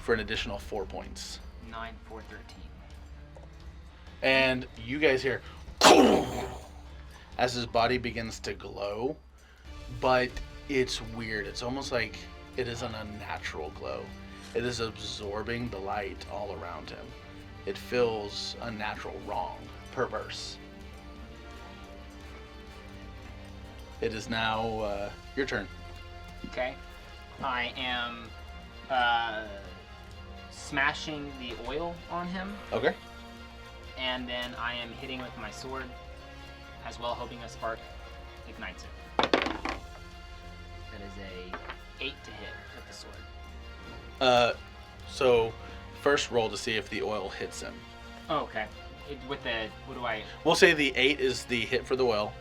A: for an additional 4 points.
D: 9, 4, 13.
A: And you guys hear as his body begins to glow, but it's weird. It's almost like it is an unnatural glow. It is absorbing the light all around him. It feels unnatural, wrong, perverse. It is now your turn.
D: Okay. I am smashing the oil on him,
A: Okay.
D: and then I am hitting with my sword as well, hoping a spark ignites it. That is a 8 to hit with the sword.
A: So first roll to see if the oil hits him.
D: Oh, okay. With the, what do I?
A: We'll say the 8 is the hit for the oil.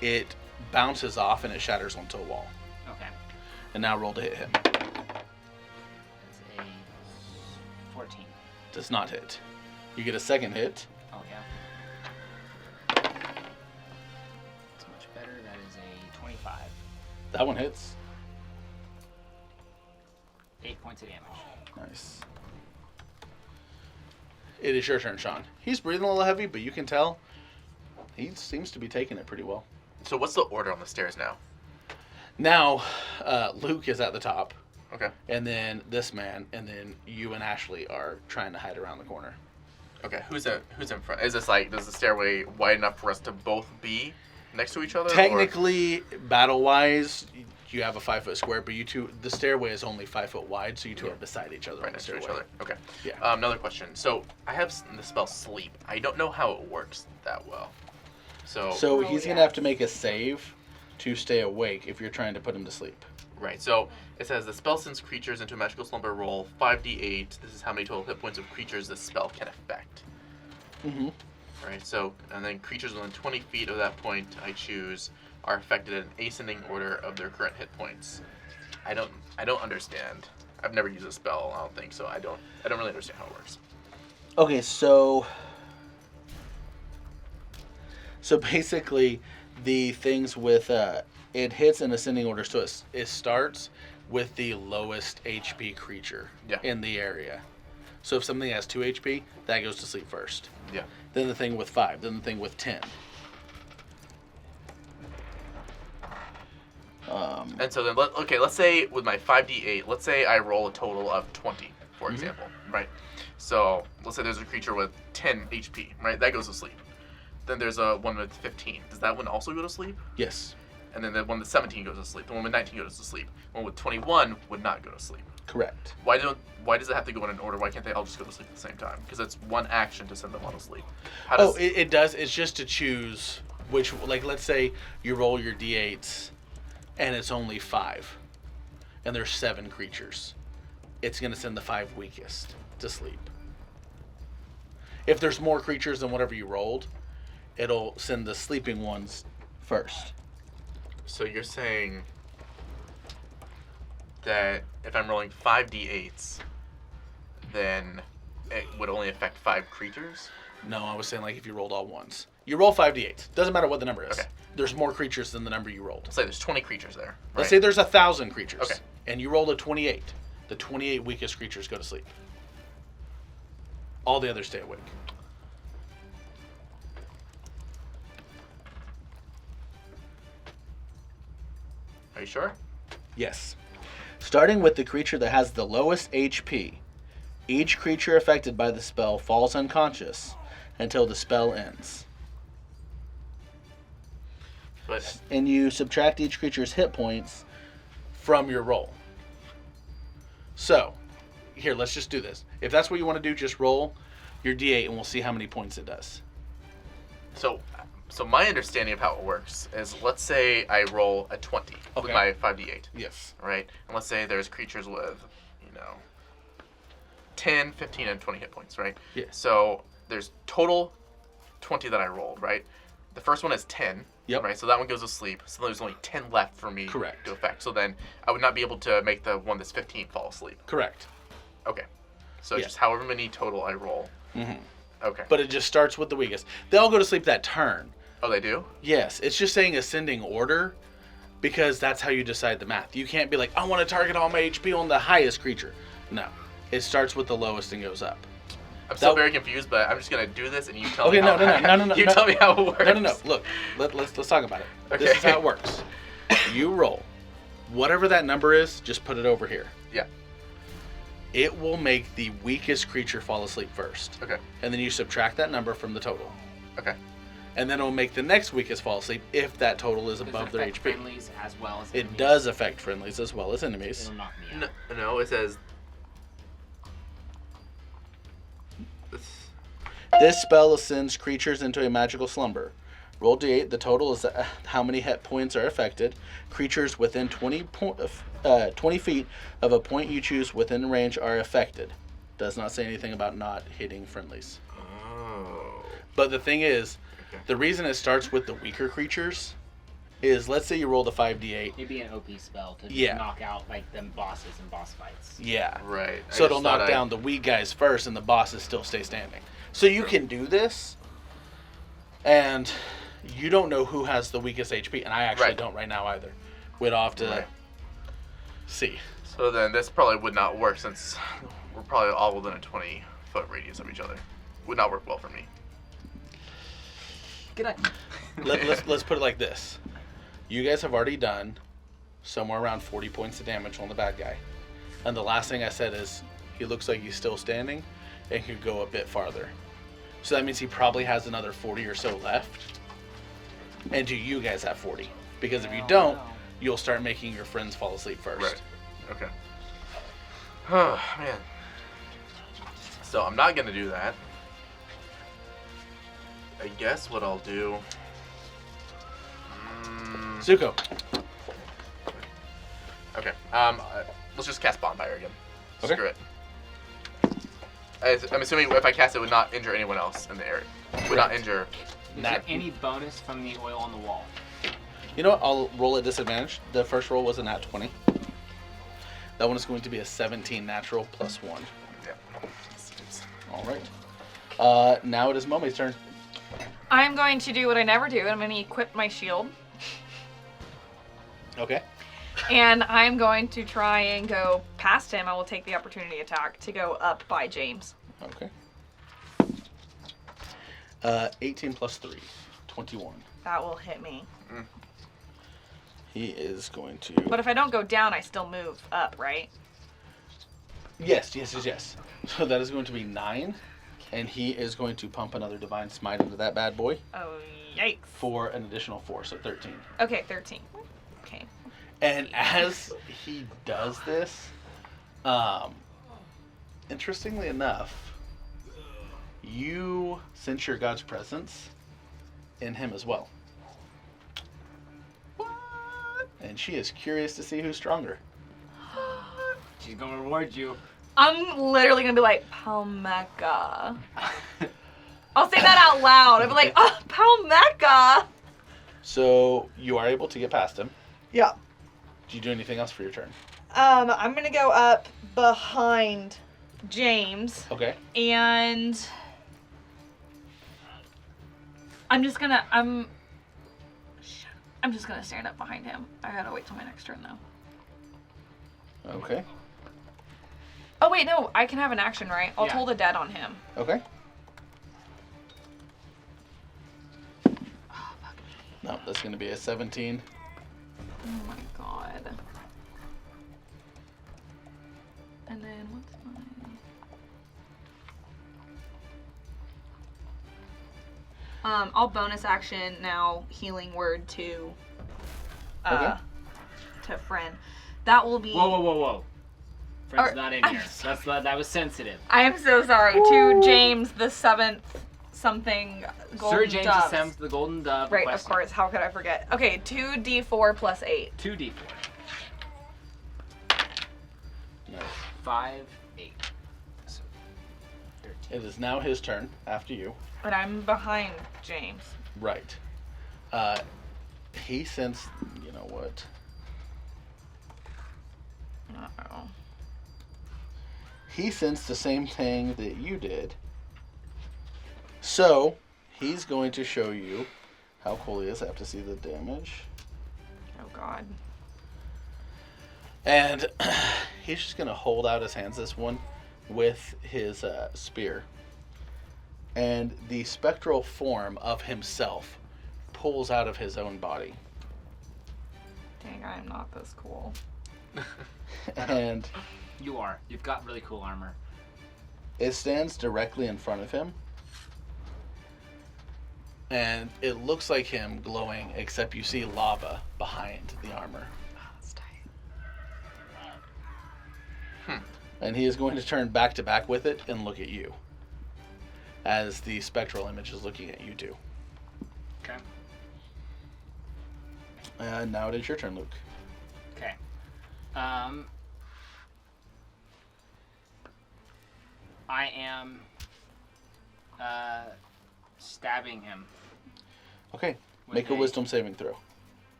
A: It bounces off and it shatters onto a wall.
D: Okay.
A: And now roll to hit him.
D: That's a 14.
A: Does not hit. You get a second hit.
D: Oh, yeah. That's much better. That is a 25.
A: That one hits.
D: 8 points of damage.
A: Nice. It is your turn, Sean. He's breathing a little heavy, but you can tell he seems to be taking it pretty well.
B: So what's the order on the stairs now?
A: Now, Luke is at the top,
B: Okay.
A: and then this man, and then you and Ashley are trying to hide around the corner.
B: Okay. Who's in front? Is this like, does the stairway wide enough for us to both be next to each other? or-
A: Technically, battle-wise, you have a 5-foot square, but you two, the stairway is only 5 foot wide, so you two are beside each other
B: right
A: on the
B: next to
A: stairway.
B: each other. Okay.
A: Yeah.
B: Another question. So I have the spell Sleep. I don't know how it works that well. So
A: So
C: Oh,
A: he's
C: yeah.
A: gonna have to make a save to stay awake if you're trying to put him to sleep.
B: right. So it says the spell sends creatures into a magical slumber. Roll 5d8. This is how many total hit points of creatures this spell can affect.
A: Mm-hmm.
B: Right. So and then creatures within 20 feet of that point I choose are affected in an ascending order of their current hit points. I don't understand. I've never used a spell. I don't think so. I don't really understand how it works.
A: Okay, so basically, the things with it hits in ascending order. So it starts with the lowest HP creature
B: Yeah.
A: in the area. So if something has 2 HP, that goes to sleep first.
B: Yeah.
A: Then the thing with 5. Then the thing with 10.
B: And so then, let's say with my 5d8, let's say I roll a total of 20, for example, right? So let's say there's a creature with 10 HP, right? That goes to sleep. Then there's a one with 15. Does that one also go to sleep?
A: Yes,
B: And then the one with 17 goes to sleep. The one with 19 goes to sleep. The one with 21 would not go to sleep.
A: correct.
B: Why does it have to go in an order? Why can't they all just go to sleep at the same time? Because it's one action to send them all to sleep. How
A: Oh,
B: does,
A: it does. It's just to choose which, like, let's say you roll your d8s and it's only 5 and there's 7 creatures. It's going to send the 5 weakest to sleep. If there's more creatures than whatever you rolled, it'll send the sleeping ones first.
B: so you're saying that if I'm rolling 5d8s, then it would only affect 5 creatures?
A: No, I was saying, like, if you rolled all ones. You roll 5d8s. Doesn't matter what the number is.
B: Okay.
A: There's more creatures than the number you rolled.
B: Let's say there's 20 creatures there. Right?
A: Let's say there's 1,000 creatures.
B: Okay.
A: And you rolled a 28. The 28 weakest creatures go to sleep. All the others stay awake.
B: Are you sure?
A: Yes. Starting with the creature that has the lowest HP, each creature affected by the spell falls unconscious until the spell ends.
B: But
A: And you subtract each creature's hit points from your roll. So, here, let's just do this. If that's what you want to do, just roll your d8 and we'll see how many points it does.
B: so my understanding of how it works is, let's say I roll a 20 with
A: Okay.
B: my 5d8,
A: Yes.
B: right? And let's say there's creatures with, 10, 15, and 20 hit points, right?
A: Yeah.
B: So there's total 20 that I rolled, right? The first one is 10.
A: Yep.
B: Right, so that one goes to sleep. So there's only 10 left for me
A: Correct.
B: to affect. So then I would not be able to make the one that's 15 fall asleep.
A: Correct.
B: Okay. So
A: Yeah.
B: just however many total I roll.
A: Mm-hmm.
B: Okay.
A: But it just starts with the weakest. They all go to sleep that turn.
B: Oh, they do?
A: Yes, it's just saying ascending order because that's how you decide the math. You can't be like, I want to target all my HP on the highest creature. No. It starts with the lowest and goes up.
B: I'm still
A: That-
B: very confused, but I'm just going to do this and you tell
A: Okay,
B: me how
A: no,
B: You
A: no.
B: tell me how it works.
A: No. Look, let's talk about it. This is
B: Okay.
A: how it works. You roll. Whatever that number is, just put it over here.
B: Yeah.
A: It will make the weakest creature fall asleep first.
B: Okay.
A: And then you subtract that number from the total.
B: Okay.
A: and then it'll make the next weakest fall asleep if that total is
D: Does
A: above
D: it
A: their
D: affect
A: HP.
D: friendlies as well as
A: It
D: enemies?
A: does affect friendlies as well as enemies.
D: It'll knock me out.
B: No, it says.
A: This spell sends creatures into a magical slumber. Roll d8. The total is how many hit points are affected. Creatures within 20 feet of a point you choose within range are affected. Does not say anything about not hitting friendlies.
B: Oh.
A: But the thing is,
B: Okay.
A: the reason it starts with the weaker creatures is, let's say you rolled a 5d8.
D: It'd be an OP spell to
A: Yeah.
D: knock out like them bosses and boss fights.
A: Yeah.
B: Right.
A: So it'll knock down the weak guys first, and the bosses still stay standing. So you can do this, and you don't know who has the weakest HP, and I actually
B: Right.
A: don't right now either. We'd have to
B: Right.
A: see.
B: So then this probably would not work since we're probably all within a 20-foot radius of each other. Would not work well for me.
D: Good night.
A: Let's put it like this. You guys have already done somewhere around 40 points of damage on the bad guy. And the last thing I said is, he looks like he's still standing and could go a bit farther. So that means he probably has another 40 or so left. And do you guys have 40? Because if you
D: Oh,
A: don't,
D: no.
A: you'll start making your friends fall asleep first.
B: Right. Okay. Oh, man. So I'm not going to do that. I guess what I'll do...
A: Zuko.
B: Okay. Let's just cast Bonfire again.
A: Okay.
B: Screw it. I'm assuming if I cast it, would not injure anyone else in the area. Would not injure...
D: Is
A: Nat-
D: there any bonus from the oil on the wall?
A: You know what? I'll roll at disadvantage. The first roll was a nat 20. That one is going to be a 17 natural plus 1.
B: Yeah.
A: All right. Now it is Momi's turn.
C: I'm going to do what I never do. I'm going to equip my shield.
A: Okay.
C: And I'm going to try and go past him. I will take the opportunity attack to go up by James.
A: Okay. 18 plus 3. 21.
C: That will hit me.
A: He is going to...
C: But if I don't go down, I still move up, right?
A: Yes. So that is going to be 9. And he is going to pump another Divine Smite into that bad boy
C: Oh, yikes.
A: for an additional 4, so 13.
C: Okay, 13. Okay.
A: And as he does this, interestingly enough, you sense your God's presence in him as well. What? And she is curious to see who's stronger.
D: She's gonna reward you.
C: I'm literally going to be like, Palmeca. I'll say that out loud. I'll be like, oh, Palmeca.
A: So you are able to get past him.
C: Yeah.
A: Do you do anything else for your turn?
C: I'm going to go up behind James.
A: Okay.
C: And I'm just gonna stand up behind him. I gotta wait till my next turn though.
A: Okay.
C: Oh wait, no, I can have an action, right? I'll
D: Yeah.
C: toll the dead on him.
A: Okay. No, that's going to be a 17.
C: Oh my god. And then what's my I'll bonus action now healing word to
A: Okay.
C: to friend. That will be
D: Whoa. Friend's
C: Or-
D: not in
C: I'm
D: here.
C: sorry.
D: That was sensitive.
C: I am so sorry. To James the 7th something golden
D: Sir James
C: doves.
D: the the Golden Dove.
C: Right, of
D: requested
C: course. How could I forget? Okay, 2d4 plus 8.
D: 2d4.
A: Nice.
D: 5, 8. So, 13.
A: It is now his turn after you.
C: But I'm behind James.
A: Right. He sensed, you know what?
C: Uh-oh.
A: He sensed the same thing that you did. So, he's going to show you how cool he is. I have to see the damage.
C: Oh god.
A: And he's just going to hold out his hands, this one, with his spear. And the spectral form of himself pulls out of his own body.
C: Dang, I'm not this cool.
A: And
D: You are. You've got really cool armor.
A: it stands directly in front of him. And it looks like him glowing, except you see lava behind the armor.
C: That's tight.
A: And he is going to turn back to back with it and look at you. As the spectral image is looking at you two.
D: Okay.
A: And now it is your turn, Luke.
D: Okay. I am stabbing him.
A: Okay.
D: with
A: Make a wisdom saving throw.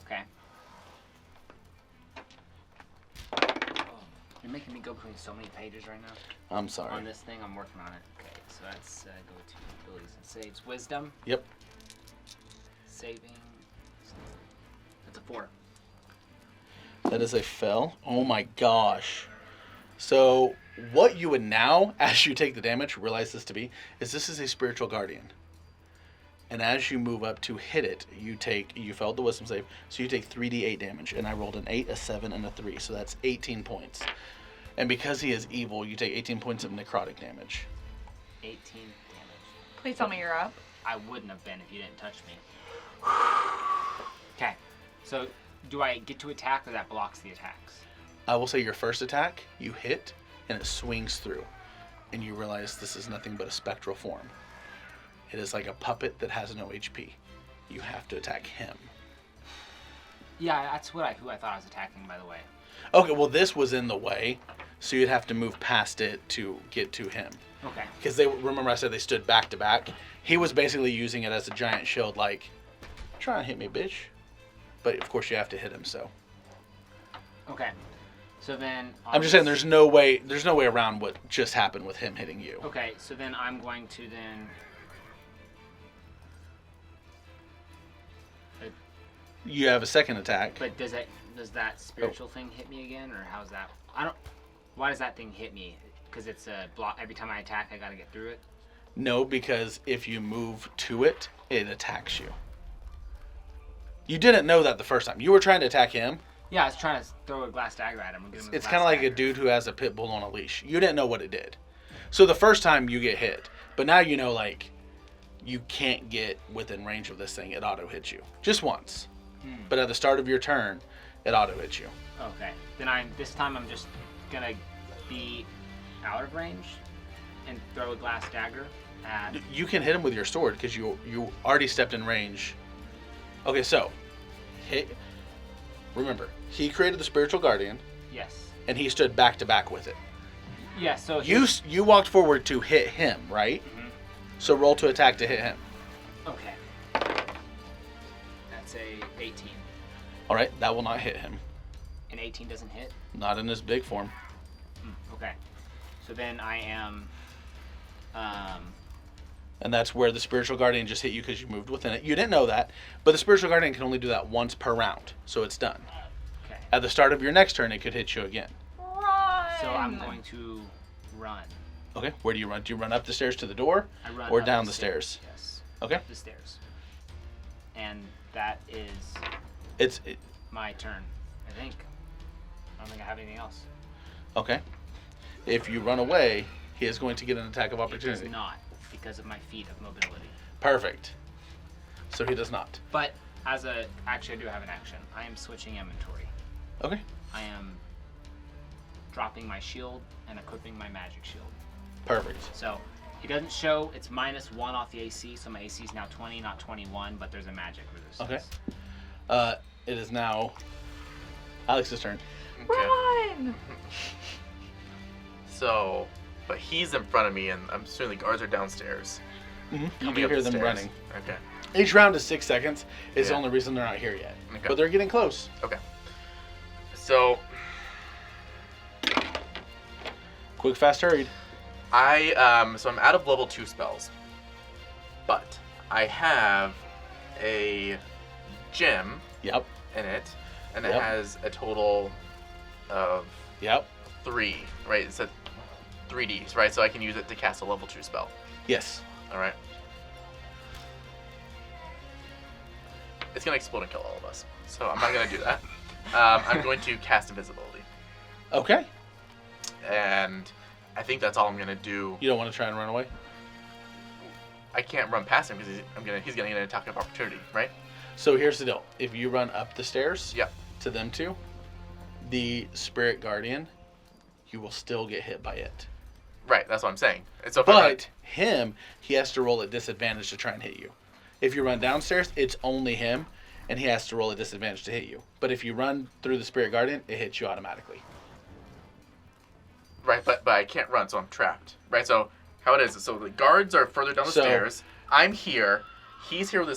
D: Okay. You're making me go between so many pages right now.
A: I'm sorry.
D: On this thing, I'm working on it. Okay, so that's go to abilities and saves. Wisdom.
A: Yep.
D: Saving. That's a 4.
A: That is a fail. Oh my gosh. So what you would now, as you take the damage, realize this to be, is this is a spiritual guardian. And as you move up to hit it, you failed the wisdom save, so you take 3d8 damage. And I rolled an 8, a 7, and a 3, so that's 18 points. And because he is evil, you take 18 points of necrotic damage.
D: 18 damage.
C: Please tell me you're up.
D: I wouldn't have been if you didn't touch me. Okay, so do I get to attack or that blocks the attacks?
A: I will say your first attack, you hit, and it swings through. And you realize this is nothing but a spectral form. It is like a puppet that has no HP. You have to attack him.
D: Yeah, that's who I thought I was attacking, by the way.
A: Okay, well this was in the way, so you'd have to move past it to get to him.
D: Okay.
A: Because remember I said they stood back to back? He was basically using it as a giant shield, like, try and hit me, bitch. But of course you have to hit him, so.
D: Okay. So then
A: I'm just saying there's no way around what just happened with him hitting you.
D: Okay, so then I'm going to then
A: You have a second attack.
D: but does that spiritual thing hit me again, or how's that? Why does that thing hit me? Because it's a block. Every time I attack, I gotta get through it.
A: No, because if you move to it, it attacks you. You didn't know that the first time. You were trying to attack him.
D: Yeah, I was trying to throw a glass dagger at him. And get him with a
A: It's
D: glass
A: kind of like a
D: dagger.
A: dude who has a pit bull on a leash. You didn't know what it did. So the first time you get hit, but now you know, like, you can't get within range of this thing. It auto hits you just once. But at the start of your turn, it auto hits you.
D: Okay. Then this time I'm just gonna be out of range and throw a glass dagger at.
A: You can hit him with your sword because you already stepped in range. Okay, so remember, he created the spiritual guardian
D: Yes.
A: and he stood back to back with it.
D: Yeah. So
A: You walked forward to hit him, right?
D: Mhm.
A: So roll to attack to hit him.
D: Okay. That's a 18.
A: All right, that will not hit him.
D: An 18 doesn't hit.
A: Not in his big form.
D: Okay. So then I am.
A: And that's where the spiritual guardian just hit you because you moved within it. You didn't know that, but the spiritual guardian can only do that once per round, so it's done.
D: Okay.
A: At the start of your next turn, it could hit you again.
C: Run!
D: So I'm going to run.
A: Okay, where do you run? Do you run up the stairs to the door,
D: I run
A: or
D: up
A: down the stairs?
D: Yes.
A: Okay,
D: The stairs. And that is
A: it's
D: my turn, I think. I don't think I have anything else.
A: okay. If you run away, he is going to get an attack of
D: It
A: opportunity.
D: does not, because of my feat of mobility.
A: Perfect. So he does not.
D: But actually I do have an action. I am switching inventory.
A: Okay.
D: I am dropping my shield and equipping my magic shield.
A: Perfect.
D: So it doesn't show, it's -1 off the AC, so my AC is now 20, not 21, but there's a magic resistance.
A: Okay. It is now Alex's turn.
B: Okay.
C: Run!
B: So, but he's in front of me, and I'm assuming the guards are downstairs.
A: You
B: Coming
A: do
B: up
A: hear
B: the
A: them
B: stairs.
A: running.
B: Okay.
A: Each round is 6 seconds. It's the
B: Yeah.
A: only reason they're not here yet.
B: Okay.
A: But they're getting close.
B: Okay. So
A: Quick, fast, hurried.
B: so I'm out of level 2 spells, but I have a gem
A: Yep.
B: in it, and it
A: Yep.
B: has a total of
A: Yep.
B: 3. Right? It's a 3Ds, right? So I can use it to cast a level 2 spell.
A: Yes.
B: All right. It's gonna explode and kill all of us, so I'm not gonna do that. I'm going to cast invisibility,
A: Okay.
B: and I think that's all I'm gonna do.
A: You don't want to try and run away?
B: I can't run past him because he's gonna get an attack of opportunity, right?
A: So here's the deal. If you run up the stairs
B: Yep.
A: to them two, the Spirit Guardian, you will still get hit by it.
B: Right, that's what I'm saying. And so if I run-
A: But him, he has to roll at disadvantage to try and hit you. If you run downstairs, it's only him, and he has to roll a disadvantage to hit you. But if you run through the Spirit Guardian, it hits you automatically.
B: right, but I can't run, so I'm trapped. Right, so how it is? So the guards are further down the
A: So-
B: stairs. I'm here. He's here with the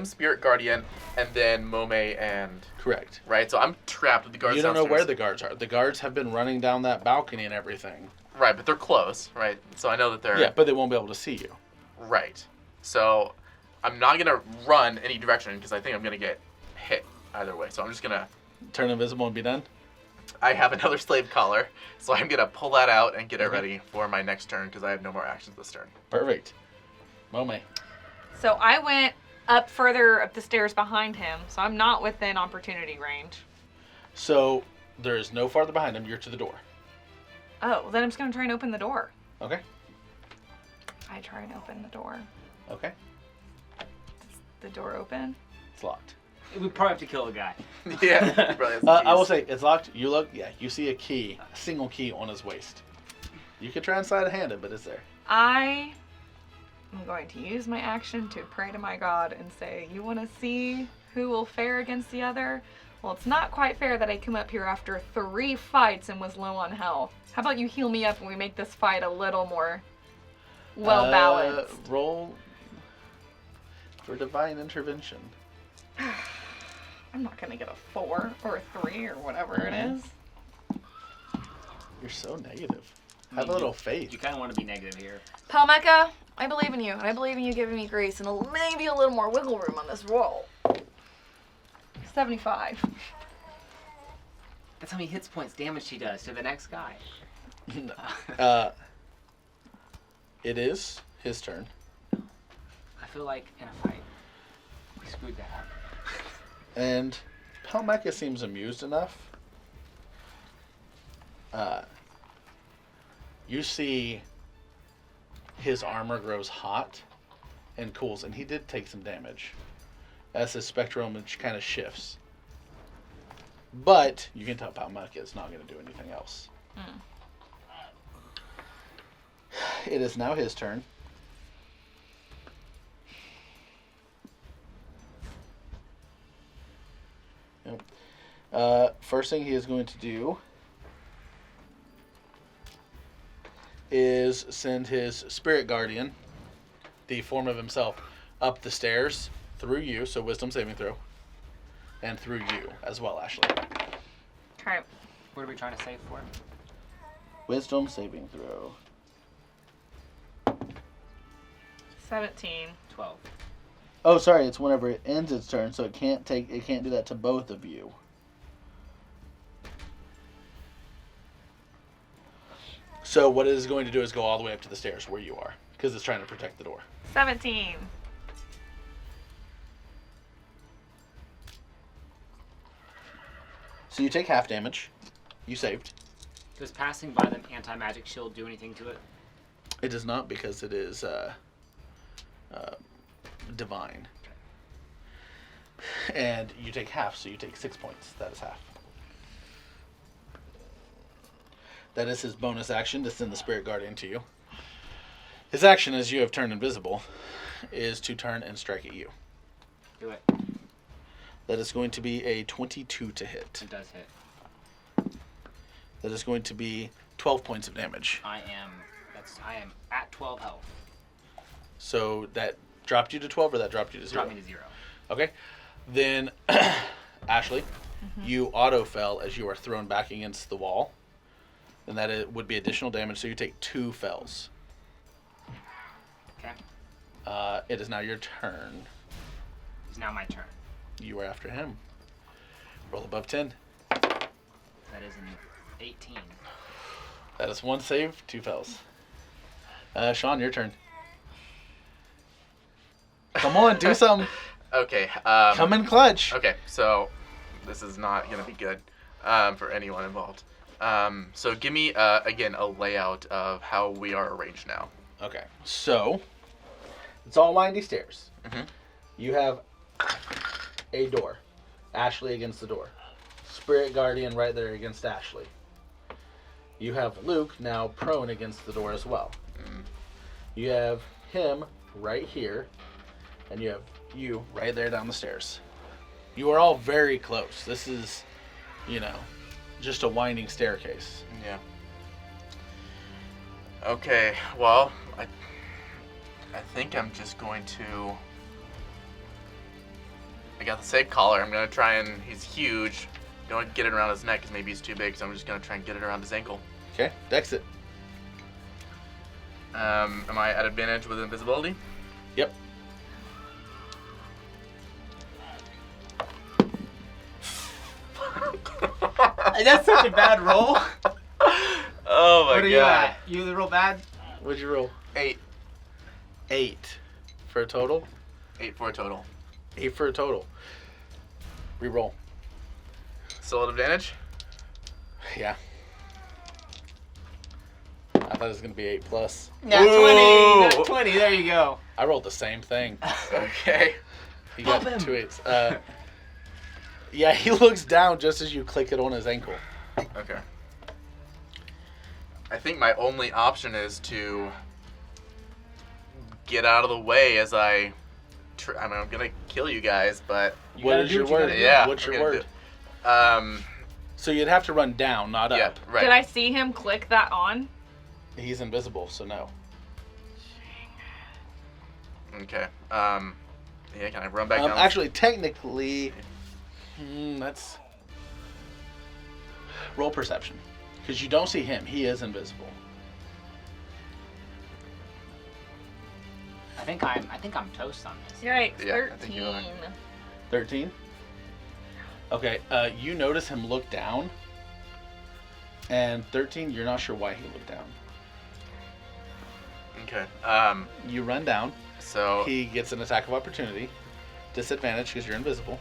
B: Spirit Guardian, and then Mome and
A: Correct.
B: right. So I'm trapped with the guards.
A: You don't know
B: downstairs.
A: where the guards are. The guards have been running down that balcony and everything.
B: Right, but they're close, right? So I know that they're
A: Yeah, but they won't be able to see you.
B: right. So I'm not gonna run any direction because I think I'm gonna get hit either way. So I'm just gonna.
A: Turn invisible and be done.
B: I have another slave collar, so I'm gonna pull that out and get it ready for my next turn because I have no more actions this turn.
A: Perfect. Mome.
C: So I went up further up the stairs behind him, so I'm not within opportunity range.
A: So there is no farther behind him. You're to the door.
C: Oh, well, then I'm just gonna try and open the door.
A: Okay.
C: I try and open the door.
A: Okay.
C: The door open?
A: It's locked.
D: We probably have to kill a guy.
B: Yeah, probably has
A: I will
B: keys.
A: say it's locked. You look. Yeah, you see a key, a single key on his waist. You could try and slide a hand it, but it's there.
C: I am going to use my action to pray to my God and say, you want to see who will fare against the other? Well, it's not quite fair that I come up here after 3 fights and was low on health. How about you heal me up and we make this fight a little more well balanced?
A: Roll for divine intervention.
C: I'm not going to get a 4 or a 3 or whatever it is.
A: You're so negative. Have a little faith.
D: You kind of want to be negative here.
C: Palmeca, I believe in you, and I believe in you giving me grace and maybe a little more wiggle room on this roll. 75.
D: That's how many hits points damage he does to the next guy.
A: It is his turn.
D: I feel like in a fight, we screwed that up.
A: And Palmeca seems amused enough. You see his armor grows hot and cools, and he did take some damage as his spectral image kind of shifts. But you can tell Palmeca is not going to do anything else. It is now his turn. Yep. First thing he is going to do is send his Spirit Guardian, the form of himself, up the stairs through you, so wisdom saving throw, and through you as well, Ashley.
C: Okay.
D: What are we trying to save for?
A: Wisdom saving throw.
C: 17.
D: 12.
A: Oh, sorry, it's whenever it ends its turn, so it can't do that to both of you. So what it is going to do is go all the way up to the stairs where you are, because it's trying to protect the door.
C: 17.
A: So you take half damage. You saved.
D: Does passing by the anti-magic shield do anything to it?
A: It does not, because it is divine. And you take half, so you take 6 points. That is half. That is his bonus action to send the Spirit Guardian to you. His action, as you have turned invisible, is to turn and strike at you.
D: Do it.
A: That is going to be a 22 to hit.
D: It does hit.
A: That is going to be 12 points of damage.
D: I am at 12 health.
A: So that dropped you to 12, or that dropped you to 0?
D: Drop me to 0.
A: Okay. Then, Ashley, you auto fell as you are thrown back against the wall. And that it would be additional damage, so you take 2 fells.
D: Okay.
A: It is now your turn.
D: It's now my turn.
A: You are after him. Roll above 10.
D: That is an 18.
A: That is 1 save, 2 fells. Sean, your turn. Come on, do something.
B: Okay.
A: Come in clutch.
B: Okay, so this is not gonna be good for anyone involved. So give me again a layout of how we are arranged now.
A: Okay, so It's all windy stairs.
B: Mhm.
A: You have a door. Ashley against the door. Spirit Guardian right there against Ashley. You have Luke now prone against the door as well. You have him right here, and you have you right there down the stairs. You are all very close. This is, just a winding staircase.
B: Yeah. Okay, well, I think I'm just going to... I got the safe collar. I'm going to try and... He's huge. Don't get it around his neck because maybe he's too big, so I'm just going to try and get it around his ankle.
A: Okay, dex it.
B: Am I at advantage with invisibility?
A: Yep.
D: That's such a bad roll.
B: Oh my
D: What are
B: god.
D: you at? You the roll bad?
A: What'd you roll?
B: 8.
A: 8 for a total.
B: 8 for a total.
A: 8 for a total. Reroll.
B: Still at advantage?
A: Yeah. I thought it was gonna be 8 plus.
D: Yeah,
B: Ooh.
D: 20. 20. There you go.
A: I rolled the same thing.
B: Okay.
A: He got
D: Help him.
A: 2 8s. Yeah, he looks down just as you click it on his ankle.
B: Okay. I think my only option is to get out of the way as I mean, I'm gonna kill you guys, but
D: You
A: What
D: gotta
A: is
D: do
A: your
D: what you
A: word?
D: gotta do.
B: yeah.
A: What's
B: I'm
A: your
B: gonna
A: word?
B: do-
A: So you'd have to run down, not
B: yeah,
A: up.
B: right.
C: Did I see him click that on?
A: He's invisible, so no.
B: Okay. Yeah, can I run back down?
A: Actually, technically, that's roll perception, because you don't see him. He is invisible.
D: I think I'm toast on this.
C: Yikes,
B: Yeah, I think you are.
C: 13.
A: 13. Okay. You notice him look down, and 13. You're not sure why he looked down.
B: Okay.
A: You run down.
B: So
A: He gets an attack of opportunity. Disadvantage because you're invisible.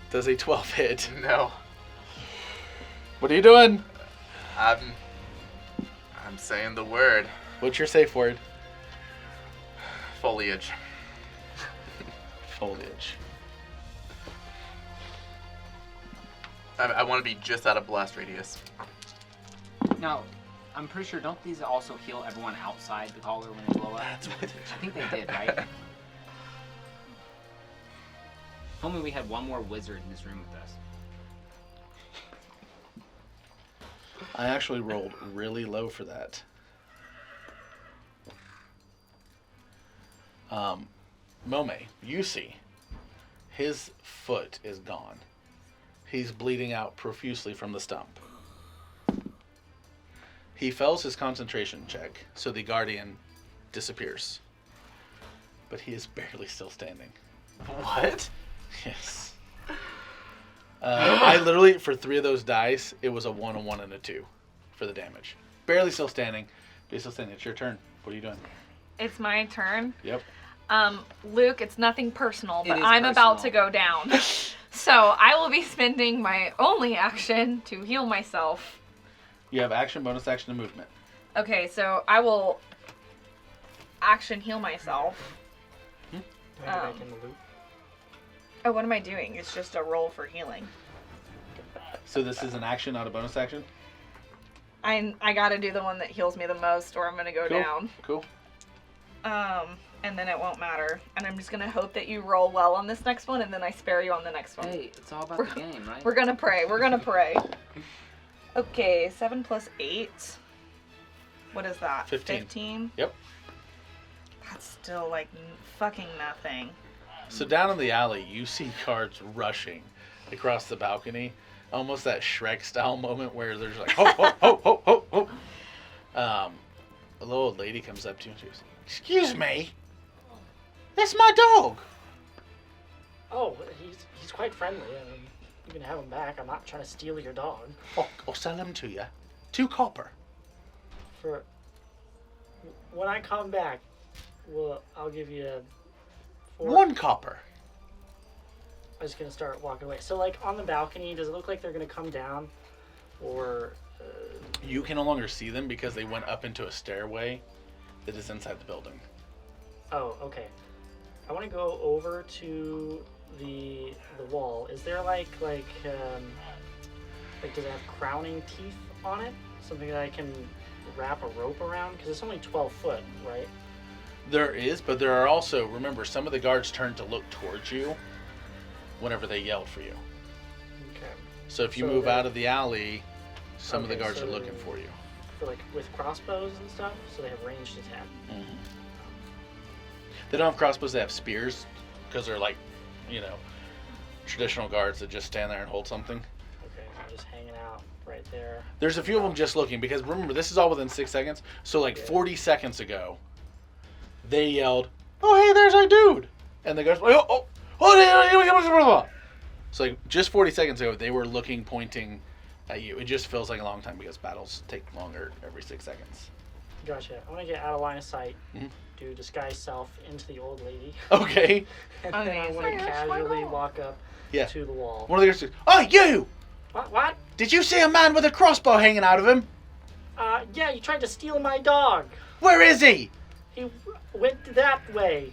A: Does a 12 hit?
B: no,
A: What are you doing?
B: I'm saying the word
A: What's your safe word?
B: foliage.
A: Foliage.
B: I want to be just out of blast radius.
D: Now, I'm pretty sure, don't these also heal everyone outside the collar when they blow up?
A: That's what
D: I think they did, right? If only we had one more wizard in this room with us.
A: I actually rolled really low for that. Mome, you see, his foot is gone. He's bleeding out profusely from the stump. He fails his concentration check, so the guardian disappears. But he is barely still standing.
B: What?
A: Yes. I literally, for 3 of those dice, it was a 1, a 1, and a 2 for the damage. Barely still standing, but he's still standing. It's your turn. What are you doing?
C: It's my turn.
A: Yep.
C: Luke, it's nothing personal,
D: It
C: but
D: is
C: I'm about to
D: personal.
C: go down. So I will be spending my only action to heal myself.
A: You have action, bonus action, and movement.
C: Okay, so I will action heal myself.
E: Do I go back
C: Um,
E: in the loop?
C: Oh, what am I doing? It's just a roll for healing.
A: So this is an action, not a bonus action?
C: I gotta do the one that heals me the most, or I'm gonna go
A: Cool.
C: down.
A: Cool.
C: And then it won't matter. And I'm just gonna hope that you roll well on this next one, and then I spare you on the next one.
D: Hey, it's all about the game, right?
C: We're gonna pray. We're gonna pray. Okay, 7 plus 8. What is that?
A: 15.
C: 15?
A: Yep.
C: That's still like fucking nothing.
A: So down in the alley, you see guards rushing across the balcony. Almost that Shrek-style moment where there's like, ho, ho, ho, ho, ho, ho. A little old lady comes up to you and she goes, "Excuse me, that's my dog."
E: Oh, he's quite friendly. I mean, you can have him back. I'm not trying to steal your dog.
A: I'll sell him to you. 2 copper.
E: For when I come back, I'll give you 4.
A: 1 copper.
E: I'm just gonna start walking away. So, like on the balcony, does it look like they're gonna come down, or?
A: You can no longer see them because they went up into a stairway It is inside the building.
E: Oh, okay. I want to go over to the wall. Is there like does it have crowning teeth on it? Something that I can wrap a rope around? Because it's only 12 foot, right?
A: There is, but there are also, remember, some of the guards turned to look towards you whenever they yelled for you.
E: Okay.
A: So if you
E: So
A: move
E: they-
A: out of the alley, some of the
E: Okay,
A: guards
E: so
A: are looking for you.
E: For like with crossbows and stuff, so they have ranged attack.
A: They don't have crossbows, they have spears, because they're like, traditional guards that just stand there and hold something.
E: Okay, so I'm just hanging out right there.
A: There's a few of them just looking, because remember, this is all within 6 seconds. So like 40 seconds ago, they yelled, "Oh, hey, there's our dude!" And the guards were like, oh. So like just 40 seconds ago, they were looking, pointing at you. It just feels like a long time because battles take longer every 6 seconds.
E: Gotcha. I want to get out of line of sight.
A: Mhm.
E: Do disguise self into the old lady.
A: Okay.
E: And then I want to
C: Amazing.
E: casually walk up
A: Yeah.
E: to the wall.
A: One of the guards says, "Oh, you!
E: What?
A: Did you see a man with a crossbow hanging out of him?
E: Yeah, you tried to steal my dog.
A: Where is he?"
E: He went that way.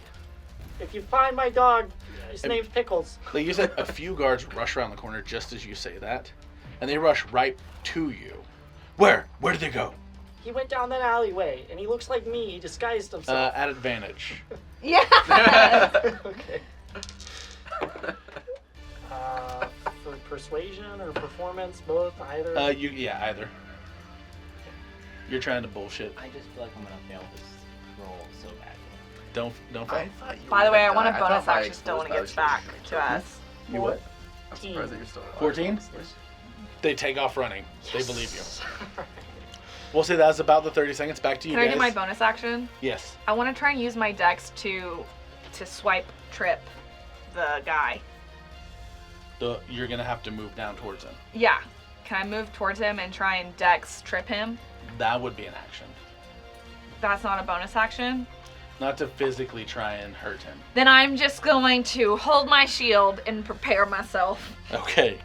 E: If you find my dog, his name's Pickles.
A: Like you said, a few guards rush around the corner just as you say that, and they rush right to you. Where? Where did they go?
E: He went down that alleyway, and he looks like me. He disguised himself.
A: At advantage.
C: Yeah.
E: Okay. For persuasion or performance, both, either.
A: Either. You're trying to bullshit.
D: I just feel like I'm gonna fail this roll so badly.
A: Don't
B: I
A: fight.
B: thought you
C: By
B: were
C: the way, I
B: gonna
C: want a
B: die.
C: bonus
B: thought my
C: action still when it
B: exposed
C: gets back
B: powers
C: to us.
A: You what?
B: I'm surprised that you're still alive.
A: 14?
B: Yes.
A: They take off running. They believe you. We'll say that's about the 30 seconds. Back to you
C: Can
A: guys.
C: I do my bonus action?
A: Yes.
C: I want to try and use my dex to swipe trip the guy.
A: You're gonna have to move down towards him.
C: Yeah. Can I move towards him and try and dex trip him?
A: That would be an action.
C: That's not a bonus action.
A: Not to physically try and hurt him.
C: Then I'm just going to hold my shield and prepare myself.
A: Okay.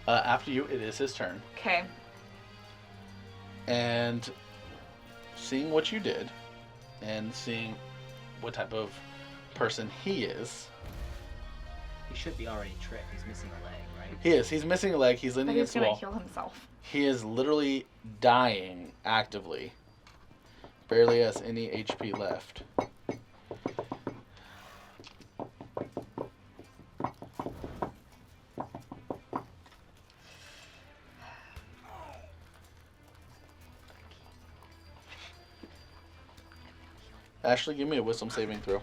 A: After you, it is his turn.
C: Okay.
A: And seeing what you did, and seeing what type of person he is,
D: He should be already tripped. He's missing a leg, right?
A: he is. He's missing a leg. He's
C: But
A: leaning
C: he's
A: against the
C: gonna
A: wall.
C: heal himself.
A: He is literally dying actively. Barely has any HP left. Ashley, give me a wisdom saving throw.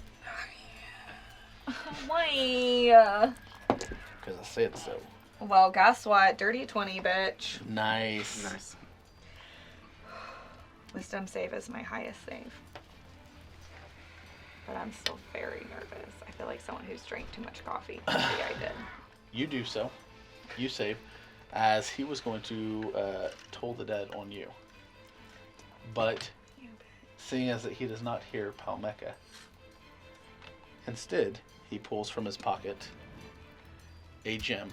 C: Why?
A: Because I said so.
C: Well, guess what? Dirty 20, bitch.
A: Nice.
B: Nice.
C: Wisdom save is my highest save. But I'm still very nervous. I feel like someone who's drank too much coffee. Maybe I did.
A: You do so. You save. As he was going to toll the dead on you. But seeing as that he does not hear Palmeca, instead he pulls from his pocket a gem.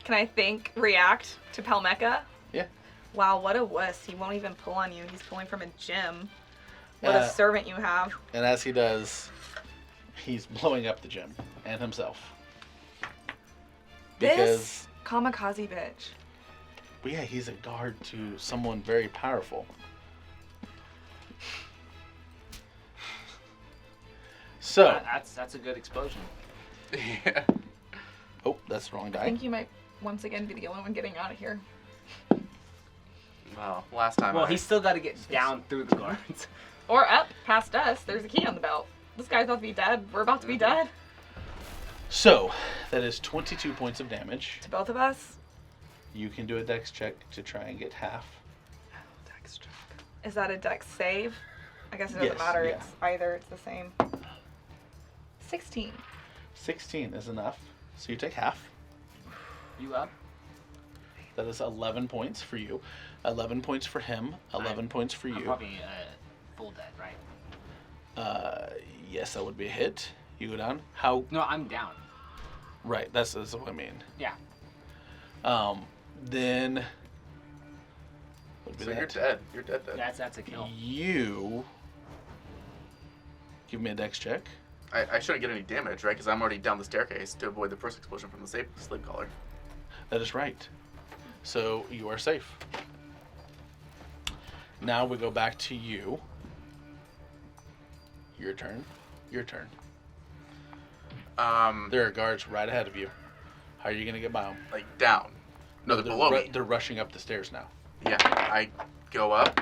C: Can I react to Palmeca?
A: Yeah.
C: Wow, what a wuss. He won't even pull on you. He's pulling from a gem. What a servant you have.
A: And as he does, he's blowing up the gem and himself.
C: This kamikaze bitch.
A: But yeah, he's a guard to someone very powerful. So,
D: That's a good explosion.
B: Yeah.
A: oh, that's the wrong
C: I
A: die.
C: think you might once again be the only one getting out of here.
B: Well, last time.
D: Well, he's still got to get down through the guards.
C: Or up past us. There's a key on the belt. This guy's about to be dead. We're about to be dead.
A: So, that is 22 points of damage.
C: To both of us.
A: You can do a dex check to try and get half.
C: Is that a dex save? I guess it doesn't
A: Yes,
C: matter.
A: yeah.
C: It's either. It's the same. 16.
A: 16 is enough. So you take half.
D: You up?
A: That is 11 points for you. 11 points for him. 11 points for
D: I'm
A: you.
D: probably full dead, right?
A: Yes, that would be a hit. You go down. How?
D: No, I'm down.
A: Right, that's what I mean.
D: Yeah.
A: Then Would be
B: So
A: that.
B: you're dead. You're dead.
D: That's a kill.
A: You give me a dex check.
B: I shouldn't get any damage, right? Because I'm already down the staircase to avoid the first explosion from the sleep collar.
A: That is right. So you are safe. Now we go back to you. Your turn. Your turn. There are guards right ahead of you. How are you going to get by them?
B: Like down. No, they're below me.
A: They're rushing up the stairs now.
B: Yeah, I go up.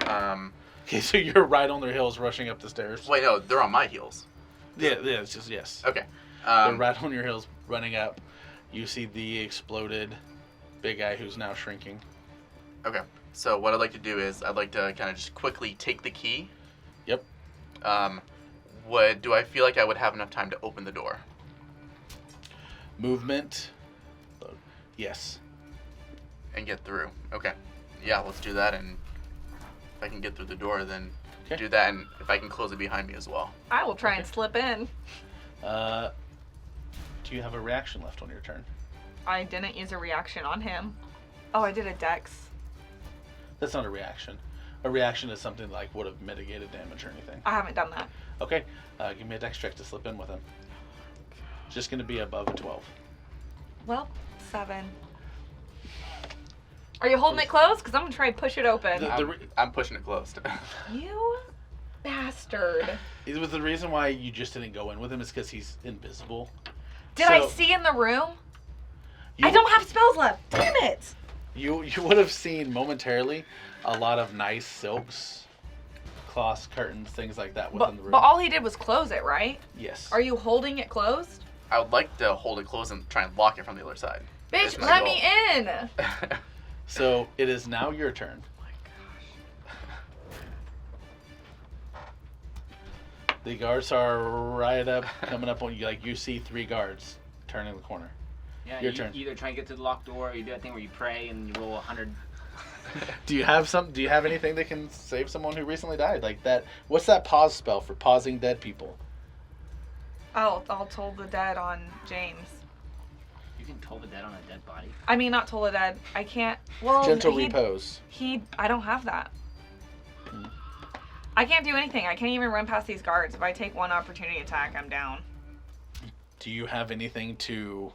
A: Okay, so you're right on their heels rushing up the stairs.
B: Wait, no, they're on my heels.
A: Yeah, it's just, yes.
B: Okay.
A: They're right on your heels running up. You see the exploded big guy who's now shrinking.
B: Okay. So what I'd like to do is I'd like to kind of just quickly take the key.
A: Yep.
B: Do I feel like I would have enough time to open the door?
A: Movement. Yes.
B: And get through. Okay. Yeah, let's do that. And if I can get through the door, then
A: Okay.
B: do that. And if I can close it behind me as well.
C: I will try and slip in.
A: Do you have a reaction left on your turn?
C: I didn't use a reaction on him. Oh, I did a dex.
A: That's not a reaction. A reaction is something like would have mitigated damage or anything.
C: I haven't done that.
A: Okay, give me a dex check to slip in with him. It's just going to be above a 12.
C: Well, 7. Are you holding it closed? Because I'm going to try and push it open.
B: I'm pushing it closed.
C: You bastard.
A: It was the reason why you just didn't go in with him is because he's invisible.
C: Did I
A: So-
C: see in the room?
A: You,
C: I don't have spells left. Damn it.
A: You would have seen momentarily a lot of nice silks, cloths, curtains, things like that within the room.
C: But all he did was close it, right?
A: Yes.
C: Are you holding it closed?
B: I would like to hold it closed and try and lock it from the other side.
C: Bitch,
B: That's my
C: let
B: goal.
C: me in.
A: So it is now your turn. The guards are right up, coming up on you. Like you see 3 guards turning the corner.
D: Yeah,
A: Your
D: you
A: turn.
D: either try and get through the locked door, or you do that thing where you pray and you roll 100.
A: Do you have anything that can save someone who recently died? Like that? What's that pause spell for pausing dead people?
C: I'll toll the dead on James.
D: You can toll the dead on a dead body.
C: I mean, not toll the dead. I can't. Well,
A: Gentle
C: he,
A: repose.
C: I don't have that. I can't do anything. I can't even run past these guards. If I take one opportunity attack, I'm down.
A: Do you have anything to?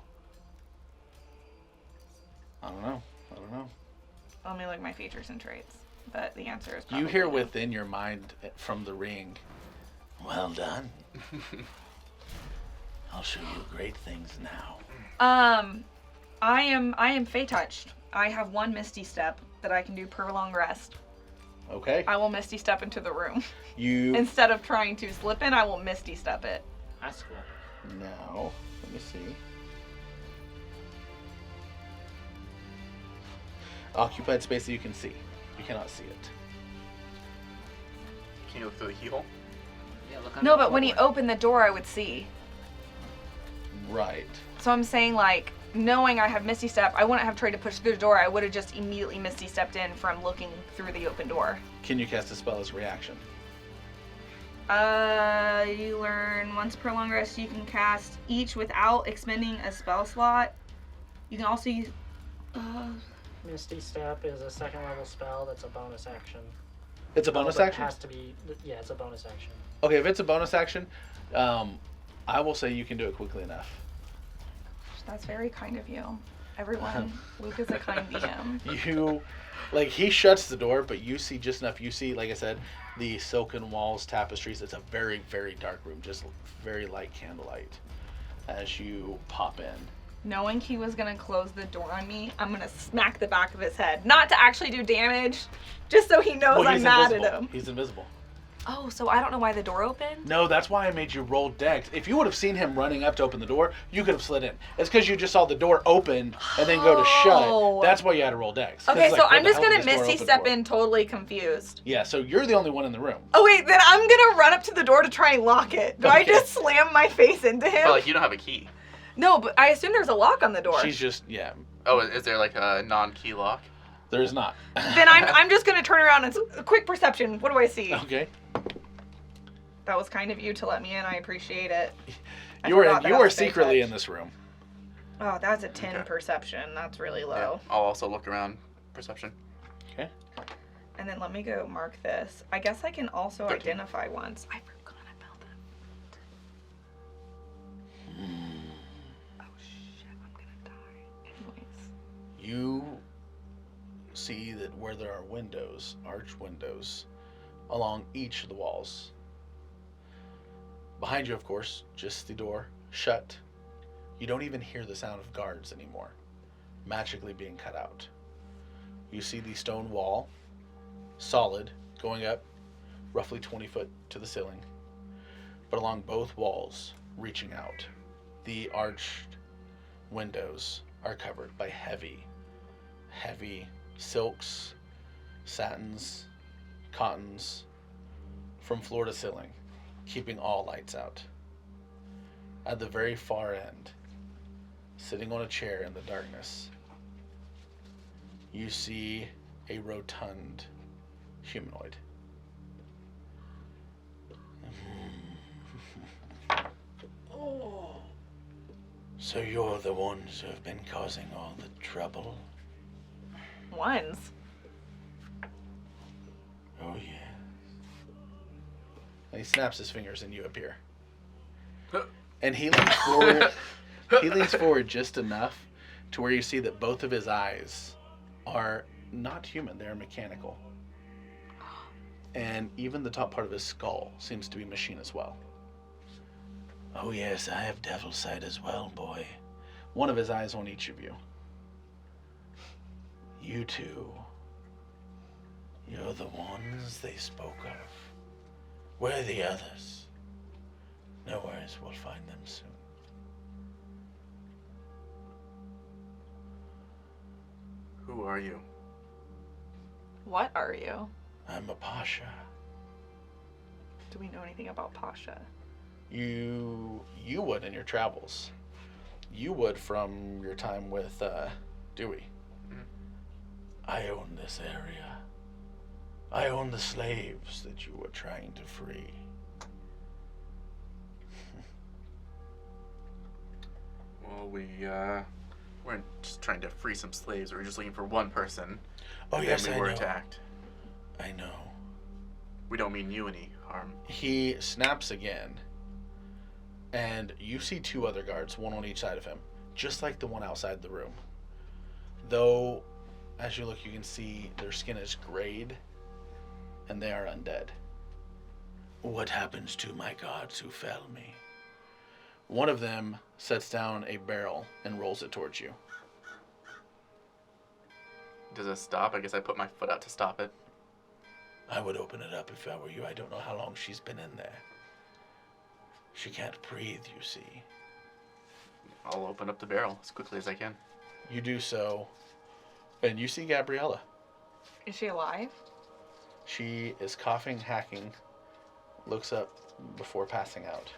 A: I don't know.
C: Let me look at my features and traits. But the answer is
A: You
C: probably
A: hear
C: no.
A: within your mind from the ring. Well done. I'll show you great things now.
C: I am Fey touched. I have 1 Misty Step that I can do per long rest.
A: Okay.
C: I will Misty Step into the room.
A: You
C: Instead of trying to slip in, I will Misty Step it.
D: That's cool.
A: now. Let me see. Occupied space that you can see. You cannot see it.
B: Can you look through the keyhole?
D: Yeah, look under
C: No,
D: the
C: but when he
D: doorway.
C: opened the door, I would see.
A: Right.
C: So I'm saying, like, knowing I have Misty Step, I wouldn't have tried to push through the door. I would have just immediately Misty Stepped in from looking through the open door.
A: Can you cast a spell as a reaction?
C: You learn once per long rest you can cast each without expending a spell slot. You can also use.
E: Misty Step is a 2nd level spell that's a bonus action.
A: It's a bonus
E: But
A: action?
E: It has to be. Yeah, it's a bonus action.
A: Okay, if it's a bonus action, I will say you can do it quickly enough.
C: That's very kind of you. Everyone, Luke is a kind DM.
A: You, like, he shuts the door, but you see just enough. You see, like I said, the silken walls, tapestries. It's a very, very dark room, just very light candlelight as you pop in.
C: Knowing he was gonna close the door on me, I'm gonna smack the back of his head. Not to actually do damage, just so he knows
A: Well,
C: I'm
A: he's
C: mad
A: invisible.
C: at him.
A: He's invisible.
C: Oh, so I don't know why the door opened?
A: No, that's why I made you roll dex. If you would have seen him running up to open the door, you could have slid in. It's because you just saw the door open and then go to
C: Oh.
A: shut. That's why you had to roll dex. 'Cause
C: Okay,
A: it's like,
C: so
A: what
C: I'm
A: the
C: just
A: hell
C: gonna
A: did this door
C: Misty
A: open
C: Step
A: for?
C: in totally confused.
A: Yeah, so you're the only one in the room.
C: Oh wait, then I'm gonna run up to the door to try and lock it. Do I
A: Okay.
C: just slam my face into him?
B: But like you don't have a key.
C: No, but I assume there's a lock on the door.
A: She's just, yeah,
B: Oh, is there like a non-key lock?
A: there's not.
C: Then I'm just gonna turn around and a quick perception. What do I see?
A: Okay.
C: That was kind of you to let me in. I appreciate it. I
A: You
C: forgot that I
A: are
C: was Fey
A: secretly in
C: touched.
A: this room.
C: Oh, that's a 10
B: Okay.
C: perception. That's really
B: Yeah.
C: low.
B: I'll also look around. Perception.
A: Okay.
C: And then let me go mark this. I guess I can also
B: 13.
C: identify ones. I forgot about that. Oh shit, I'm gonna die. Anyways.
A: You see that where there are windows, arched windows, along each of the walls. Behind you, of course, just the door, shut. You don't even hear the sound of guards anymore, magically being cut out. You see the stone wall, solid, going up roughly 20 foot to the ceiling, but along both walls, reaching out, the arched windows are covered by heavy silks, satins, cottons, from floor to ceiling, keeping all lights out. At the very far end, sitting on a chair in the darkness, you see a rotund humanoid. So you're the ones who have been causing all the trouble?
C: Ones.
A: Oh, yeah. And he snaps his fingers and you appear. And he leans forward. He leans forward just enough to where you see that both of his eyes are not human, they're mechanical. And even the top part of his skull seems to be machine as well. Oh yes, I have devil sight as well, boy. One of his eyes on each of you. You two. You're the ones they spoke of. Where are the others? No worries, we'll find them soon.
B: Who are you?
C: What are you?
A: I'm a Pasha.
C: Do we know anything about Pasha?
A: You would in your travels. You would from your time with Dewey. I own this area. I own the slaves that you were trying to free.
B: Well, we weren't just trying to free some slaves. We were just looking for one person.
A: Oh
B: and
A: yes,
B: then
A: I
B: we were
A: know.
B: attacked.
A: I know.
B: We don't mean you any harm.
A: He snaps again, and you see two other guards, one on each side of him, just like the one outside the room. Though, as you look, you can see their skin is grayed, and they are undead. What happens to my gods who fell me? One of them sets down a barrel and rolls it towards you.
B: Does it stop? I guess I put my foot out to stop it.
A: I would open it up if I were you. I don't know how long she's been in there. She can't breathe, you see.
B: I'll open up the barrel as quickly as I can.
A: You do so, and you see Gabriella.
C: Is she alive?
A: She is coughing, hacking, looks up before passing out.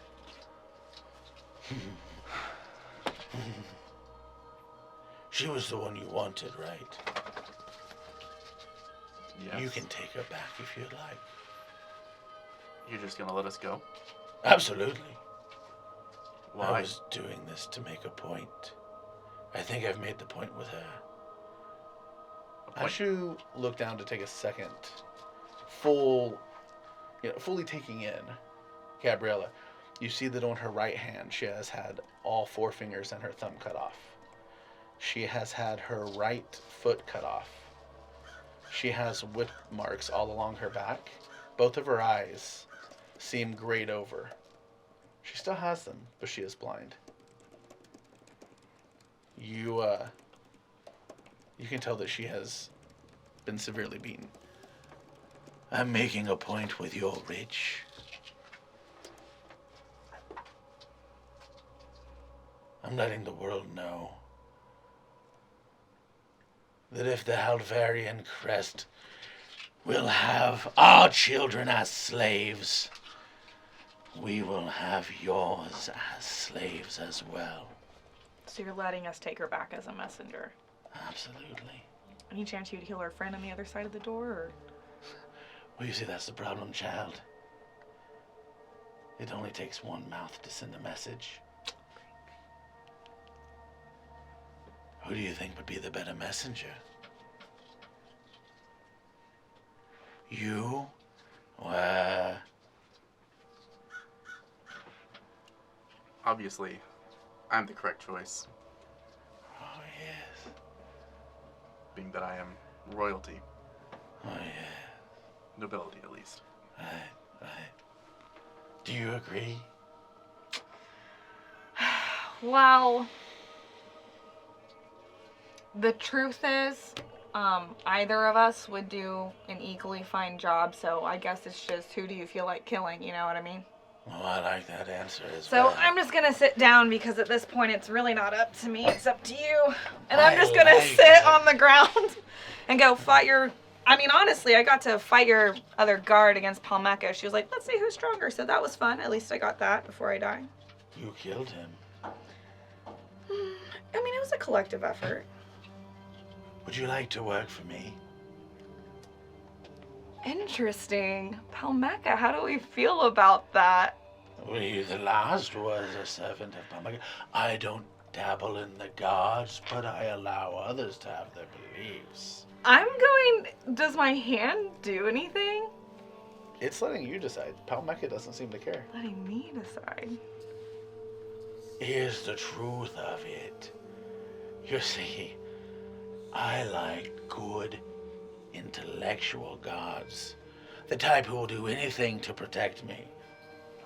A: She was the one you wanted, right?
B: Yes.
A: You can take her back if you'd like.
B: You're just gonna let us go?
A: Absolutely.
B: Why?
A: I was doing this to make a point. I think I've made the point with her.
B: A point?
A: As you look down to take a second, fully taking in Gabriella, you see that on her right hand she has had all 4 fingers and her thumb cut off. She has had her right foot cut off. She has whip marks all along her back. Both of her eyes seem grayed over. She still has them, but she is blind. You can tell that she has been severely beaten. I'm making a point with your rich. I'm letting the world know that if the Halvarian crest will have our children as slaves, we will have yours as slaves as well.
C: So you're letting us take her back as a messenger.
A: Absolutely.
C: Any chance you'd heal our friend on the other side of the door, or?
A: Well, you see, that's the problem, child. It only takes one mouth to send a message. Who do you think would be the better messenger? You? Well,
B: Obviously, I'm the correct choice,
A: oh yes.
B: being that I am royalty,
A: Oh yeah.
B: nobility at least.
A: Right. Do you agree?
C: Well, the truth is, either of us would do an equally fine job, so I guess it's just who do you feel like killing, you know what I mean?
A: Oh, I like that answer as
C: So
A: well.
C: I'm just gonna sit down because at this point it's really not up to me, it's up to you. And I'm
A: I
C: just gonna
A: like
C: sit
A: that.
C: on the ground and go fight your. I mean, honestly, I got to fight your other guard against Palmeca. She was like, let's see who's stronger, so that was fun. At least I got that before I die.
A: You killed him.
C: I mean, it was a collective effort.
A: Would you like to work for me?
C: Interesting. Palmeca, how do we feel about that?
A: We, the last was a servant of Palmeca. I don't dabble in the gods, but I allow others to have their beliefs.
C: Does my hand do anything?
A: It's letting you decide. Palmeca doesn't seem to care.
C: Letting me decide.
A: Here's the truth of it. You see, I like good, intellectual gods. The type who will do anything to protect me.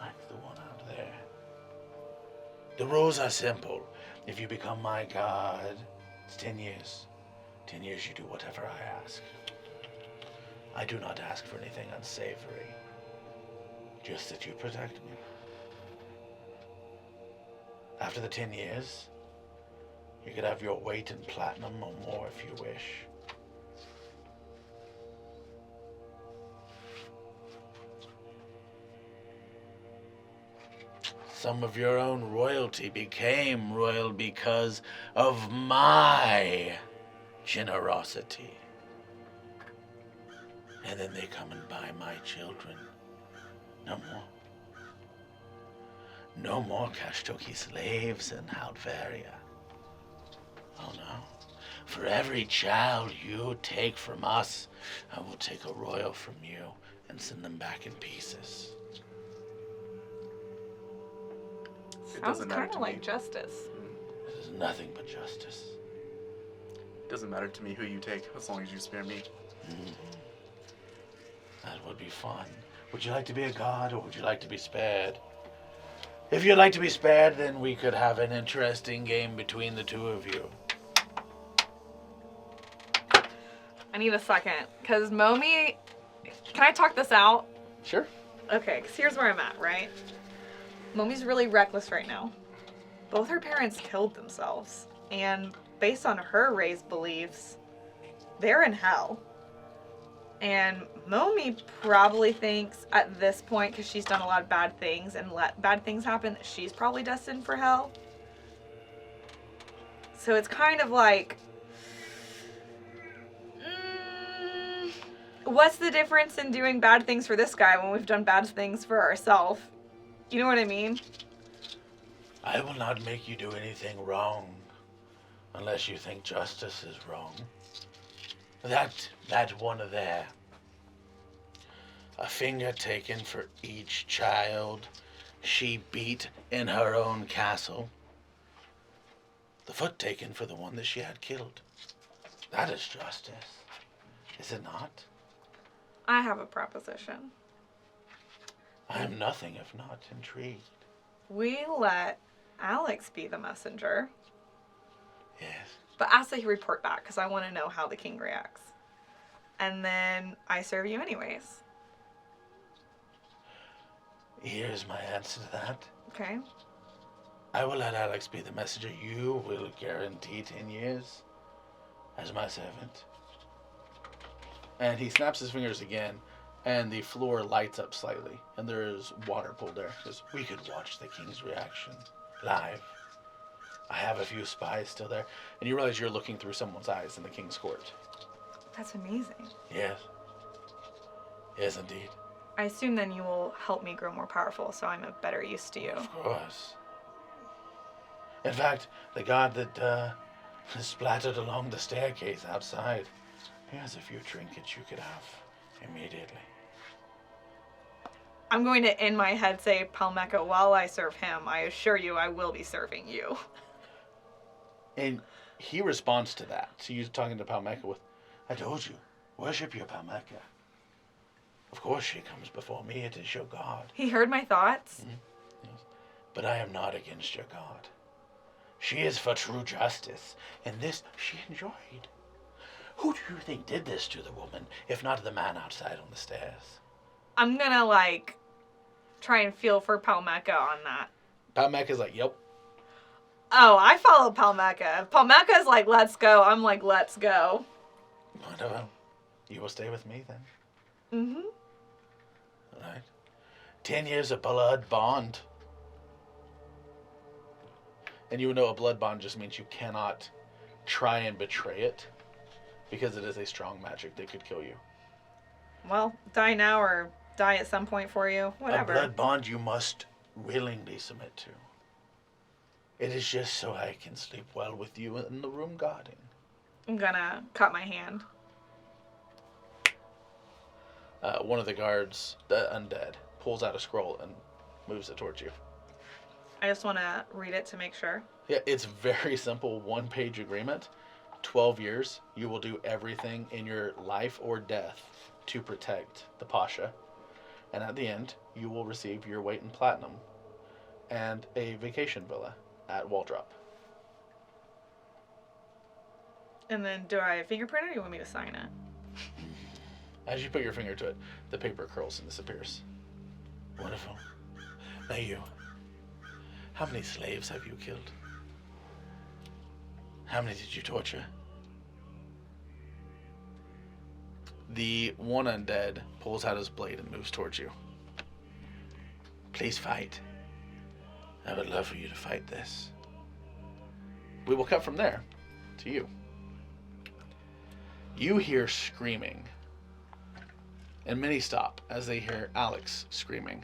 A: Like the one out there. The rules are simple. If you become my god, it's 10 years. 10 years you do whatever I ask. I do not ask for anything unsavory. Just that you protect me. After the 10 years, you could have your weight in platinum or more if you wish. Some of your own royalty became royal because of my generosity. And then they come and buy my children. No more. No more Kashtoki slaves in Halvaria. Oh no. For every child you take from us, I will take a royal from you and send them back in pieces.
B: It
C: Sounds
B: doesn't matter
C: kind
B: to
C: of
B: me.
C: like justice.
A: It is nothing but justice.
B: It doesn't matter to me who you take, as long as you spare me.
A: That would be fun. Would you like to be a god or would you like to be spared? If you'd like to be spared, then we could have an interesting game between the two of you.
C: I need a second, because Momi... Can I talk this out?
A: Sure.
C: Okay, because here's where I'm at, right? Momi's really reckless right now. Both her parents killed themselves. And based on her raised beliefs, they're in hell. And Momi probably thinks at this point, because she's done a lot of bad things and let bad things happen, that she's probably destined for hell. So it's kind of like... what's the difference in doing bad things for this guy when we've done bad things for ourselves? You know what I mean?
A: I will not make you do anything wrong unless you think justice is wrong. That one there. A finger taken for each child she beat in her own castle. The foot taken for the one that she had killed. That is justice, is it not?
C: I have a proposition.
A: I am nothing if not intrigued.
C: We let Alex be the messenger,
A: Yes.
C: but ask that he report back because I want to know how the king reacts. And then I serve you anyways.
A: Here's my answer to that.
C: Okay?
A: I will let Alex be the messenger. You will guarantee 10 years as my servant. And he snaps his fingers again, and the floor lights up slightly, and there is water pulled there. Because we could watch the king's reaction live. I have a few spies still there, and you realize you're looking through someone's eyes in the king's court.
C: That's amazing.
A: Yes. Yes, indeed.
C: I assume then you will help me grow more powerful so I'm of better use to you.
A: Of course. In fact, the god that splattered along the staircase outside, he has a few trinkets you could have Immediately.
C: I'm going to, in my head, say, Palmeca, while I serve him, I assure you I will be serving you.
A: And he responds to that. So you're talking to Palmeca with, I told you, worship your Palmeca. Of course she comes before me, it is your God.
C: He heard my thoughts.
A: Yes. But I am not against your God. She is for true justice, and this she enjoyed. Who do you think did this to the woman, if not the man outside on the stairs?
C: I'm gonna, like, try and feel for Palmeca on that.
A: Palmeca's like, yep.
C: Oh, I follow Palmeca. If Palmeca's like, let's go, I'm like, let's go.
A: Wonderful. You will stay with me then.
C: Mm-hmm.
A: All right. 10 years of blood bond. And you know a blood bond just means you cannot try and betray it, because it is a strong magic that could kill you.
C: Well, die now or die at some point for you. Whatever.
A: A blood bond you must willingly submit to. It is just so I can sleep well with you in the room guarding.
C: I'm gonna cut my hand.
A: One of the guards, the undead, pulls out a scroll and moves it towards you.
C: I just want to read it to make sure.
A: Yeah, it's very simple, one-page agreement. 12 years, you will do everything in your life or death to protect the Pasha. And at the end, you will receive your weight in platinum and a vacation villa at Waldrop.
C: And then do I fingerprint it or do you want me to sign it?
A: As you put your finger to it, the paper curls and disappears. Wonderful. Now you. How many slaves have you killed? How many did you torture? The one undead pulls out his blade and moves towards you. Please fight. I would love for you to fight this. We will cut from there to you. You hear screaming. And many stop as they hear Alex screaming.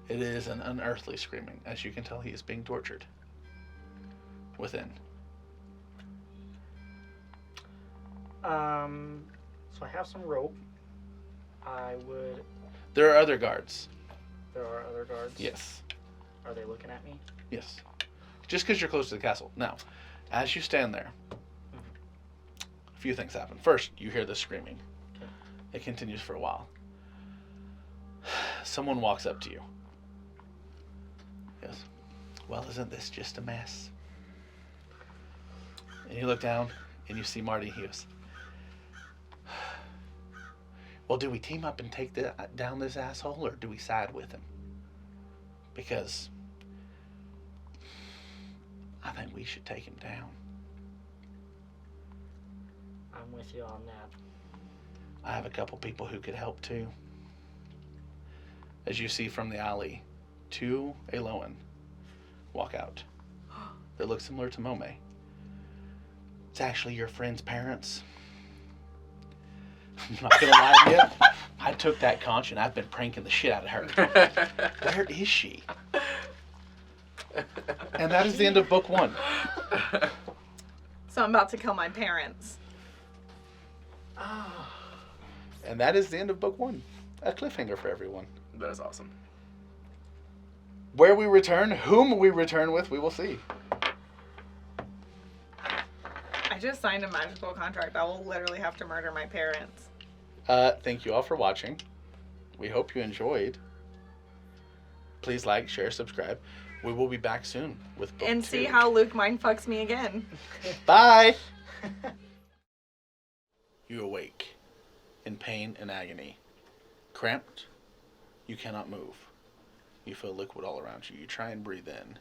A: It is an unearthly screaming. As you can tell, he is being tortured within.
E: So I have some rope.
A: There are other guards.
E: There are other guards?
A: Yes.
E: Are they looking at me?
A: Yes. Just because you're close to the castle. Now, as you stand there, a few things happen. First, you hear the screaming.
E: Okay.
A: It continues for a while. Someone walks up to you. Yes. Well, isn't this just a mess? And you look down and you see Marty Hughes. Well, do we team up and take down this asshole, or do we side with him? Because I think we should take him down.
E: I'm with you on that.
A: I have a couple people who could help too. As you see from the alley, two Alolan walk out. They look similar to Mome. It's actually your friend's parents. I'm not gonna lie to you. I took that conch and I've been pranking the shit out of her. Where is she? And that is the end of book 1.
C: So I'm about to kill my parents.
A: And that is the end of book 1. A cliffhanger for everyone.
B: That is awesome.
A: Where we return, whom we return with, we will see.
C: I just signed a magical contract. I will literally have to murder my parents.
A: Thank you all for watching. We hope you enjoyed. Please like, share, subscribe. We will be back soon with book 2.
C: And see how Luke mindfucks me again.
A: Bye! You awake in pain and agony. Cramped. You cannot move. You feel liquid all around you. You try and breathe in,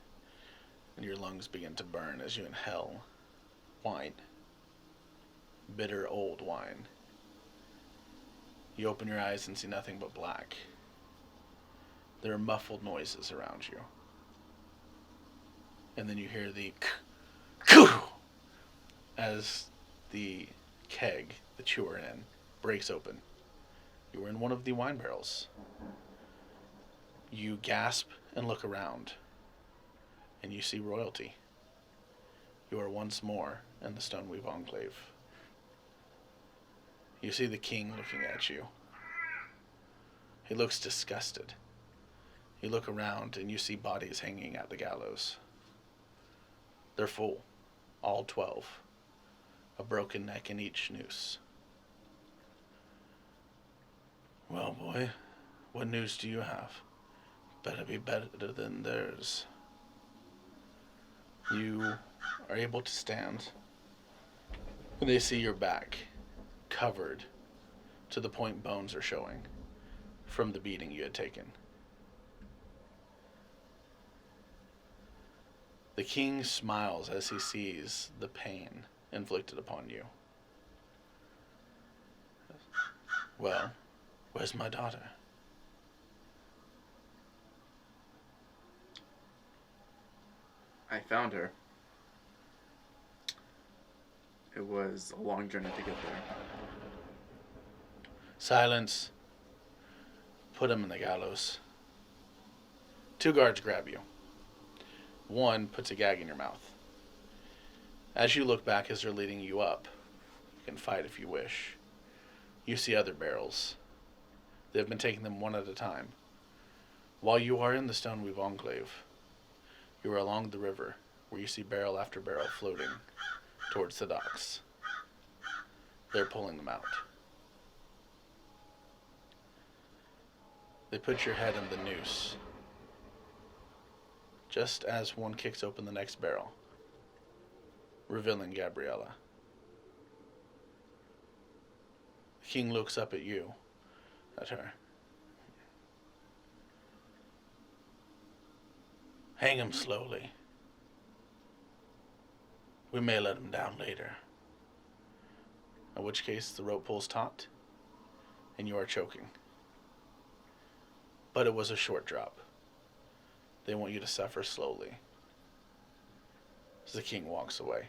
A: and your lungs begin to burn as you inhale wine. Bitter old wine. You open your eyes and see nothing but black. There are muffled noises around you. And then you hear the as the keg that you were in breaks open. You were in one of the wine barrels. You gasp and look around, and you see royalty. You are once more in the Stoneweave Enclave. You see the king looking at you. He looks disgusted. You look around and you see bodies hanging at the gallows. They're full, all 12. A broken neck in each noose. Well, boy, what news do you have? Better be better than theirs. You are able to stand. And they see your back, covered to the point bones are showing from the beating you had taken. The king smiles as he sees the pain inflicted upon you. Well, where's my daughter?
B: I found her. It was a long journey to get there.
A: Silence. Put him in the gallows. 2 guards grab you. One puts a gag in your mouth. As you look back as they're leading you up, you can fight if you wish. You see other barrels. They've been taking them one at a time. While you are in the Stoneweave Enclave, you are along the river where you see barrel after barrel floating towards the docks. They're pulling them out. They put your head in the noose. Just as one kicks open the next barrel, revealing Gabriella. The king looks up at you, at her. Hang him slowly. We may let him down later. In which case the rope pulls taut, and you are choking. But it was a short drop. They want you to suffer slowly. As the king walks away.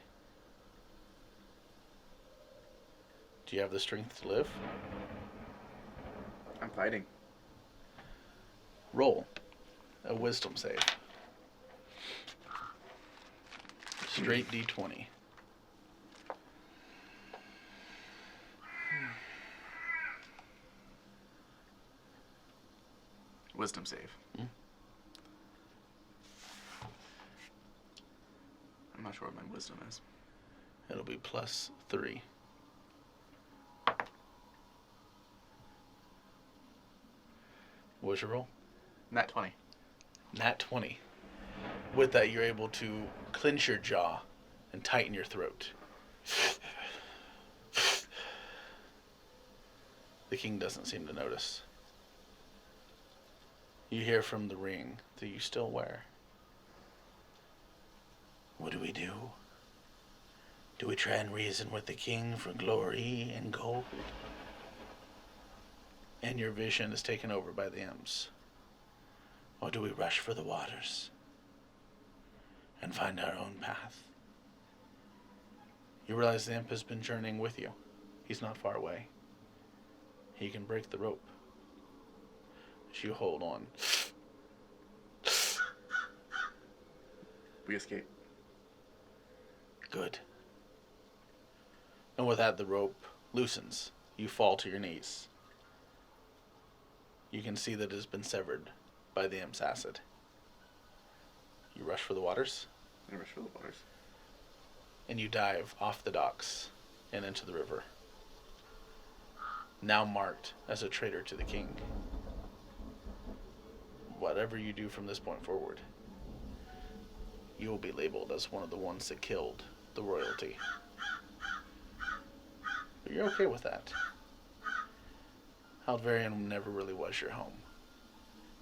A: Do you have the strength to live?
B: I'm fighting.
A: Roll a wisdom save. Straight D20.
B: Wisdom save.
A: Hmm?
B: I'm not sure what my wisdom is.
A: It'll be +3. What was your roll?
B: Nat 20.
A: Nat 20. With that, you're able to clench your jaw and tighten your throat. The king doesn't seem to notice. You hear from the ring that you still wear. What do we do? Do we try and reason with the king for glory and gold? And your vision is taken over by the imps. Or do we rush for the waters and find our own path? You realize the imp has been journeying with you. He's not far away. He can break the rope. As you hold on.
B: We escape.
A: Good. And with that, the rope loosens. You fall to your knees. You can see that it has been severed by the imp's acid. You rush for the waters.
B: I rush for the waters.
A: And you dive off the docks and into the river. Now marked as a traitor to the king. Whatever you do from this point forward, you will be labeled as one of the ones that killed the royalty. But you're okay with that. Aldvarion never really was your home,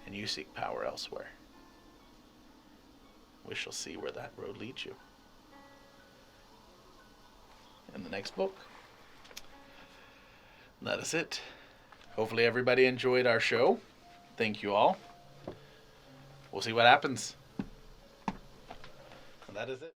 A: and you seek power elsewhere. We shall see where that road leads you. In the next book. That is it. Hopefully everybody enjoyed our show. Thank you all. We'll see what happens. And that is it.